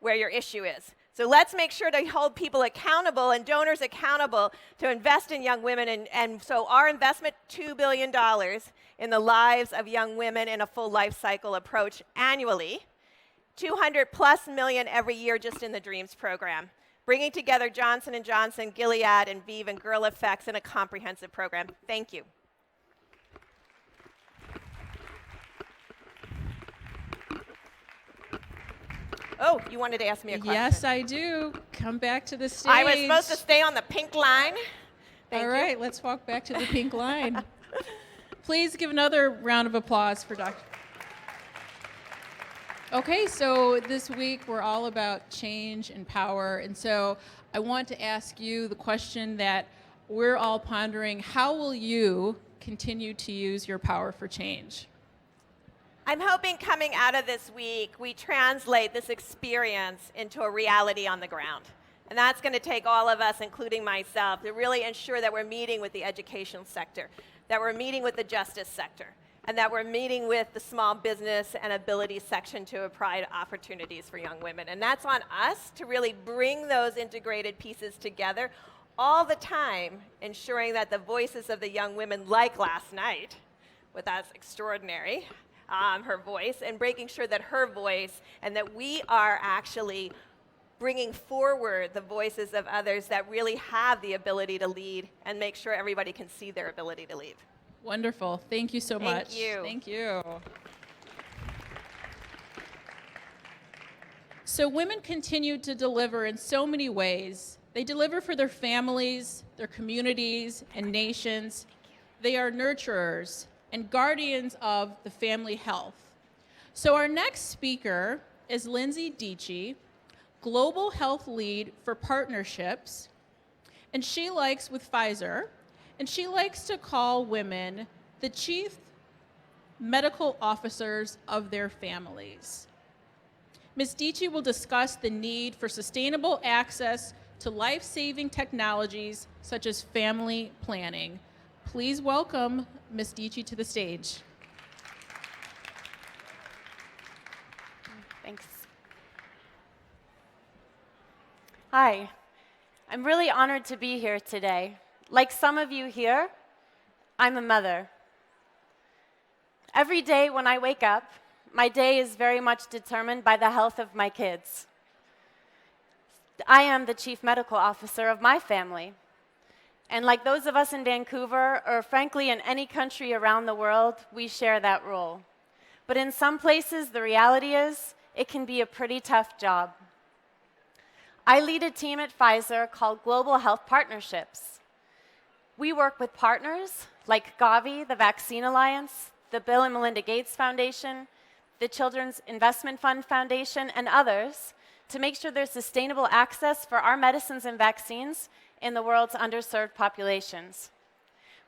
where your issue is. So let's make sure to hold people accountable and donors accountable to invest in young women. And so our investment, $2 billion in the lives of young women in a full life cycle approach annually. 200+ million every year just in the DREAMS program, bringing together Johnson & Johnson, Gilead, and ViiV, and Girl Effects in a comprehensive program. Thank you. Oh, you wanted to ask me a question. Yes, I do. Come back to the stage. I was supposed to stay on the pink line. Thank All you. right, let's walk back to the pink line. Please give another round of applause for Dr. Okay, so this week we're all about change and power, and so I want to ask you the question that we're all pondering: how will you continue to use your power for change? I'm hoping coming out of this week, we translate this experience into a reality on the ground. And that's going to take all of us, including myself, to really ensure that we're meeting with the education sector, that we're meeting with the justice sector, and that we're meeting with the small business and ability section to provide opportunities for young women. And that's on us to really bring those integrated pieces together all the time, ensuring that the voices of the young women, like last night, with that extraordinary, her voice, and making sure that her voice, and that we are actually bringing forward the voices of others that really have the ability to lead, and make sure everybody can see their ability to lead. Wonderful. Thank you so much. Thank you. Thank you. So women continue to deliver in so many ways. They deliver for their families, their communities, and nations. They are nurturers and guardians of the family health. So our next speaker is Lindsay Dietschy, Global Health Lead for Partnerships, and she likes with Pfizer, and she likes to call women the chief medical officers of their families. Ms. Dietschy will discuss the need for sustainable access to life-saving technologies such as family planning. Please welcome Ms. Dietschy to the stage. Thanks. Hi, I'm really honored to be here today. Like some of you here, I'm a mother. Every day when I wake up, my day is very much determined by the health of my kids. I am the chief medical officer of my family. And like those of us in Vancouver, or frankly in any country around the world, we share that role. But in some places, the reality is, it can be a pretty tough job. I lead a team at Pfizer called Global Health Partnerships. We work with partners like Gavi, the Vaccine Alliance, the Bill and Melinda Gates Foundation, the Children's Investment Fund Foundation, and others to make sure there's sustainable access for our medicines and vaccines in the world's underserved populations.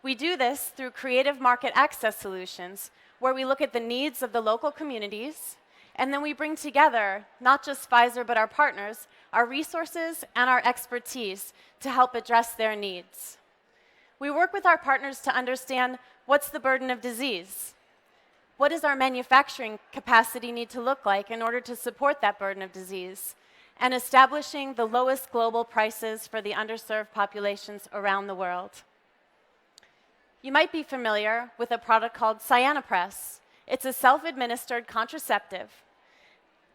We do this through creative market access solutions, where we look at the needs of the local communities, and then we bring together, not just Pfizer, but our partners, our resources and our expertise to help address their needs. We work with our partners to understand what's the burden of disease. What does our manufacturing capacity need to look like in order to support that burden of disease? And establishing the lowest global prices for the underserved populations around the world. You might be familiar with a product called Cyanopress. It's a self-administered contraceptive,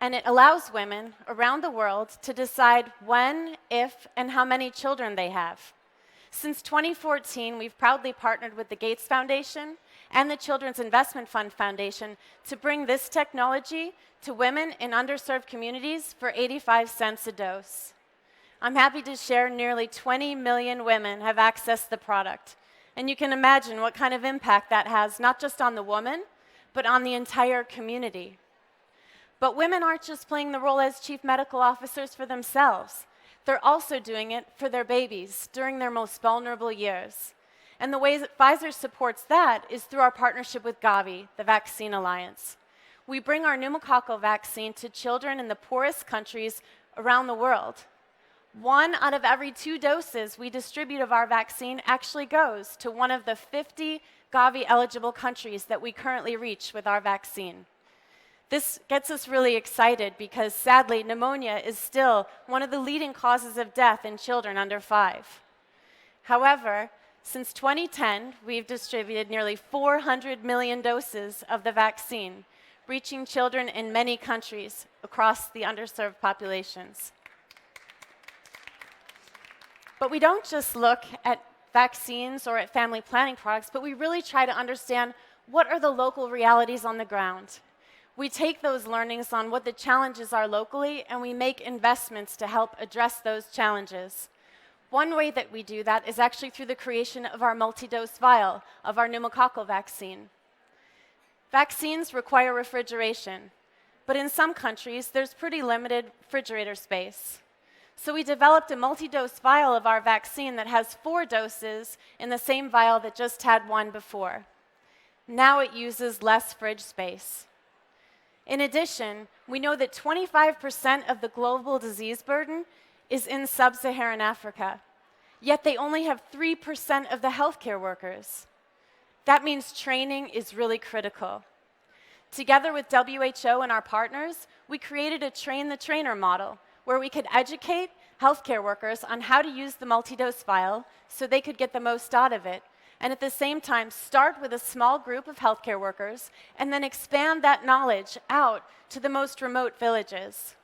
and it allows women around the world to decide when, if, and how many children they have. Since 2014, we've proudly partnered with the Gates Foundation and the Children's Investment Fund Foundation to bring this technology to women in underserved communities for 85 cents a dose. I'm happy to share nearly 20 million women have accessed the product. And you can imagine what kind of impact that has, not just on the woman, but on the entire community. But women aren't just playing the role as chief medical officers for themselves. They're also doing it for their babies during their most vulnerable years. And the way that Pfizer supports that is through our partnership with Gavi, the Vaccine Alliance. We bring our pneumococcal vaccine to children in the poorest countries around the world. 1 out of every 2 doses we distribute of our vaccine actually goes to one of the 50 Gavi-eligible countries that we currently reach with our vaccine. This gets us really excited because, sadly, pneumonia is still one of the leading causes of death in children under 5. However, since 2010, we've distributed nearly 400 million doses of the vaccine, reaching children in many countries across the underserved populations. But we don't just look at vaccines or at family planning products, but we really try to understand what are the local realities on the ground. We take those learnings on what the challenges are locally, and we make investments to help address those challenges. One way that we do that is actually through the creation of our multi-dose vial of our pneumococcal vaccine. Vaccines require refrigeration, but in some countries, there's pretty limited refrigerator space. So we developed a multi-dose vial of our vaccine that has 4 doses in the same vial that just had 1 before. Now it uses less fridge space. In addition, we know that 25% of the global disease burden is in sub-Saharan Africa, yet they only have 3% of the healthcare workers. That means training is really critical. Together with WHO and our partners, we created a train-the-trainer model where we could educate healthcare workers on how to use the multi-dose vial so they could get the most out of it, and at the same time start with a small group of healthcare workers and then expand that knowledge out to the most remote villages.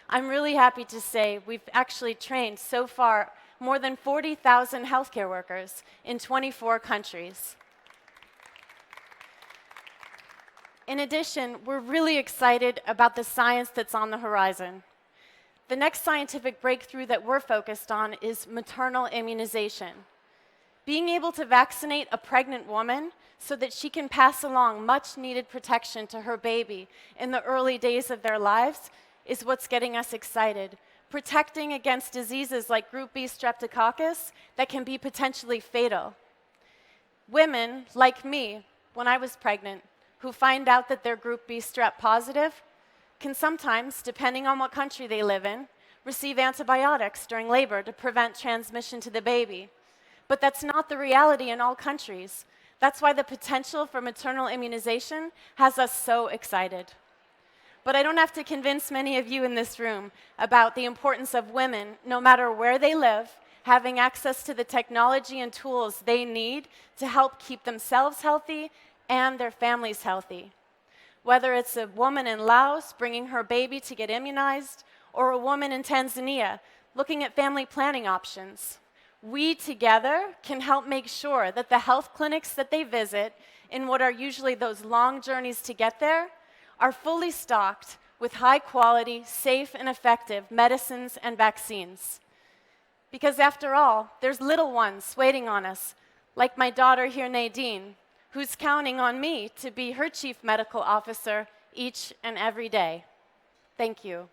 I'm really happy to say we've actually trained so far more than 40,000 healthcare workers in 24 countries. In addition, we're really excited about the science that's on the horizon. The next scientific breakthrough that we're focused on is maternal immunization. Being able to vaccinate a pregnant woman so that she can pass along much-needed protection to her baby in the early days of their lives is what's getting us excited. Protecting against diseases like Group B streptococcus that can be potentially fatal. Women, like me, when I was pregnant, who find out that they're Group B strep positive, can sometimes, depending on what country they live in, receive antibiotics during labor to prevent transmission to the baby. But that's not the reality in all countries. That's why the potential for maternal immunization has us so excited. But I don't have to convince many of you in this room about the importance of women, no matter where they live, having access to the technology and tools they need to help keep themselves healthy and their families healthy. Whether it's a woman in Laos bringing her baby to get immunized, or a woman in Tanzania looking at family planning options, we together can help make sure that the health clinics that they visit, in what are usually those long journeys to get there, are fully stocked with high-quality, safe, and effective medicines and vaccines. Because after all, there's little ones waiting on us, like my daughter here, Nadine, who's counting on me to be her chief medical officer each and every day. Thank you.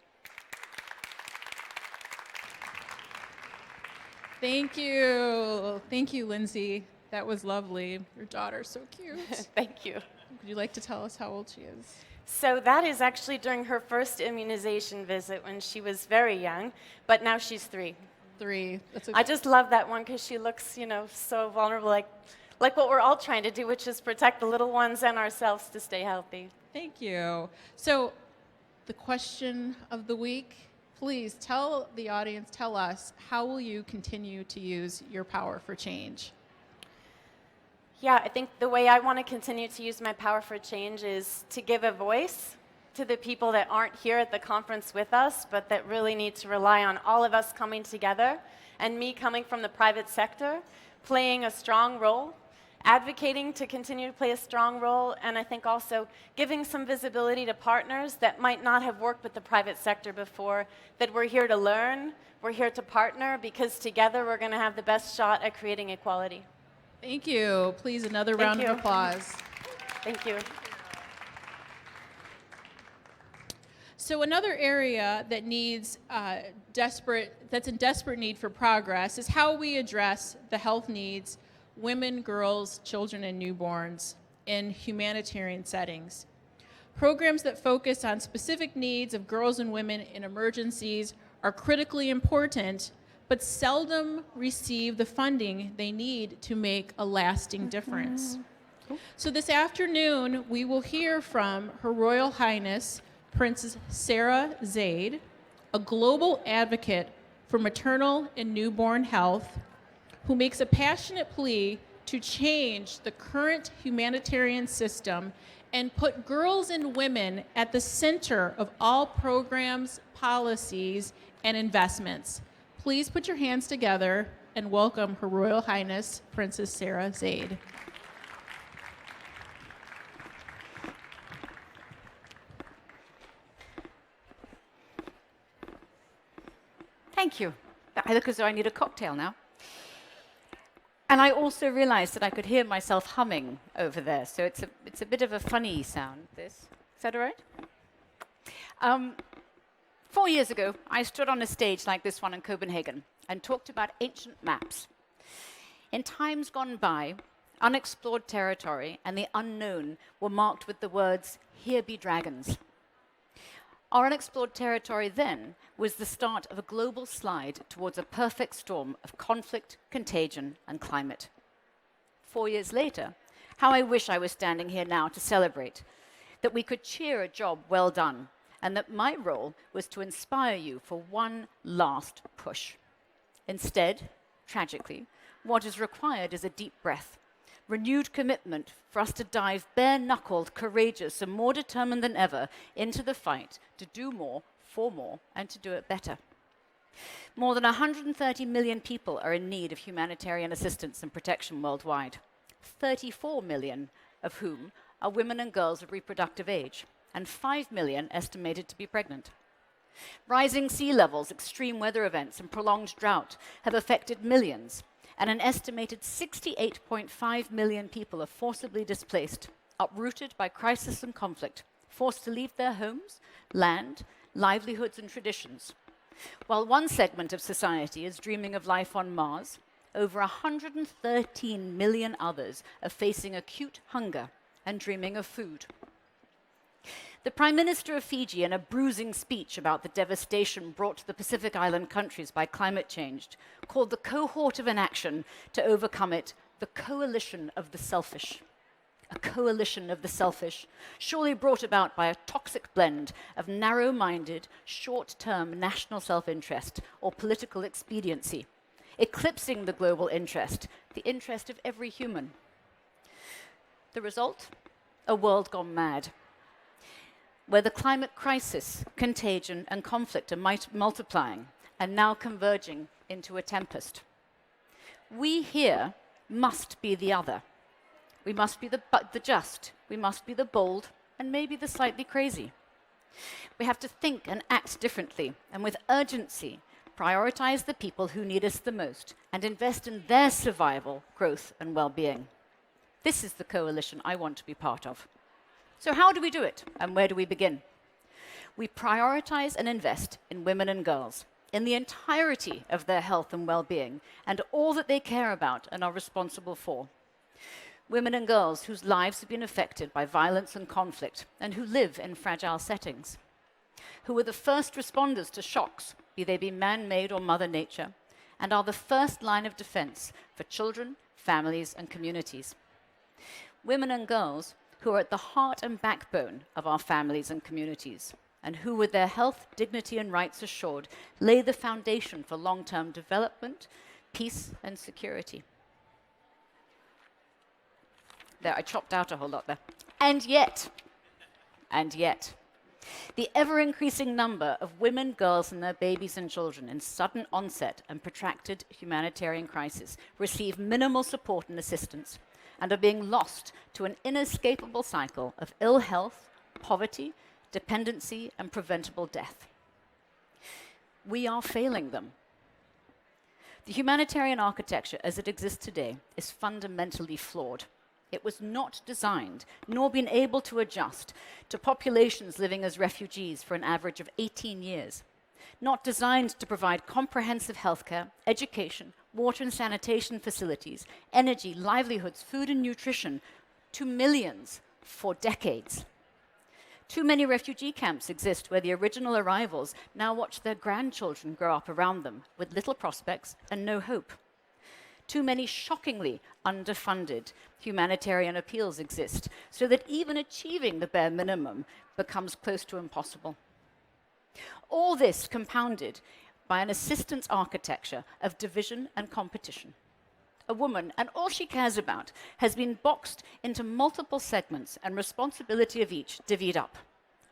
Thank you. Thank you, Lindsay. That was lovely. Your daughter's so cute. Thank you. Would you like to tell us how old she is? So that is actually during her first immunization visit when she was very young, but now she's 3. 3. That's I just love that one because she looks, so vulnerable, like what we're all trying to do, which is protect the little ones and ourselves to stay healthy. Thank you. So the question of the week, please tell the audience, tell us, how will you continue to use your power for change? Yeah, I think the way I want to continue to use my power for change is to give a voice to the people that aren't here at the conference with us, but that really need to rely on all of us coming together, and me coming from the private sector, playing a strong role, advocating to continue to play a strong role, and I think also giving some visibility to partners that might not have worked with the private sector before, that we're here to learn, we're here to partner, because together we're going to have the best shot at creating equality. Thank you. Please, another round of applause. Thank you. So another area that needs that's in desperate need for progress is how we address the health needs women, girls, children, and newborns in humanitarian settings. Programs that focus on specific needs of girls and women in emergencies are critically important, but seldom receive the funding they need to make a lasting difference. So this afternoon, we will hear from Her Royal Highness, Princess Sarah Zayed, a global advocate for maternal and newborn health, who makes a passionate plea to change the current humanitarian system and put girls and women at the center of all programs, policies, and investments. Please put your hands together and welcome Her Royal Highness, Princess Sarah Zayed. Thank you. I look as though I need a cocktail now. And I also realized that I could hear myself humming over there, so it's a bit of a funny sound, this. Is that all right? 4 years ago, I stood on a stage like this one in Copenhagen and talked about ancient maps. In times gone by, unexplored territory and the unknown were marked with the words, "Here be dragons." Our unexplored territory then was the start of a global slide towards a perfect storm of conflict, contagion, and climate. 4 years later, how I wish I was standing here now to celebrate that we could cheer a job well done, and that my role was to inspire you for one last push. Instead, tragically, what is required is a deep breath, renewed commitment for us to dive bare-knuckled, courageous, and more determined than ever into the fight to do more, for more, and to do it better. More than 130 million people are in need of humanitarian assistance and protection worldwide, 34 million of whom are women and girls of reproductive age, and 5 million estimated to be pregnant. Rising sea levels, extreme weather events, and prolonged drought have affected millions, and an estimated 68.5 million people are forcibly displaced, uprooted by crisis and conflict, forced to leave their homes, land, livelihoods, and traditions. While one segment of society is dreaming of life on Mars, over 113 million others are facing acute hunger and dreaming of food. The Prime Minister of Fiji, in a bruising speech about the devastation brought to the Pacific Island countries by climate change, called the cohort of inaction to overcome it the coalition of the selfish. A coalition of the selfish, surely brought about by a toxic blend of narrow-minded, short-term national self-interest or political expediency, eclipsing the global interest, the interest of every human. The result? A world gone mad, where the climate crisis, contagion, and conflict are multiplying and now converging into a tempest. We here must be the other. We must be the just, we must be the bold, and maybe the slightly crazy. We have to think and act differently, and with urgency, prioritize the people who need us the most, and invest in their survival, growth, and well-being. This is the coalition I want to be part of. So how do we do it, and where do we begin? We prioritize and invest in women and girls, in the entirety of their health and well-being, and all that they care about and are responsible for. Women and girls whose lives have been affected by violence and conflict, and who live in fragile settings, who are the first responders to shocks, be they be man-made or Mother Nature, and are the first line of defense for children, families, and communities. Women and girls who are at the heart and backbone of our families and communities, and who, with their health, dignity, and rights assured, lay the foundation for long-term development, peace, and security. There, I chopped out a whole lot there. And yet, the ever-increasing number of women, girls, and their babies and children in sudden onset and protracted humanitarian crisis receive minimal support and assistance, and are being lost to an inescapable cycle of ill health, poverty, dependency, and preventable death. We are failing them. The humanitarian architecture as it exists today is fundamentally flawed. It was not designed, nor been able to adjust to populations living as refugees for an average of 18 years. Not designed to provide comprehensive healthcare, education, water and sanitation facilities, energy, livelihoods, food and nutrition to millions for decades. Too many refugee camps exist where the original arrivals now watch their grandchildren grow up around them with little prospects and no hope. Too many shockingly underfunded humanitarian appeals exist, so that even achieving the bare minimum becomes close to impossible. All this compounded by an assistance architecture of division and competition. A woman, and all she cares about, has been boxed into multiple segments and responsibility of each divvied up.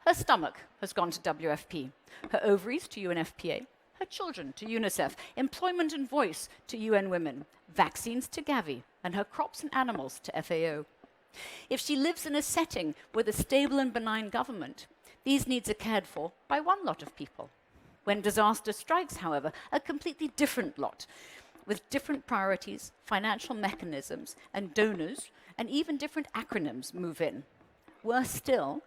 Her stomach has gone to WFP, her ovaries to UNFPA, her children to UNICEF, employment and voice to UN Women, vaccines to Gavi, and her crops and animals to FAO. If she lives in a setting with a stable and benign government, these needs are cared for by one lot of people. When disaster strikes, however, a completely different lot, with different priorities, financial mechanisms, and donors, and even different acronyms move in. Worse still,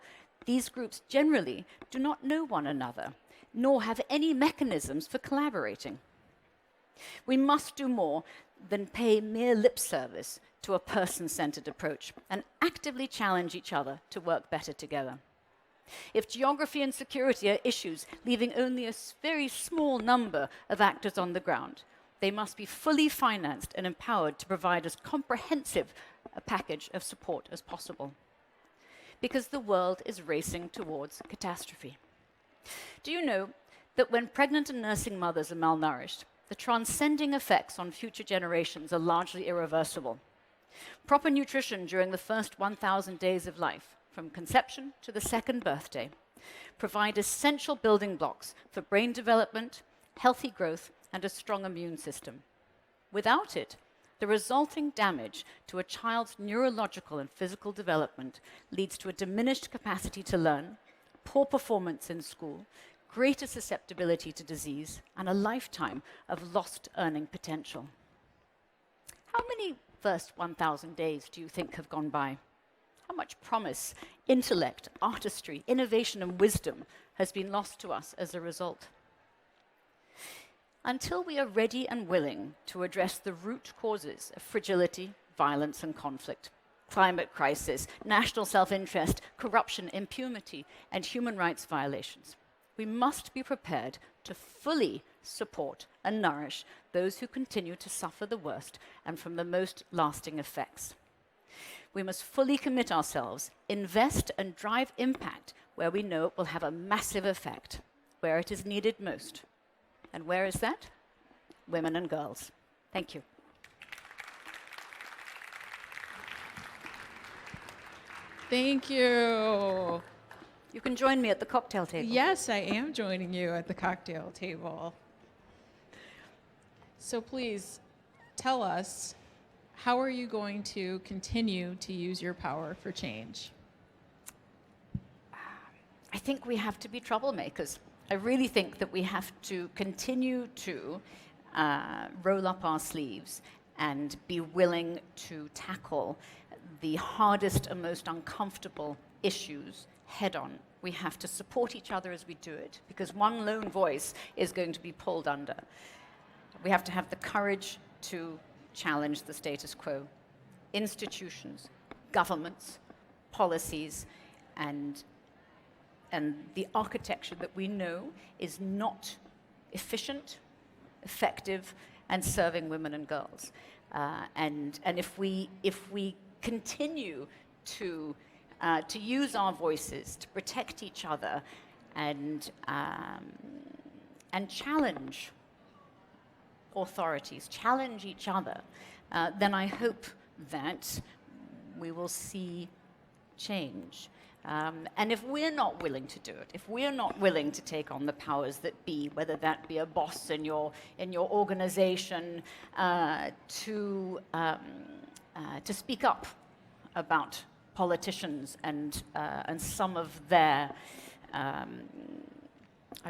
these groups generally do not know one another, nor have any mechanisms for collaborating. We must do more than pay mere lip service to a person-centered approach and actively challenge each other to work better together. If geography and security are issues leaving only a very small number of actors on the ground, they must be fully financed and empowered to provide as comprehensive a package of support as possible. Because the world is racing towards catastrophe. Do you know that when pregnant and nursing mothers are malnourished, the transcending effects on future generations are largely irreversible? Proper nutrition during the first 1,000 days of life, from conception to the second birthday, provide essential building blocks for brain development, healthy growth, and a strong immune system. Without it, the resulting damage to a child's neurological and physical development leads to a diminished capacity to learn, poor performance in school, greater susceptibility to disease, and a lifetime of lost earning potential. How many first 1,000 days do you think have gone by? How much promise, intellect, artistry, innovation, and wisdom has been lost to us as a result? Until we are ready and willing to address the root causes of fragility, violence, and conflict, climate crisis, national self-interest, corruption, impunity, and human rights violations, we must be prepared to fully support and nourish those who continue to suffer the worst and from the most lasting effects. We must fully commit ourselves, invest and drive impact where we know it will have a massive effect, where it is needed most. And where is that? Women and girls. Thank you. Thank you. You can join me at the cocktail table. Yes, I am joining you at the cocktail table. So please tell us, how are you going to continue to use your power for change? I think we have to be troublemakers. I really think that we have to continue to roll up our sleeves and be willing to tackle the hardest and most uncomfortable issues head on. We have to support each other as we do it, because one lone voice is going to be pulled under. We have to have the courage to challenge the status quo. Institutions, governments, policies, and the architecture that we know is not efficient, effective, and serving women and girls. And if we continue to use our voices to protect each other and challenge authorities, challenge each other, then I hope that we will see change. And if we're not willing to do it, if we're not willing to take on the powers that be, whether that be a boss in your organization, to speak up about politicians and some of their, I'm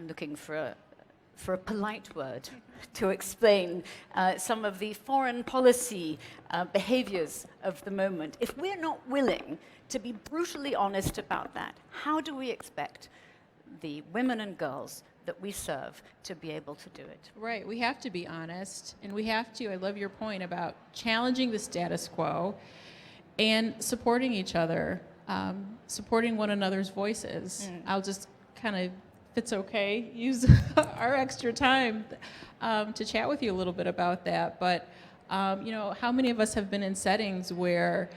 looking for a polite word to explain some of the foreign policy behaviors of the moment. If we're not willing to be brutally honest about that, how do we expect the women and girls that we serve to be able to do it? Right, we have to be honest, and we have to, I love your point about challenging the status quo and supporting each other, supporting one another's voices. I'll just kind of, if it's okay, use our extra time to chat with you a little bit about that. But you know, how many of us have been in settings where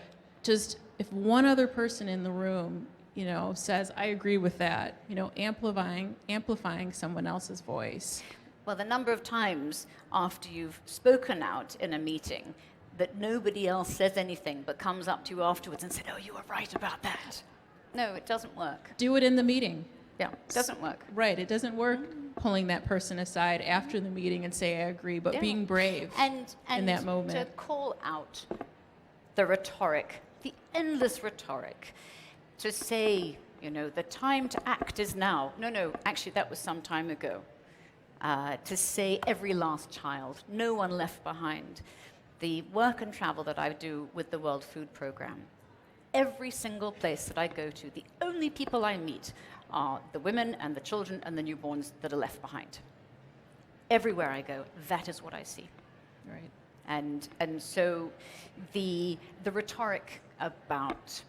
just if one other person in the room, you know, says, I agree with that, you know, amplifying someone else's voice. Well, the number of times after you've spoken out in a meeting that nobody else says anything but comes up to you afterwards and said, oh, you were right about that. No, it doesn't work. Do it in the meeting. Yeah, it doesn't work. Right, it doesn't work pulling that person aside after the meeting and say, I agree, but being brave in that moment. To call out the rhetoric, the endless rhetoric, to say, you know, the time to act is now. No, actually that was some time ago. To say every last child, no one left behind. The work and travel that I do with the World Food Programme, every single place that I go to, the only people I meet are the women and the children and the newborns that are left behind. Everywhere I go, that is what I see. Right. And so the rhetoric about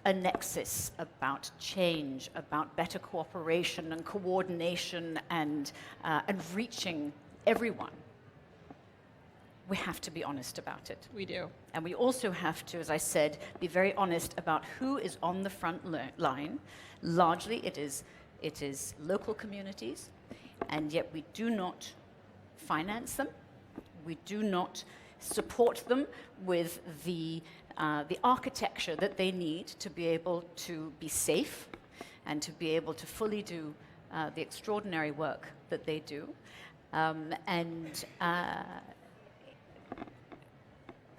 a nexus, about change, about better cooperation and coordination and reaching everyone, we have to be honest about it. We do. And we also have to, as I said, be very honest about who is on the front line. Largely, it is local communities, and yet we do not finance them. We do not support them with the architecture that they need to be able to be safe and to be able to fully do the extraordinary work that they do. And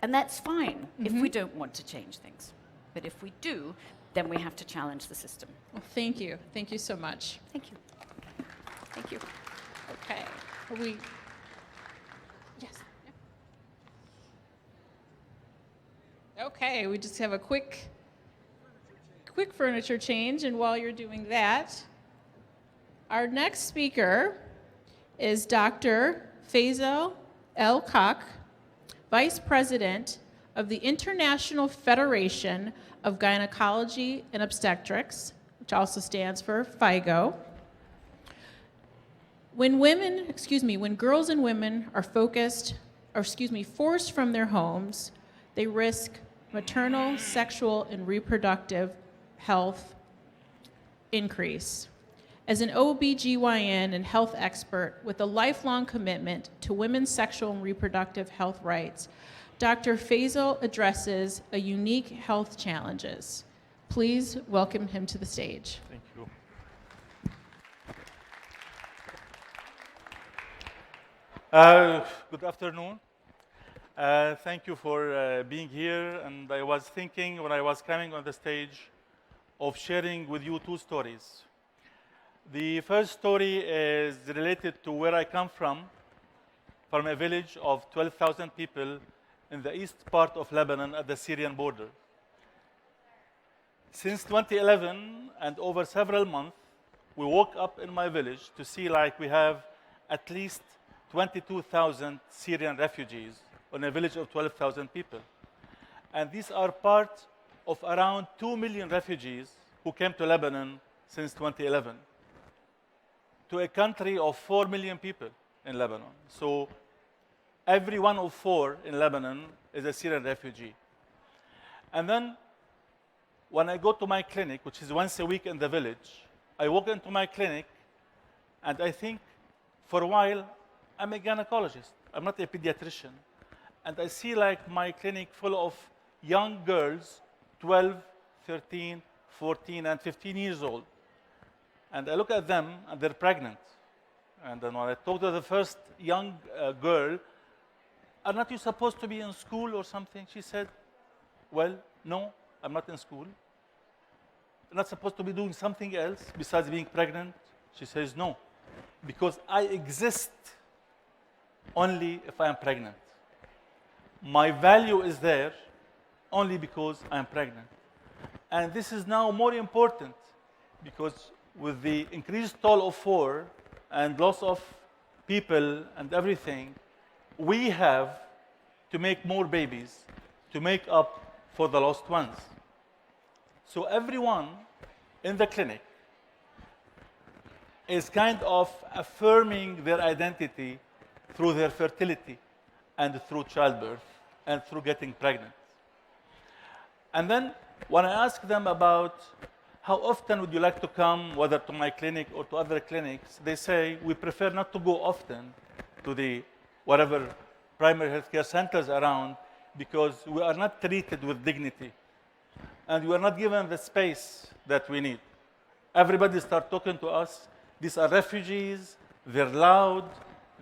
that's fine if we don't want to change things. But if we do, then we have to challenge the system. Well, thank you. Thank you so much. Thank you. Thank you. Okay. Are we... Yes. Yeah. Okay, we just have a quick furniture change, and while you're doing that, our next speaker is Dr. Faisal El-Kak, Vice President of the International Federation of Gynecology and Obstetrics, which also stands for FIGO. When girls and women are forced from their homes, they risk maternal, sexual, and reproductive health increase. As an OBGYN and health expert with a lifelong commitment to women's sexual and reproductive health rights, Dr. Faisal addresses a unique health challenges. Please welcome him to the stage. Thank you. Good afternoon. Thank you for being here. And I was thinking when I was coming on the stage of sharing with you two stories. The first story is related to where I come from a village of 12,000 people in the east part of Lebanon at the Syrian border. Since 2011 and over several months, we woke up in my village to see like we have at least 22,000 Syrian refugees on a village of 12,000 people. And these are part of around 2 million refugees who came to Lebanon since 2011. To a country of 4 million people in Lebanon. So every one of 4 in Lebanon is a Syrian refugee. And then when I go to my clinic, which is once a week in the village, I walk into my clinic and I think for a while, I'm a gynecologist. I'm not a pediatrician. And I see like my clinic full of young girls, 12, 13, 14, and 15 years old. And I look at them, and they're pregnant. And then when I talk to the first young girl, are not you supposed to be in school or something? She said, well, no, I'm not in school. I'm not supposed to be doing something else besides being pregnant? She says, no, because I exist only if I am pregnant. My value is there only because I'm pregnant. And this is now more important because with the increased toll of war and loss of people and everything, we have to make more babies to make up for the lost ones. So everyone in the clinic is kind of affirming their identity through their fertility and through childbirth and through getting pregnant. And then when I ask them about how often would you like to come, whether to my clinic or to other clinics, they say, we prefer not to go often to the whatever primary healthcare centers around because we are not treated with dignity. And we are not given the space that we need. Everybody start talking to us. These are refugees, they're loud,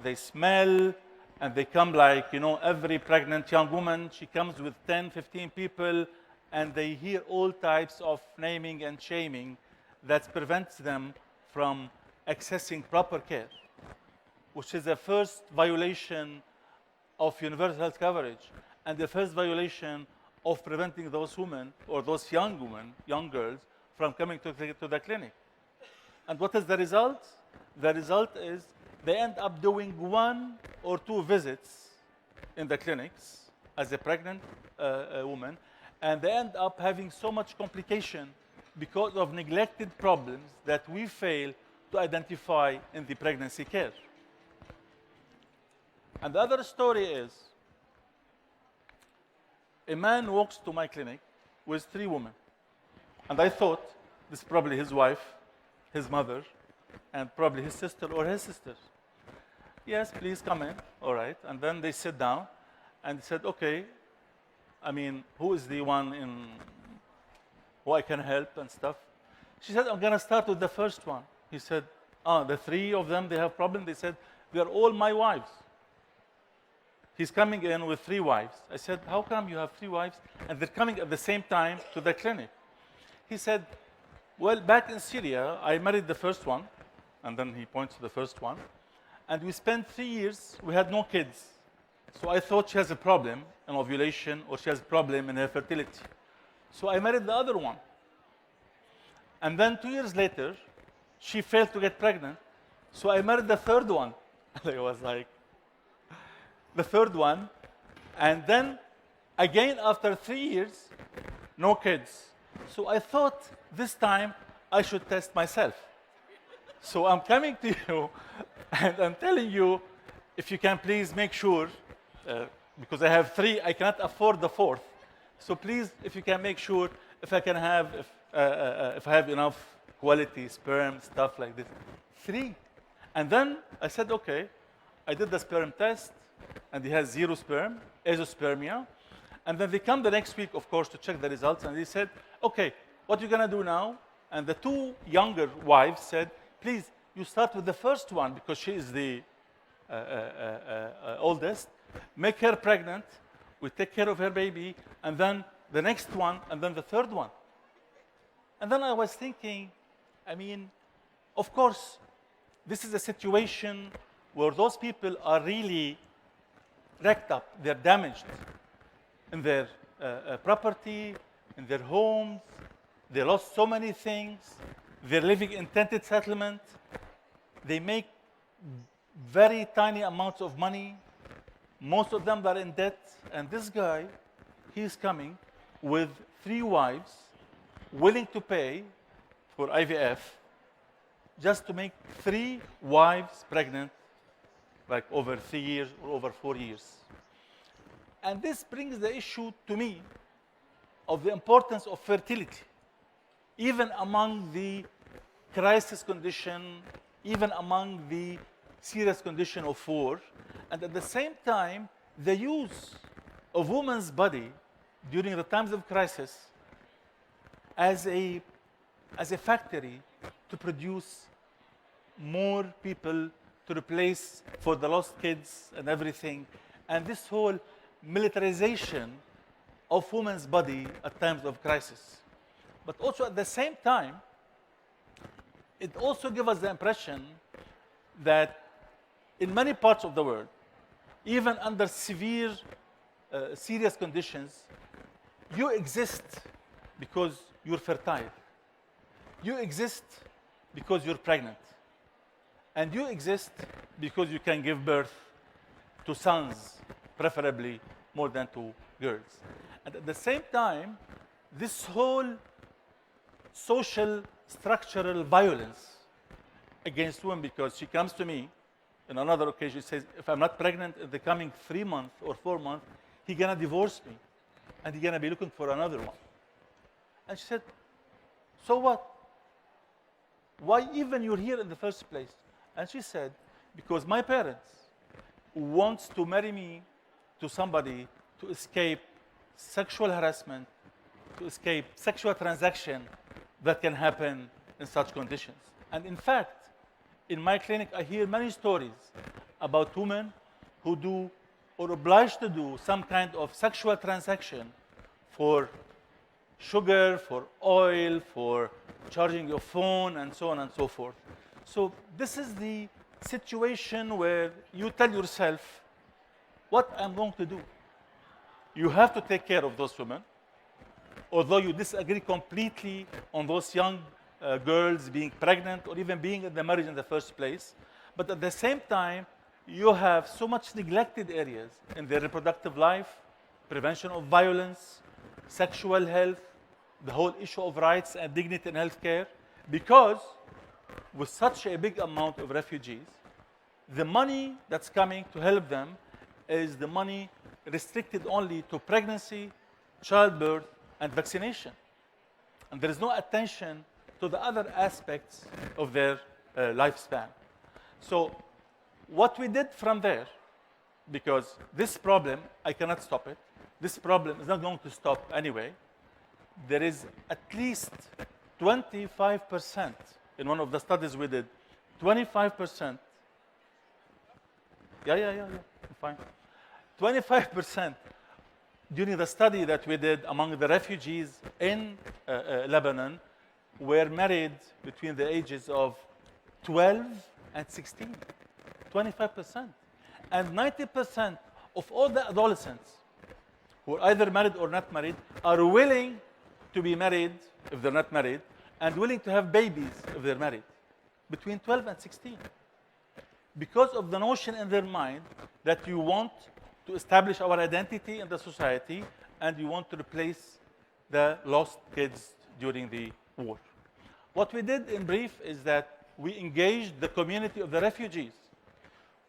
they smell, and they come like, every pregnant young woman, she comes with 10, 15 people, and they hear all types of naming and shaming that prevents them from accessing proper care, which is the first violation of universal health coverage and the first violation of preventing those women or those young women, young girls, from coming to the clinic. And what is the result? The result is they end up doing 1 or 2 visits in the clinics as a pregnant woman, and they end up having so much complication because of neglected problems that we fail to identify in the pregnancy care. And the other story is, a man walks to my clinic with 3 women. And I thought, this is probably his wife, his mother, and probably his sister or his sister. Yes, please come in. All right. And then they sit down and said, okay, I mean, who is the one in who I can help and stuff? She said, I'm going to start with the first one. He said, the 3 of them, they have problems. They said, they're all my wives. He's coming in with 3 wives. I said, how come you have 3 wives? And they're coming at the same time to the clinic. He said, well, back in Syria, I married the first one. And then he points to the first one. And we spent 3 years, we had no kids. So I thought she has a problem in ovulation or she has a problem in her fertility. So I married the other one. And then 2 years later, she failed to get pregnant. So I married the third one. And I was like, the third one. And then again, after 3 years, no kids. So I thought this time I should test myself. So I'm coming to you and I'm telling you, if you can please make sure, because I have 3, I cannot afford the 4th. So please, if you can make sure, if I can have, if I have enough quality sperm, stuff like this. 3. And then I said, okay, I did the sperm test, and he has 0 sperm, azoospermia. And then they come the next week, of course, to check the results, and they said, okay, what are you going to do now? And the 2 younger wives said, please, you start with the first one, because she is the oldest. Make her pregnant. We take care of her baby. And then the next one, and then the third one. And then I was thinking, I mean, of course, this is a situation where those people are really wrecked up. They're damaged in their property, in their homes. They lost so many things. They're living in tented settlement. They make very tiny amounts of money. Most of them are in debt. And this guy, he's coming with 3 wives, willing to pay for IVF just to make 3 wives pregnant, like over 3 years or over 4 years. And this brings the issue to me of the importance of fertility, even among the crisis condition, even among the serious condition of war, and at the same time, the use of woman's body during the times of crisis as a factory to produce more people to replace for the lost kids and everything, and this whole militarization of woman's body at times of crisis. But also at the same time, it also gives us the impression that in many parts of the world, even under severe, serious conditions, you exist because you're fertile. You exist because you're pregnant. And you exist because you can give birth to sons, preferably more than to girls. And at the same time, this whole social structural violence against women, because she comes to me in another occasion, says, if I'm not pregnant in the coming 3 months or 4 months, he's going to divorce me, and he's going to be looking for another one. And she said, so what? Why even you're here in the first place? And she said, because my parents wants to marry me to somebody to escape sexual harassment, to escape sexual transaction that can happen in such conditions. And in fact, in my clinic, I hear many stories about women who do or obliged to do some kind of sexual transaction for sugar, for oil, for charging your phone, and so on and so forth. So this is the situation where you tell yourself, what I'm going to do? You have to take care of those women, although you disagree completely on those young girls being pregnant or even being in the marriage in the first place. But at the same time, you have so much neglected areas in their reproductive life, prevention of violence, sexual health, the whole issue of rights and dignity in healthcare, because with such a big amount of refugees, the money that's coming to help them is the money restricted only to pregnancy, childbirth, and vaccination. And there is no attention to the other aspects of their lifespan. So what we did from there, because this problem, I cannot stop it. This problem is not going to stop anyway. There is at least 25% in one of the studies we did, 25%. Yeah, fine. 25% during the study that we did among the refugees in Lebanon were married between the ages of 12 and 16. 25%. And 90% of all the adolescents who are either married or not married are willing to be married if they're not married and willing to have babies if they're married between 12 and 16. Because of the notion in their mind that you want to establish our identity in the society and you want to replace the lost kids during the war. What we did in brief is that we engaged the community of the refugees.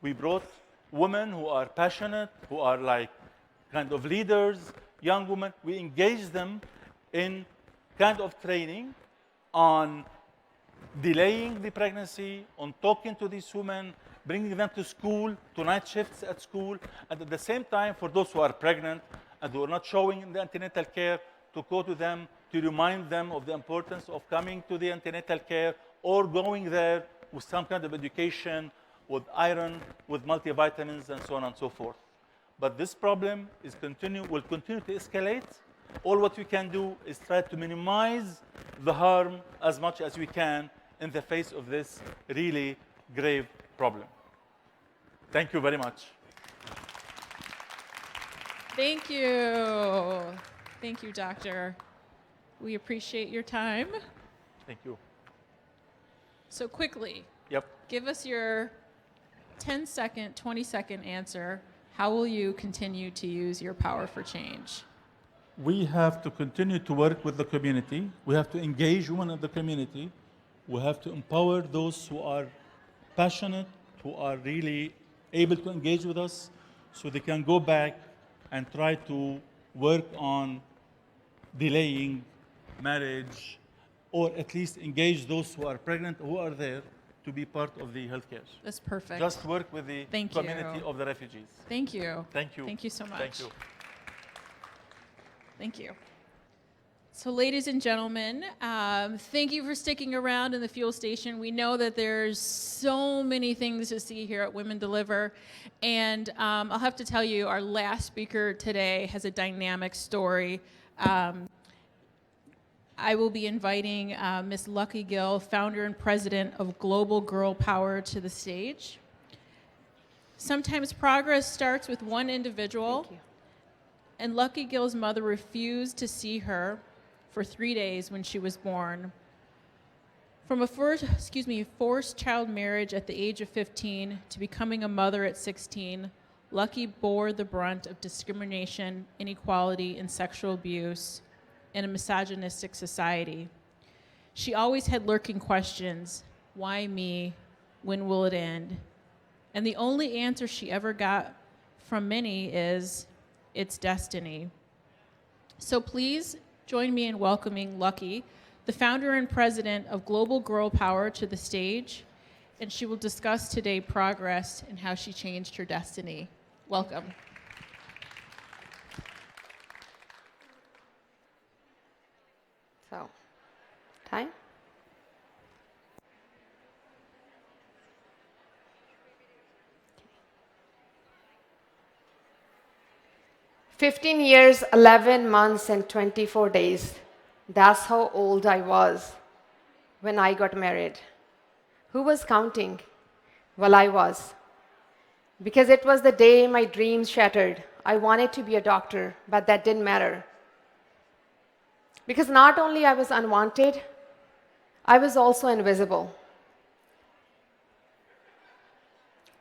We brought women who are passionate, who are like kind of leaders, young women. We engaged them in kind of training on delaying the pregnancy, on talking to these women, bringing them to school, to night shifts at school, and at the same time, for those who are pregnant and who are not showing in the antenatal care, to go to them, to remind them of the importance of coming to the antenatal care or going there with some kind of education, with iron, with multivitamins, and so on and so forth. But this problem will continue to escalate. All what we can do is try to minimize the harm as much as we can in the face of this really grave problem. Thank you very much. Thank you. Thank you, Doctor. We appreciate your time. Thank you. So quickly, Yep. give us your 10-second, 20-second answer. How will you continue to use your power for change? We have to continue to work with the community. We have to engage women in the community. We have to empower those who are passionate, who are really able to engage with us, so they can go back and try to work on delaying marriage, or at least engage those who are pregnant, who are there, to be part of the healthcare. That's perfect. Just work with the Thank community you. of the refugees. Thank you. Thank you. Thank you so much. Thank you. Thank you. So ladies and gentlemen, thank you for sticking around in the fuel station. We know that there's so many things to see here at Women Deliver. And I'll have to tell you, our last speaker today has a dynamic story. I will be inviting Ms. Lucky Gill, founder and president of Global Girl Power, to the stage. Sometimes progress starts with one individual. And Lucky Gill's mother refused to see her for 3 days when she was born. From a forced child marriage at the age of 15 to becoming a mother at 16, Lucky bore the brunt of discrimination, inequality, and sexual abuse in a misogynistic society. She always had lurking questions: why me? When will it end? And the only answer she ever got from many is, it's destiny. So please join me in welcoming Lucky, the founder and president of Global Girl Power, to the stage, and she will discuss today progress and how she changed her destiny. Welcome. So, time? Okay. 15 years, 11 months, and 24 days. That's how old I was when I got married. Who was counting? Well, I was. Because it was the day my dreams shattered. I wanted to be a doctor, but that didn't matter. Because not only I was unwanted, I was also invisible.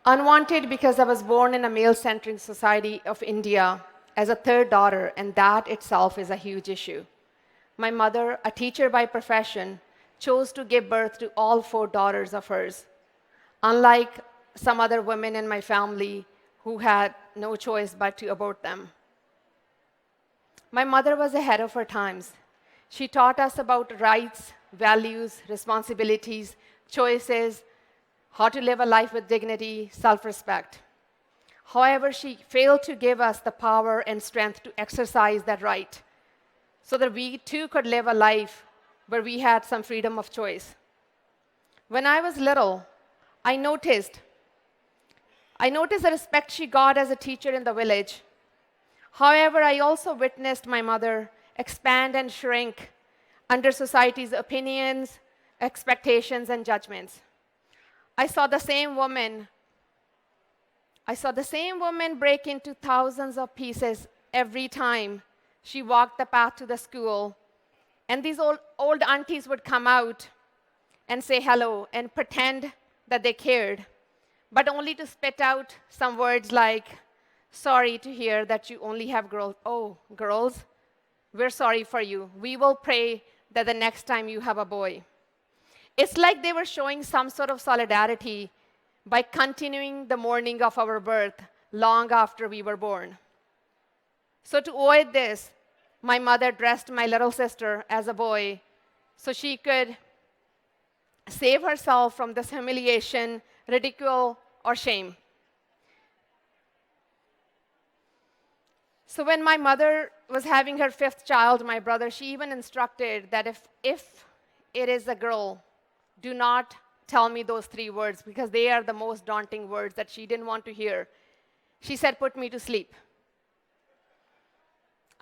Unwanted because I was born in a male-centric society of India as a third daughter, and that itself is a huge issue. My mother, a teacher by profession, chose to give birth to all 4 daughters of hers, unlike some other women in my family who had no choice but to abort them. My mother was ahead of her times. She taught us about rights, values, responsibilities, choices, how to live a life with dignity, self-respect. However, she failed to give us the power and strength to exercise that right so that we too could live a life where we had some freedom of choice. When I was little, I noticed the respect she got as a teacher in the village. However, I also witnessed my mother expand and shrink under society's opinions, expectations, and judgments. I saw the same woman break into thousands of pieces every time she walked the path to the school. And these old aunties would come out and say hello and pretend that they cared, but only to spit out some words like, "Sorry to hear that you only have girls. Oh, girls, we're sorry for you. We will pray that the next time you have a boy." It's like they were showing some sort of solidarity by continuing the mourning of our birth long after we were born. So to avoid this, my mother dressed my little sister as a boy so she could save herself from this humiliation, ridicule, or shame. So when my mother was having her 5th child, my brother, she even instructed that if it is a girl, do not tell me those 3 words because they are the most daunting words that she didn't want to hear. She said, "Put me to sleep."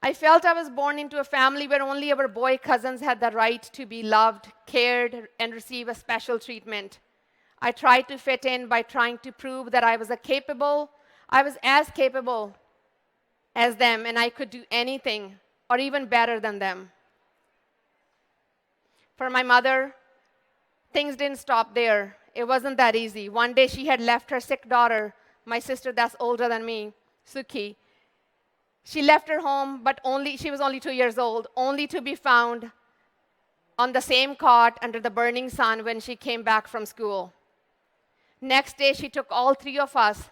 I felt I was born into a family where only our boy cousins had the right to be loved, cared, and receive a special treatment. I tried to fit in by trying to prove that I was as capable as them, and I could do anything or even better than them. For my mother, things didn't stop there. It wasn't that easy. One day she had left her sick daughter, my sister that's older than me, Suki. She left her home, but she was only 2 years old, only to be found on the same cot under the burning sun when she came back from school. Next day, she took all 3 of us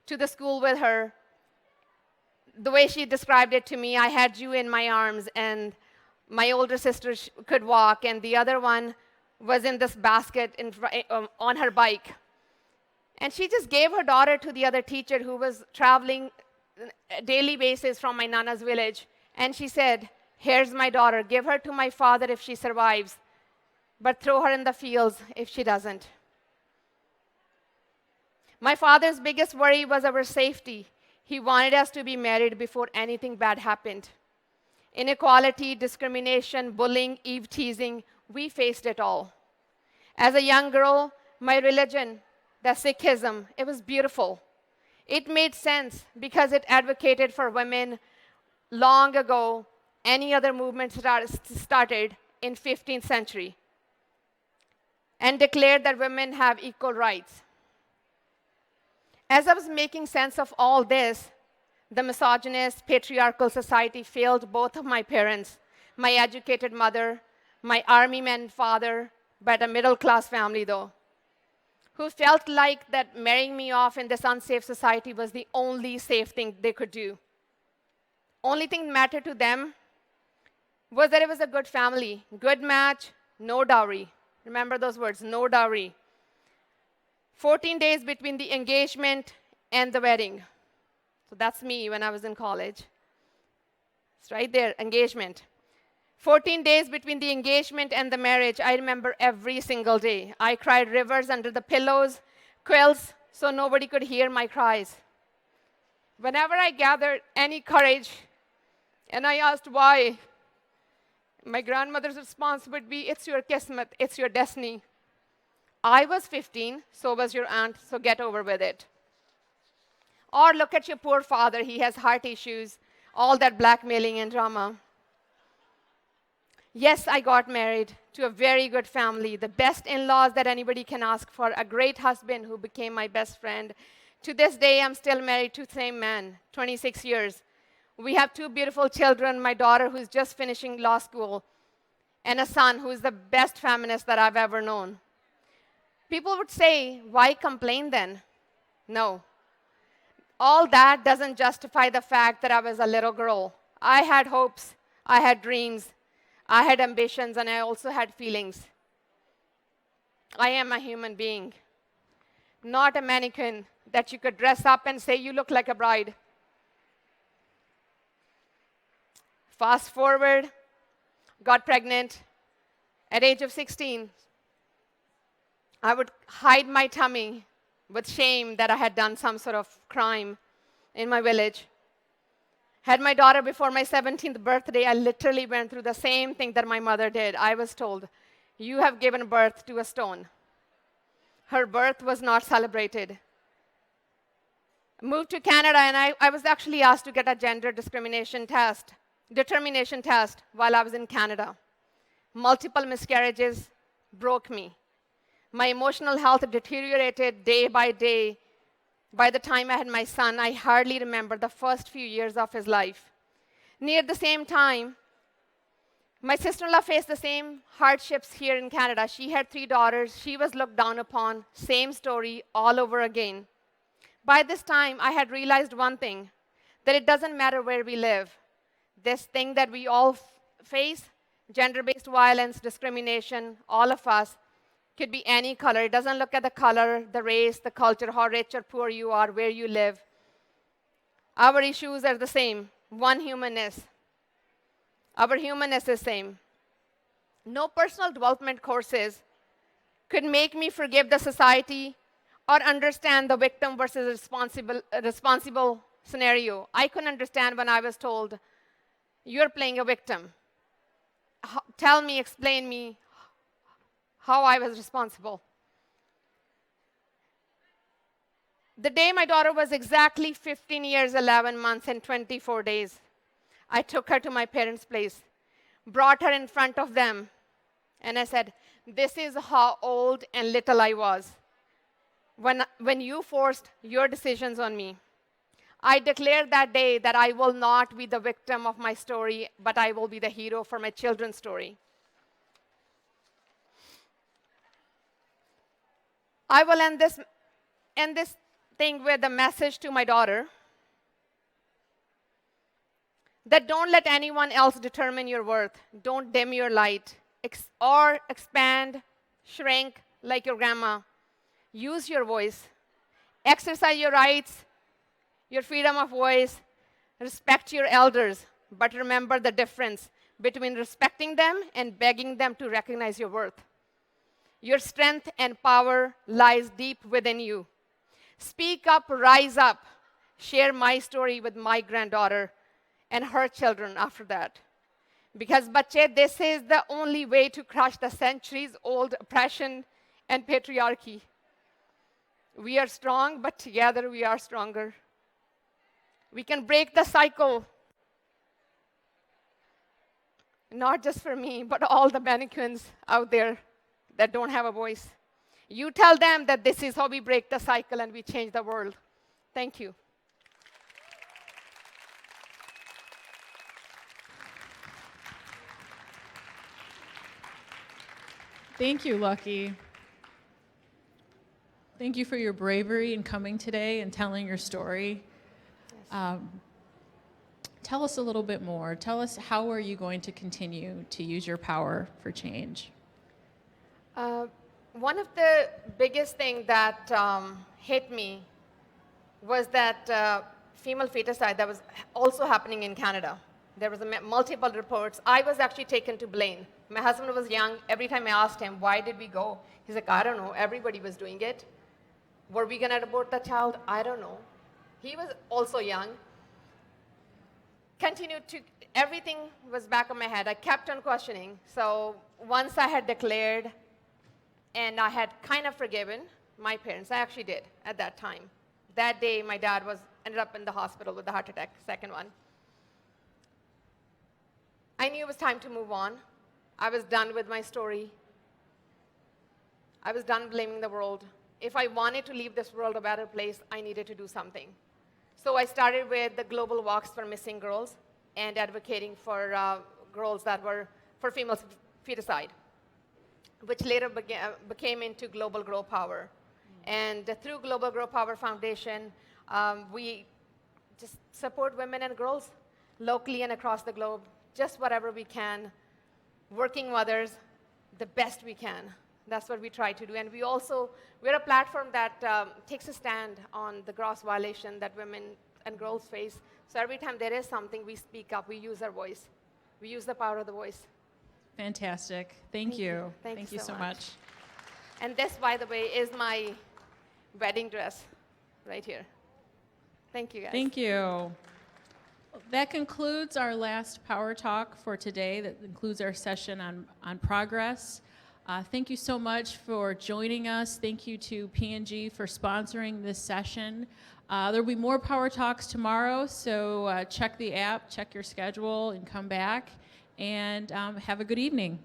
to the school with her. The way she described it to me, I had you in my arms, and my older sister could walk, and the other one was in this basket on her bike. And she just gave her daughter to the other teacher who was traveling a daily basis from my Nana's village. And she said, "Here's my daughter. Give her to my father if she survives, but throw her in the fields if she doesn't." My father's biggest worry was our safety. He wanted us to be married before anything bad happened. Inequality, discrimination, bullying, eve-teasing, we faced it all. As a young girl, my religion, the Sikhism, it was beautiful. It made sense because it advocated for women long ago. Any other movement started in 15th century and declared that women have equal rights. As I was making sense of all this, the misogynist, patriarchal society failed both of my parents, my educated mother, my army man father, but a middle-class family though, who felt like that marrying me off in this unsafe society was the only safe thing they could do. Only thing that mattered to them was that it was a good family, good match, no dowry. Remember those words, no dowry. 14 days between the engagement and the wedding. So that's me when I was in college. It's right there, engagement. 14 days between the engagement and the marriage. I remember every single day. I cried rivers under the pillows, quilts, so nobody could hear my cries. Whenever I gathered any courage and I asked why, my grandmother's response would be, "It's your kismet, it's your destiny." I was 15, so was your aunt, so get over with it. Or look at your poor father, he has heart issues, all that blackmailing and drama. Yes, I got married to a very good family, the best in-laws that anybody can ask for, a great husband who became my best friend. To this day, I'm still married to the same man, 26 years. We have 2 beautiful children, my daughter who's just finishing law school, and a son who is the best feminist that I've ever known. People would say, why complain then? No. All that doesn't justify the fact that I was a little girl. I had hopes, I had dreams, I had ambitions, and I also had feelings. I am a human being, not a mannequin that you could dress up and say you look like a bride. Fast forward, got pregnant at age of 16. I would hide my tummy with shame that I had done some sort of crime in my village. Had my daughter before my 17th birthday, I literally went through the same thing that my mother did. I was told, you have given birth to a stone. Her birth was not celebrated. Moved to Canada, and I was actually asked to get a gender determination test while I was in Canada. Multiple miscarriages broke me. My emotional health deteriorated day by day. By the time I had my son, I hardly remember the first few years of his life. Near the same time, my sister-in-law faced the same hardships here in Canada. She had 3 daughters. She was looked down upon. Same story all over again. By this time, I had realized one thing, that it doesn't matter where we live. This thing that we all face, gender-based violence, discrimination, all of us, could be any color. It doesn't look at the color, the race, the culture, how rich or poor you are, where you live. Our issues are the same. One humanness. Our humanness is the same. No personal development courses could make me forgive the society or understand the victim versus responsible scenario. I couldn't understand when I was told, you're playing a victim. Tell me, explain me how I was responsible. The day my daughter was exactly 15 years, 11 months, and 24 days, I took her to my parents' place, brought her in front of them, and I said, this is how old and little I was when you forced your decisions on me. I declared that day that I will not be the victim of my story, but I will be the hero for my children's story. I will end this thing with a message to my daughter that don't let anyone else determine your worth. Don't dim your light or expand, shrink like your grandma. Use your voice. Exercise your rights, your freedom of voice. Respect your elders, but remember the difference between respecting them and begging them to recognize your worth. Your strength and power lies deep within you. Speak up, rise up. Share my story with my granddaughter and her children after that. Because, bache, this is the only way to crush the centuries-old oppression and patriarchy. We are strong, but together we are stronger. We can break the cycle, not just for me, but all the mannequins out there that don't have a voice. You tell them that this is how we break the cycle and we change the world. Thank you. Thank you, Lucky. Thank you for your bravery in coming today and telling your story. Tell us a little bit more. Tell us, how are you going to continue to use your power for change? One of the biggest things that hit me was that female feticide that was also happening in Canada. There was multiple reports. I was actually taken to Blaine. My husband was young. Every time I asked him, why did we go? He's like, I don't know. Everybody was doing it. Were we going to abort the child? I don't know. He was also young. Everything was back of my head. I kept on questioning. So once I had declared and I had kind of forgiven my parents, I actually did at that time. That day, my dad ended up in the hospital with a heart attack, second one. I knew it was time to move on. I was done with my story. I was done blaming the world. If I wanted to leave this world a better place, I needed to do something. So I started with the global walks for missing girls and advocating for girls that were for female feticide, which later became into Global Grow Power. And through Global Grow Power Foundation, we just support women and girls locally and across the globe, just whatever we can, working mothers the best we can. That's what we try to do. And we're a platform that takes a stand on the gross violation that women and girls face. So every time there is something, we speak up, we use our voice. We use the power of the voice. Fantastic. Thank you. Thank you so much. And this, by the way, is my wedding dress right here. Thank you, guys. Thank you. That concludes our last Power Talk for today. That includes our session on progress. Thank you so much for joining us. Thank you to P&G for sponsoring this session. There will be more Power Talks tomorrow, so check the app, check your schedule, and come back. And have a good evening.